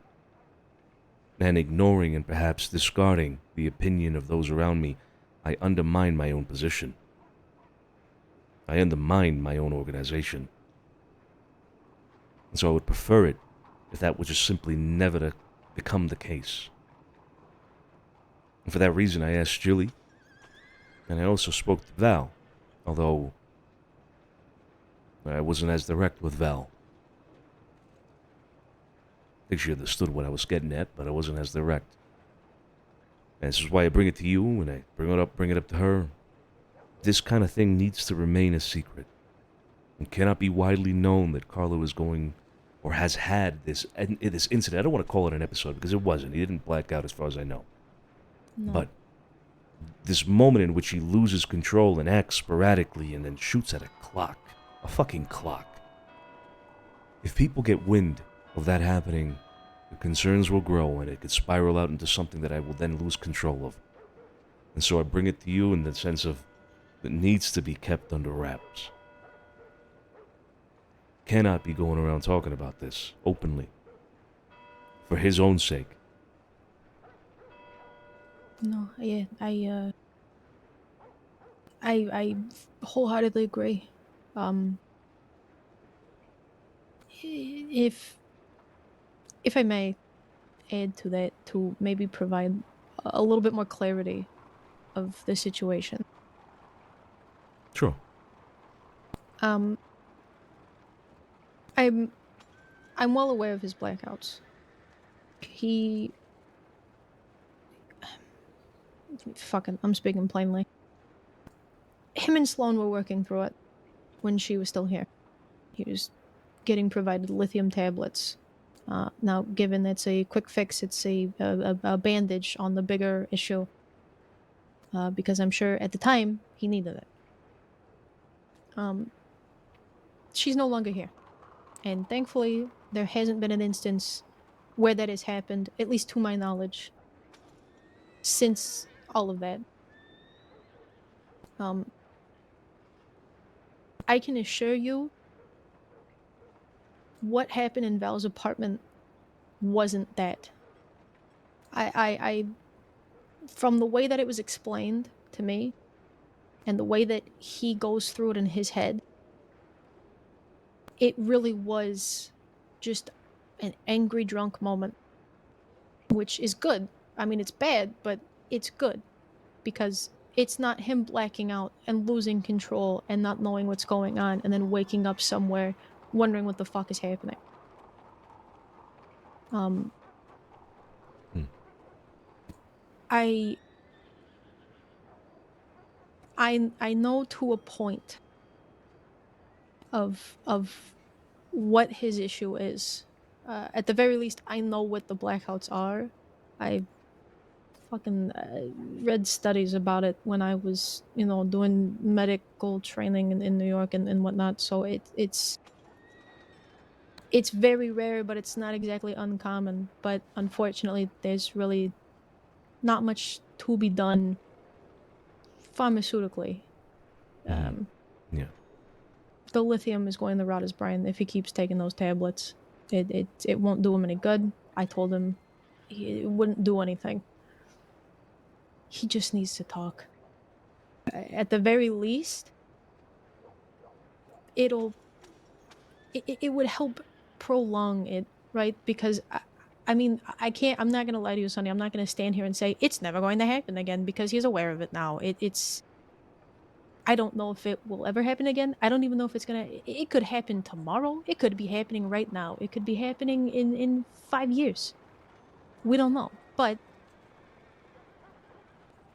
and ignoring and perhaps discarding the opinion of those around me, I undermine my own position. I undermine my own organization. And so I would prefer it if that would just simply never to become the case. And for that reason, I asked Julie, and I also spoke to Val, although I wasn't as direct with Val. I think she understood what I was getting at, but I wasn't as direct. And this is why I bring it to you, and I bring it up to her. This kind of thing needs to remain a secret. It cannot be widely known that Carlo is going, or has had this incident. I don't want to call it an episode, because it wasn't. He didn't black out as far as I know. No. But this moment in which he loses control and acts sporadically and then shoots at a clock. A fucking clock. If people get wind of that happening, the concerns will grow and it could spiral out into something that I will then lose control of. And so I bring it to you in the sense of it needs to be kept under wraps. Cannot be going around talking about this openly. For his own sake. No, yeah, I wholeheartedly agree. If I may add to that to maybe provide a little bit more clarity of the situation. Sure. I'm well aware of his blackouts. He. Fucking, I'm speaking plainly. Him and Sloan were working through it when she was still here. He was getting provided lithium tablets. Now, given it's a quick fix, it's a bandage on the bigger issue. Because I'm sure at the time he needed it. She's no longer here. And thankfully, there hasn't been an instance where that has happened, at least to my knowledge, since all of that. I can assure you, what happened in Val's apartment wasn't that. I from the way that it was explained to me, and the way that he goes through it in his head, it really was just an angry drunk moment, which is good. I mean, it's bad, but it's good because it's not him blacking out and losing control and not knowing what's going on and then waking up somewhere wondering what the fuck is happening. I know to a point of what his issue is. At the very least, I know what the blackouts are. I fucking read studies about it when I was, doing medical training in New York and whatnot. So it's very rare, but it's not exactly uncommon. But unfortunately, there's really not much to be done pharmaceutically. Yeah. The lithium is going to rot his brain if he keeps taking those tablets. It won't do him any good. I told him it wouldn't do anything. He just needs to talk. At the very least, it would help prolong it, right? Because I'm not gonna lie to you, Sonny. I'm not gonna stand here and say it's never going to happen again because he's aware of it now. I don't know if it will ever happen again. I don't even know if it could happen tomorrow. It could be happening right now. It could be happening in 5 years. We don't know. But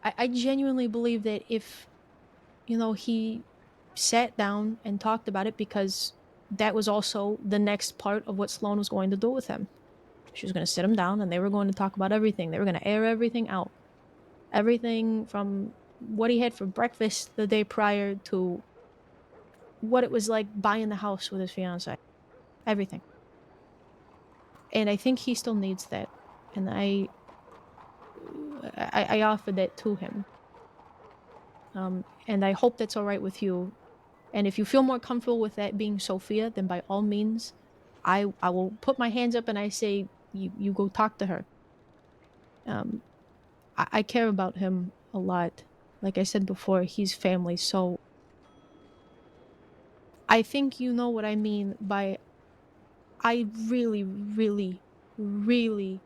I genuinely believe that if, he sat down and talked about it, because that was also the next part of what Sloan was going to do with him. She was going to sit him down and they were going to talk about everything. They were going to air everything out. Everything from what he had for breakfast the day prior to what it was like buying the house with his fiance. Everything. And I think he still needs that. And I offered that to him. And I hope that's all right with you. And if you feel more comfortable with that being Sophia, then by all means, I will put my hands up and I say, you go talk to her. I care about him a lot. Like I said before, he's family, so I think you know what I mean by I really, really, really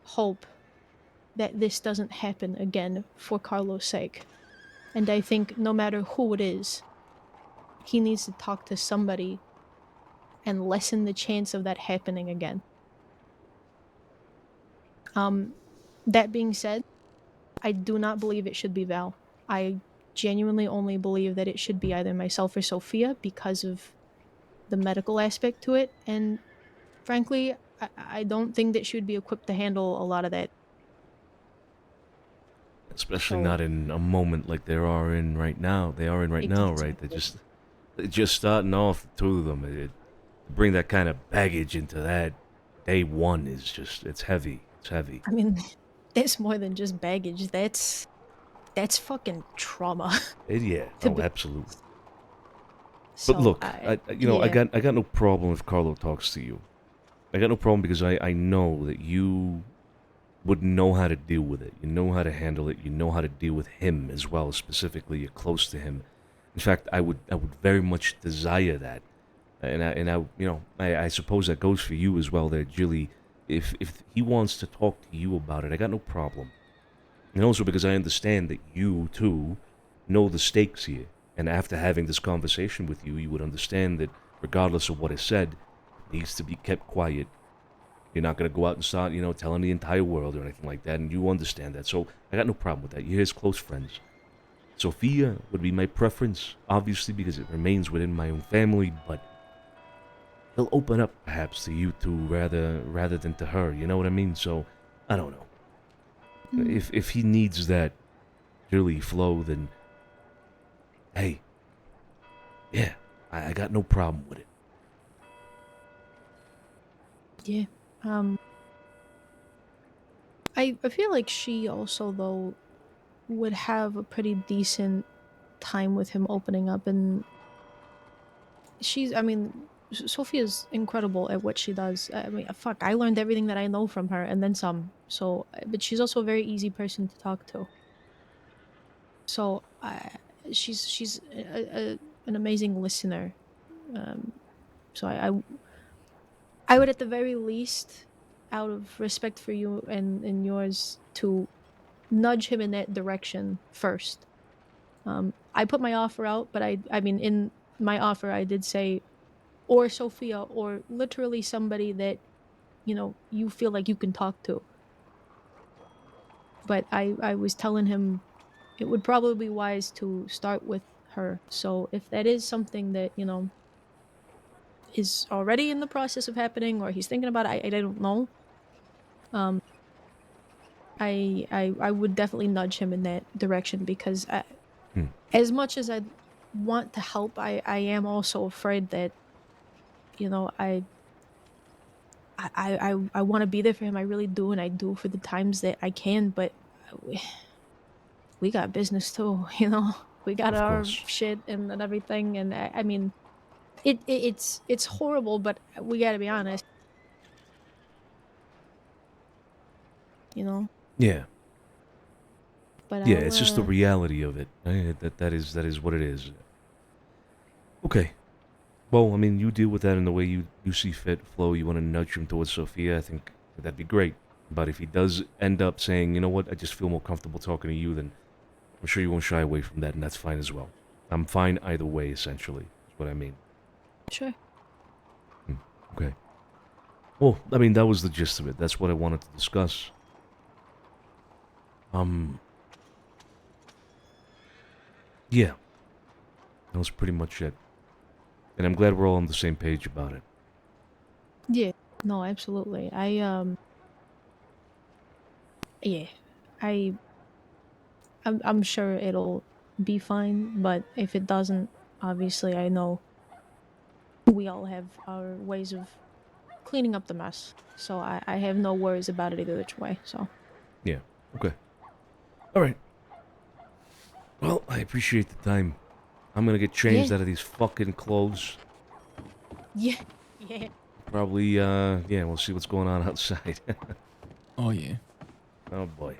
hope that this doesn't happen again for Carlos' sake. And I think no matter who it is, he needs to talk to somebody and lessen the chance of that happening again. That being said, I do not believe it should be Val. I genuinely only believe that it should be either myself or Sophia because of the medical aspect to it. And frankly, I don't think that she would be equipped to handle a lot of that. Especially not in a moment like they are in right now. They are in right now, right? They're just starting off, the two of them. To bring that kind of baggage into that day one is just, it's heavy. It's heavy. I mean, that's more than just baggage. That's fucking trauma. Yeah, absolutely. So, But look, I got no problem if Carlo talks to you. I got no problem because I know that you would know how to deal with it. You know how to handle it. You know how to deal with him as well. Specifically, you're close to him. In fact, I would very much desire that, and I suppose that goes for you as well, there, Jilly. If he wants to talk to you about it, I got no problem. And also because I understand that you too know the stakes here, and after having this conversation with you, you would understand that regardless of what is said, it needs to be kept quiet. You're not gonna go out and start, you know, telling the entire world or anything like that, and you understand that. So I got no problem with that. You're his close friends. Sophia would be my preference, obviously, because it remains within my own family, but he'll open up perhaps to you two rather than to her, you know what I mean? So I don't know. If he needs that girly flow, then hey, yeah, I got no problem with it. Yeah. I feel like she also though would have a pretty decent time with him opening up, and I mean, Sophia's incredible at what she does. I mean, fuck, I learned everything that I know from her and then some. So, but she's also a very easy person to talk to. So, she's an amazing listener. So I would at the very least, out of respect for you and yours, to nudge him in that direction first. I put my offer out, but I mean, in my offer, I did say, or Sophia, or literally somebody that, you know, you feel like you can talk to. But I was telling him it would probably be wise to start with her. So if that is something that, you know, is already in the process of happening, or he's thinking about it, I don't know. I would definitely nudge him in that direction, because as much as I want to help, I am also afraid that, you know, I want to be there for him. I really do, and I do for the times that I can. But we got business too, you know. We got our shit and everything, and I mean, it's horrible, but we got to be honest, you know. Yeah. But Yeah, it's just the reality of it. That is what it is. Okay. Well, I mean, you deal with that in the way you see fit, Flo. You want to nudge him towards Sophia, I think that'd be great. But if he does end up saying, you know what, I just feel more comfortable talking to you, then I'm sure you won't shy away from that, and that's fine as well. I'm fine either way, essentially, is what I mean. Sure. Okay. Well, I mean, that was the gist of it. That's what I wanted to discuss. Yeah. That was pretty much it. And I'm glad we're all on the same page about it. Yeah. No, absolutely. Yeah. I'm sure it'll be fine, but if it doesn't, obviously I know we all have our ways of cleaning up the mess. So I have no worries about it either which way, so. Yeah. Okay. All right. Well, I appreciate the time. I'm gonna get changed Yeah. out of these fucking clothes. Yeah. Yeah. Probably, yeah, we'll see what's going on outside. Oh, yeah. Oh, boy.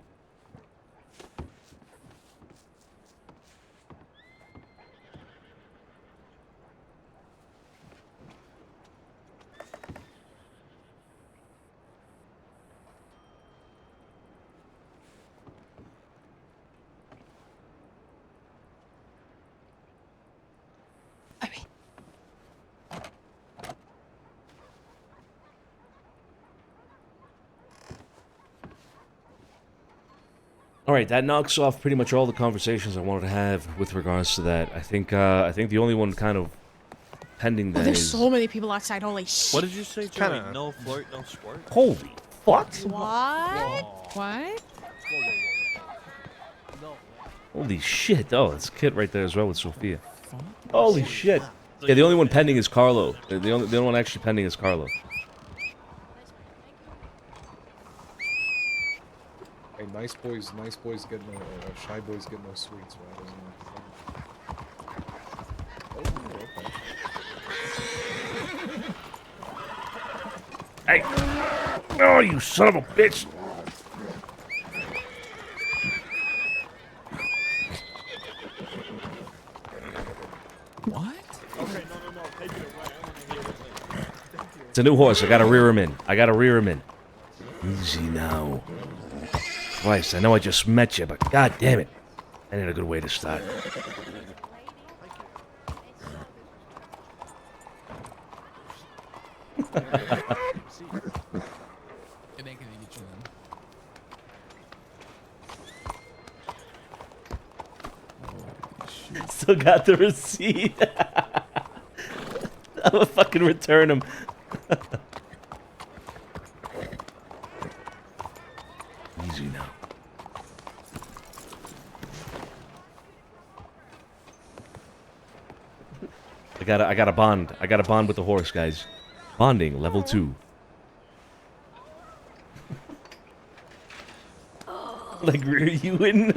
All right, that knocks off pretty much all the conversations I wanted to have with regards to that. I think the only one kind of pending that There's is... so many people outside, holy shit. What did you say, Joey? No flirt, no squirt? Holy fuck! What? Holy shit! Oh, it's Kit right there as well with Sophia. Holy shit! Yeah, the only one pending is Carlo. The only one actually pending is Carlo. Hey, nice boys get no, shy boys get no sweets, right? Isn't Hey! Oh, you son of a bitch! What? Okay, no, take it away. I want to hear it. It's a new horse. I gotta rear him in. Easy now. Christ, I know I just met you, but god damn it. I need a good way to start. Still got the receipt. I'm gonna fucking return him. Easy now. I got a bond. I got a bond with the horse, guys. Bonding level 2. Like rear you in.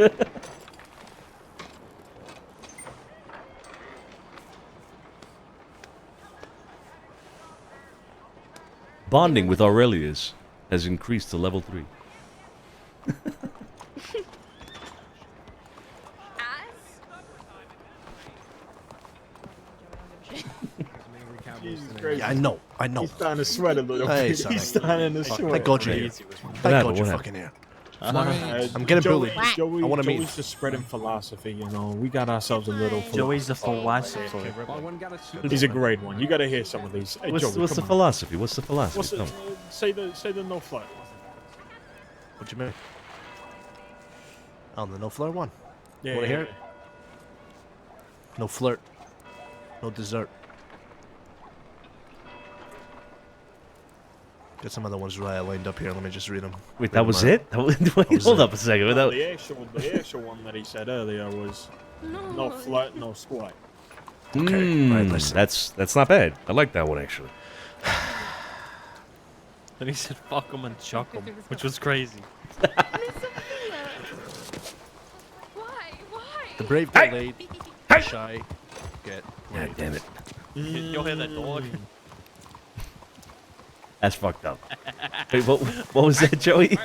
Bonding with Aurelius has increased to level 3. Yeah, I know. He's starting to sweat a little Hey, bit. Sonny. He's starting to sweat. Thank God you're here. Thank God you're fucking here. I'm getting bullied. I want to meet Joey's just spreading philosophy, you know. We got ourselves a little. Joey's the philosopher. He's a great one. You got to hear some of these. Hey, What's Joey, the come on. philosophy? What's the philosophy? What's the, Come. say the no flirt. What you mean? On the no flirt one. Yeah, Want to yeah, hear it? No flirt. No dessert. Got some other ones lined up here. Let me just read them. Wait, that was it? Wait, hold up a second. No, Without... the actual one that he said earlier was no flirt, no squat. Okay, right, listen. That's not bad. I like that one actually. Then he said fuck him and chuck him, which was crazy. The brave get laid. Shy get laid. God damn it. You'll hear that dog. That's fucked up. Wait, what was that, Joey?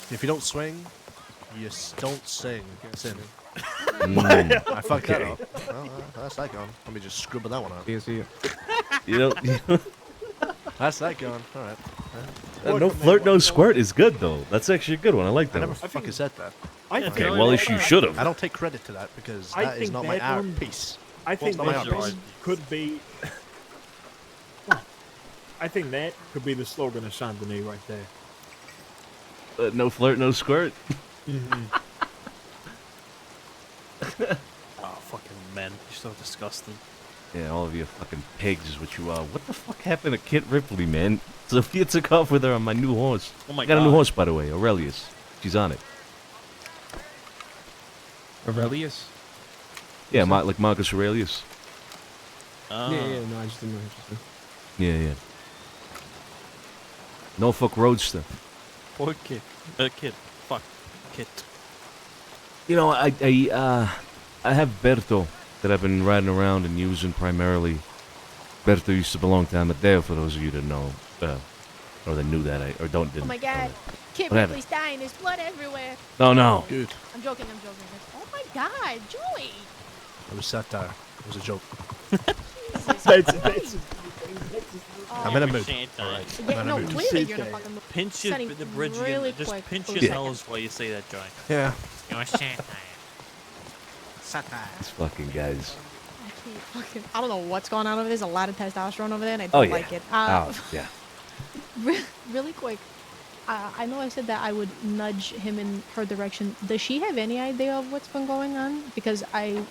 If you don't swing, you don't sing. Sin. Mm. I fucked that up. Well, that's that gone. Let me just scribble that one out. See you. You know, That's that gone. All right. no flirt, no squirt is good though. That's actually a good one. I like I that never one. fucking said that. Okay, well, at least you should have. I don't take credit to that because I that is think not my that art one- piece. I think Well, it's that not my one art. could be. I think that could be the slogan of Saint Denis right there. No flirt, no squirt. Oh, fucking men. You're so disgusting. Yeah, all of you fucking pigs is what you are. What the fuck happened to Kit Ripley, man? Sophia took off with her on my new horse. Oh my I got a new God. horse, by the way, Aurelius. She's on it. Aurelius? Yeah, like Marcus Aurelius. Yeah, no, I just didn't know. Yeah. Norfolk Roadster. Poor kid. Kid. Fuck. Kid. You know, I have Berto that I've been riding around and using primarily. Berto used to belong to Amadeo, for those of you that know, or that knew that, or didn't. Oh my god. Kid What happened? Ripley's dying. There's blood everywhere. No. Good. I'm joking. Oh my god, Joey. It was satire. It was a joke. That's I'm in a mood. Santa. All right. Yeah, I'm no, in a mood. really, you're gonna fucking Pinch Sonny, the bridge really again. Just quick, pinch please. your nose while you say that, Joey. Yeah. You're Santa. Satire. These fucking guys. I don't know what's going on over there. There's a lot of testosterone over there, and I Oh, don't yeah. like it. Yeah. Really quick. I know I said that I would nudge him in her direction. Does she have any idea of what's been going on? Because I'd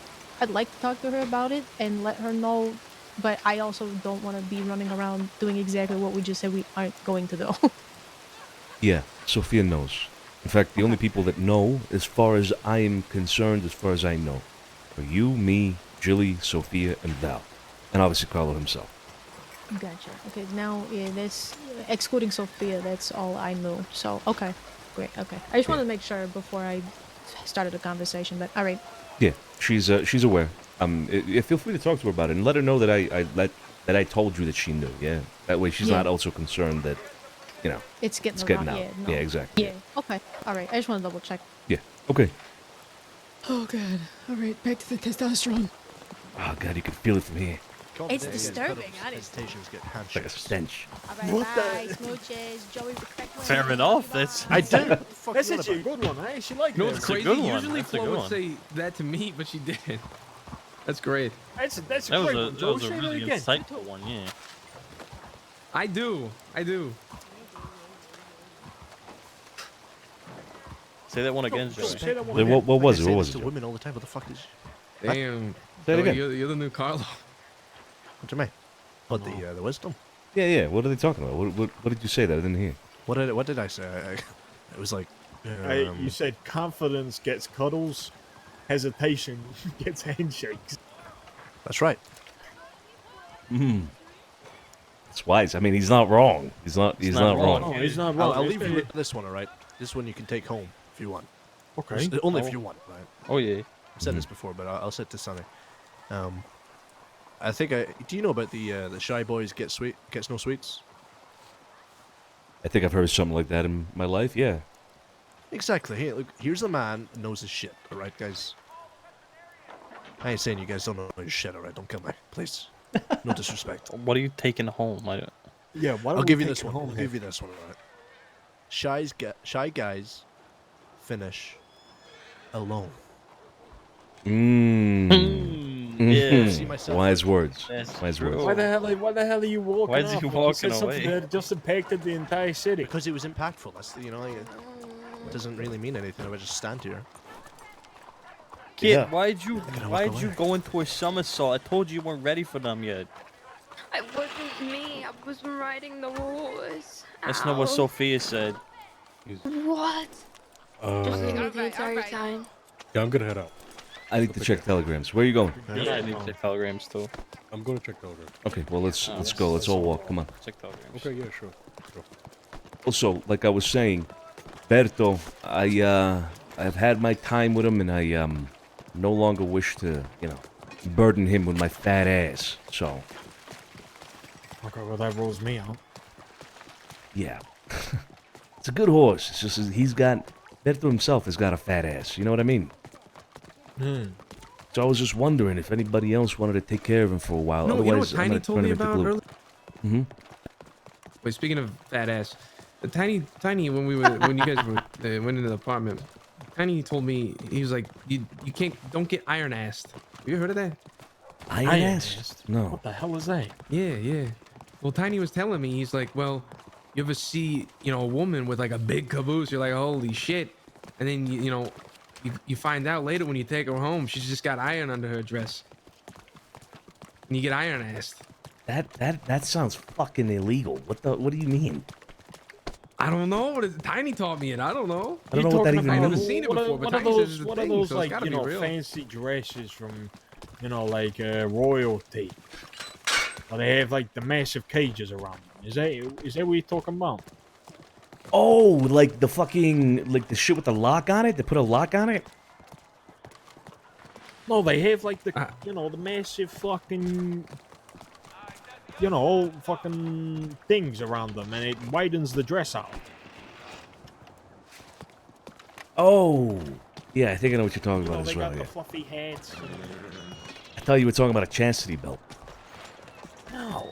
like to talk to her about it and let her know, but I also don't want to be running around doing exactly what we just said we aren't going to do. Yeah, Sophia knows. In fact, the only people that know, as far as I am concerned, as far as I know, are you, me, Jilly, Sophia, and Val. And obviously Carlo himself. Gotcha. Okay, now, yeah, that's excluding Sophia, that's all I knew. So, okay. Great, okay. I just wanted to make sure before I started the conversation, but alright. Yeah, she's aware. Feel free to talk to her about it and let her know that I told you that she knew. Yeah, that way she's Yeah. not also concerned that, you know, It's getting getting around. out. Yeah, no. Yeah, exactly. Yeah, okay. Alright, I just want to double check. Yeah. Okay. Oh god. Alright, back to the testosterone. Oh god, you can feel it from here. It's disturbing, honestly. Hesitations get It's like a handshakes. stench. Alright, bye, smooches. Joey, respect my Fair enough. That's. I do. fuck That's you on actually a good one. I actually like No, that. it's a crazy. good one. Usually That's a Flo good would one. say that to me, but she didn't. That's great. That's a That was great a one, Joe. Say that really again. insightful one. Yeah. I do. Say that one again, Joey. Say that one Then again. what was I it? say What this was to it? women all the time. What the fuck is? Damn. Say it Joey, again. You're the new Carlo. What do you mean? What the wisdom? Yeah, yeah. What are they talking about? What did you say that I didn't hear? What did I say? It was like. You said confidence gets cuddles, hesitation gets handshakes. That's right. It's wise. I mean, he's not wrong. He's not wrong. No, he's not wrong. I'll It's leave you been- with this one, all right? This one you can take home if you want. Okay. Just- only if you want, right? Oh yeah. I've said this before, but I'll say it to Sonny. I think do you know about the shy boys gets no sweets? I think I've heard something like that in my life. Yeah. Exactly. Hey, look, here's a man who knows his shit. All right, guys. I ain't saying you guys don't know your shit. All right, don't kill me, please. No disrespect. What are you taking home? Yeah, why I'll don't give we you take this it one. home I'll here? give you this one. All right. Shy guys finish alone. Yeah. See myself? Wise words. That's Wise true. words. Why the hell are you walking Why is he off? Like walking you said something away? that just impacted the entire city. Because it was impactful. That's it doesn't really mean anything if I just stand here. Kid, Yeah. why'd you walk away. go into a somersault? I told you weren't ready for them yet. It wasn't me. I was riding the horse. That's not what Ow. Sophia said. What? Just leave me the entire time. Yeah, I'm gonna head out. I need to check telegrams. Where are you going? Yeah, I need to check telegrams too. I'm going to check telegram. Okay, well let's go. Let's all walk. Come on. Check telegrams. Okay, yeah, sure. Also, like I was saying, Berto, I've had my time with him, and I no longer wish to, burden him with my fat ass. So, Okay, well that rules me out. yeah, it's a good horse. It's just Berto himself has got a fat ass. You know what I mean? So I was just wondering if anybody else wanted to take care of him for a while. No, you know what Otherwise, I'm Tiny gonna told turn me him into about glue. earlier? Mm-hmm. Wait, speaking of fat ass, Tiny, when you guys went into the apartment, Tiny told me, he was like, you don't get iron assed. Have you heard of that? Iron ass? No. What the hell is that? Yeah. Well, Tiny was telling me, he's like, well, you ever see, a woman with like a big caboose? You're like, holy shit. And then, you find out later when you take her home, she's just got iron under her dress. And you get iron assed. That sounds fucking illegal. What do you mean? I don't know. Tiny taught me it. I don't know. I don't know what that even I've never means. seen it What are- before, but what are Tiny says those? it's a What are thing, those so it's like gotta be real. fancy dresses from, like royalty? Or they have like the massive cages around them. Is that what you're talking about? Oh, like the the shit with the lock on it? They put a lock on it? No, they have like the the massive fucking fucking things around them, and it widens the dress out. Oh, yeah, I think I know what you're talking about They as well. got Yeah. the fluffy hats. I thought you were talking about a chastity belt. No.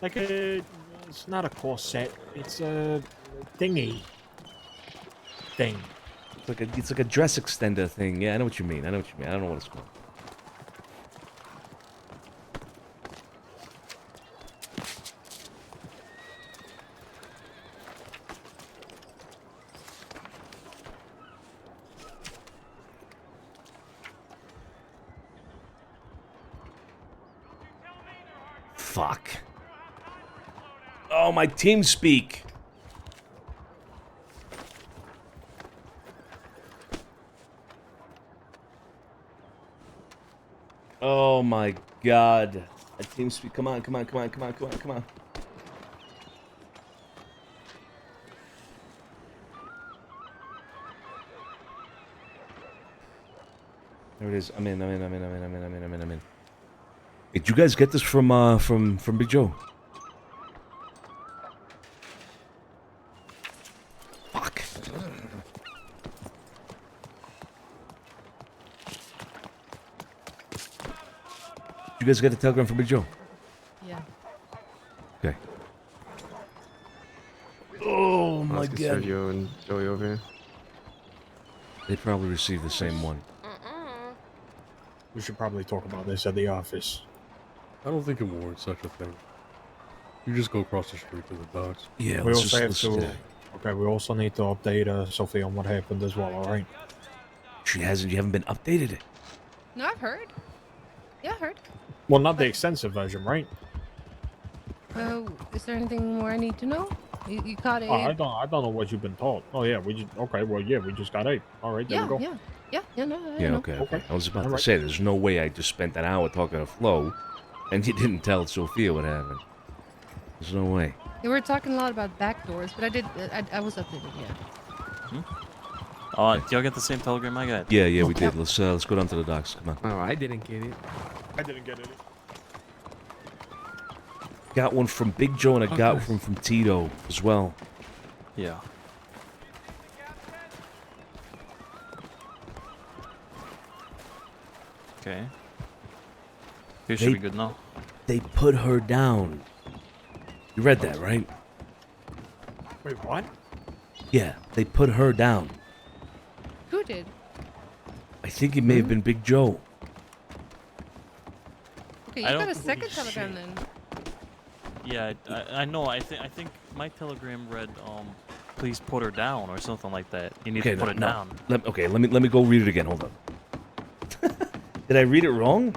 It's not a corset. It's a thingy thing. It's like a dress extender thing. Yeah, I know what you mean. I don't know what it's called. Fuck. Oh, my team speak. Oh my god. A team speak. Come on. There it is. I'm in. Hey, did you guys get this from Big Joe? Fuck. You guys get the telegram from Big Joe? Yeah. Okay. Oh my Let's get god. Sergio and Joey over here. They probably received the same one. We should probably talk about this at the office. I don't think it warrants such a thing. You just go across the street to the docks. Yeah, We let's also just- have let's- to Okay, we also need to update Sophie on what happened as well, alright? She hasn't. You haven't been updated. No, I've heard. Yeah, I heard. Well, not the extensive version, right? Is there anything more I need to know? You caught Oh, I Abe. don't know what you've been told. Oh yeah, we just okay. Well, yeah, we just got 8. All right, there we Yeah, go. yeah, no, I Yeah. know. Okay. I was about to Alright. say, there's no way I just spent an hour talking to Flo, and you didn't tell Sophia what happened. There's no way. Yeah, we were talking a lot about backdoors, but I was updated, yeah. Do y'all get the same telegram I got? Yeah, we did. Let's go down to the docks. Come on. Oh, I didn't get it. I didn't get any. Got one from Big Joe, and I got one from Tito as well. Yeah. Okay. Here should be good now. They put her down. You read that, right? Wait, what? Yeah, they put her down. Who did? I think it may have been Big Joe. Okay, you I got don't a believe second telegram shit. then. Yeah, I know. I think my telegram read, please put her down or something like that. You need to put it down. Let me go read it again. Hold on. Did I read it wrong?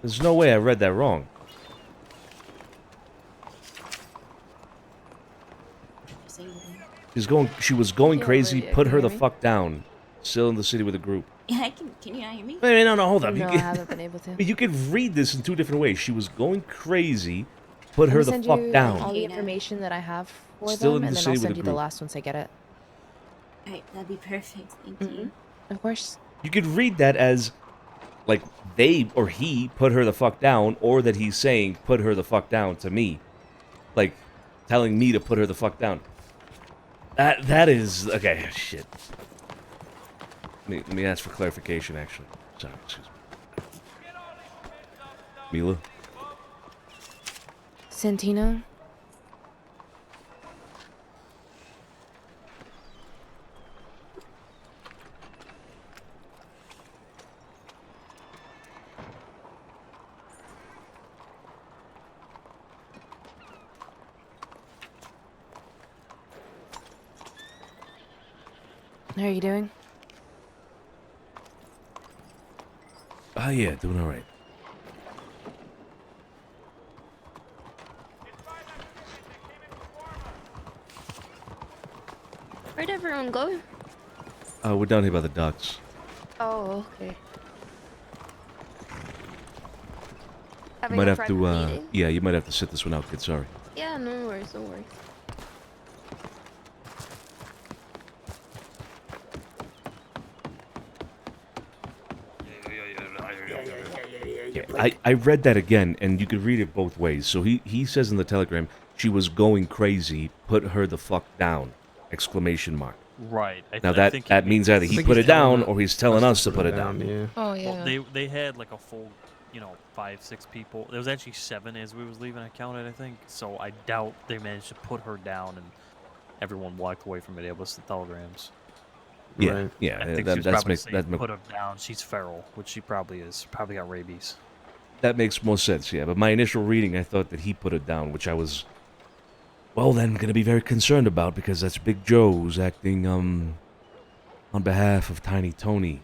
There's no way I read that wrong. She was going crazy. Put her the fuck down. Still in the city with a group. Yeah, can you not hear me? Wait, no, hold up. No, I haven't been able to. You could read this in 2 different ways. She was going crazy. Put her the Send fuck you down. all the information that I have for Still them, in and the then city I'll with send a you the group. last once I get it. Alright, that'd be perfect. Thank you. Of course. You could read that as, like, they or he put her the fuck down, or that he's saying, put her the fuck down to me. Like, telling me to put her the fuck down. That is... Okay, shit. Let me ask for clarification, actually. Sorry, excuse me. Mila? Santino? How are you doing? Ah, yeah, doing alright. Where'd everyone go? We're down here by the docks. Oh, okay. You Having might a have private to, meeting? yeah, you might have to sit this one out, kid, sorry. Yeah, no worries, no worries. I read that again, and you could read it both ways. So he says in the telegram, she was going crazy, put her the fuck down! Exclamation mark. Right. Now I think that means either he put it down, or he's telling us to put it down. Yeah. Oh, yeah. Well, they had like a full, 5, 6 people. There was actually 7 as we was leaving. I counted, I think. So I doubt they managed to put her down, and everyone walked away from it. It was the telegrams. Yeah, Right. yeah. I think that, she was that's probably makes, saying, that, put her down. She's feral, which she probably is. Probably got rabies. that makes more sense, yeah. But my initial reading, I thought that he put it down, which I was, well, then, going to be very concerned about, because that's Big Joe's acting, on behalf of Tiny Tony.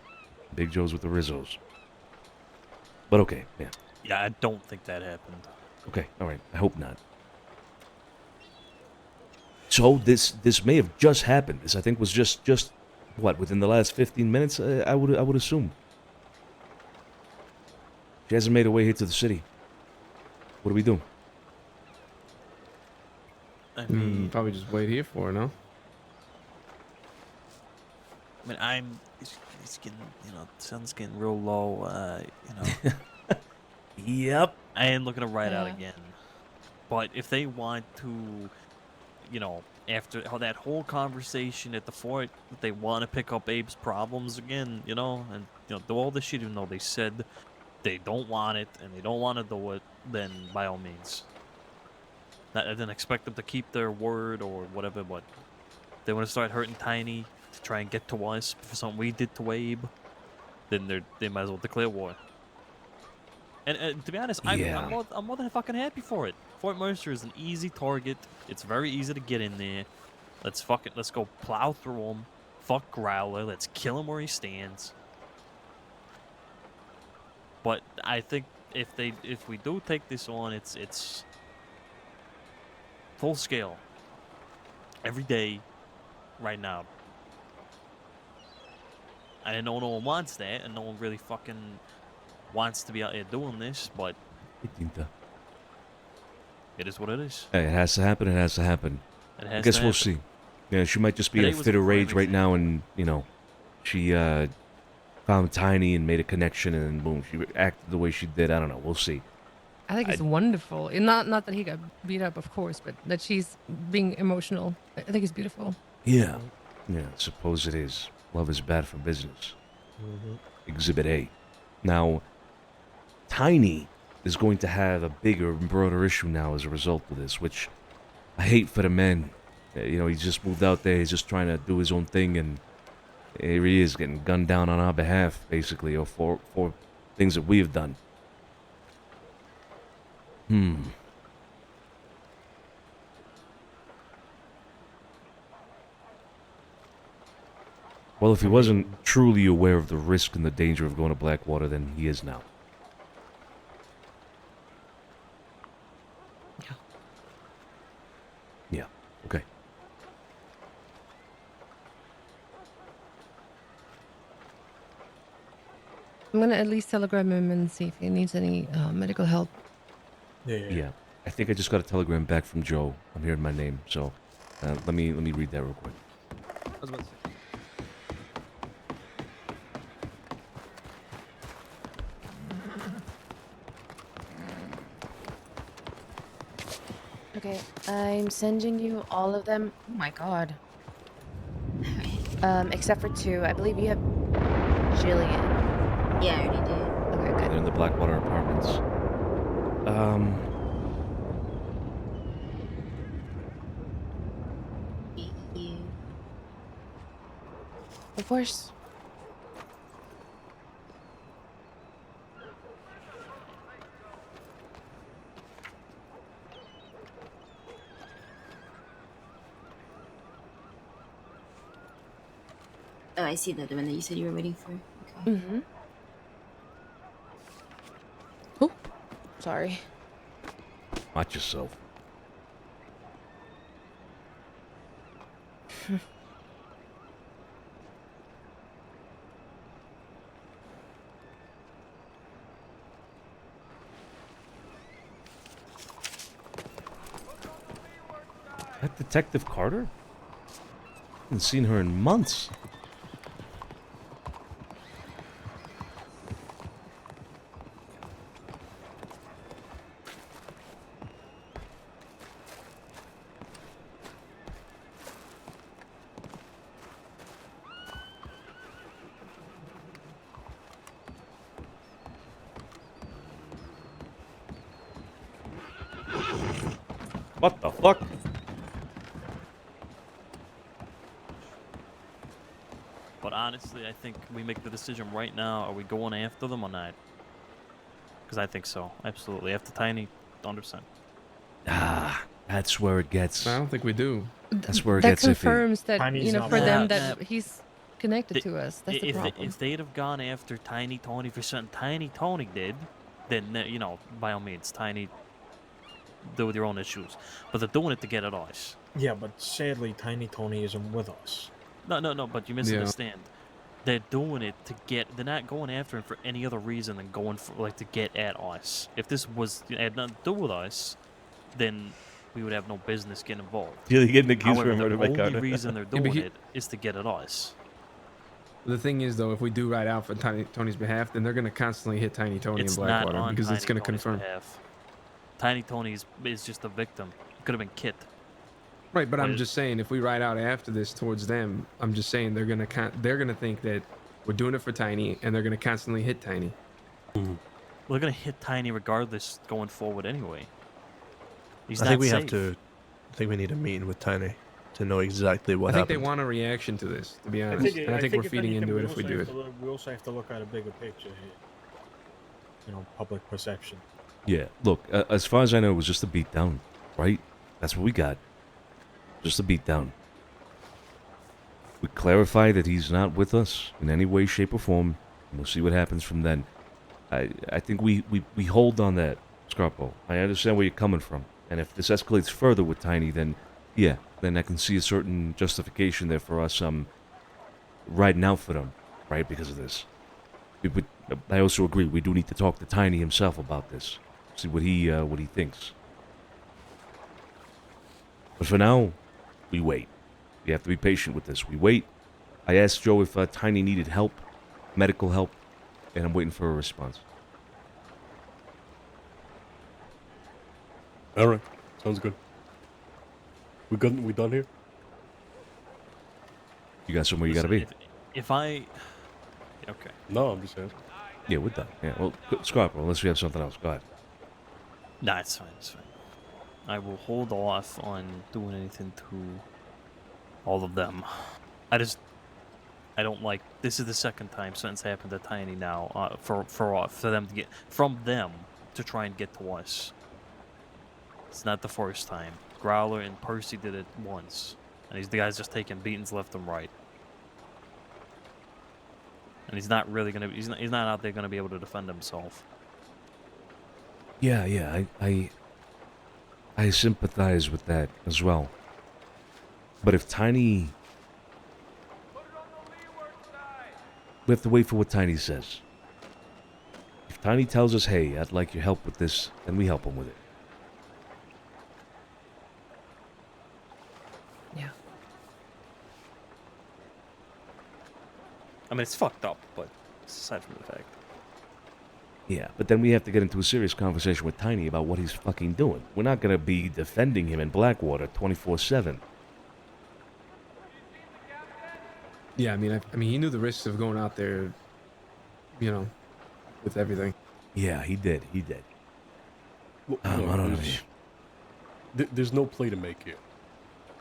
Big Joe's with the Rizzos. But okay, yeah. Yeah, I don't think that happened. Okay, alright. I hope not. So this may have just happened. This, I think, was just what, within the last 15 minutes, I would assume. She hasn't made her way here to the city. What do we do? I mean, Probably just wait here for her, no? It's getting, the sun's getting real low, Yep. I am looking to ride out Yeah. again. But if they want to, after that whole conversation at the fort, if they want to pick up Abe's problems again, and, do all this shit, even though they said they don't want it and they don't want to do it, then by all means. I didn't expect them to keep their word or whatever, but if they want to start hurting Tiny to try and get to us for something we did to Abe, then they might as well declare war. And to be honest, Yeah. I'm more than fucking happy for it. Fort Mercer is an easy target. It's very easy to get in there. Let's go plow through him. Fuck Growler. Let's kill him where he stands. But I think if we do take this on, it's full scale. Every day, right now. I know no one wants that, and no one really fucking wants to be out here doing this, but it is what it is. Hey, it has to happen. It has to happen. It I has guess to we'll happen. see. Yeah, she might just be Today in a was fit a of prime rage right now, and she found Tiny and made a connection, and boom, she acted the way she did. I don't know. We'll see. I think it's wonderful. And not that he got beat up, of course, but that she's being emotional. I think it's beautiful. Yeah, yeah. Suppose it is. Love is bad for business. Exhibit A. Now, Tiny is going to have a bigger and broader issue now as a result of this, which I hate for the man. He's just moved out there. He's just trying to do his own thing, and here he is getting gunned down on our behalf, basically, or for things that we have done. Well, if he wasn't truly aware of the risk and the danger of going to Blackwater, then he is now. Yeah. Okay. I'm gonna at least telegram him and see if he needs any medical help. Yeah. I think I just got a telegram back from Joe. I'm hearing my name, so let me read that real quick. I was about to say. Okay, I'm sending you all of them. Oh my god. Except for 2. I believe you have Jillian. Yeah, I already did. Okay, good. They're in the Blackwater apartments. Thank you. Of course. Oh, I see the one that you said you were waiting for. Okay. Mm-hmm. Oh, sorry. Watch yourself. That Detective Carter? Haven't seen her in months. What the fuck? But honestly, I think we make the decision right now. Are we going after them or not? Because I think so. Absolutely. After Tiny, 100%. Ah, that's where it gets. I don't think we do. That's where it That gets iffy. confirms that, Tiny's not for them, bad. that he's connected to us. That's the problem. If they'd have gone after Tiny Tony for something Tiny Tony did, then, by all means, Tiny, deal with your own issues. But they're doing it to get at us. Yeah, but sadly, Tiny Tony isn't with us. No, but you misunderstand. They're doing it to get. They're not going after him for any other reason than going for to get at us. If this had nothing to do with us, then we would have no business getting involved. You're getting accused However, for murder by the only Carter. reason they're Yeah, but doing he- it is to get at us. The thing is, though, if we do ride out for Tony's behalf, then they're going to constantly hit Tiny Tony It's in not Blackwater on because Tiny it's going to Tony's confirm. behalf. Tiny Tony is just a victim. Could have been Kit. Right, but I'm But- just saying, if we ride out after this towards them, I'm just saying they're gonna think that we're doing it for Tiny, and they're gonna constantly hit Tiny. Well, they're gonna hit Tiny regardless going forward anyway. He's I not think we safe. have to. I think we need a meeting with Tiny to know exactly what I think happened. they want a reaction to this, to be honest, and I think we're feeding into it if we do it. We also have to look at a bigger picture here. public perception. Yeah, look, as far as I know, it was just a beatdown, right? That's what we got. Just a beatdown. We clarify that he's not with us in any way, shape, or form, and we'll see what happens from then. I think we hold on that, Scarpo. I understand where you're coming from, and if this escalates further with Tiny, then yeah, then I can see a certain justification there for us riding out for them, right, because of this. I also agree, we do need to talk to Tiny himself about this, see what he thinks. But for now, we wait. We have to be patient with this. We wait. I asked Joe if Tiny needed help, medical help, and I'm waiting for a response. All right, sounds good. We done here? You got somewhere you gotta be? If I... Okay. No, I'm just asking. Yeah, we're done. Yeah, well, Scarpo, unless you have something else, go ahead. Nah, it's fine, it's fine. I will hold off on doing anything to all of them. I don't like... This is the second time something's happened to Tiny now, for them to get... From them to try and get to us. It's not the first time. Growler and Percy did it once. And the guy's just taking beatings left and right. And he's not really gonna... He's not out there gonna be able to defend himself. Yeah, I sympathize with that as well. But if Tiny... We have to wait for what Tiny says. If Tiny tells us, hey, I'd like your help with this, then we help him with it. Yeah. I mean, it's fucked up, but aside from the fact. Yeah, but then we have to get into a serious conversation with Tiny about what he's fucking doing. We're not gonna be defending him in Blackwater 24/7. Yeah, I mean, he knew the risks of going out there, with everything. Yeah, he did. Look, I don't know. There's no play to make here.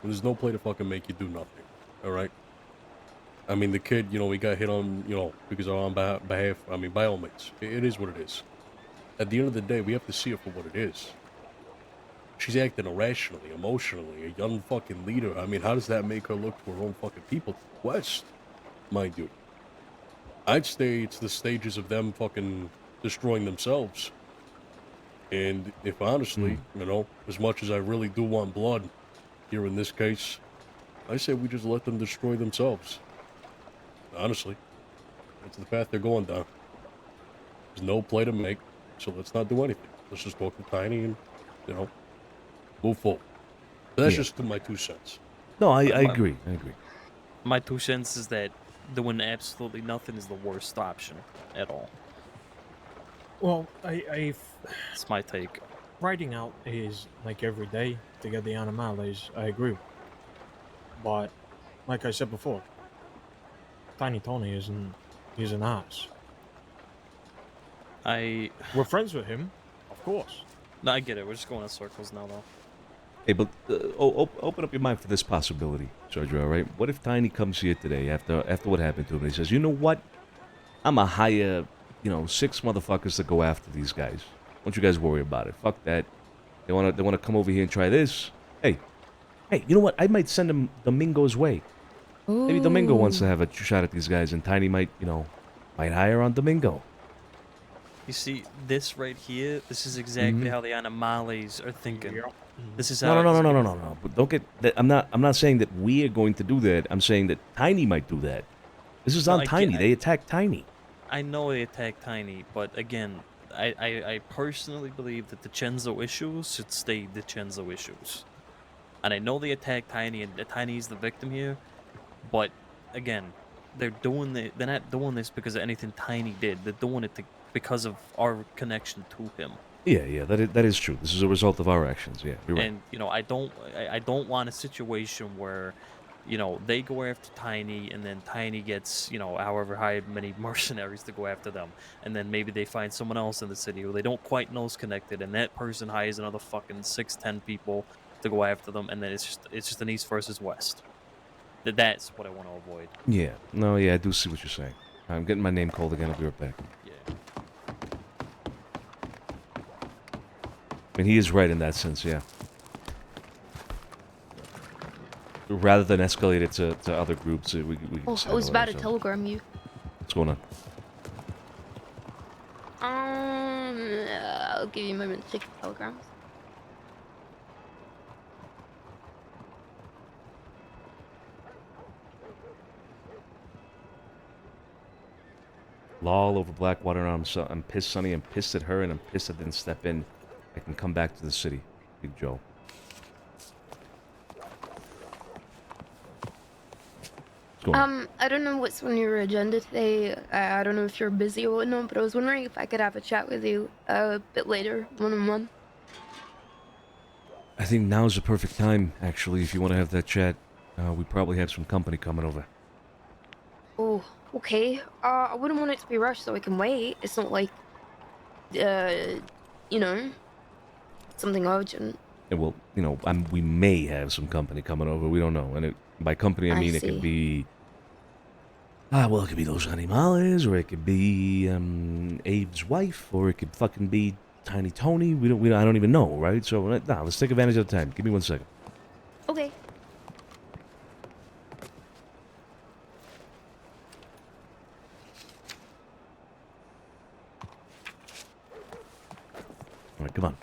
There's no play to fucking make you do nothing. All right. I mean, the kid, we got hit on, because of our own behalf. I mean, by all means, it is what it is. At the end of the day, we have to see it for what it is. She's acting irrationally, emotionally, a young fucking leader. I mean, how does that make her look to her own fucking people? West, mind you. I'd say it's the stages of them fucking destroying themselves. And if honestly, as much as I really do want blood here in this case, I say we just let them destroy themselves. Honestly, that's the path they're going down. There's no play to make, so let's not do anything. Let's just talk to Tiny and, move forward. That's just my 2 cents. No, I agree. My 2 cents is that doing absolutely nothing is the worst option at all. Well, It's my take. Writing out is like every day to get the animales. I agree. But, like I said before, Tiny Tony he's an ass. We're friends with him, of course. No, I get it. We're just going in circles now, though. Hey, but open up your mind for this possibility, Sergio, all right? What if Tiny comes here today after what happened to him and he says, you know what? I'm going to hire, 6 motherfuckers to go after these guys. Don't you guys worry about it. Fuck that. They want to come over here and try this. Hey, you know what? I might send them Domingo's way. Ooh. Maybe Domingo wants to have a shot at these guys, and Tiny might hire on Domingo. You see, this right here, this is exactly how the animales are thinking. This is No. how But don't get that. I'm not saying that we are going to do that. I'm saying that Tiny might do that. This is on Tiny. They attacked Tiny. I know they attacked Tiny, but again, I personally believe that the DiCenzo issues should stay the DiCenzo issues. And I know they attacked Tiny, and Tiny is the victim here, but again, they're not doing this because of anything Tiny did. They're doing it because of our connection to him. Yeah, that is true. This is a result of our actions. Yeah, you're right. And I don't want a situation where, they go after Tiny, and then Tiny gets, however many mercenaries to go after them, and then maybe they find someone else in the city who they don't quite know is connected, and that person hires another fucking 6-10 people to go after them, and then it's just an East versus West. That's what I want to avoid. Yeah, I do see what you're saying. I'm getting my name called again. I'll be right back. Yeah. And he is right in that sense, yeah. Rather than escalate it to other groups, we can Oh, just I was handle it about to ourselves. telegram you. What's going on? I'll give you a moment to check the telegrams. Lol over Blackwater. I'm pissed, Sonny. I'm pissed at her, and I'm pissed I didn't step in. I can come back to the city, Big Joe. What's going on? I don't know what's on your agenda today. I don't know if you're busy or whatnot, but I was wondering if I could have a chat with you a bit later, one-on-one. I think now's the perfect time, actually, if you want to have that chat. We probably have some company coming over. Oh, okay. I wouldn't want it to be rushed so I can wait. It's not like, you know, something urgent. And well, you know, we may have some company coming over. We don't know. And by company, I mean it could be... well, it could be those animales, or it could be Abe's wife, or it could fucking be Tiny Tony. I don't even know, right? So, nah, let's take advantage of the time. Give me 1 second. Okay. All right, come on.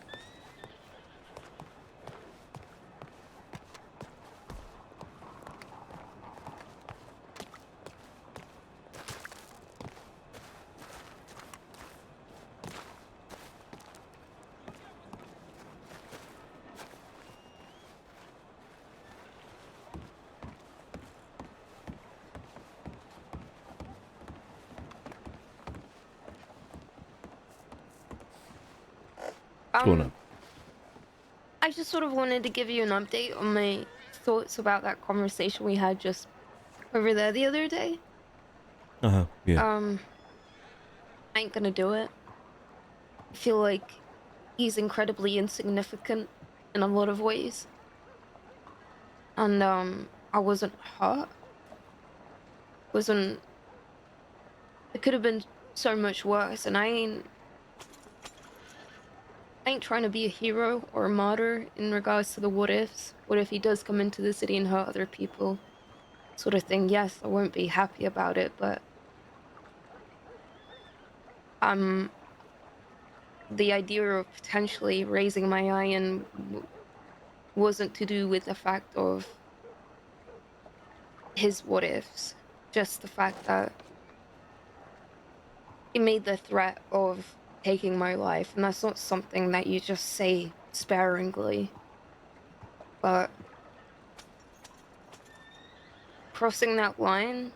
What's going on? I just sort of wanted to give you an update on my thoughts about that conversation we had just over there the other day. Yeah. I ain't gonna do it. I feel like he's incredibly insignificant in a lot of ways. And, I wasn't hurt. It could have been so much worse, and I ain't trying to be a hero or a martyr in regards to the what ifs. What if he does come into the city and hurt other people? Sort of thing. Yes, I won't be happy about it, but the idea of potentially raising my iron wasn't to do with the fact of his what ifs, just the fact that he made the threat of taking my life, and that's not something that you just say sparingly. But crossing that line,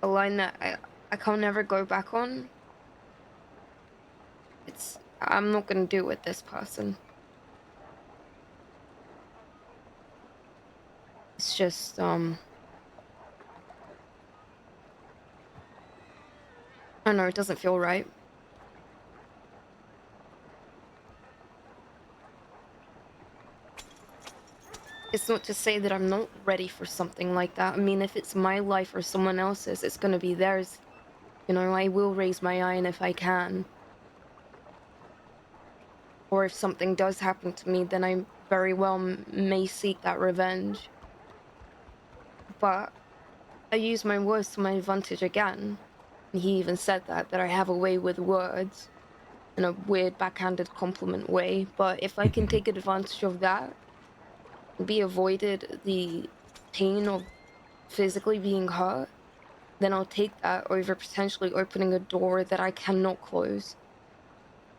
a line that I can never go back on, I'm not gonna do it with this person. It's just, I don't know, it doesn't feel right. It's not to say that I'm not ready for something like that. I mean, if it's my life or someone else's, it's gonna be theirs. You know, I will raise my iron if I can. Or if something does happen to me, then I very well may seek that revenge. But I use my words to my advantage again. And he even said that I have a way with words in a weird backhanded compliment way. But if I can take advantage of that, be avoided the pain of physically being hurt, then I'll take that over potentially opening a door that I cannot close.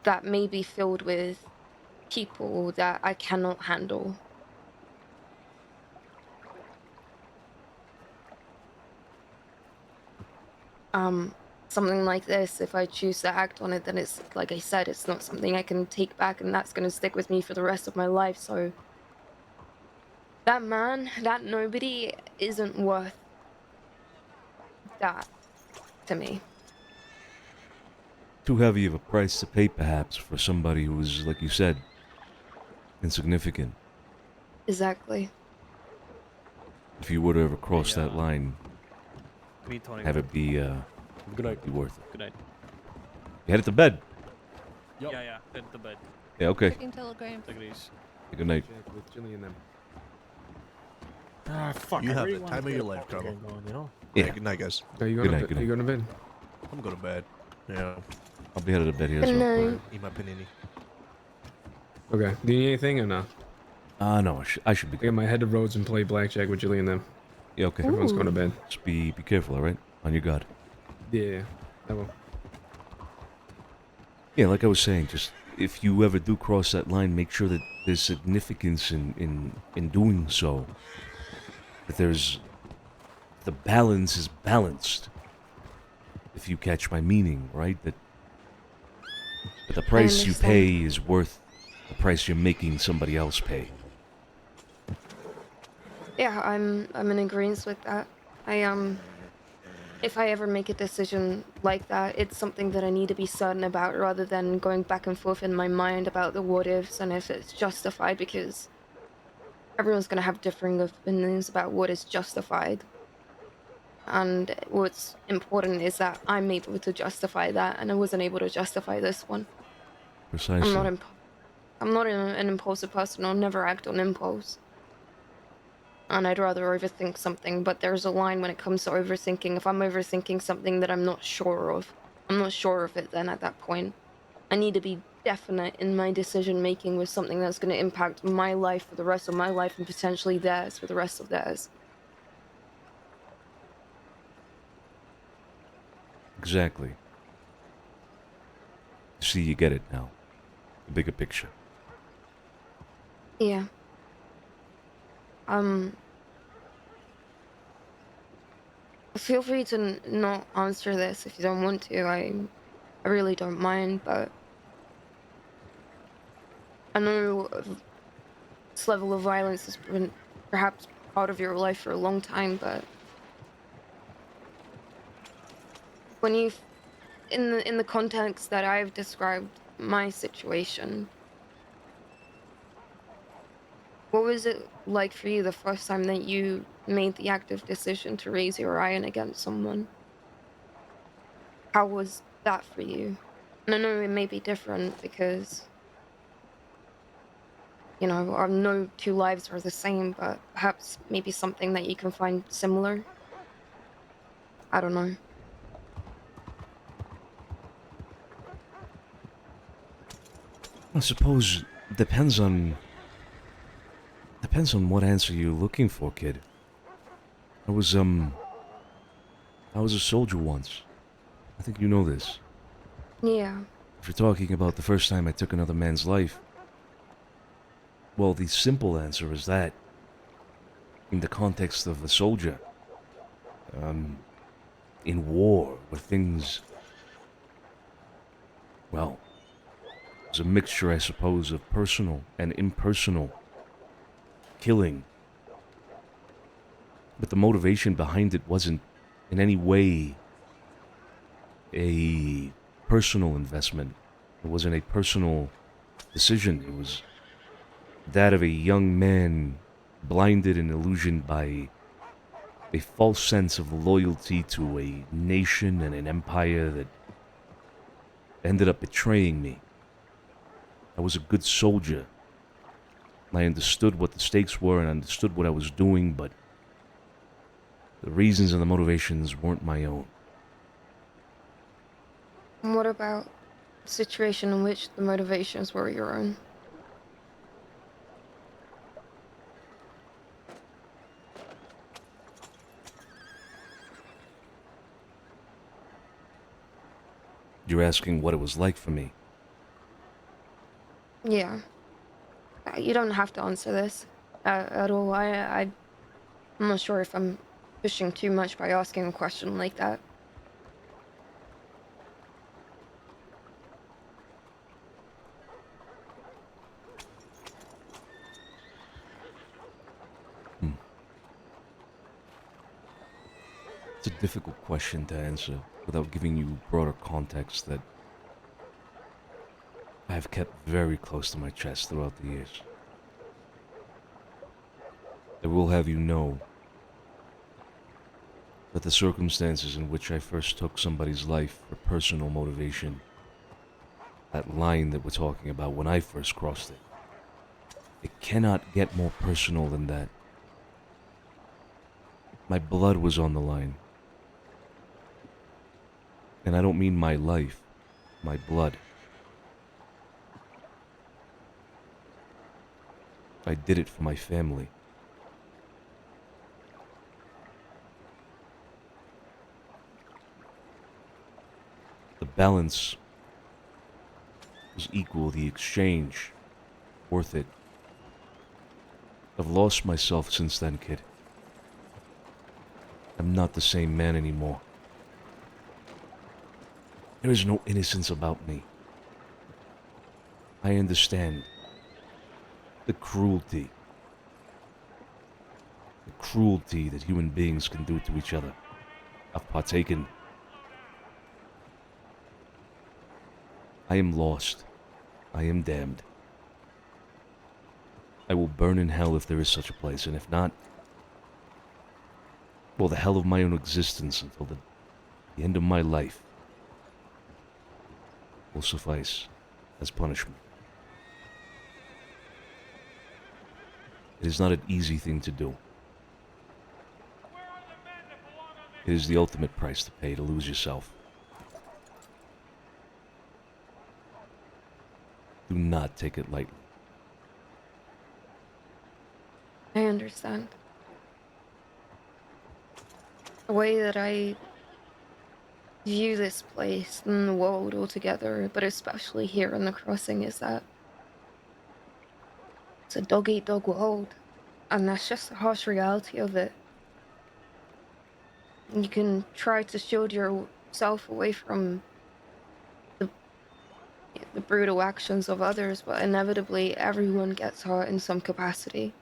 That may be filled with people that I cannot handle. Something like this, if I choose to act on it, then it's, like I said, it's not something I can take back, and that's gonna stick with me for the rest of my life, so... That man, that nobody, isn't worth that to me. Too heavy of a price to pay, perhaps, for somebody who is, like you said, insignificant. Exactly. If you were to ever cross that line, Me, Tony. have it be, Good night. be worth it. Good night. You headed to bed. Yeah, head to bed. Yeah, okay. Checking telegram. Take it easy. Good night. With Jilly and them. Ah, fuck. You I have really the wanna time of get your a life, poker Carlo. game going, you know? Yeah. Good night, guys. Are you Good going night, to good Are you night. going to bed? I'm going to bed. Yeah. I'll be headed to bed here as Good well. night. Eat my panini. Okay. Do you need anything or no? No, I should be I might head to Rhodes and play blackjack with Jilly and them. Yeah, okay. Everyone's going to bed. Just be careful, all right? On your guard. Yeah, I will. Yeah, like I was saying, just if you ever do cross that line, make sure that there's significance in doing so. That the balance is balanced. If you catch my meaning, right? That the price you pay is worth the price you're making somebody else pay. Yeah, I'm in agreement with that. If I ever make a decision like that, it's something that I need to be certain about rather than going back and forth in my mind about the what ifs and if it's justified, because everyone's gonna have differing opinions about what is justified. And what's important is that I'm able to justify that, and I wasn't able to justify this one. Precisely. I'm not an impulsive person. I'll never act on impulse. And I'd rather overthink something, but there's a line when it comes to overthinking. If I'm overthinking something that I'm not sure of it, then at that point, I need to be definite in my decision making with something that's going to impact my life for the rest of my life and potentially theirs for the rest of theirs. Exactly. See, you get it now. The bigger picture. Yeah. Feel free to not answer this if you don't want to. I really don't mind, but I know this level of violence has been perhaps part of your life for a long time, but when you, in the context that I've described my situation, what was it like for you the first time that you made the active decision to raise your iron against someone? How was that for you? And I know it may be different because, you know, no two lives are the same, but perhaps maybe something that you can find similar. I don't know. I suppose depends on what answer you're looking for, kid. I was a soldier once. I think you know this. Yeah. If you're talking about the first time I took another man's life, well, the simple answer is that, in the context of a soldier, in war, where things, well, it's a mixture, I suppose, of personal and impersonal killing. But the motivation behind it wasn't in any way a personal investment. It wasn't a personal decision. It was that of a young man blinded and illusioned by a false sense of loyalty to a nation and an empire that ended up betraying me. I was a good soldier. I understood what the stakes were and understood what I was doing, but the reasons and the motivations weren't my own. And what about a situation in which the motivations were your own? You're asking what it was like for me. Yeah. You don't have to answer this at all. I'm not sure if I'm pushing too much by asking a question like that. It's a difficult question to answer without giving you broader context that I've kept very close to my chest throughout the years. I will have you know that the circumstances in which I first took somebody's life for personal motivation that line that we're talking about when I first crossed it. It cannot get more personal than that. My blood was on the line. And I don't mean my life, my blood. I did it for my family. The balance was equal, the exchange worth it. I've lost myself since then, kid. I'm not the same man anymore. There is no innocence about me. I understand the cruelty that human beings can do to each other. I've partaken. I am lost. I am damned. I will burn in hell if there is such a place, and if not, well, the hell of my own existence until the end of my life will suffice as punishment. It is not an easy thing to do. It is the ultimate price to pay to lose yourself. Do not take it lightly. I understand. The way that I view this place and the world altogether, but especially here in the crossing, is that it's a dog-eat-dog world. And that's just the harsh reality of it. You can try to shield yourself away from the brutal actions of others, but inevitably everyone gets hurt in some capacity.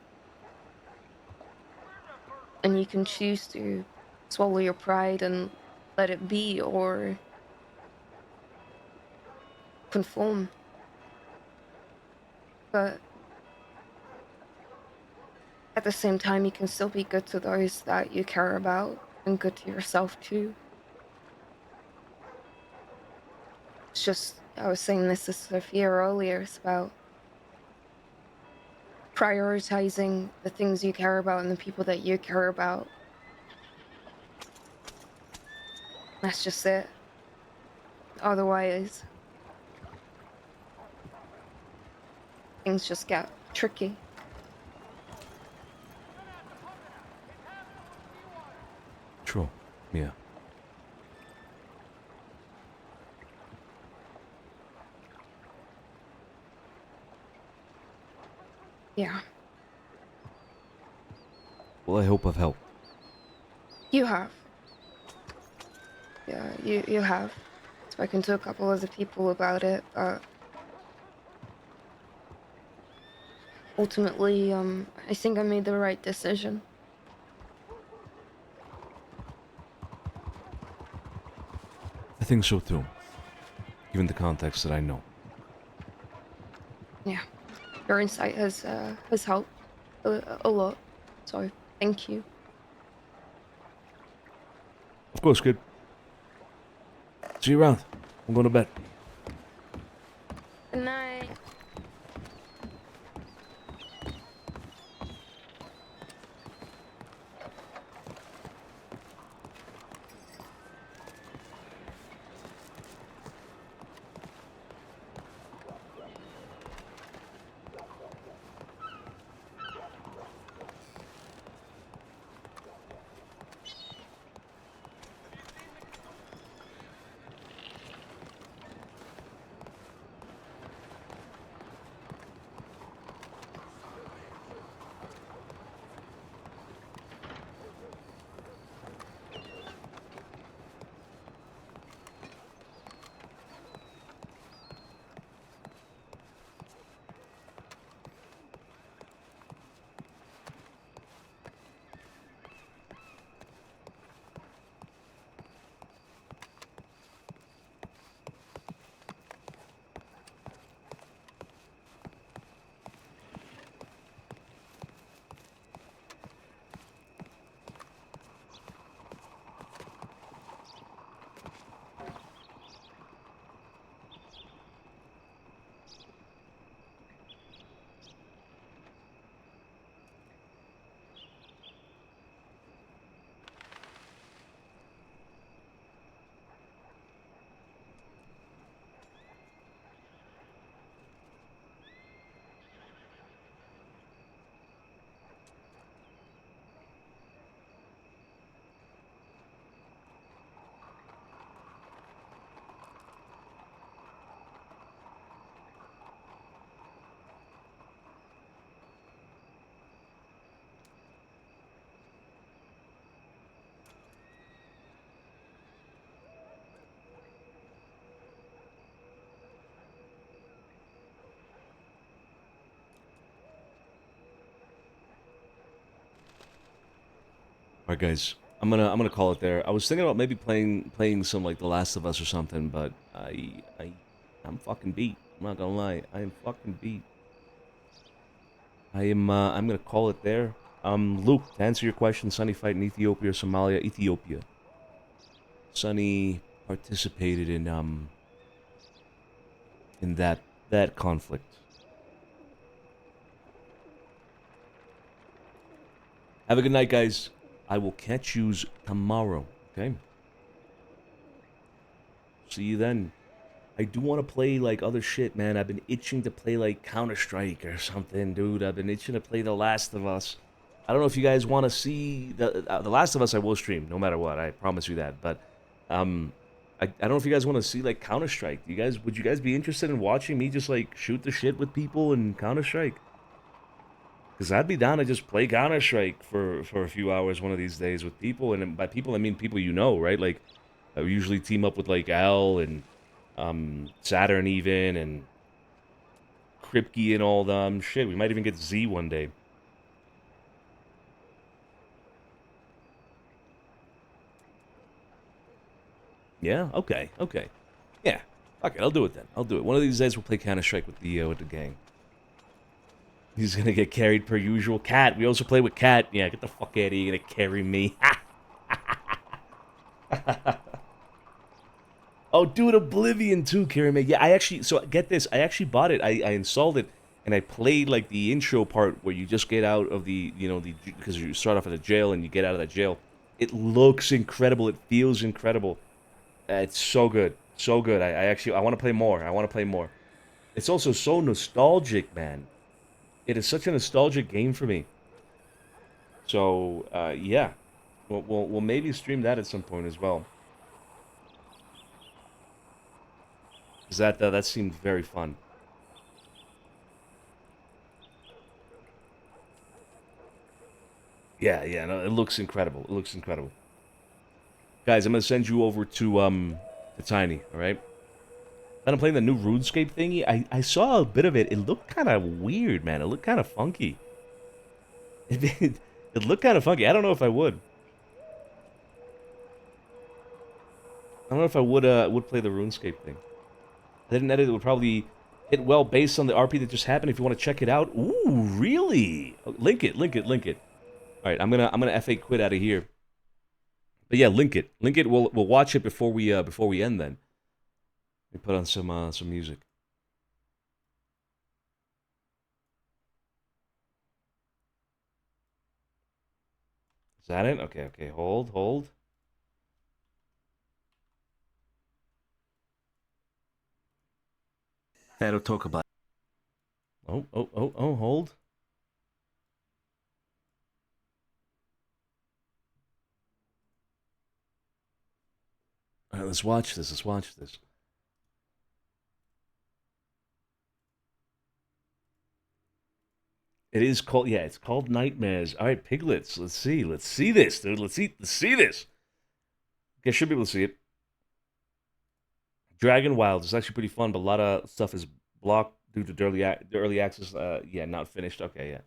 And you can choose to swallow your pride and let it be, or conform. But at the same time, you can still be good to those that you care about and good to yourself too. It's just, I was saying this to Sophia earlier, it's about prioritizing the things you care about and the people that you care about. That's just it. Otherwise, things just get tricky. True. Yeah. Yeah. Well, I hope I've helped. You have. Yeah, you have. Spoken to a couple other people about it, but ultimately, I think I made the right decision. I think so too, given the context that I know. Yeah. Your insight has helped a lot, so thank you. Of course, kid. See you around. I'm going to bed. Good night. right, guys. I'm gonna call it there. I was thinking about maybe playing some like The Last of Us or something, but I'm fucking beat. I'm not gonna lie. I am fucking beat. I'm gonna call it there. Luke, to answer your question, Sonny fight in Ethiopia or Somalia? Ethiopia. Sonny participated in that conflict. Have a good night, guys. I will catch yous tomorrow, okay? See you then. I do want to play, like, other shit, man. I've been itching to play, like, Counter-Strike or something, dude. I've been itching to play The Last of Us. I don't know if you guys want to see... The Last of Us I will stream, no matter what. I promise you that. But, I don't know if you guys want to see, like, Counter-Strike. Would you guys be interested in watching me just, like, shoot the shit with people in Counter-Strike? Because I'd be down to just play Counter-Strike for a few hours one of these days with people. And by people, I mean people you know, right? Like, I usually team up with, like, Al and Saturn even, and Kripke and all them. Shit, we might even get Z one day. Yeah, okay. Yeah, okay, I'll do it then. I'll do it. One of these days we'll play Counter-Strike with the gang. He's gonna get carried per usual. Cat, we also play with Cat. Yeah, get the fuck out of here. You're gonna carry me. Oh, dude, Oblivion too, carry me. Yeah, so get this. I actually bought it. I installed it, and I played, like, the intro part where you just get out of because you start off at a jail and you get out of that jail. It looks incredible. It feels incredible. It's so good. So good. I want to play more. I want to play more. It's also so nostalgic, man. It is such a nostalgic game for me. So, yeah. We'll maybe stream that at some point as well. Because that seemed very fun. Yeah, no, it looks incredible. It looks incredible. Guys, I'm going to send you over to Tiny, alright? Then I'm playing the new RuneScape thingy. I saw a bit of it. It looked kind of weird, man. It looked kind of funky. It looked kind of funky. I don't know if I would. I don't know if I would play the RuneScape thing. I didn't edit. It would probably hit well based on the RP that just happened. If you want to check it out. Ooh, really? Link it. All right, I'm gonna F8 quit out of here. But yeah, link it. We'll watch it before we end. Then we put on some music. Is that it? Okay. Hold. That'll talk about. Oh, hold. All right, let's watch this. It is called, it's called Nightmares. All right, Piglets. Let's see this, dude. Let's see this. Okay, should be able to see it. Dragon Wild is actually pretty fun, but a lot of stuff is blocked due to the early access. Not finished. Okay, yeah.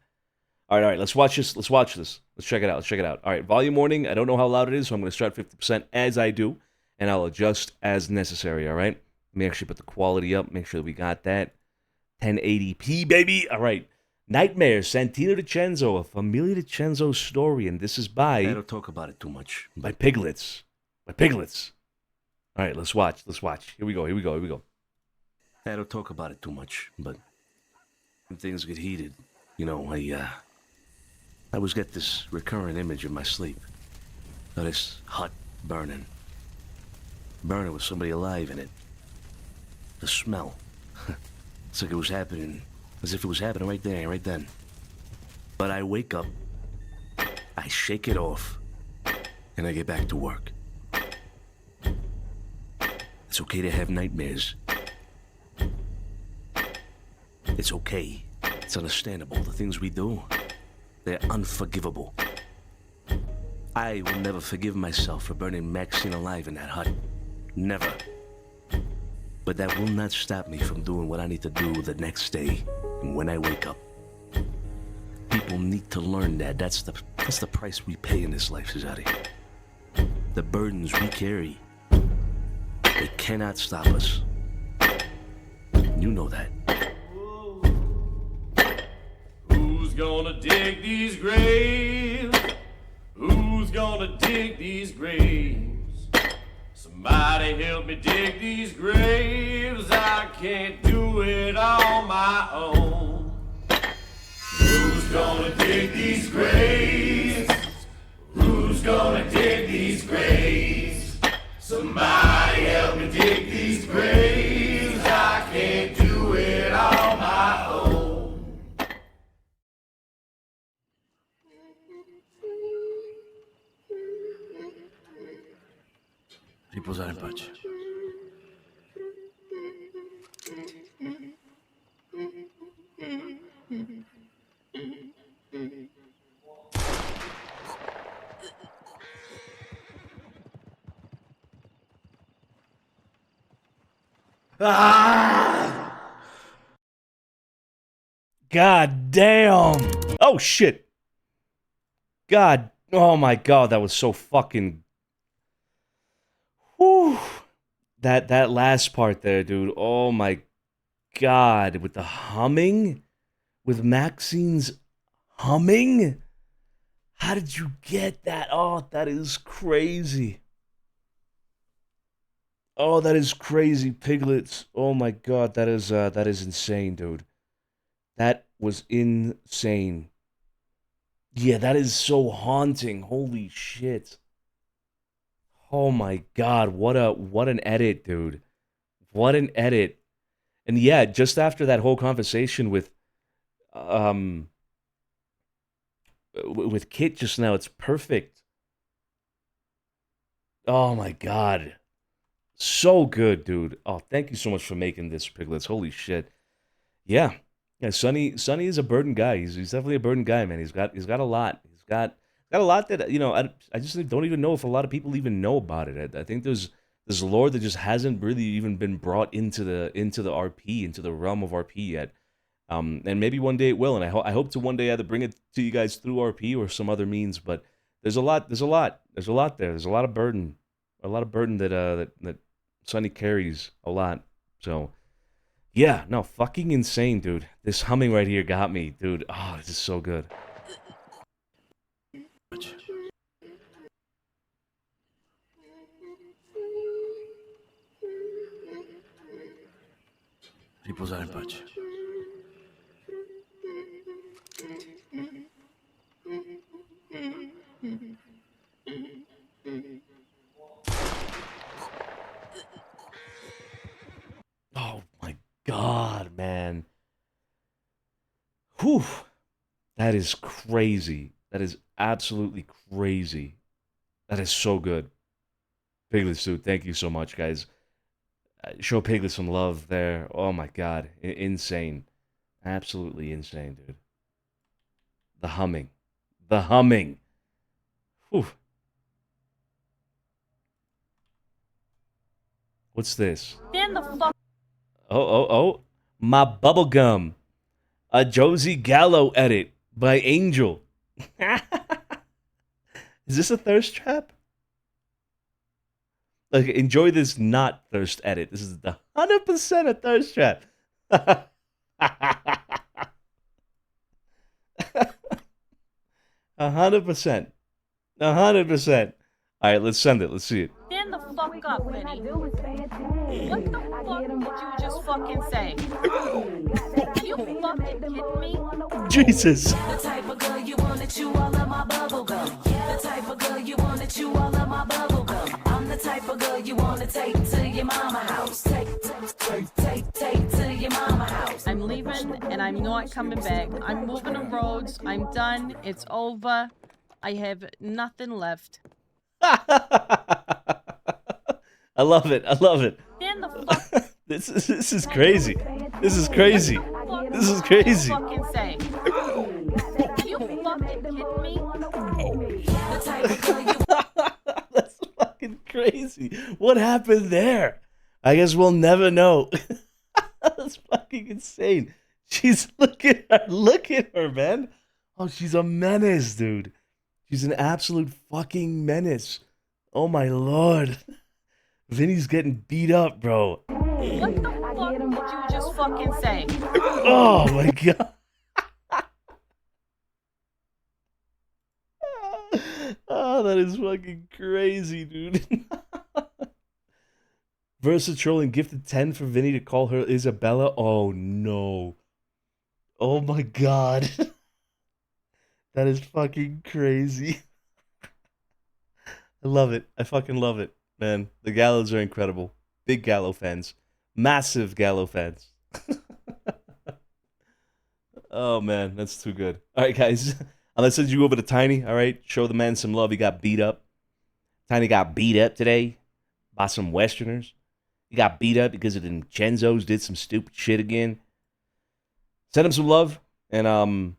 All right. Let's watch this. Let's check it out. All right, volume warning. I don't know how loud it is, so I'm going to start 50% as I do, and I'll adjust as necessary. All right. Let me actually put the quality up. Make sure that we got that 1080p, baby. All right. Nightmares, Santino DiCenzo, a Familia DiCenzo story, and this is by. I don't talk about it too much. By Piglets. All right, let's watch. Here we go. I don't talk about it too much, but when things get heated, I always get this recurrent image in my sleep. Of this hut burning with somebody alive in it. The smell. It's like it was happening, as if it was happening right there, right then. But I wake up, I shake it off, and I get back to work. It's okay to have nightmares. It's okay. It's understandable. The things we do, they're unforgivable. I will never forgive myself for burning Maxine alive in that hut. Never. But that will not stop me from doing what I need to do the next day and when I wake up. people need to learn that. That's the price we pay in this life, Cesare. The burdens we carry, they cannot stop us. You know that. Who's gonna dig these graves? Who's gonna dig these graves? Somebody help me dig these graves. I can't do it on my own. Who's gonna dig these graves? Who's gonna dig these graves? Somebody help me dig these graves. I can't do it on my own. Riposare in pace. God damn. Oh shit. God. Oh my god, that was so fucking. Whew. That last part there, dude. Oh my god, with the humming, with Maxine's humming. How did you get that? Oh, that is crazy. Oh, that is crazy, Piglets. Oh my god, that is insane, dude. That was insane. Yeah, that is so haunting. Holy shit. Oh my god, what an edit, dude. What an edit. And yeah, just after that whole conversation with Kit just now, it's perfect. Oh my god. So good, dude. Oh, thank you so much for making this, Piglets. Holy shit. Yeah. Yeah, Sonny is a burden guy. He's definitely a burden guy, man. He's got a lot. He's got a lot that, you know, I just don't even know if a lot of people even know about it. I think there's lore that just hasn't really even been brought into the RP, into the realm of RP yet. And maybe one day it will, and I hope to one day either bring it to you guys through RP or some other means, but there's a lot there. There's a lot of burden. A lot of burden that Sonny carries a lot. So yeah, no, fucking insane, dude. This humming right here got me, dude. Oh, this is so good. Riposare in pace. Oh my god, man. Whew. That is crazy. That is absolutely crazy. That is so good. Piglets, dude, thank you so much, guys. Show Piglets some love there. Oh my god. Insane. Absolutely insane, dude. The humming. The humming. Whew. What's this? Stand the fuck. Oh. My bubblegum. A Josie Gallo edit by Angel. Is this a thirst trap? Like, enjoy this not thirst edit. This is the 100% a thirst trap. 100%. 100%. All right, let's send it. Let's see it. Stand the fuck up, Vinny. What the fuck did you just fucking say? You fucking kidding me? Jesus. The type of girl you wanna chew all of my bubble gum. The type of girl you wanna chew all of my bubble gum. I'm the type of girl you wanna take to your mama house. Take to your mama house. I'm leaving and I'm not coming back. I'm moving to Rhodes. I'm done. It's over. I have nothing left. I love it. I love it. Stand the fuck. This is crazy. This is crazy. This is crazy. Fucking say. You fucking kidding me? That's fucking crazy. What happened there? I guess we'll never know. That's fucking insane. She's look at her, man. Oh, she's a menace, dude. She's an absolute fucking menace. Oh my lord. Vinny's getting beat up, bro. What the fuck did you just fucking say? Oh my god. Oh, that is fucking crazy, dude. Versatrolling gifted 10 for Vinny to call her Isabella. Oh no. Oh my god. That is fucking crazy. I love it. I fucking love it, man. The Gallows are incredible. Big Gallo fans. Massive Gallo fans. Oh man, that's too good. Alright, guys. I'm gonna send you over to Tiny, alright? Show the man some love. He got beat up. Tiny got beat up today by some Westerners. He got beat up because the DiCenzos did some stupid shit again. Send him some love, and I'll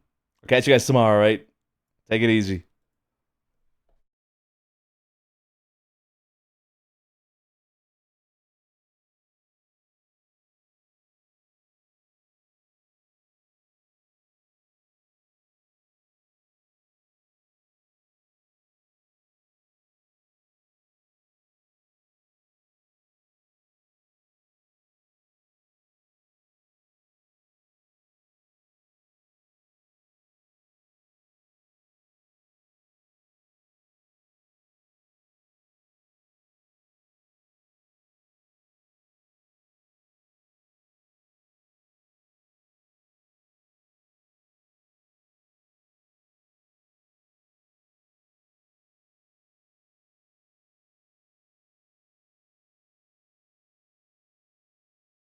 catch you guys tomorrow, alright? Take it easy.